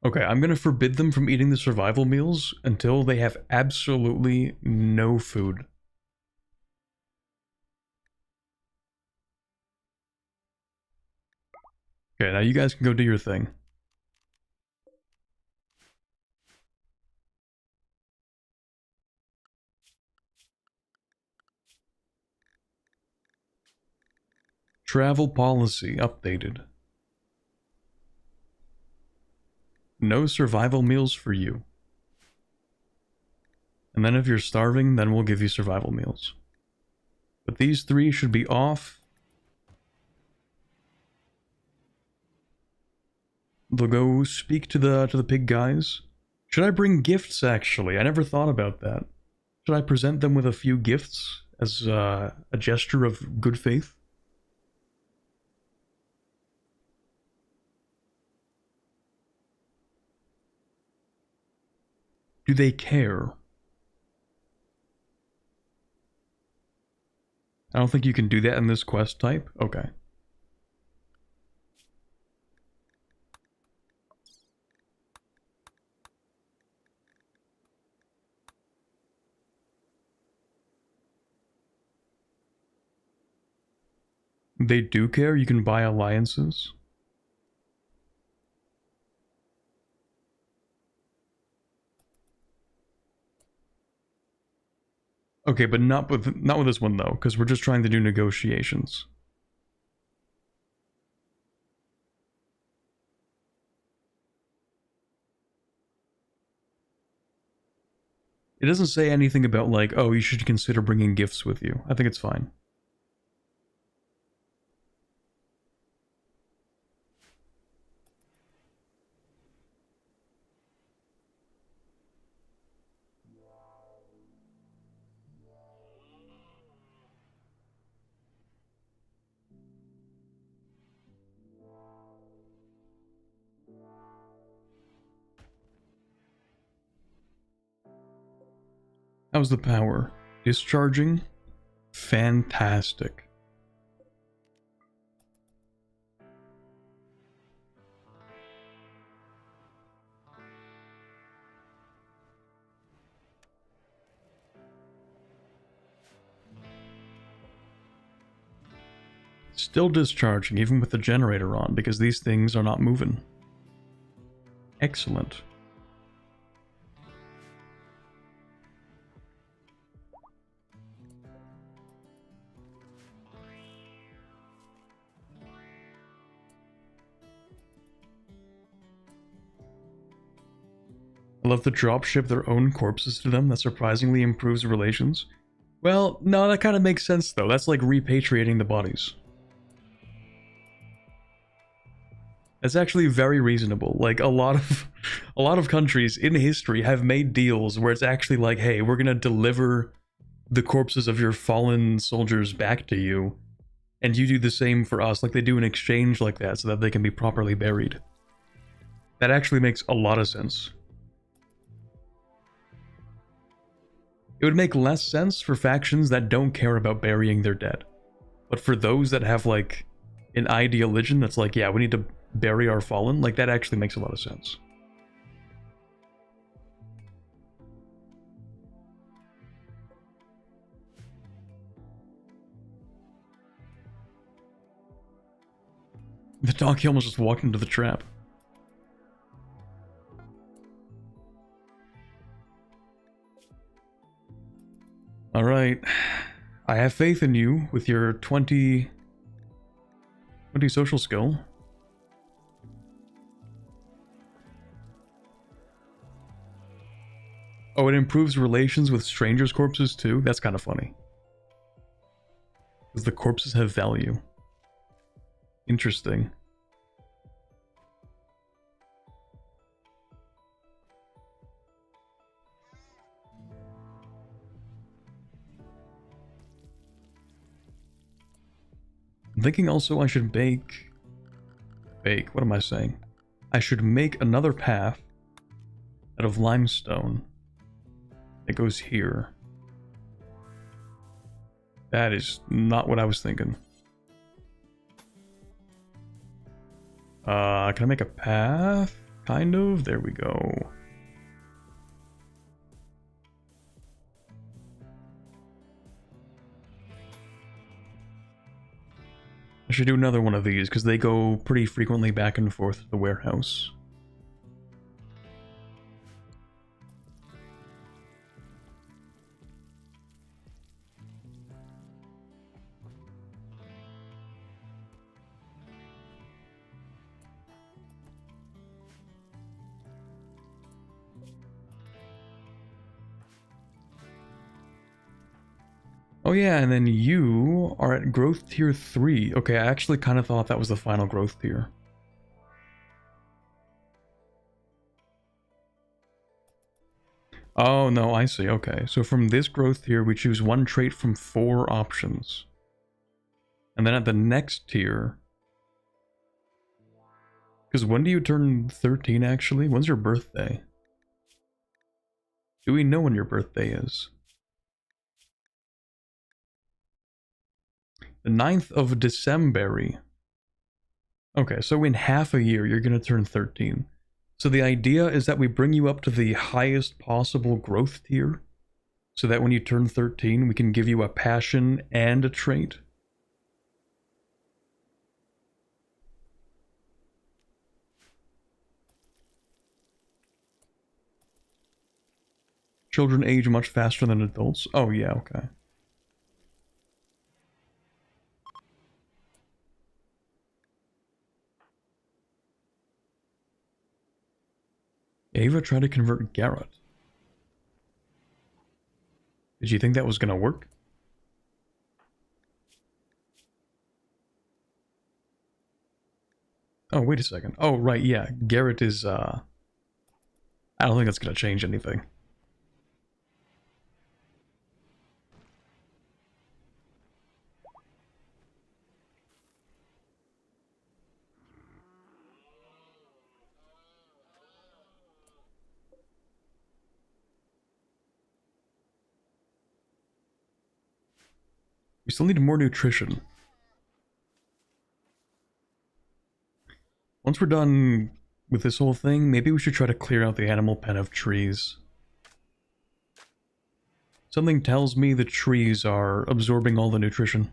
Okay, I'm gonna forbid them from eating the survival meals until they have absolutely no food. Okay, now you guys can go do your thing. Travel policy updated. No survival meals for you. And then if you're starving, then we'll give you survival meals. But these 3 should be off. They'll go speak to the pig guys. Should I bring gifts, actually? I never thought about that. Should I present them with a few gifts as a gesture of good faith? Do they care? I don't think you can do that in this quest type. Okay. They do care. You can buy alliances. Okay, but not with this one though, because we're just trying to do negotiations. It doesn't say anything about like, oh, you should consider bringing gifts with you. I think it's fine. How's the power? Discharging? Fantastic. Still discharging, even with the generator on, because these things are not moving. Excellent. I love to dropship their own corpses to them. That surprisingly improves relations. Well, no, that kind of makes sense though. That's like repatriating the bodies. That's actually very reasonable. Like a lot of countries in history have made deals where it's actually like, hey, we're gonna deliver the corpses of your fallen soldiers back to you, and you do the same for us. Like they do an exchange like that so that they can be properly buried. That actually makes a lot of sense. It would make less sense for factions that don't care about burying their dead. But for those that have like an ideal religion that's like, yeah, we need to bury our fallen, like that actually makes a lot of sense. The donkey almost just walked into the trap. Alright. I have faith in you with your 20 social skill. Oh, it improves relations with strangers' corpses too? That's kind of funny. Because the corpses have value. Interesting. I'm thinking also I should bake, what am I saying? I should make another path out of limestone that goes here. That is not what I was thinking. Can I make a path? Kind of, there we go. I should do another one of these, because they go pretty frequently back and forth to the warehouse. Oh yeah, and then you are at growth tier 3. Okay, I actually kind of thought that was the final growth tier. Oh no, I see, okay. So from this growth tier, we choose one trait from 4 options. And then at the next tier... Because when do you turn 13 actually? When's your birthday? Do we know when your birthday is? The 9th of December. Okay, so in half a year, you're going to turn 13. So the idea is that we bring you up to the highest possible growth tier, so that when you turn 13, we can give you a passion and a trait. Children age much faster than adults. Oh yeah, okay. Ava tried to convert Garrett. Did you think that was gonna work? Oh, wait a second. Oh, right, yeah. Garrett is, I don't think that's gonna change anything. We still need more nutrition. Once we're done with this whole thing, maybe we should try to clear out the animal pen of trees. Something tells me the trees are absorbing all the nutrition.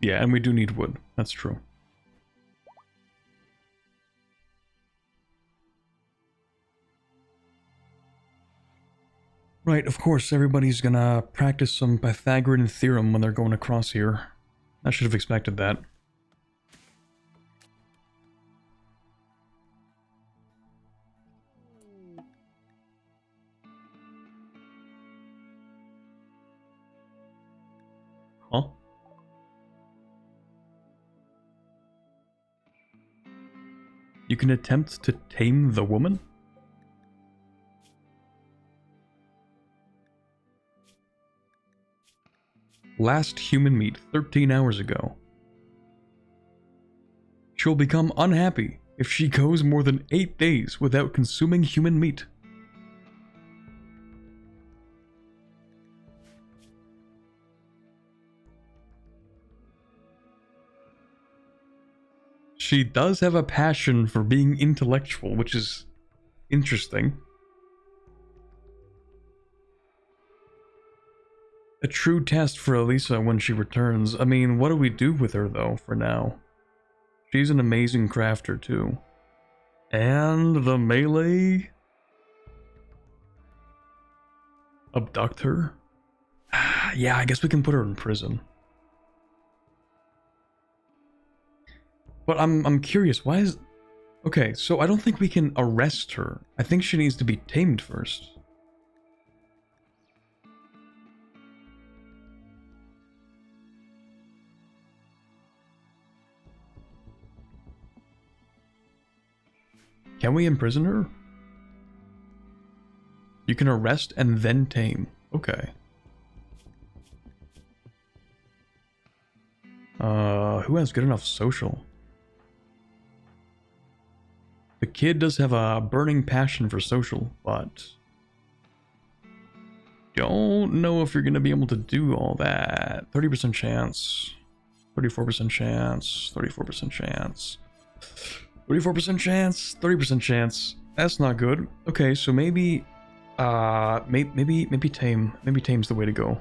Yeah, and we do need wood. That's true. Right, of course, everybody's gonna practice some Pythagorean theorem when they're going across here. I should have expected that. Huh? You can attempt to tame the woman? Last human meat 13 hours ago. She'll become unhappy if she goes more than 8 days without consuming human meat. She does have a passion for being intellectual, which is interesting. A true test for Elisa when she returns. I mean, what do we do with her, though, for now? She's an amazing crafter, too. And the melee? Abduct her? Yeah, I guess we can put her in prison. But I'm curious, why is... Okay, so I don't think we can arrest her. I think she needs to be tamed first. Can we imprison her? You can arrest and then tame. Okay. Who has good enough social? The kid does have a burning passion for social, but... don't know if you're gonna be able to do all that. 30% chance. 34% chance. 34% chance. 34% chance. 30% chance. That's not good. Okay, so maybe... maybe tame. Maybe tame's the way to go.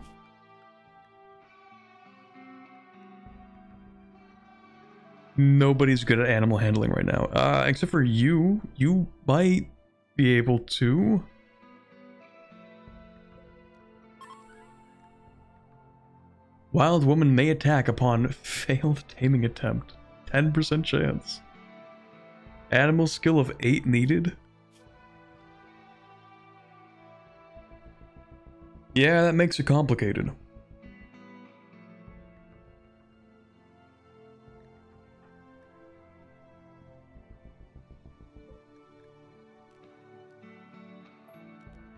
Nobody's good at animal handling right now. Except for you. You might be able to. Wild woman may attack upon failed taming attempt. 10% chance. Animal skill of 8 needed. Yeah, that makes it complicated.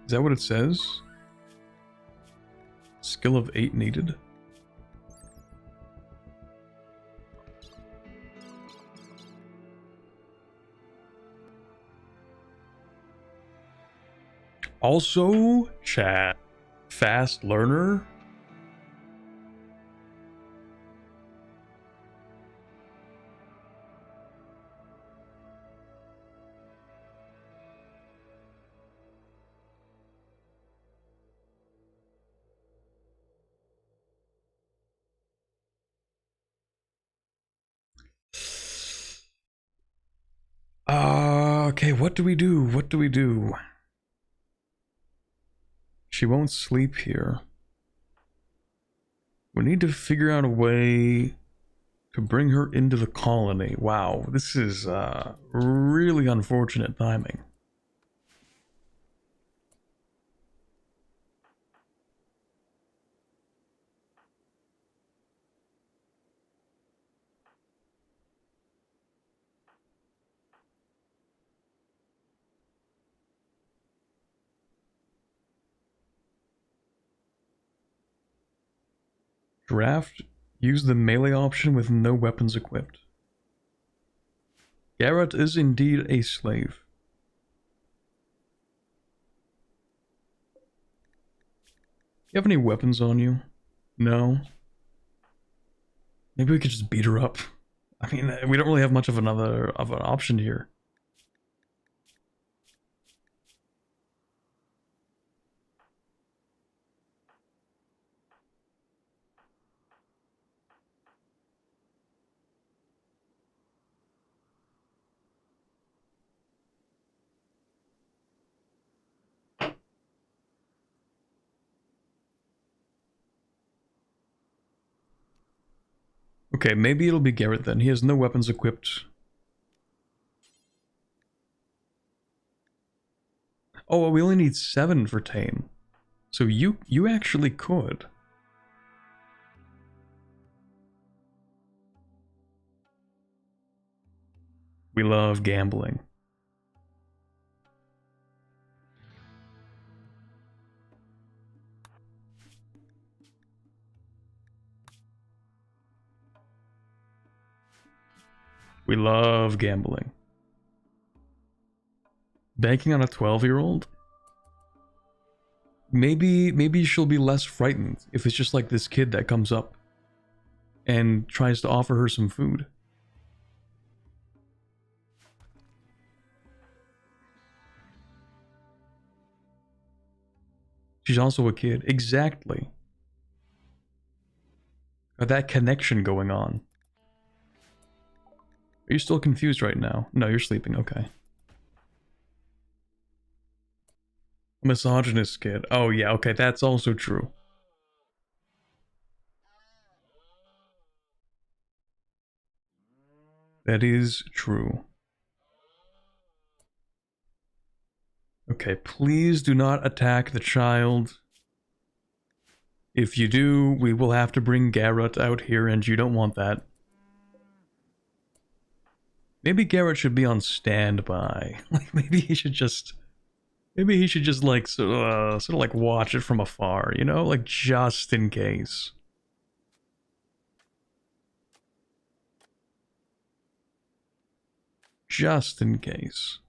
Is that what it says? Skill of 8 needed. Also, chat. Fast learner. Okay, what do we do? What do we do? She won't sleep here. We need to figure out a way to bring her into the colony. Wow, this is really unfortunate timing. Draft, use the melee option with no weapons equipped. Garrett is indeed a slave. You have any weapons on you? No? Maybe we could just beat her up. I mean, we don't really have much of an option here. Okay, maybe it'll be Garrett then. He has no weapons equipped. Oh, well, we only need 7 for tame. So you actually could. We love gambling. We love gambling. Banking on a 12-year-old? Maybe she'll be less frightened if it's just like this kid that comes up and tries to offer her some food. She's also a kid. Exactly. Got that connection going on. Are you still confused right now? No, you're sleeping. Okay. A misogynist kid. Oh yeah, okay, that's also true. That is true. Okay, please do not attack the child. If you do, we will have to bring Garrett out here, and you don't want that. Maybe Garrett should be on standby. Like, maybe he should just like sort of like watch it from afar, you know, like just in case. Just in case.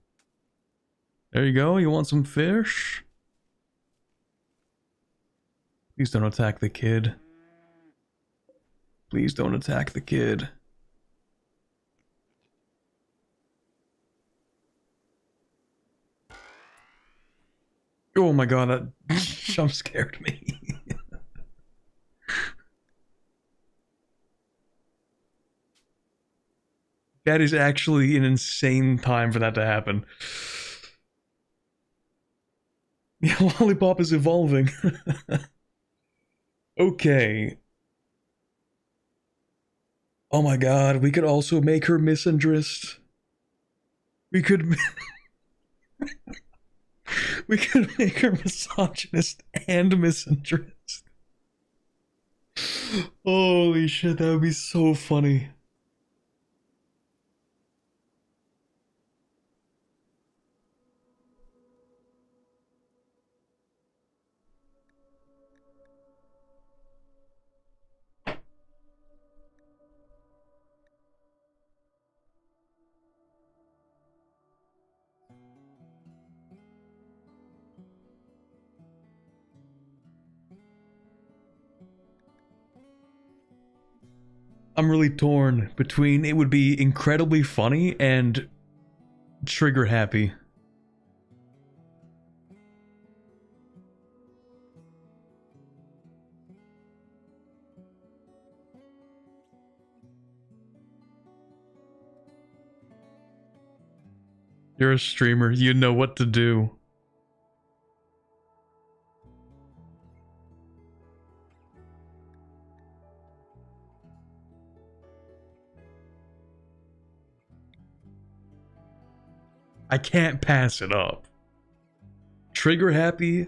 There you go. You want some fish? Please don't attack the kid. Please don't attack the kid. Oh my god, that jump scared me. That is actually an insane time for that to happen. Yeah, Lollipop is evolving. Okay. Oh my god, we could also make her misandrist. We could... we could make her misogynist and misandrist. Holy shit, that would be so funny. I'm really torn between it would be incredibly funny and trigger happy. You're a streamer. You know what to do. I can't pass it up. Trigger happy?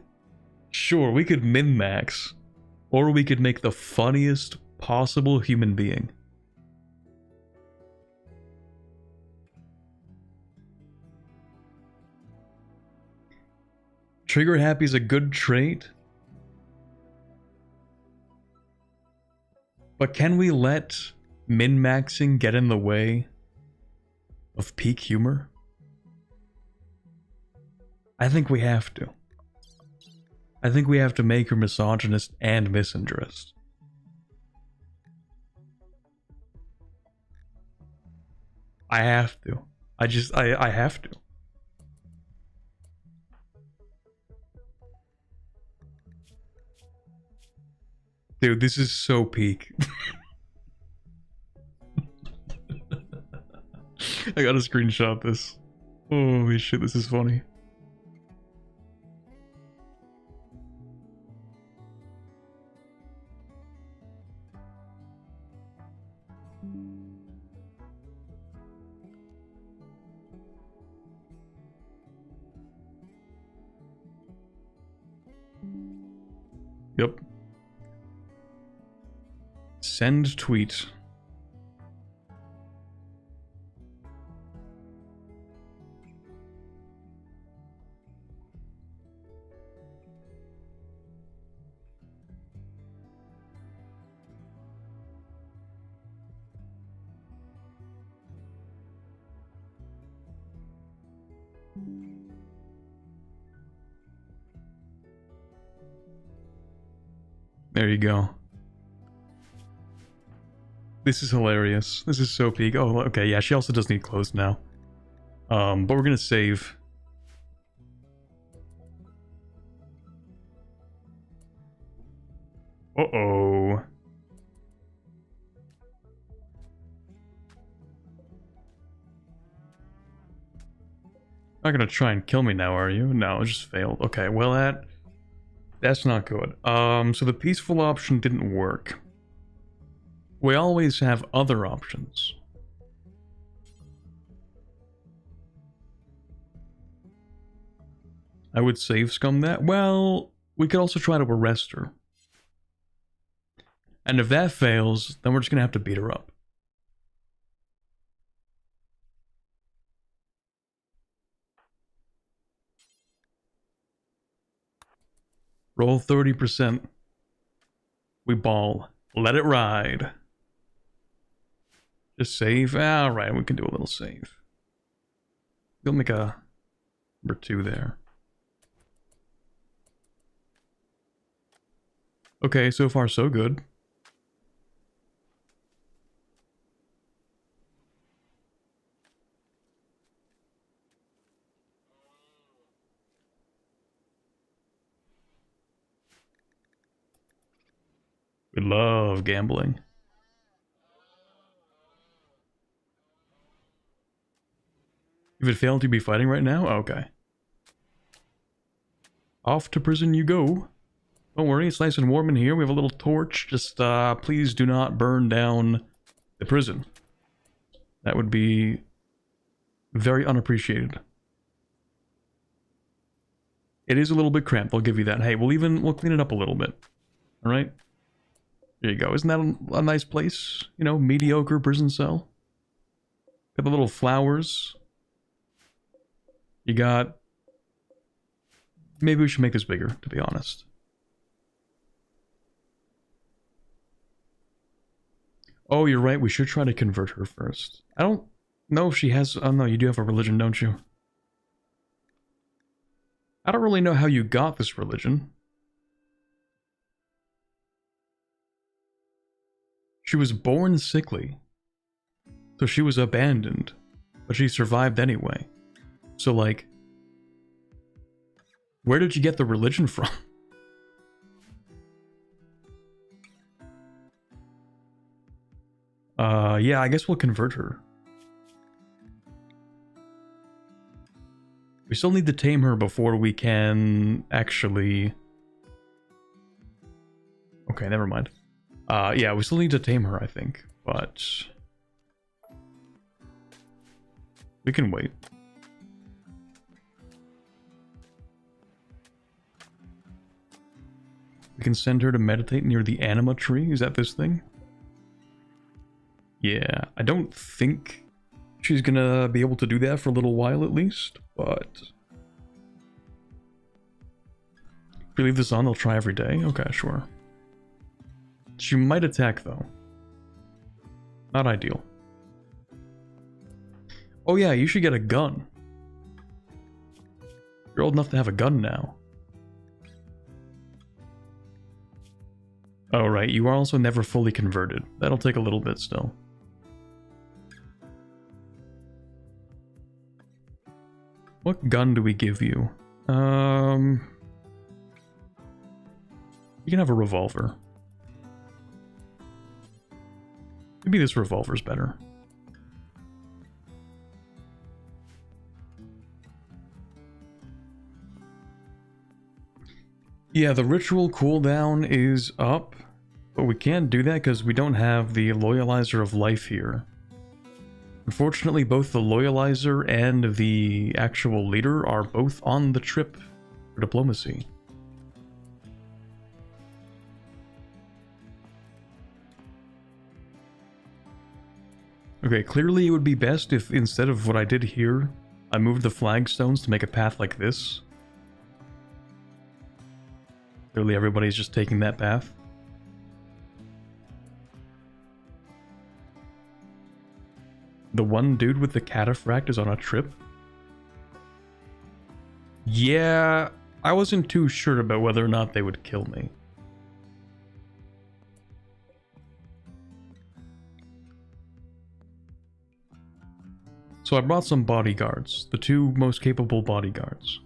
Sure, we could min-max. Or we could make the funniest possible human being. Trigger happy is a good trait. But can we let min-maxing get in the way of peak humor? I think we have to. I think we have to make her misogynist and misandrist. I have to. I have to. Dude, this is so peak. I gotta screenshot this. Holy shit, this is funny. Yep. Send tweet. There you go. This is hilarious. This is so peak. Oh, okay, yeah, she also does need clothes now. But we're gonna save. Uh-oh. Not gonna try and kill me now, are you? No, it just failed. Okay, well that's not good. So the peaceful option didn't work. We always have other options. I would save scum that. Well, we could also try to arrest her. And if that fails, then we're just gonna have to beat her up. Roll 30%. We ball. Let it ride. Just save. Alright, we can do a little save. We'll make a number 2 there. Okay, so far so good. We love gambling. If it failed to be fighting right now? Okay. Off to prison you go. Don't worry, it's nice and warm in here. We have a little torch. Just, please do not burn down the prison. That would be very unappreciated. It is a little bit cramped, I'll give you that. Hey, we'll clean it up a little bit. Alright? There you go. Isn't that a nice place? You know, mediocre prison cell. Got the little flowers. You got... Maybe we should make this bigger, to be honest. Oh, you're right. We should try to convert her first. I don't know if she has... Oh, no, you do have a religion, don't you? I don't really know how you got this religion. She was born sickly. So she was abandoned. But she survived anyway. So, like... Where did you get the religion from? Yeah, I guess we'll convert her. We still need to tame her before we can actually... Okay, never mind. Yeah, we still need to tame her, I think, but... we can wait. We can send her to meditate near the anima tree. Is that this thing? Yeah, I don't think she's gonna be able to do that for a little while at least, but... if we leave this on, they'll try every day. Okay, sure. She might attack, though. Not ideal. Oh yeah, you should get a gun. You're old enough to have a gun now. Oh right, you are also never fully converted. That'll take a little bit still. What gun do we give you? You can have a revolver. Maybe this revolver's better. Yeah, the ritual cooldown is up, but we can't do that because we don't have the loyalizer of life here. Unfortunately, both the loyalizer and the actual leader are both on the trip for diplomacy. Okay, clearly it would be best if instead of what I did here, I moved the flagstones to make a path like this. Clearly everybody's just taking that path. The one dude with the cataphract is on a trip? Yeah, I wasn't too sure about whether or not they would kill me. So I brought some bodyguards, the two most capable bodyguards.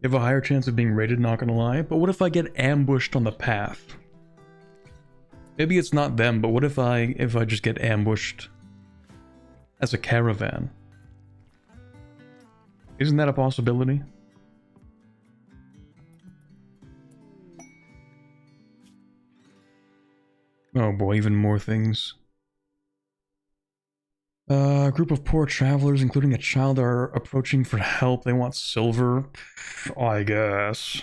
You have a higher chance of being raided, not gonna lie, but what if I get ambushed on the path? Maybe it's not them, but what if I just get ambushed as a caravan? Isn't that a possibility? Oh boy, even more things. A group of poor travelers, including a child, are approaching for help. They want silver, I guess.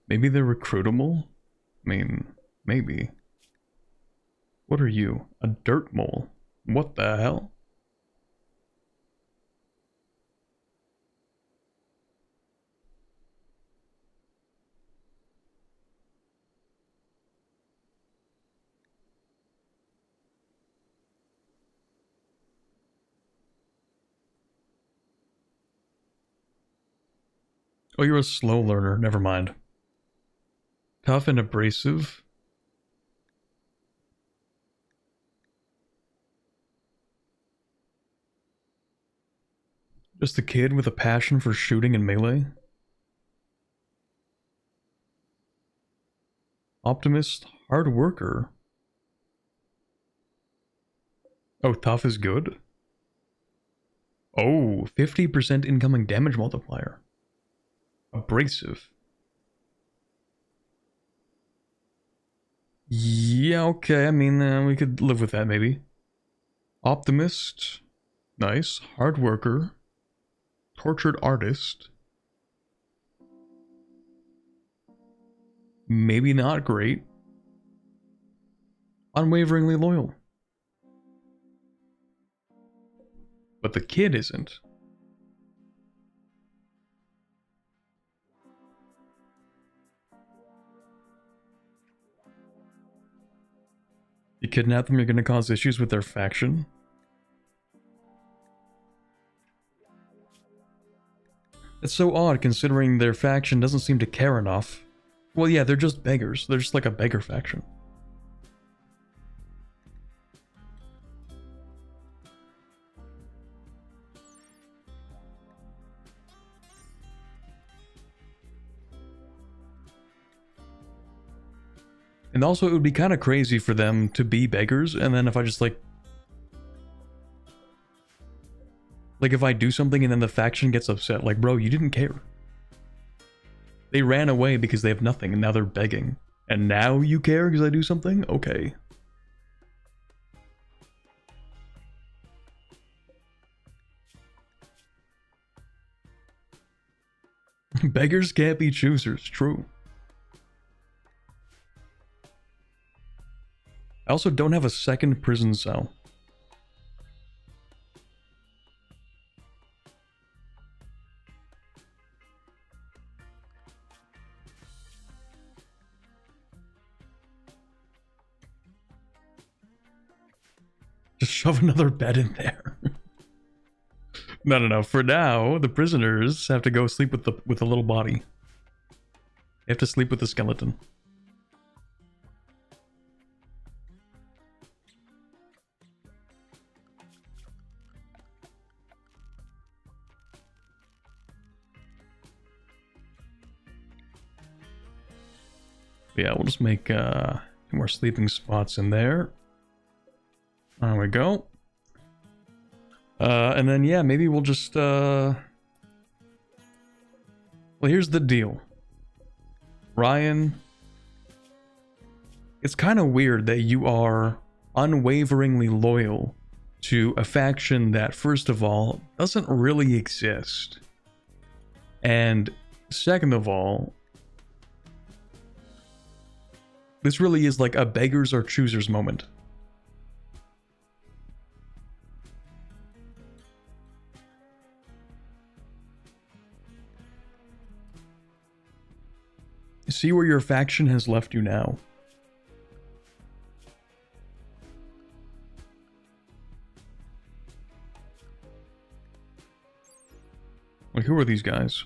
Maybe they're recruitable? I mean, maybe. What are you? A dirt mole? What the hell? Oh, you're a slow learner. Never mind. Tough and abrasive. Just a kid with a passion for shooting and melee. Optimist, hard worker. Oh, tough is good? Oh, 50% incoming damage multiplier. Abrasive. Yeah, okay, I mean, we could live with that, maybe. Optimist. Nice. Hard worker. Tortured artist. Maybe not great. unwaveringly loyal. But the kid isn't. You kidnap them, you're going to cause issues with their faction. It's so odd considering their faction doesn't seem to care enough. Well, yeah, they're just beggars. They're just like a beggar faction. And also, it would be kind of crazy for them to be beggars, and then if I just like if I do something and then the faction gets upset, like, bro, you didn't care. They ran away because they have nothing, and now they're begging. And now you care because I do something? Okay. Beggars can't be choosers, true. I also don't have a second prison cell. Just shove another bed in there. No. For now, the prisoners have to go sleep with the little body. They have to sleep with the skeleton. Yeah, we'll just make 2 more sleeping spots in there. There we go. And then, yeah, maybe we'll just, well, here's the deal. Ryan, it's kind of weird that you are unwaveringly loyal to a faction that, first of all, doesn't really exist. And second of all, this really is like a beggars or choosers moment. See where your faction has left you now. Like, who are these guys?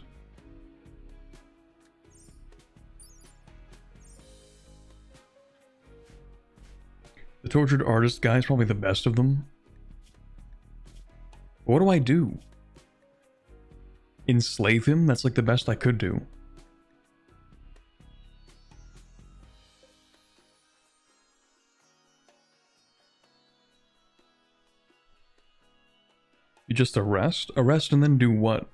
The tortured artist guy is probably the best of them. But what do I do? Enslave him? That's like the best I could do. You just arrest? Arrest and then do what?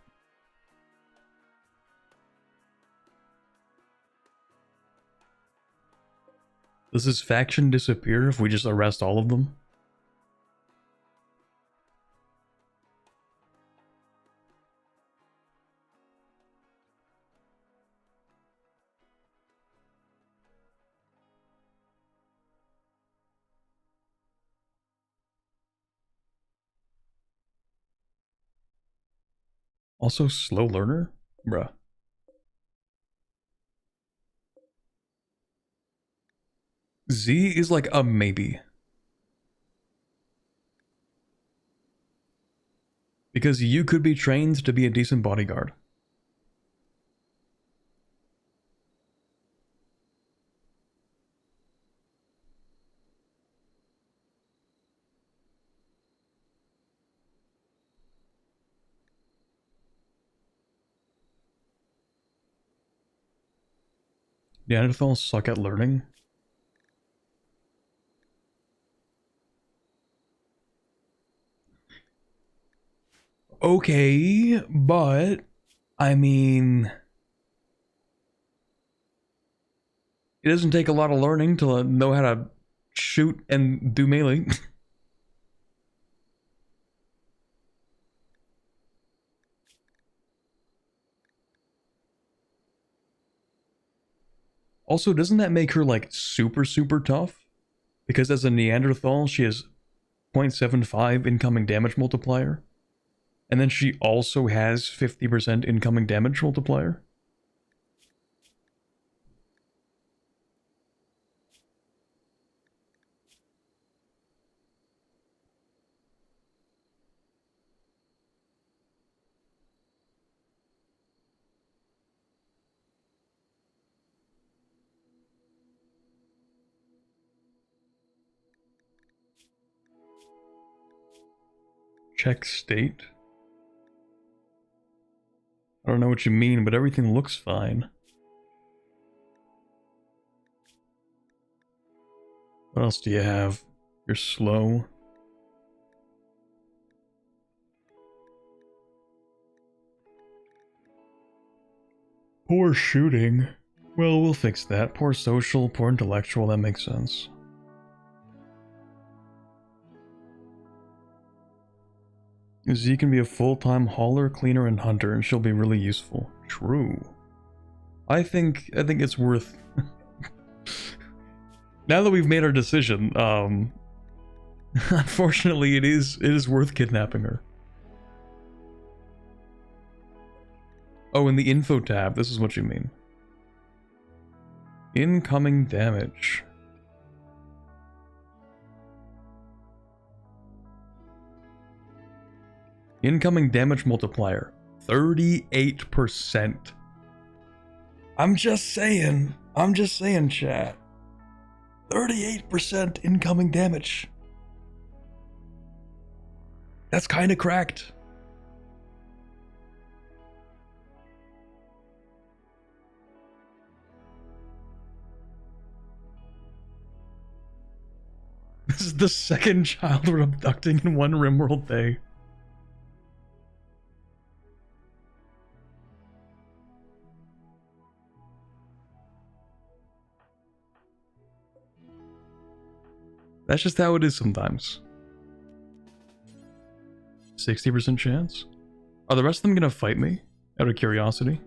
Does his faction disappear if we just arrest all of them? Also slow learner? Bruh. Z is like a maybe. Because you could be trained to be a decent bodyguard. Neanderthals suck at learning. Okay, but I mean, it doesn't take a lot of learning to know how to shoot and do melee. Also, doesn't that make her like super tough? Because as a Neanderthal, she has 0.75 incoming damage multiplier. And then she also has 50% incoming damage multiplier. Check state. I don't know what you mean, but everything looks fine. What else do you have? You're slow. Poor shooting. Well, we'll fix that. Poor social, poor intellectual, that makes sense. Z can be a full-time hauler, cleaner, and hunter, and she'll be really useful. True. I think it's worth... Now that we've made our decision, unfortunately it is worth kidnapping her. Oh, in the info tab, this is what you mean. Incoming damage. Incoming damage multiplier, 38%. I'm just saying, chat. 38% incoming damage. That's kind of cracked. This is the second child we're abducting in one Rimworld day. That's just how it is sometimes. 60% chance? Are the rest of them gonna fight me? Out of curiosity?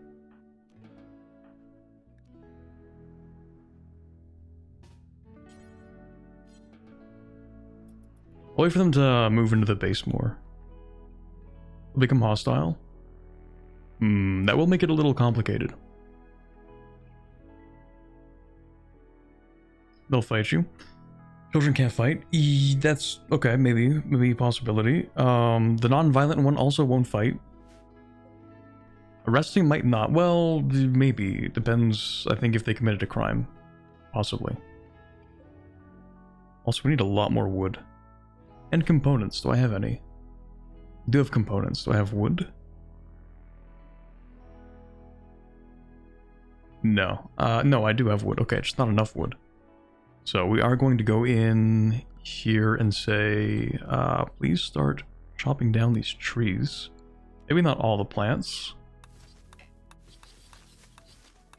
I'll wait for them to move into the base more. They'll become hostile? That will make it a little complicated. They'll fight you. Children can't fight. That's okay, maybe a possibility. The non-violent one also won't fight. Arresting might not. Well, maybe. Depends, I think, if they committed a crime. Possibly. Also, we need a lot more wood. And components. Do I have any? I do have components. Do I have wood? No. No, I do have wood. Okay, just not enough wood. So we are going to go in here and say, please start chopping down these trees. Maybe not all the plants.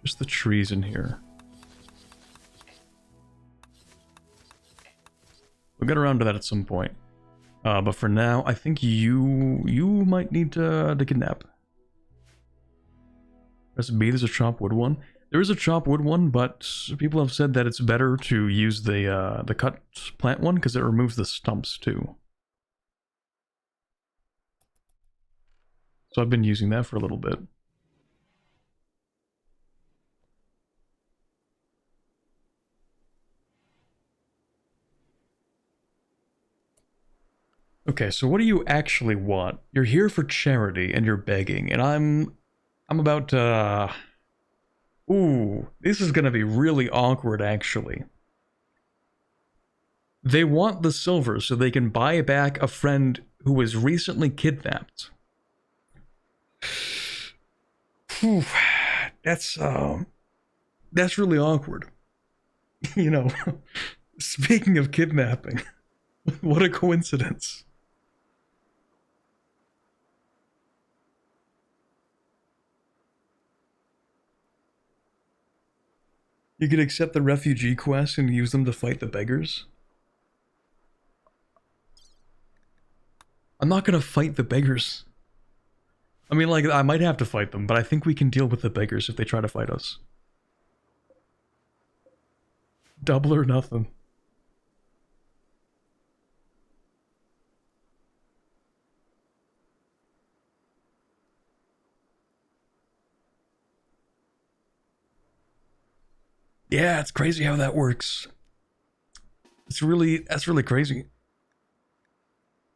Just the trees in here. We'll get around to that at some point. But for now, I think you might need to kidnap. Press B, there's a chop wood one. There is a chop wood one, but people have said that it's better to use the cut plant one because it removes the stumps too. So I've been using that for a little bit. Okay, so what do you actually want? You're here for charity and you're begging, and I'm about to... Ooh, this is gonna be really awkward, actually. They want the silver so they can buy back a friend who was recently kidnapped. Whew, that's really awkward. You know, speaking of kidnapping, what a coincidence. You could accept the refugee quest and use them to fight the beggars? I'm not gonna fight the beggars. I mean, like, I might have to fight them, but I think we can deal with the beggars if they try to fight us. Double or nothing. Yeah, it's crazy how that works. That's really crazy.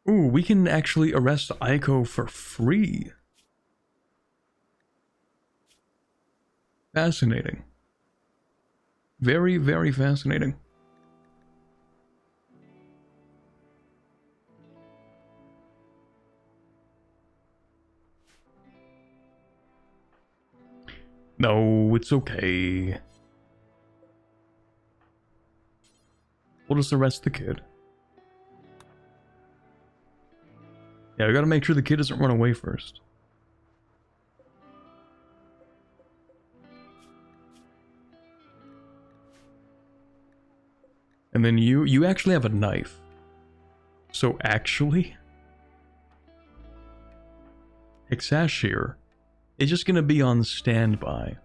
Ooh, we can actually arrest Aiko for free. Fascinating. Very, very fascinating. No, it's okay. We'll just arrest the kid. Yeah, we gotta make sure the kid doesn't run away first. And then you actually have a knife. So actually, Hexashir is just gonna be on standby.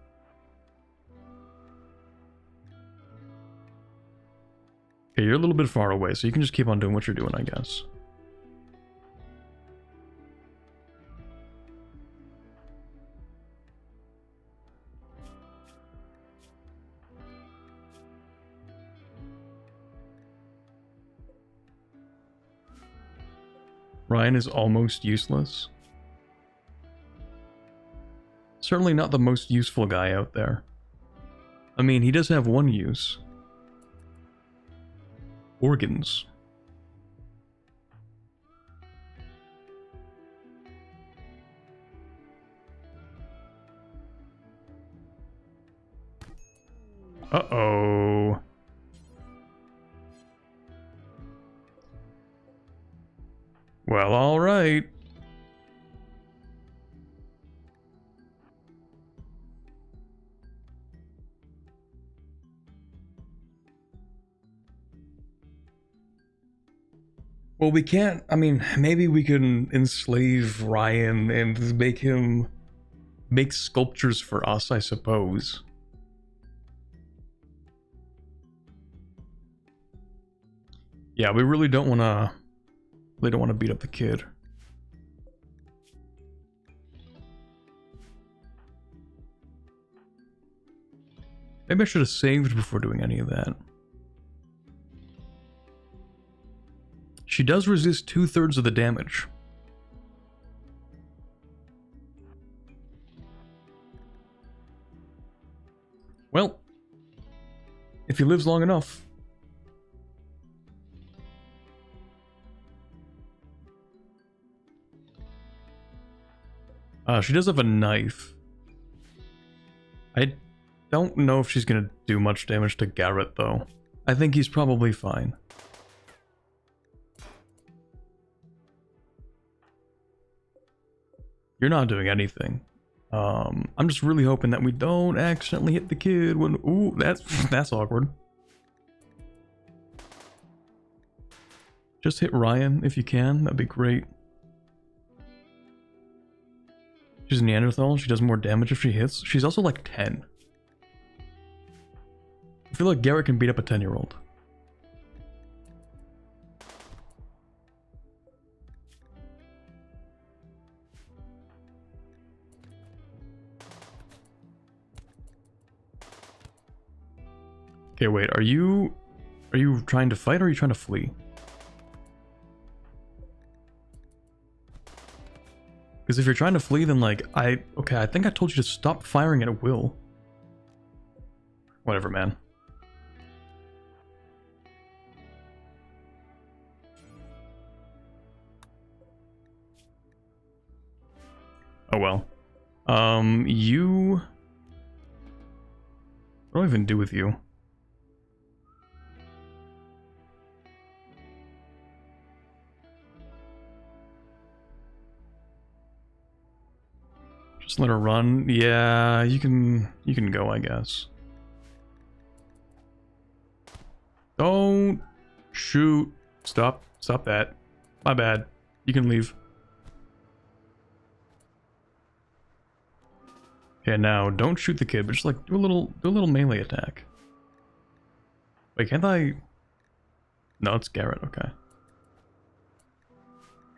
Okay, you're a little bit far away, so you can just keep on doing what you're doing, I guess. Ryan is almost useless. Certainly not the most useful guy out there. I mean, he does have one use. Organs. Uh-oh. Well, alright. Well, we can't, I mean, maybe we can enslave Ryan and make him make sculptures for us, I suppose. Yeah, we really don't want to beat up the kid. Maybe I should have saved before doing any of that. She does resist 2/3 of the damage. Well, if he lives long enough. She does have a knife. I don't know if she's gonna do much damage to Garrett, though. I think he's probably fine. You're not doing anything. I'm just really hoping that we don't accidentally hit the kid when... Ooh, that's awkward. Just hit Ryan if you can. That'd be great. She's a Neanderthal. She does more damage if she hits. She's also like 10. I feel like Garrett can beat up a 10-year-old. Okay, wait. Are you trying to fight or are you trying to flee? Because if you're trying to flee, then like, okay, I think I told you to stop firing at will. Whatever, man. Oh well. What do I even do with you? Just let her run. Yeah, you can go, I guess. Don't shoot. Stop that. My bad. You can leave. Okay, now don't shoot the kid, but just like do a little melee attack. Wait, can't I? No, it's Garrett. Okay.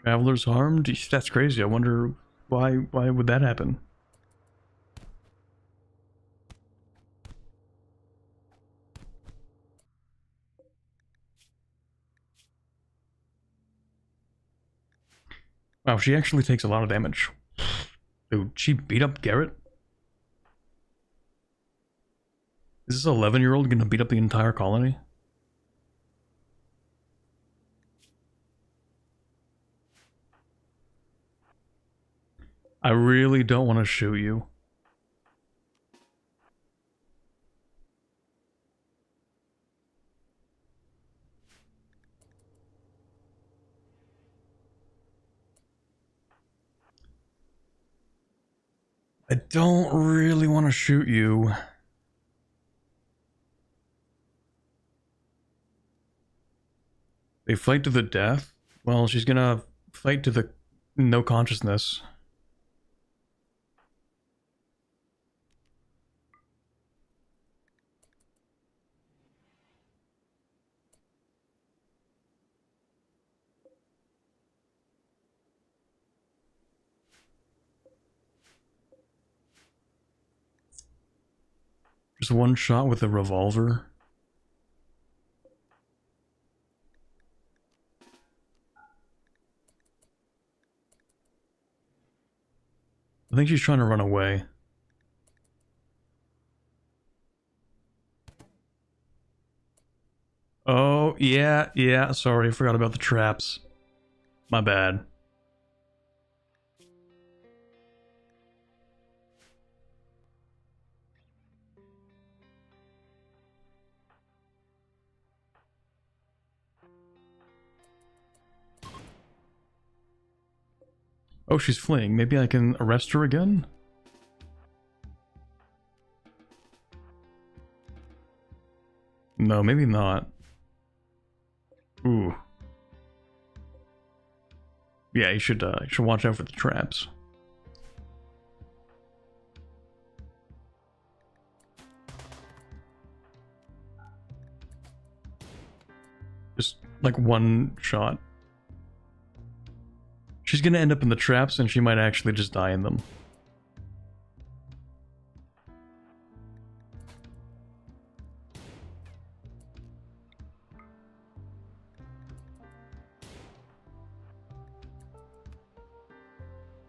Travelers harmed. That's crazy. I wonder why would that happen? Wow, she actually takes a lot of damage. Dude, she beat up Garrett? Is this 11-year-old gonna beat up the entire colony? I really don't want to shoot you. I don't really want to shoot you. They fight to the death? Well, she's gonna fight to the no consciousness. Just one shot with a revolver. I think she's trying to run away. Oh, yeah, sorry, I forgot about the traps. My bad. Oh, she's fleeing. Maybe I can arrest her again? No, maybe not. Ooh. Yeah, you should watch out for the traps. Just like one shot. She's gonna end up in the traps and she might actually just die in them.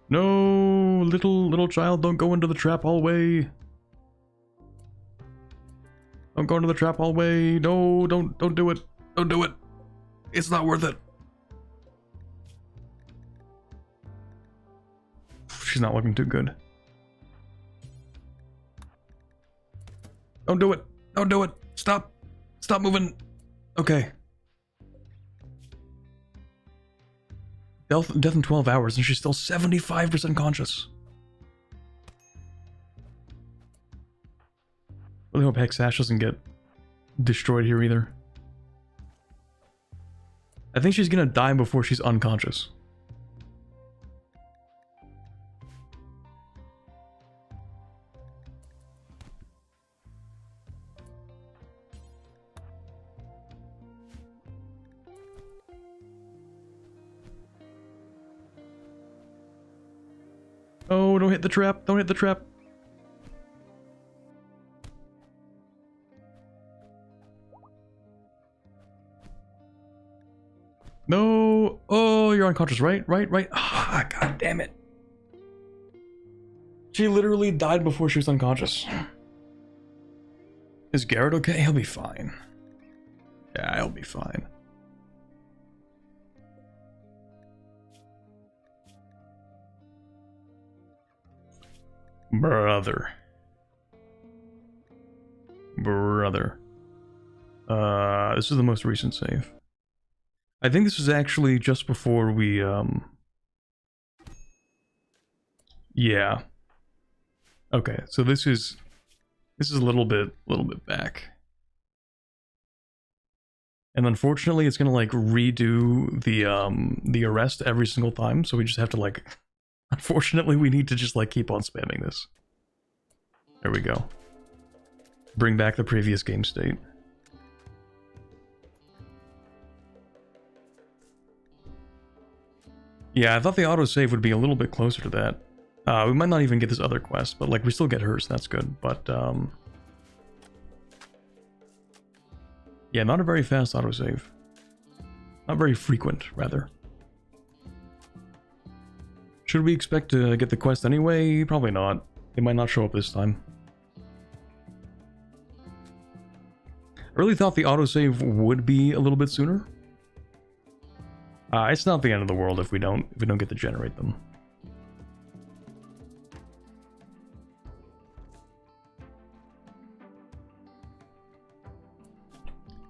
No, little child, don't go into the trap hallway. Don't go into the trap hallway. No, don't do it. Don't do it. It's not worth it. She's not looking too good. Don't do it. Don't do it. Stop. Stop moving. Okay. Death in 12 hours and she's still 75% conscious. Really hope Hexash doesn't get destroyed here either. I think she's gonna die before she's unconscious. Oh, don't hit the trap. Don't hit the trap. No. Oh, you're unconscious, right? Right. Ah, god damn it. She literally died before she was unconscious. Is Garrett okay? He'll be fine. Yeah, he'll be fine. Brother. This is the most recent save. I think this was actually just before we, yeah. Okay, so this is a little bit back. And unfortunately, it's gonna, like, redo the arrest every single time, so we just have to, like... Unfortunately, we need to just, like, keep on spamming this. There we go. Bring back the previous game state. Yeah, I thought the autosave would be a little bit closer to that. We might not even get this other quest, but, like, we still get hers, that's good. But, yeah, not a very fast autosave. Not very frequent, rather. Should we expect to get the quest anyway? Probably not. They might not show up this time. I really thought the autosave would be a little bit sooner. It's not the end of the world if we don't get to generate them.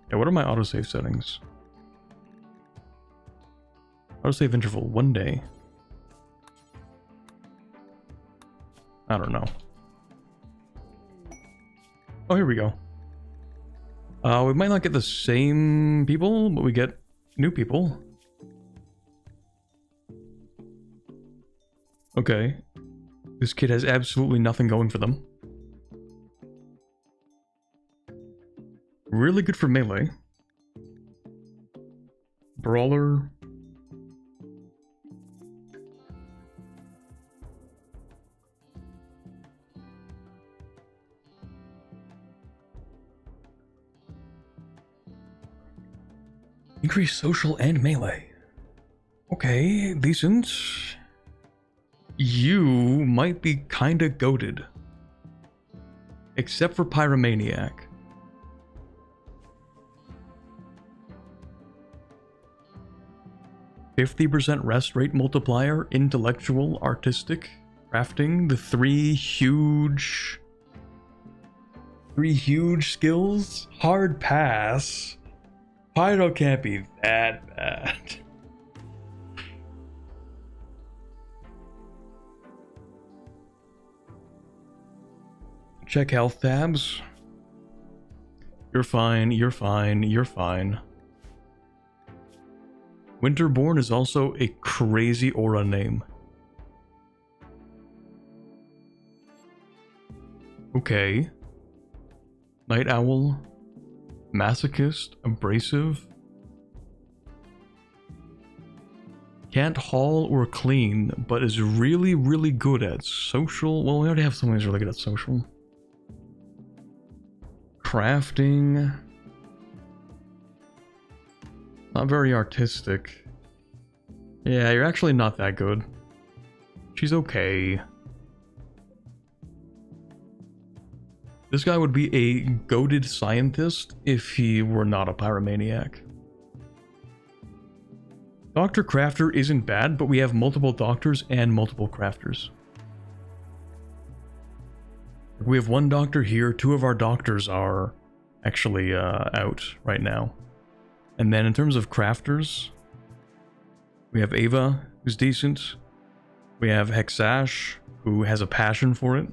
Yeah, what are my autosave settings? Autosave interval, 1 day. I don't know. Oh, here we go. We might not get the same people, but we get new people. Okay. This kid has absolutely nothing going for them. Really good for melee. Brawler. Increase social and melee. Okay, decent. You might be kinda goated. Except for Pyromaniac. %50 rest rate multiplier, intellectual, artistic, crafting, the three huge skills. Hard pass. Pyro can't be that bad. Check health tabs. You're fine, you're fine, you're fine. Winterborn is also a crazy aura name. Okay. Night Owl. Masochist. Abrasive. Can't haul or clean, but is really, really good at social. Well, we already have someone who's really good at social. Crafting. Not very artistic. Yeah, you're actually not that good. She's okay. This guy would be a goated scientist if he were not a pyromaniac. Dr. Crafter isn't bad, but we have multiple doctors and multiple crafters. We have one doctor here, 2 of our doctors are actually out right now. And then in terms of crafters, we have Ava, who's decent. We have Hexash, who has a passion for it.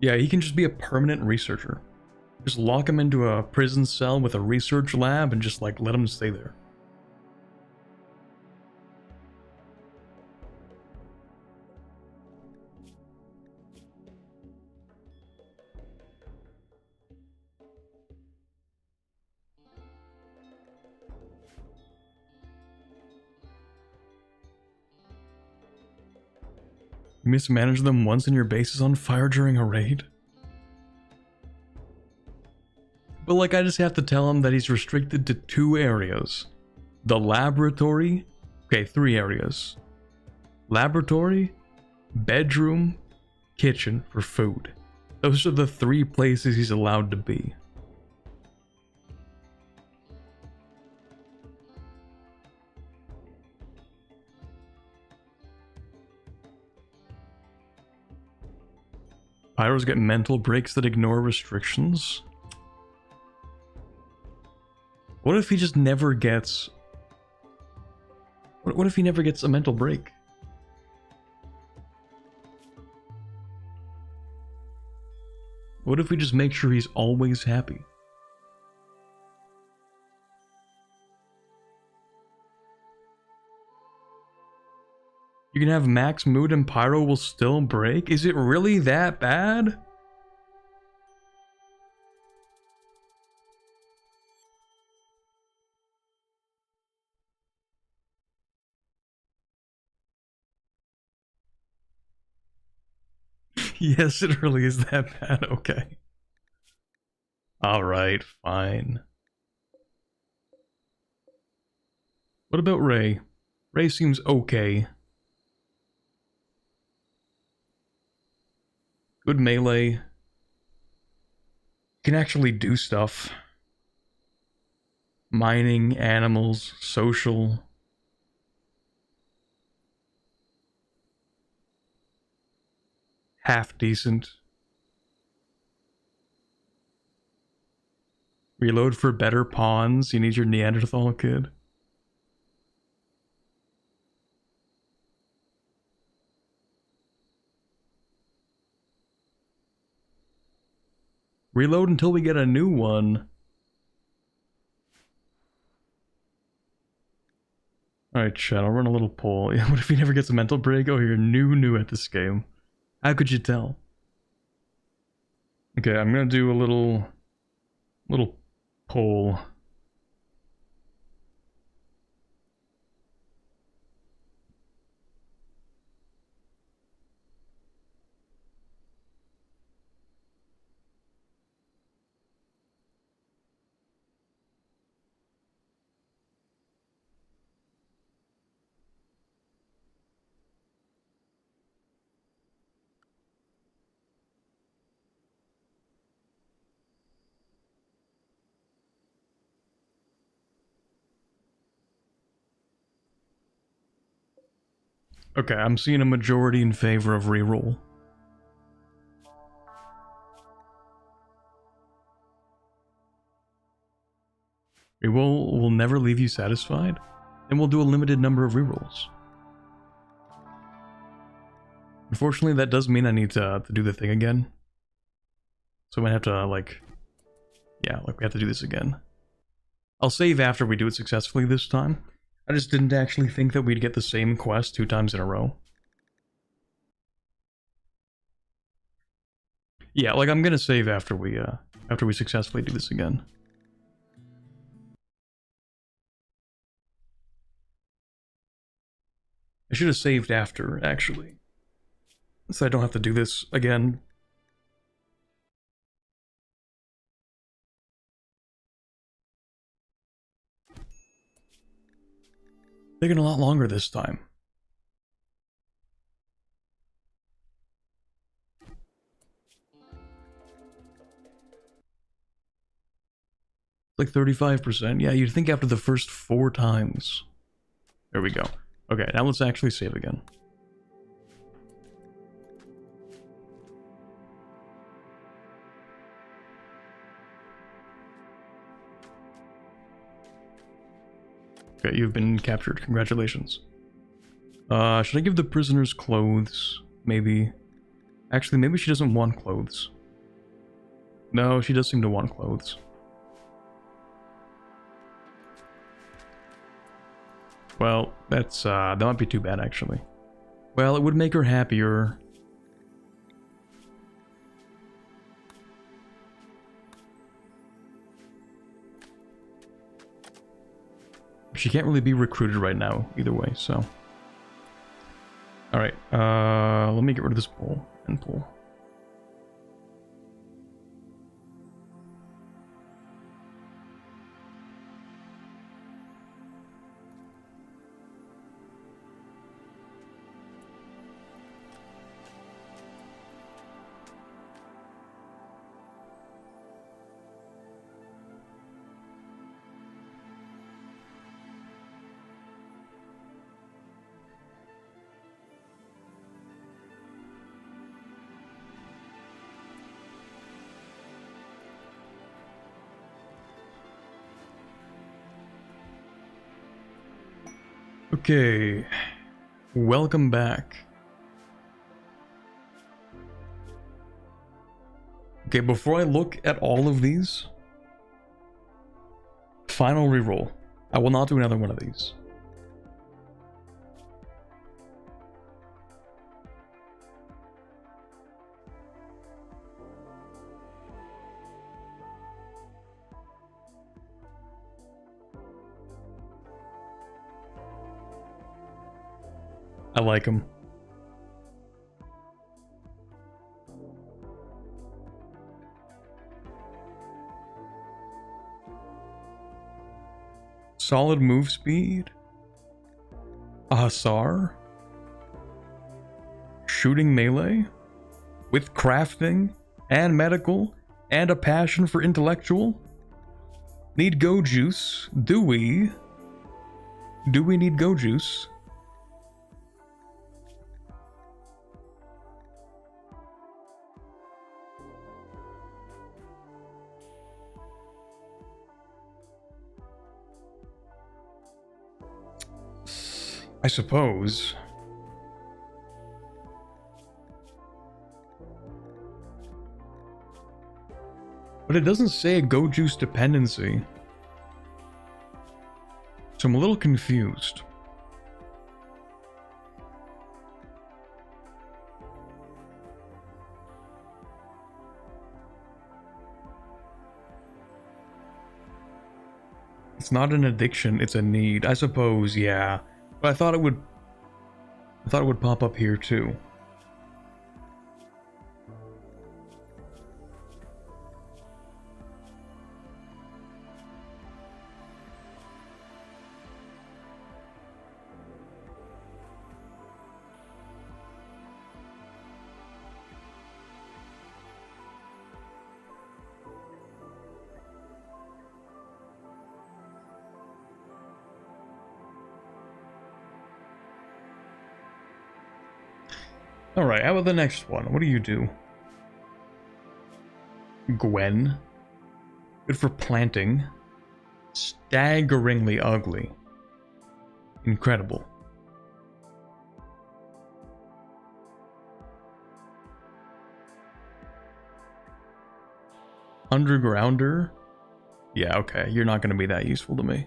Yeah, he can just be a permanent researcher. Just lock him into a prison cell with a research lab and just like let him stay there. You mismanage them once and your base is on fire during a raid? But like I just have to tell him that he's restricted to 2 areas. The laboratory, okay, 3 areas. Laboratory, bedroom, kitchen for food. Those are the 3 places he's allowed to be. Pyros get mental breaks that ignore restrictions. What if he just never gets... What if he never gets a mental break? What if we just make sure he's always happy? You can have max mood and Pyro will still break? Is it really that bad? Yes, it really is that bad. Okay. Alright, fine. What about Ray? Ray seems okay. Good melee. Can actually do stuff. Mining, animals, social. Half decent. Reload for better pawns. You need your Neanderthal kid. Reload until we get a new one. Alright, chat, I'll run a little poll. What if he never gets a mental break? Oh, you're new at this game. How could you tell? Okay, I'm gonna do a little poll. Okay, I'm seeing a majority in favor of reroll. Reroll will never leave you satisfied, and we'll do a limited number of rerolls. Unfortunately, that does mean I need to do the thing again. So I might have to, like... Yeah, like we have to do this again. I'll save after we do it successfully this time. I just didn't actually think that we'd get the same quest 2 times in a row. Yeah, like I'm gonna save after we successfully do this again. I should have saved after, actually. So I don't have to do this again. Taking a lot longer this time. Like 35%. Yeah, you'd think after the first 4 times. There we go. Okay, now let's actually save again. Okay, you've been captured. Congratulations. Should I give the prisoners clothes? Maybe. Actually, maybe she doesn't want clothes. No, she does seem to want clothes. Well, that's, that might be too bad, actually. Well, it would make her happier. She can't really be recruited right now, either way, so... Alright, let me get rid of this poll and poll. Okay, welcome back. Okay, before I look at all of these, final reroll. I will not do another one of these. I like him. solid move speed, a hussar, shooting melee, with crafting, and medical, and a passion for intellectual. Need go juice. Do we? Do we need go juice? I suppose. But it doesn't say a go juice dependency. So I'm a little confused. It's not an addiction, it's a need. I suppose, yeah. But I thought it would pop up here too. Alright, how about the next one? What do you do? Gwen. Good for planting. Staggeringly ugly. Incredible. Undergrounder. Yeah, okay. You're not going to be that useful to me.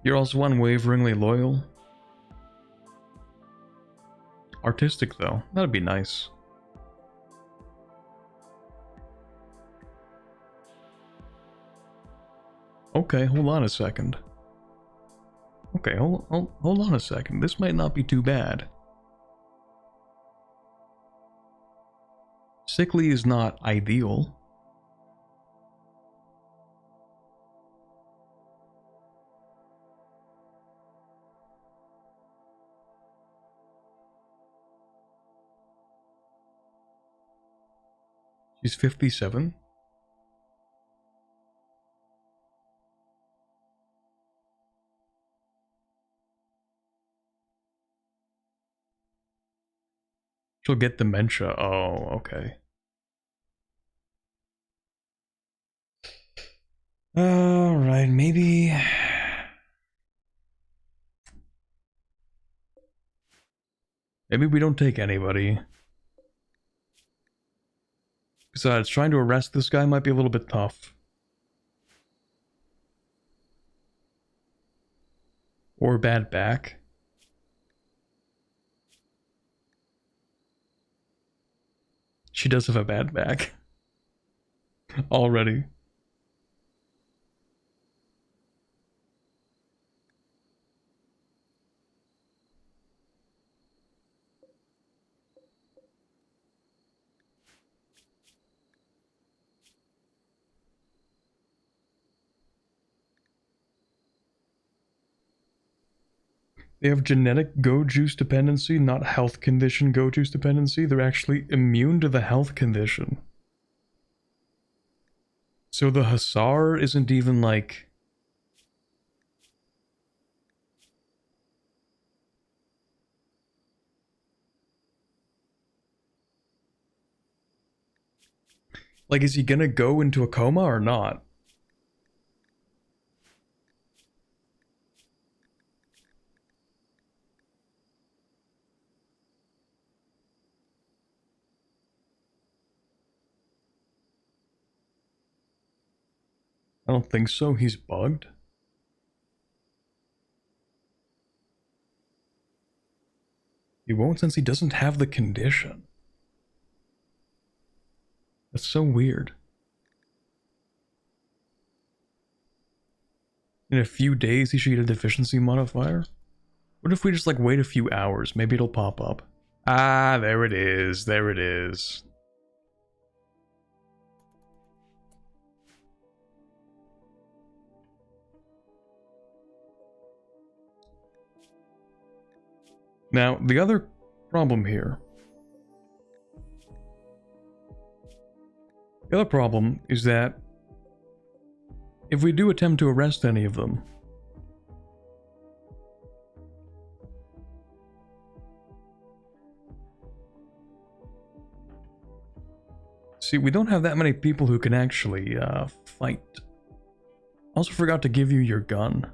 You're also unwaveringly loyal. Artistic, though. That'd be nice. Okay, hold on a second. Okay, hold on a second. This might not be too bad. Sickly is not ideal. She's 57. She'll get dementia. Oh, okay. Alright, maybe... Maybe we don't take anybody. Besides, trying to arrest this guy might be a little bit tough. Or bad back. She does have a bad back. Already. They have genetic go juice dependency, not health condition go juice dependency. They're actually immune to the health condition. So the hussar isn't even like... Like, is he gonna go into a coma or not? I don't think so. He's bugged. He won't since he doesn't have the condition. That's so weird. In a few days, he should get a deficiency modifier. What if we just like wait a few hours? Maybe it'll pop up. Ah, there it is. There it is. Now, the other problem here. The other problem is that if we do attempt to arrest any of them, see, we don't have that many people who can actually fight. Also forgot to give you your gun.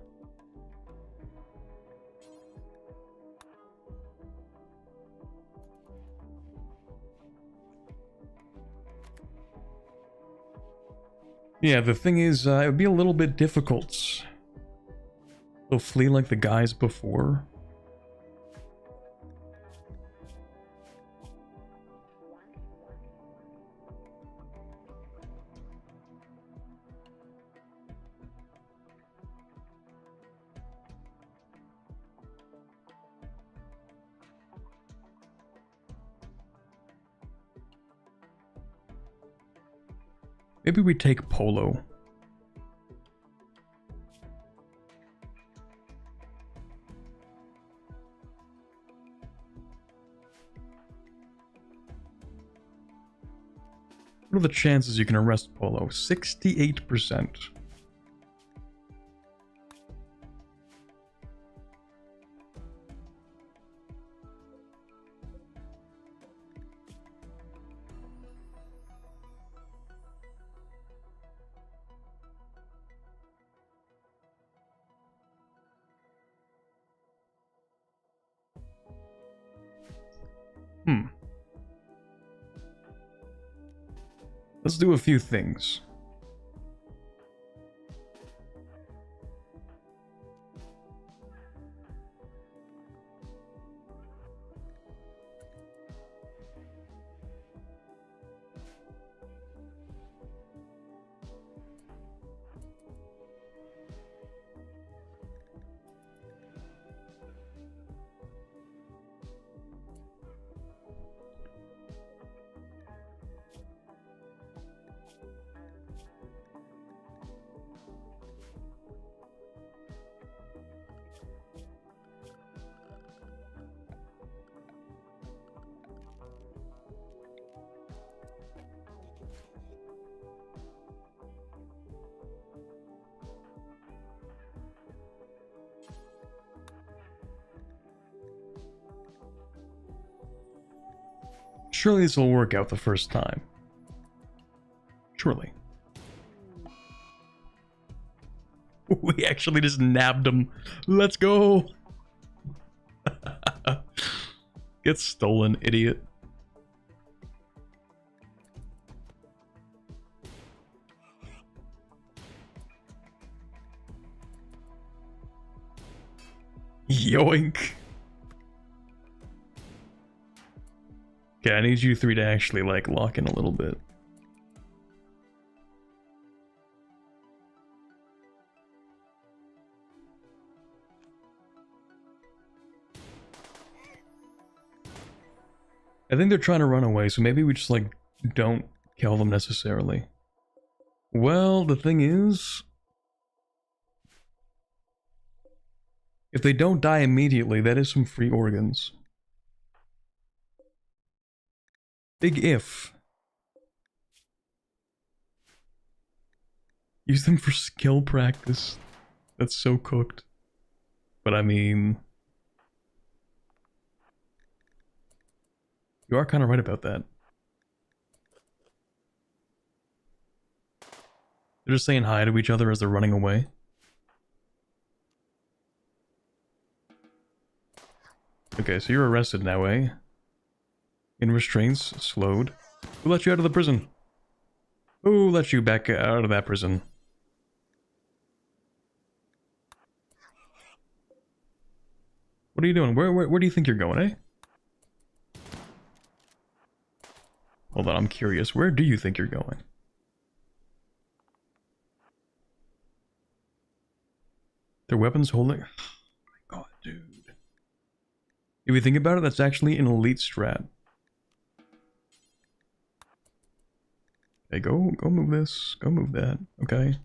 Yeah, the thing is, it would be a little bit difficult. They'll flee like the guys before. Maybe we take Polo. What are the chances you can arrest Polo? 68%. Let's do a few things. Surely this will work out the first time. Surely. We actually just nabbed him. Let's go. Get stolen, idiot. Yoink. Okay, I need you three to actually, like, lock in a little bit. I think they're trying to run away, so maybe we just, like, don't kill them necessarily. Well, the thing is, if they don't die immediately, that is some free organs. Big if. Use them for skill practice. That's so cooked. But I mean, you are kind of right about that. They're just saying hi to each other as they're running away. Okay, so you're arrested now, eh? In restraints, slowed. Who let you out of the prison? Who let you back out of that prison? What are you doing? Where do you think you're going, eh? Hold on, I'm curious. Where do you think you're going? Their weapons holding... Oh my god, dude. If you think about it, that's actually an elite strat. Okay, go move this. Go move that. Okay.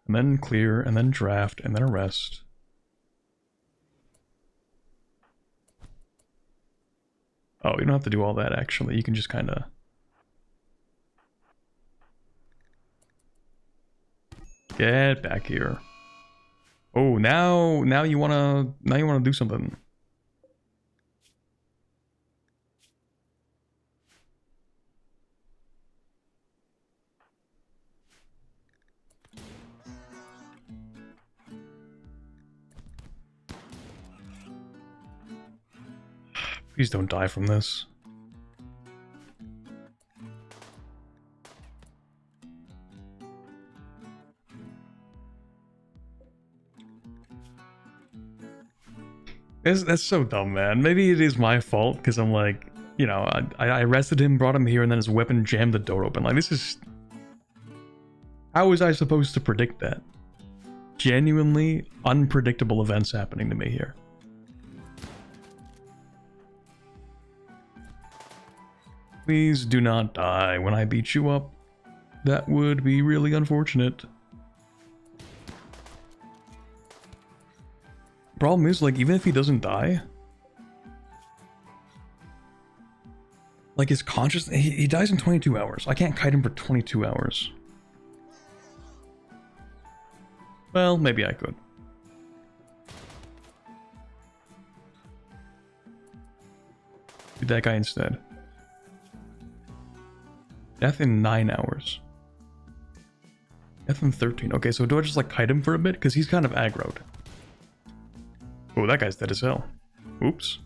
And then clear, and then draft, and then arrest. Oh, you don't have to do all that, actually. You can just kind of... Get back here. Oh, now you wanna do something. Please don't die from this. That's so dumb, man. Maybe it is my fault, because I'm like, you know, I arrested him, brought him here, and then his weapon jammed the door open. Like, this is... How was I supposed to predict that? Genuinely unpredictable events happening to me here. Please do not die when I beat you up. That would be really unfortunate. Problem is, like, even if he doesn't die, like, his consciousness, he dies in 22 hours. I can't kite him for 22 hours. Well, maybe I could. Do that guy instead. Death in 9 hours. Death in 13. Okay, so do I just, like, kite him for a bit? Because he's kind of aggroed. Oh, that guy's dead as hell. Oops.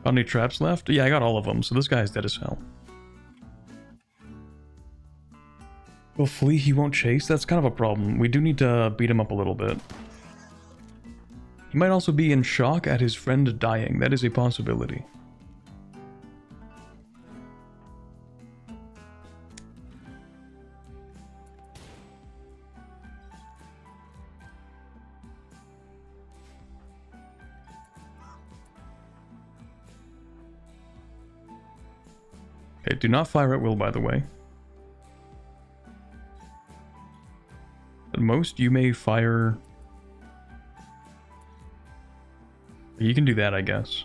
Got any traps left? Yeah, I got all of them, so this guy's dead as hell. Hopefully he won't chase. That's kind of a problem. We do need to beat him up a little bit. He might also be in shock at his friend dying. That is a possibility. Okay, do not fire at will, by the way. At most, you may fire... You can do that, I guess.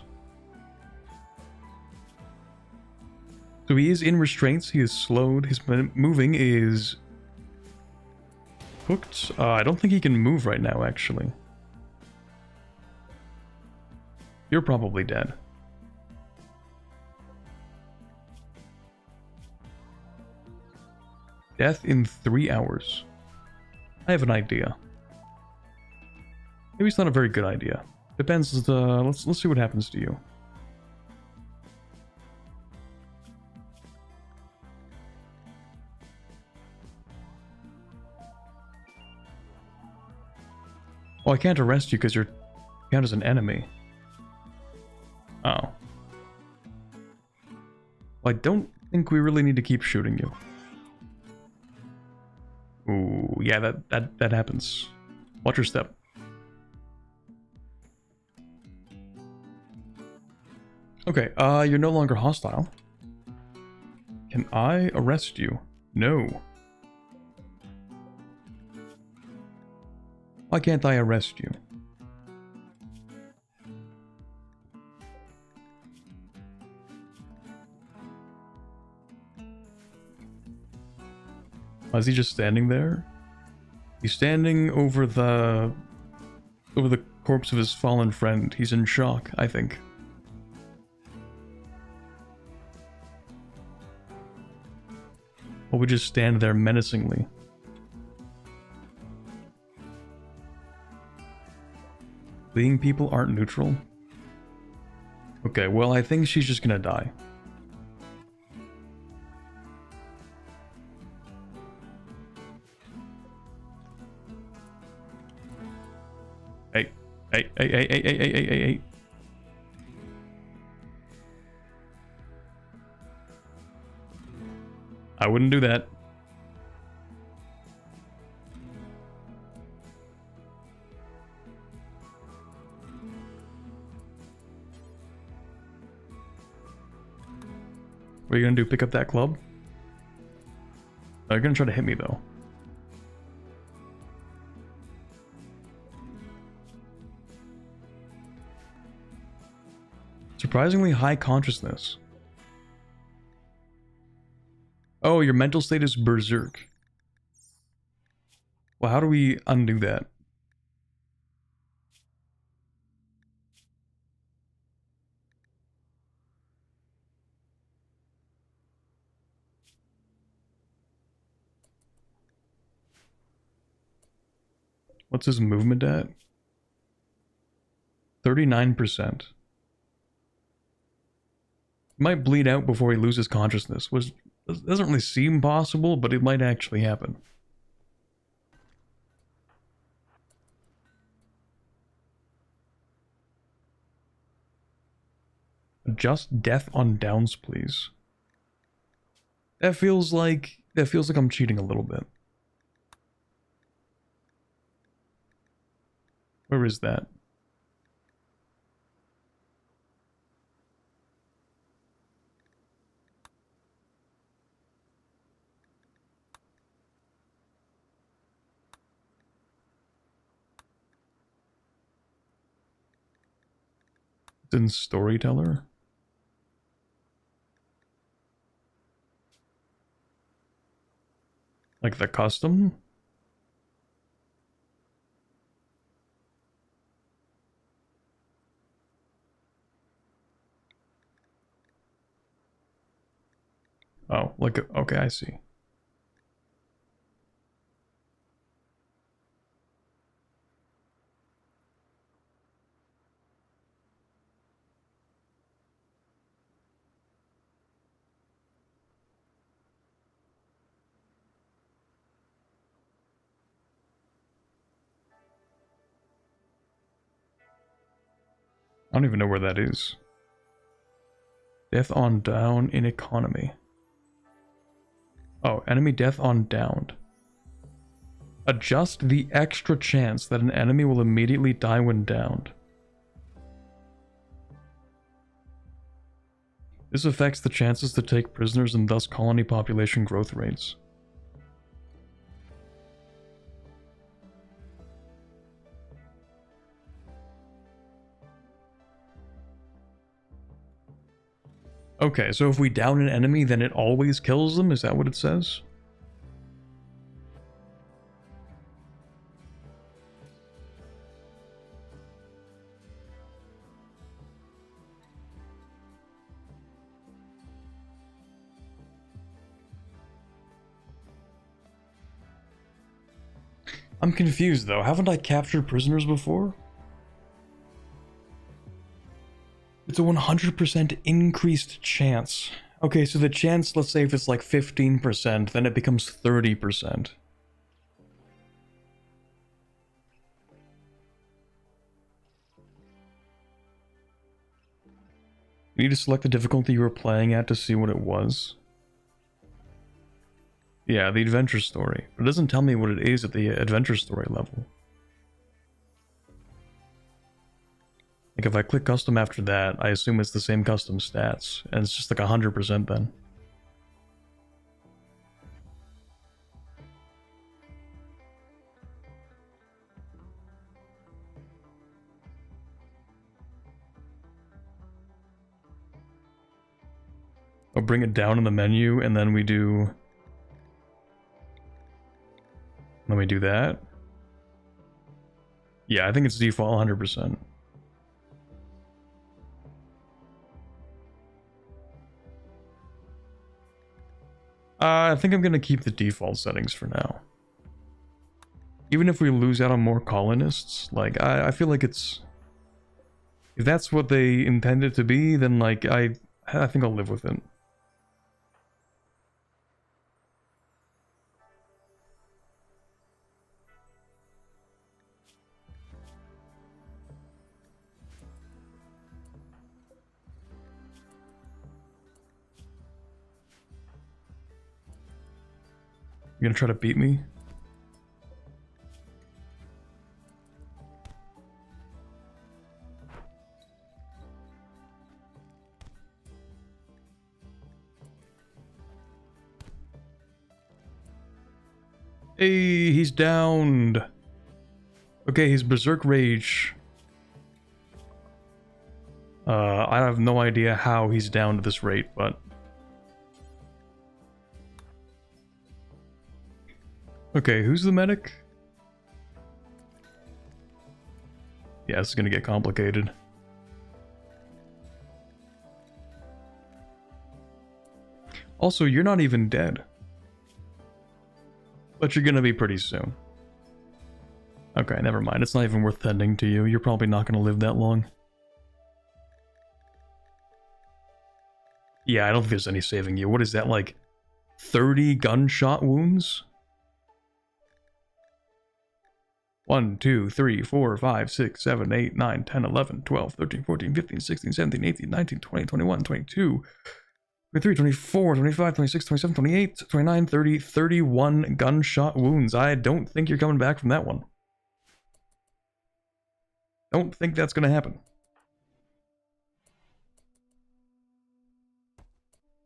So he is in restraints, he is slowed, his moving is... hooked? I don't think he can move right now, actually. You're probably dead. Death in 3 hours. I have an idea. Maybe it's not a very good idea. Depends. Let's see what happens to you. Oh, I can't arrest you because you're count as an enemy. Oh. Well, I don't think we really need to keep shooting you. Ooh, yeah, that happens. Watch your step. Okay, you're no longer hostile. Can I arrest you? No. Why can't I arrest you? Is he just standing there? He's standing over the corpse of his fallen friend. He's in shock, I think. Or we just stand there menacingly. Fleeing people aren't neutral? Okay, well, I think she's just gonna die. Hey. I wouldn't do that. What are you gonna do? Pick up that club? Oh, you're gonna try to hit me though. Surprisingly high consciousness. Oh, your mental state is berserk. Well, how do we undo that? What's his movement at? 39%. He might bleed out before he loses consciousness, which doesn't really seem possible, but it might actually happen. Adjust death on downs, please. That feels like I'm cheating a little bit. Where is that? It's in Storyteller. Like the custom? Oh, like, okay, I see. I don't even know where that is. Death on down in economy. Oh, enemy death on downed. Adjust the extra chance that an enemy will immediately die when downed. This affects the chances to take prisoners and thus colony population growth rates. Okay, so if we down an enemy, then it always kills them? Is that what it says? I'm confused though. Haven't I captured prisoners before? It's a 100% increased chance. Okay, so the chance, let's say if it's like 15%, then it becomes 30%. You need to select the difficulty you were playing at to see what it was. Yeah, the adventure story. But it doesn't tell me what it is at the adventure story level. Like if I click custom after that, I assume it's the same custom stats, and it's just like 100% then. I'll bring it down in the menu, and then we do... Let me do that. Yeah, I think it's default 100%. I think I'm going to keep the default settings for now. Even if we lose out on more colonists, like, I feel like it's... If that's what they intended to be, then, like, I think I'll live with it. You gonna try to beat me? Hey, he's downed. Okay, he's Berserk Rage. I have no idea how he's down to this rate, but... Okay, who's the medic? Yeah, this is gonna get complicated. Also, you're not even dead. But you're gonna be pretty soon. Okay, never mind. It's not even worth tending to you. You're probably not gonna live that long. Yeah, I don't think there's any saving you. What is that, like 30 gunshot wounds? 1, 2, 3, 4, 5, 6, 7, 8, 9, 10, 11, 12, 13, 14, 15, 16, 17, 18, 19, 20, 21, 22, 23, 24, 25, 26, 27, 28, 29, 30, 31 gunshot wounds. I don't think you're coming back from that one. Don't think that's gonna happen.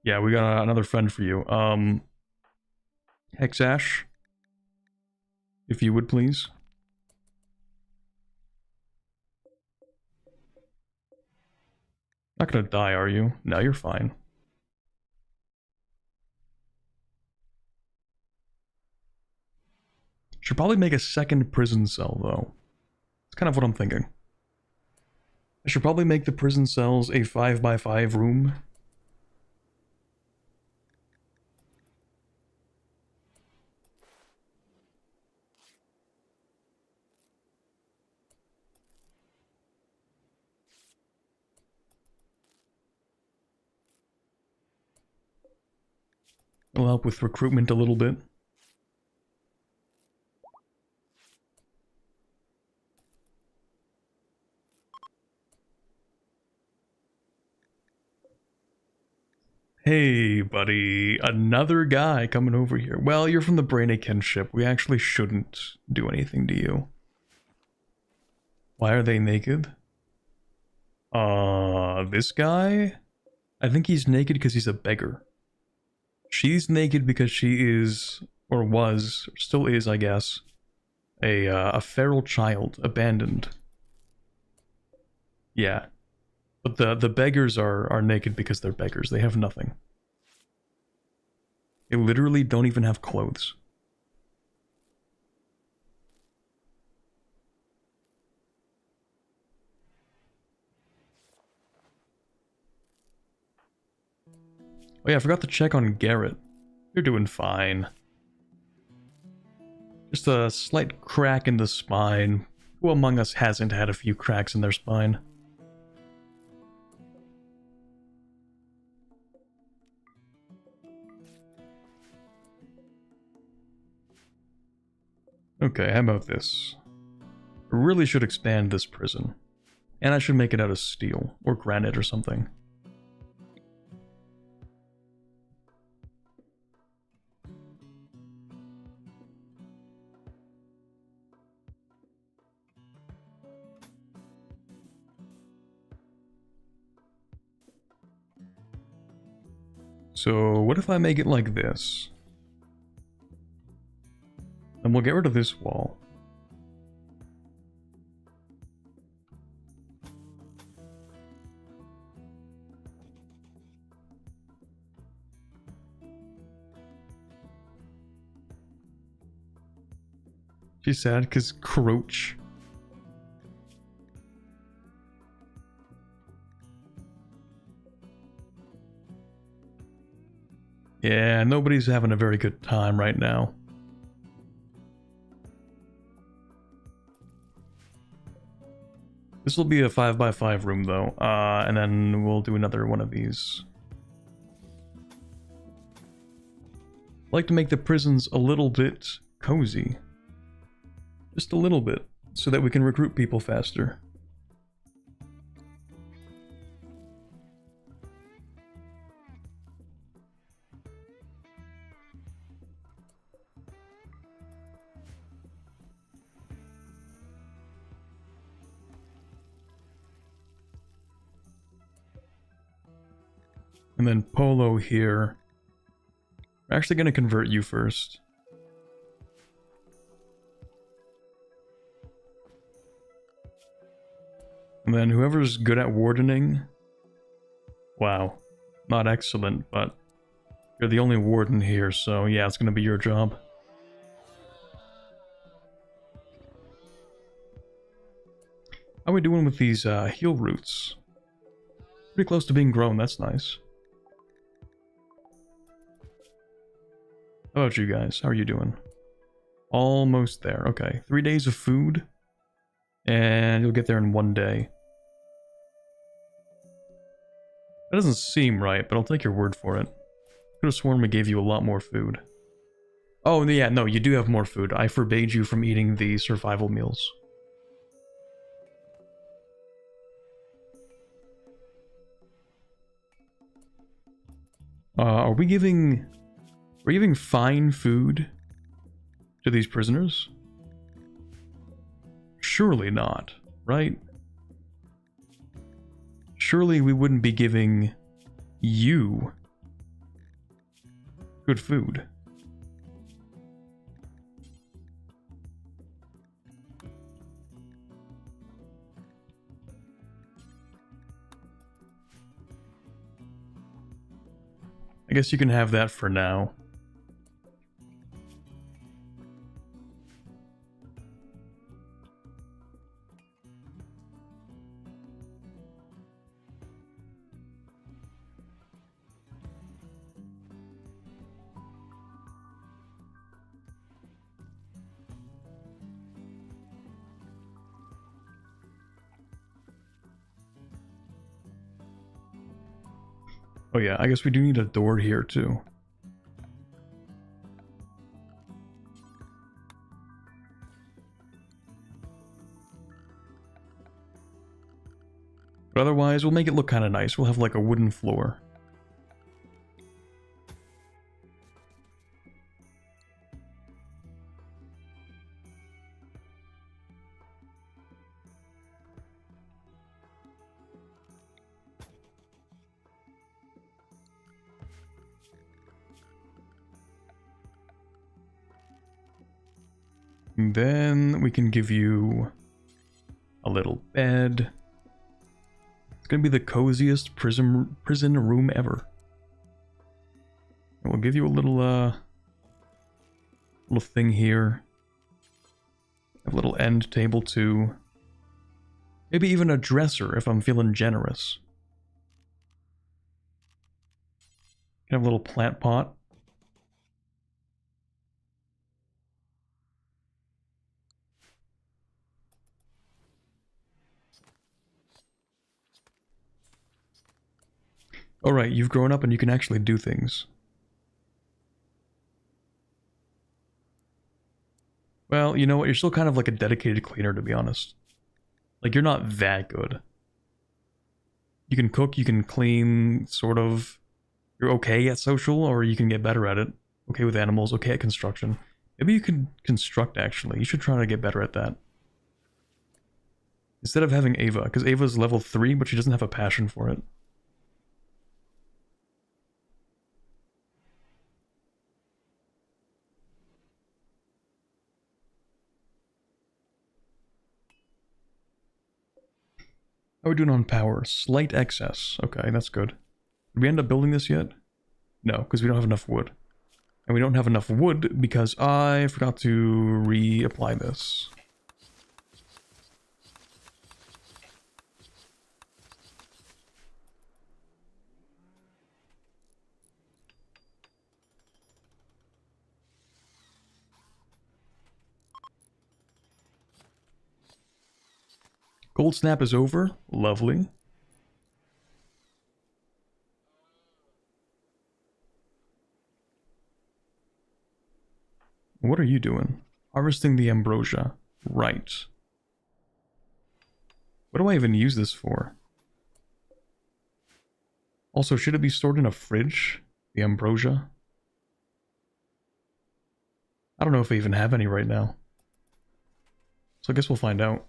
Yeah, we got another friend for you. Hexash, if you would please. Not gonna die, are you? No, you're fine. Should probably make a second prison cell, though. That's kind of what I'm thinking. I should probably make the prison cells a 5x5 room. It'll help with recruitment a little bit. Hey, buddy. Another guy coming over here. Well, you're from the Brainiakin ship. We actually shouldn't do anything to you. Why are they naked? This guy? I think he's naked because he's a beggar. She's naked because she is, or was, or still is, I guess, a feral child, abandoned. Yeah. But the beggars are naked because they're beggars. They have nothing. They literally don't even have clothes. Oh yeah, I forgot to check on Garrett. You're doing fine. Just a slight crack in the spine. Who among us hasn't had a few cracks in their spine? Okay, how about this? I really should expand this prison. And I should make it out of steel, or granite or something. So, what if I make it like this? And we'll get rid of this wall. She's sad because Croach. Yeah, nobody's having a very good time right now. This will be a 5x5 room though, and then we'll do another one of these. I like to make the prisons a little bit cozy. Just a little bit, so that we can recruit people faster. And then Polo here. We're actually going to convert you first. And then whoever's good at wardening... Wow. Not excellent, but you're the only warden here, so yeah, it's gonna be your job. How are we doing with these heal roots? Pretty close to being grown, that's nice. How about you guys? How are you doing? Almost there, okay. 3 days of food, and you'll get there in 1 day. That doesn't seem right, but I'll take your word for it. Could have sworn we gave you a lot more food. Oh, yeah, no, you do have more food. I forbade you from eating the survival meals. Are we giving fine food to these prisoners? Surely not, right? Surely we wouldn't be giving you good food. I guess you can have that for now. Oh yeah, I guess we do need a door here too. But otherwise, we'll make it look kind of nice. We'll have like a wooden floor. And then we can give you a little bed. It's gonna be the coziest prison room ever. And we'll give you a little thing here. A little end table too. Maybe even a dresser if I'm feeling generous. Can have a little plant pot. Alright, you've grown up and you can actually do things. Well, you know what? You're still kind of like a dedicated cleaner, to be honest. Like, you're not that good. You can cook, you can clean, sort of. You're okay at social, or you can get better at it. Okay with animals, okay at construction. Maybe you could construct, actually. You should try to get better at that. Instead of having Ava, because Ava's level 3, but she doesn't have a passion for it. How are we doing on power? Slight excess. Okay, that's good. Did we end up building this yet? No, because we don't have enough wood. And we don't have enough wood because I forgot to reapply this. Cold snap is over. Lovely. What are you doing? Harvesting the ambrosia. Right. What do I even use this for? Also, should it be stored in a fridge? The ambrosia? I don't know if I even have any right now. So I guess we'll find out.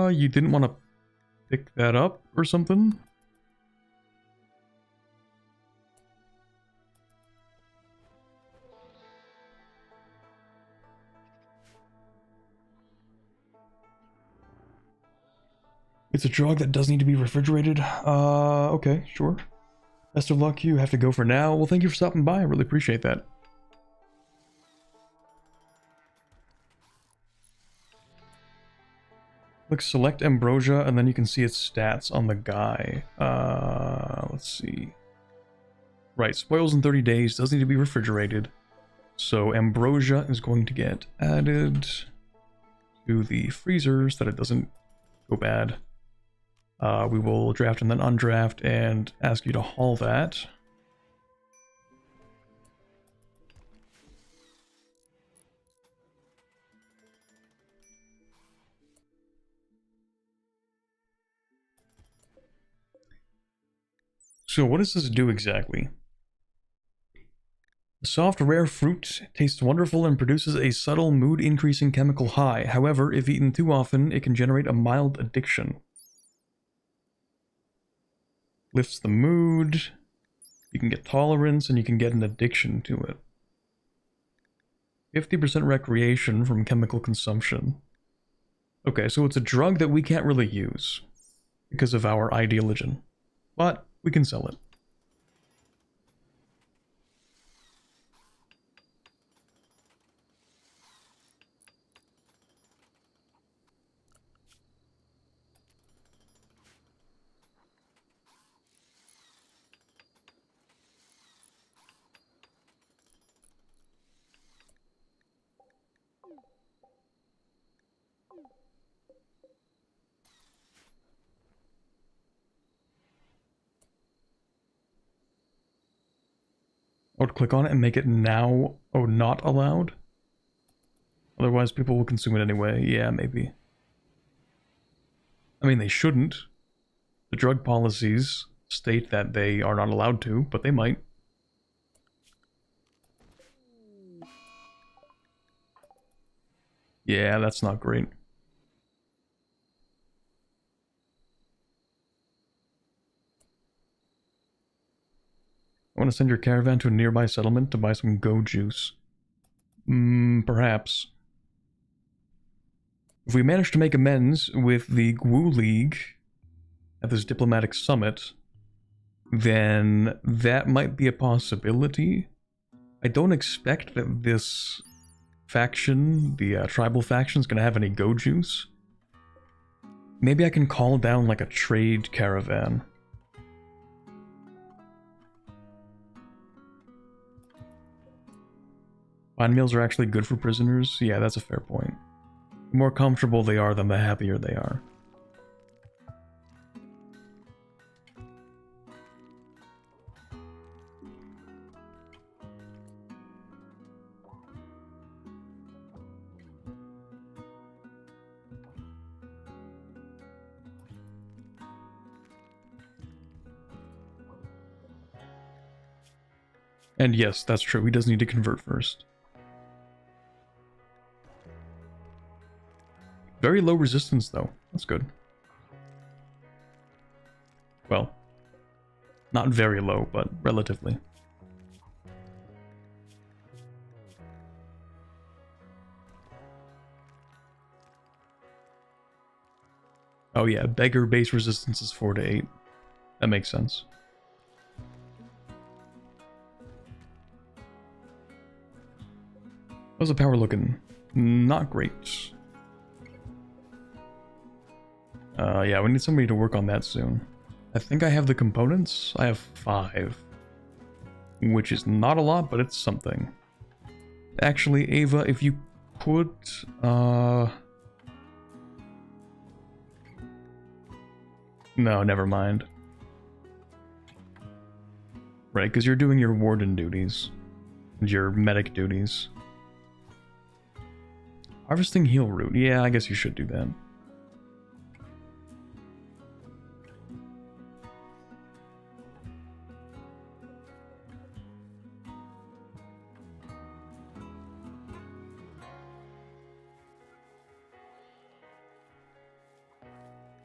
You didn't want to pick that up or something? It's a drug that does need to be refrigerated. Okay, sure. Best of luck. You have to go for now. Well, thank you for stopping by. I really appreciate that. Click select ambrosia, and then you can see its stats on the guy. Let's see. Right, spoils in 30 days. Does need to be refrigerated. So ambrosia is going to get added to the freezers so that it doesn't go bad. We will draft and then undraft and ask you to haul that. So what does this do exactly? The soft, rare fruit tastes wonderful and produces a subtle mood-increasing chemical high. However, if eaten too often, it can generate a mild addiction. Lifts the mood. You can get tolerance, and you can get an addiction to it. 50% recreation from chemical consumption. Okay, so it's a drug that we can't really use because of our ideology, but we can sell it. I would click on it and make it now not allowed. Otherwise people will consume it anyway. Yeah, maybe. I mean, they shouldn't. The drug policies state that they are not allowed to, but they might. Yeah, that's not great. I want to send your caravan to a nearby settlement to buy some go juice. Perhaps. If we manage to make amends with the Gu League at this diplomatic summit, then that might be a possibility. I don't expect that this faction, the tribal faction, is going to have any go juice. Maybe I can call down like a trade caravan. Fine meals are actually good for prisoners? Yeah, that's a fair point. The more comfortable they are, then the happier they are. And yes, that's true, he does need to convert first. Very low resistance though, that's good. Well, not very low, but relatively. Oh yeah, beggar base resistance is 4 to 8. That makes sense. How's the power looking? Not great. Yeah, we need somebody to work on that soon. I think I have the components. I have 5. Which is not a lot, but it's something. Actually, Ava, if you put... No, never mind. Right, because you're doing your warden duties. And your medic duties. Harvesting heal root. Yeah, I guess you should do that.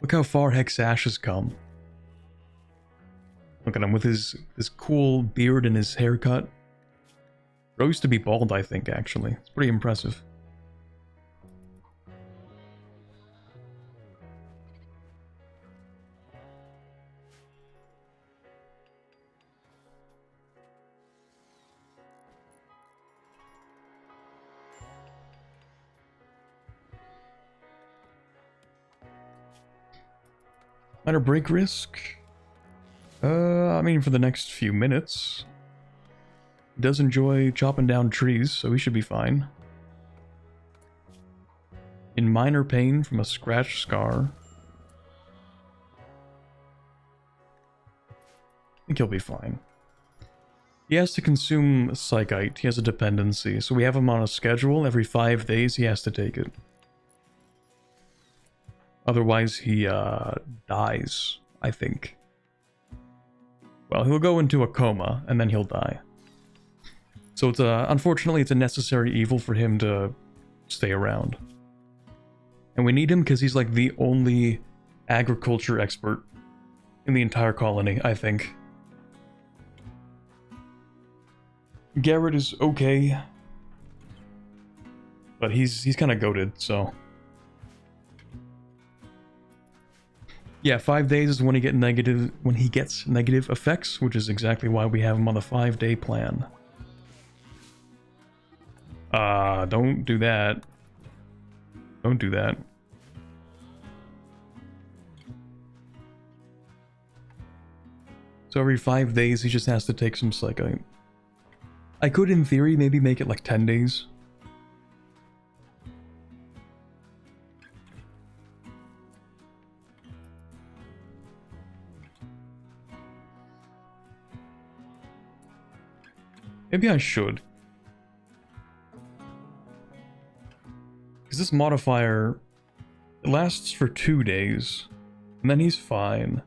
Look how far Hexash has come. Look at him with his cool beard and his haircut. Bro used to be bald, I think, actually. It's pretty impressive. Minor break risk? I mean, for the next few minutes. He does enjoy chopping down trees, so he should be fine. In minor pain from a scratch scar. I think he'll be fine. He has to consume psychite. He has a dependency, so we have him on a schedule. Every 5 days he has to take it. Otherwise he dies, I think. Well, he'll go into a coma, and then he'll die. So it's unfortunately, it's a necessary evil for him to stay around. And we need him because he's like the only agriculture expert in the entire colony, I think. Garrett is okay, but he's kind of goated, so. Yeah, 5 days is when he gets negative effects, which is exactly why we have him on the 5-day plan. Don't do that. Don't do that. So every 5 days he just has to take some psychite. I could, in theory, maybe make it like 10 days. Maybe I should. Because this modifier, it lasts for 2 days. And then he's fine.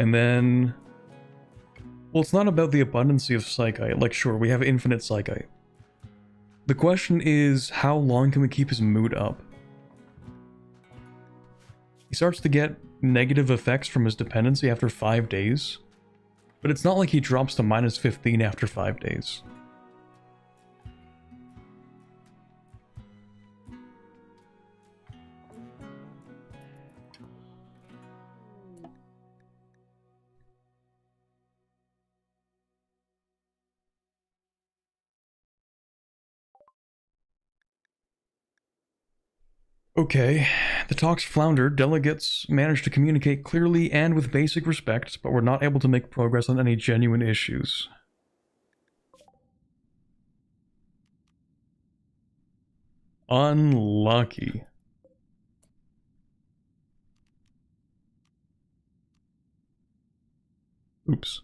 And then... Well, it's not about the abundancy of psychite. Like, sure, we have infinite psychite. The question is, how long can we keep his mood up? He starts to get negative effects from his dependency after 5 days. But it's not like he drops to minus 15 after 5 days. Okay, the talks floundered. Delegates managed to communicate clearly and with basic respect, but were not able to make progress on any genuine issues. Unlucky. Oops.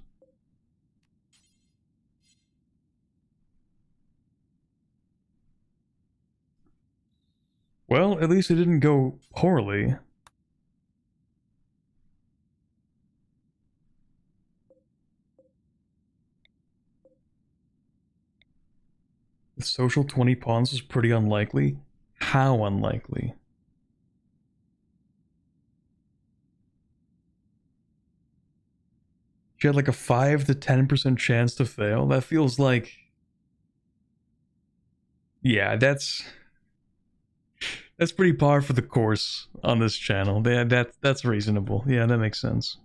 Well, at least it didn't go poorly. The social 20 pawns is pretty unlikely. How unlikely? She had like a 5 to 10% chance to fail. That feels like... Yeah, that's pretty par for the course on this channel. That's reasonable. Yeah, that makes sense.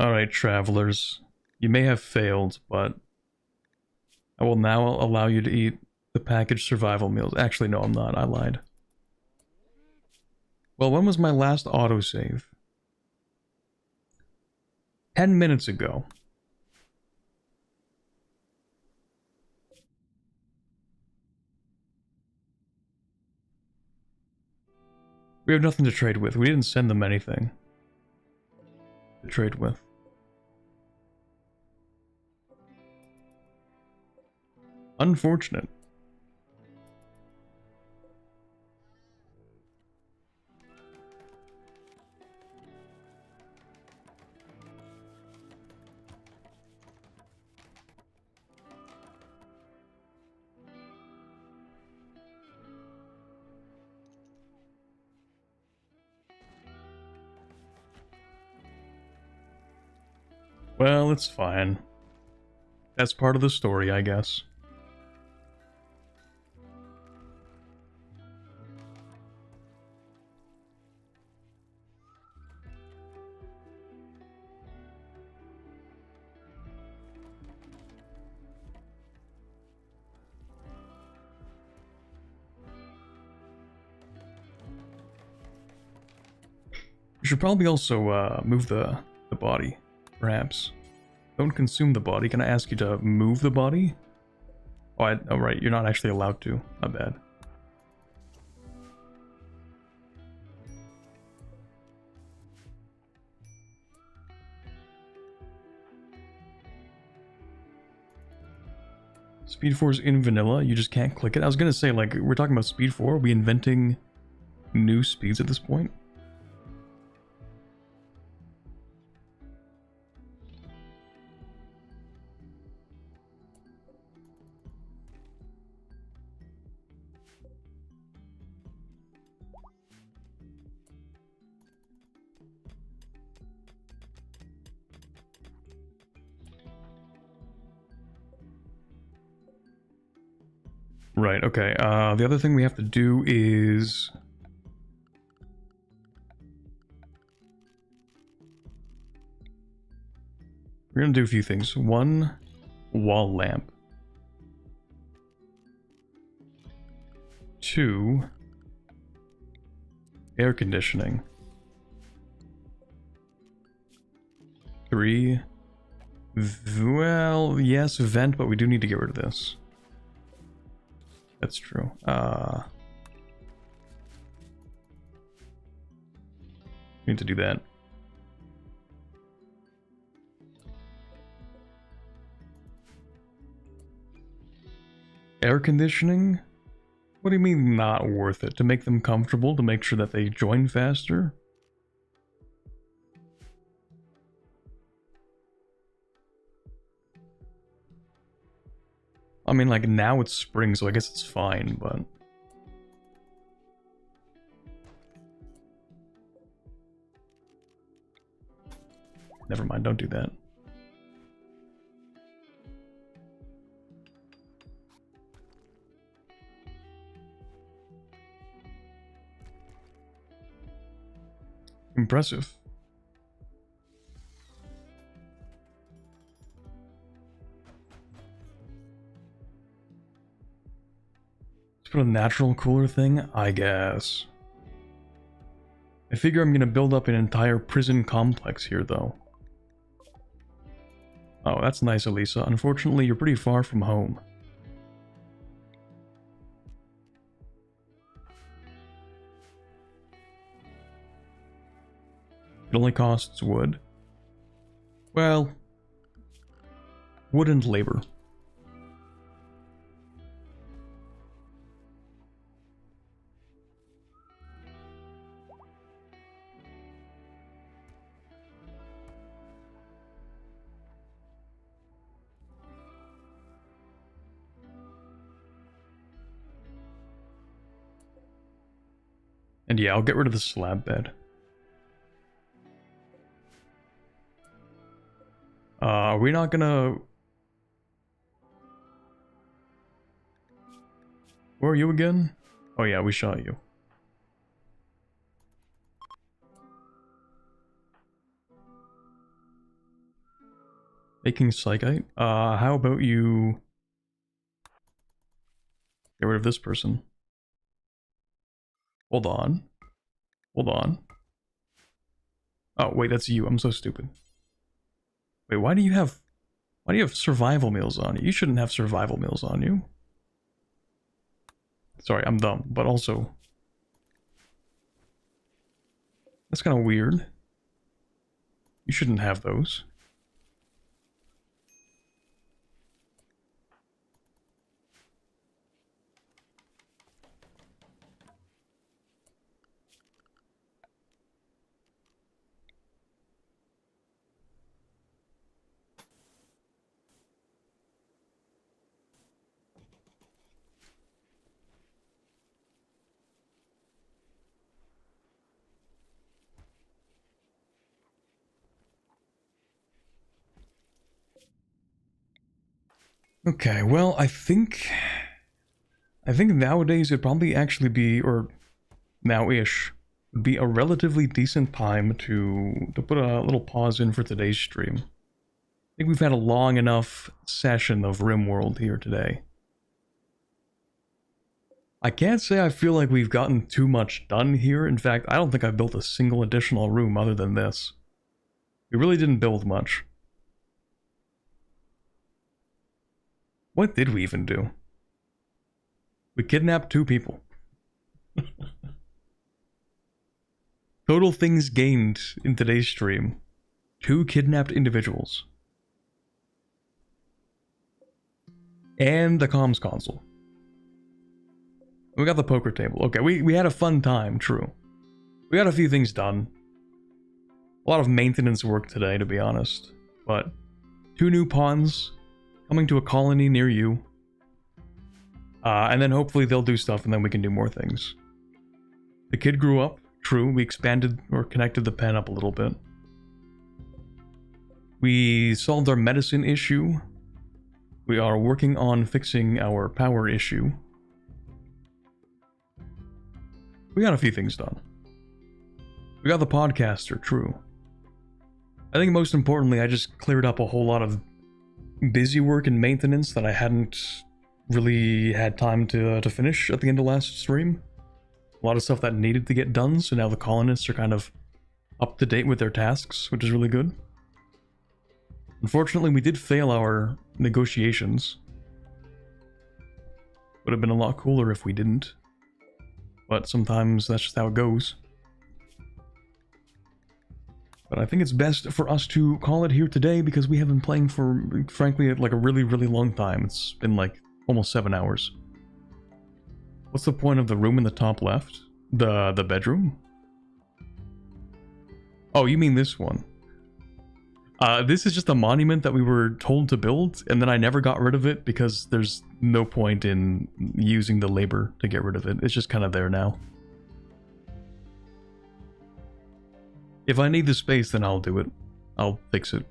Alright, travelers. You may have failed, but I will now allow you to eat the packaged survival meals. Actually, no, I'm not. I lied. Well, when was my last autosave? 10 minutes ago. We have nothing to trade with. We didn't send them anything to trade with. Unfortunate. Well, it's fine. That's part of the story, I guess. You should probably also move the body, perhaps. Don't consume the body. Can I ask you to move the body? Oh, right, you're not actually allowed to. Not bad. Speed 4 is in vanilla, you just can't click it. I was gonna say, like, we're talking about Speed 4, are we inventing new speeds at this point? Right, okay. The other thing we have to do is... we're gonna do a few things. One, wall lamp. 2, air conditioning. 3, well, yes, vent, but we do need to get rid of this. That's true. Need to do that. Air conditioning? What do you mean not worth it? To make them comfortable, to make sure that they join faster? I mean, like, now it's spring, so I guess it's fine, but... never mind, don't do that. Impressive. Let's put a natural cooler thing, I guess. I figure I'm gonna build up an entire prison complex here, though. Oh, that's nice, Elisa. Unfortunately, you're pretty far from home. It only costs wood. Well, wood and labor. And yeah, I'll get rid of the slab bed. Are we not gonna... where are you again? Oh yeah, we shot you. Making psychite? How about you... get rid of this person. Hold on. Hold on. Oh, wait, that's you. I'm so stupid. Wait, why do you have survival meals on you? You shouldn't have survival meals on you. Sorry, I'm dumb, but also... that's kind of weird. You shouldn't have those. Okay, well, I think nowadays it'd probably actually be, or now-ish, would be a relatively decent time to put a little pause in for today's stream. I think we've had a long enough session of Rimworld here today. I can't say I feel like we've gotten too much done here. In fact, I don't think I've built a single additional room other than this. We really didn't build much. What did we even do? We kidnapped 2 people. Total things gained in today's stream. 2 kidnapped individuals. And the comms console. We got the poker table. Okay, we had a fun time, true. We got a few things done. A lot of maintenance work today, to be honest. But 2 new pawns coming to a colony near you. And then hopefully they'll do stuff and then we can do more things. The kid grew up, true. We expanded or connected the pen up a little bit. We solved our medicine issue. We are working on fixing our power issue. We got a few things done. We got the podcaster, true. I think most importantly, I just cleared up a whole lot of busy work and maintenance that I hadn't really had time to finish at the end of last stream. A lot of stuff that needed to get done, so now the colonists are kind of up to date with their tasks, which is really good. Unfortunately, we did fail our negotiations. Would have been a lot cooler if we didn't. But sometimes that's just how it goes. But I think it's best for us to call it here today because we have been playing for, frankly, like a really, really long time. It's been like almost 7 hours. What's the point of the room in the top left? The bedroom? Oh, you mean this one? This is just a monument that we were told to build, and then I never got rid of it because there's no point in using the labor to get rid of it. It's just kind of there now. If I need the space, then I'll do it. I'll fix it.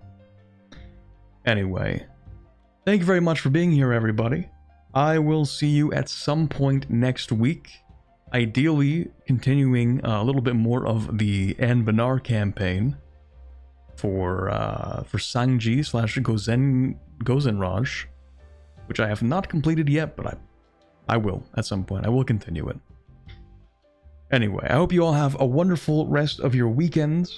Anyway, thank you very much for being here, everybody. I will see you at some point next week. Ideally, continuing a little bit more of the Anbanar campaign for Sangji / Gozenraj, which I have not completed yet, but I will at some point. I will continue it. Anyway, I hope you all have a wonderful rest of your weekend.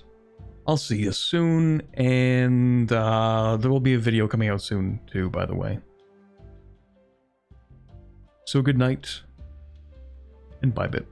I'll see you soon, and there will be a video coming out soon too, by the way. So good night, and bye bit.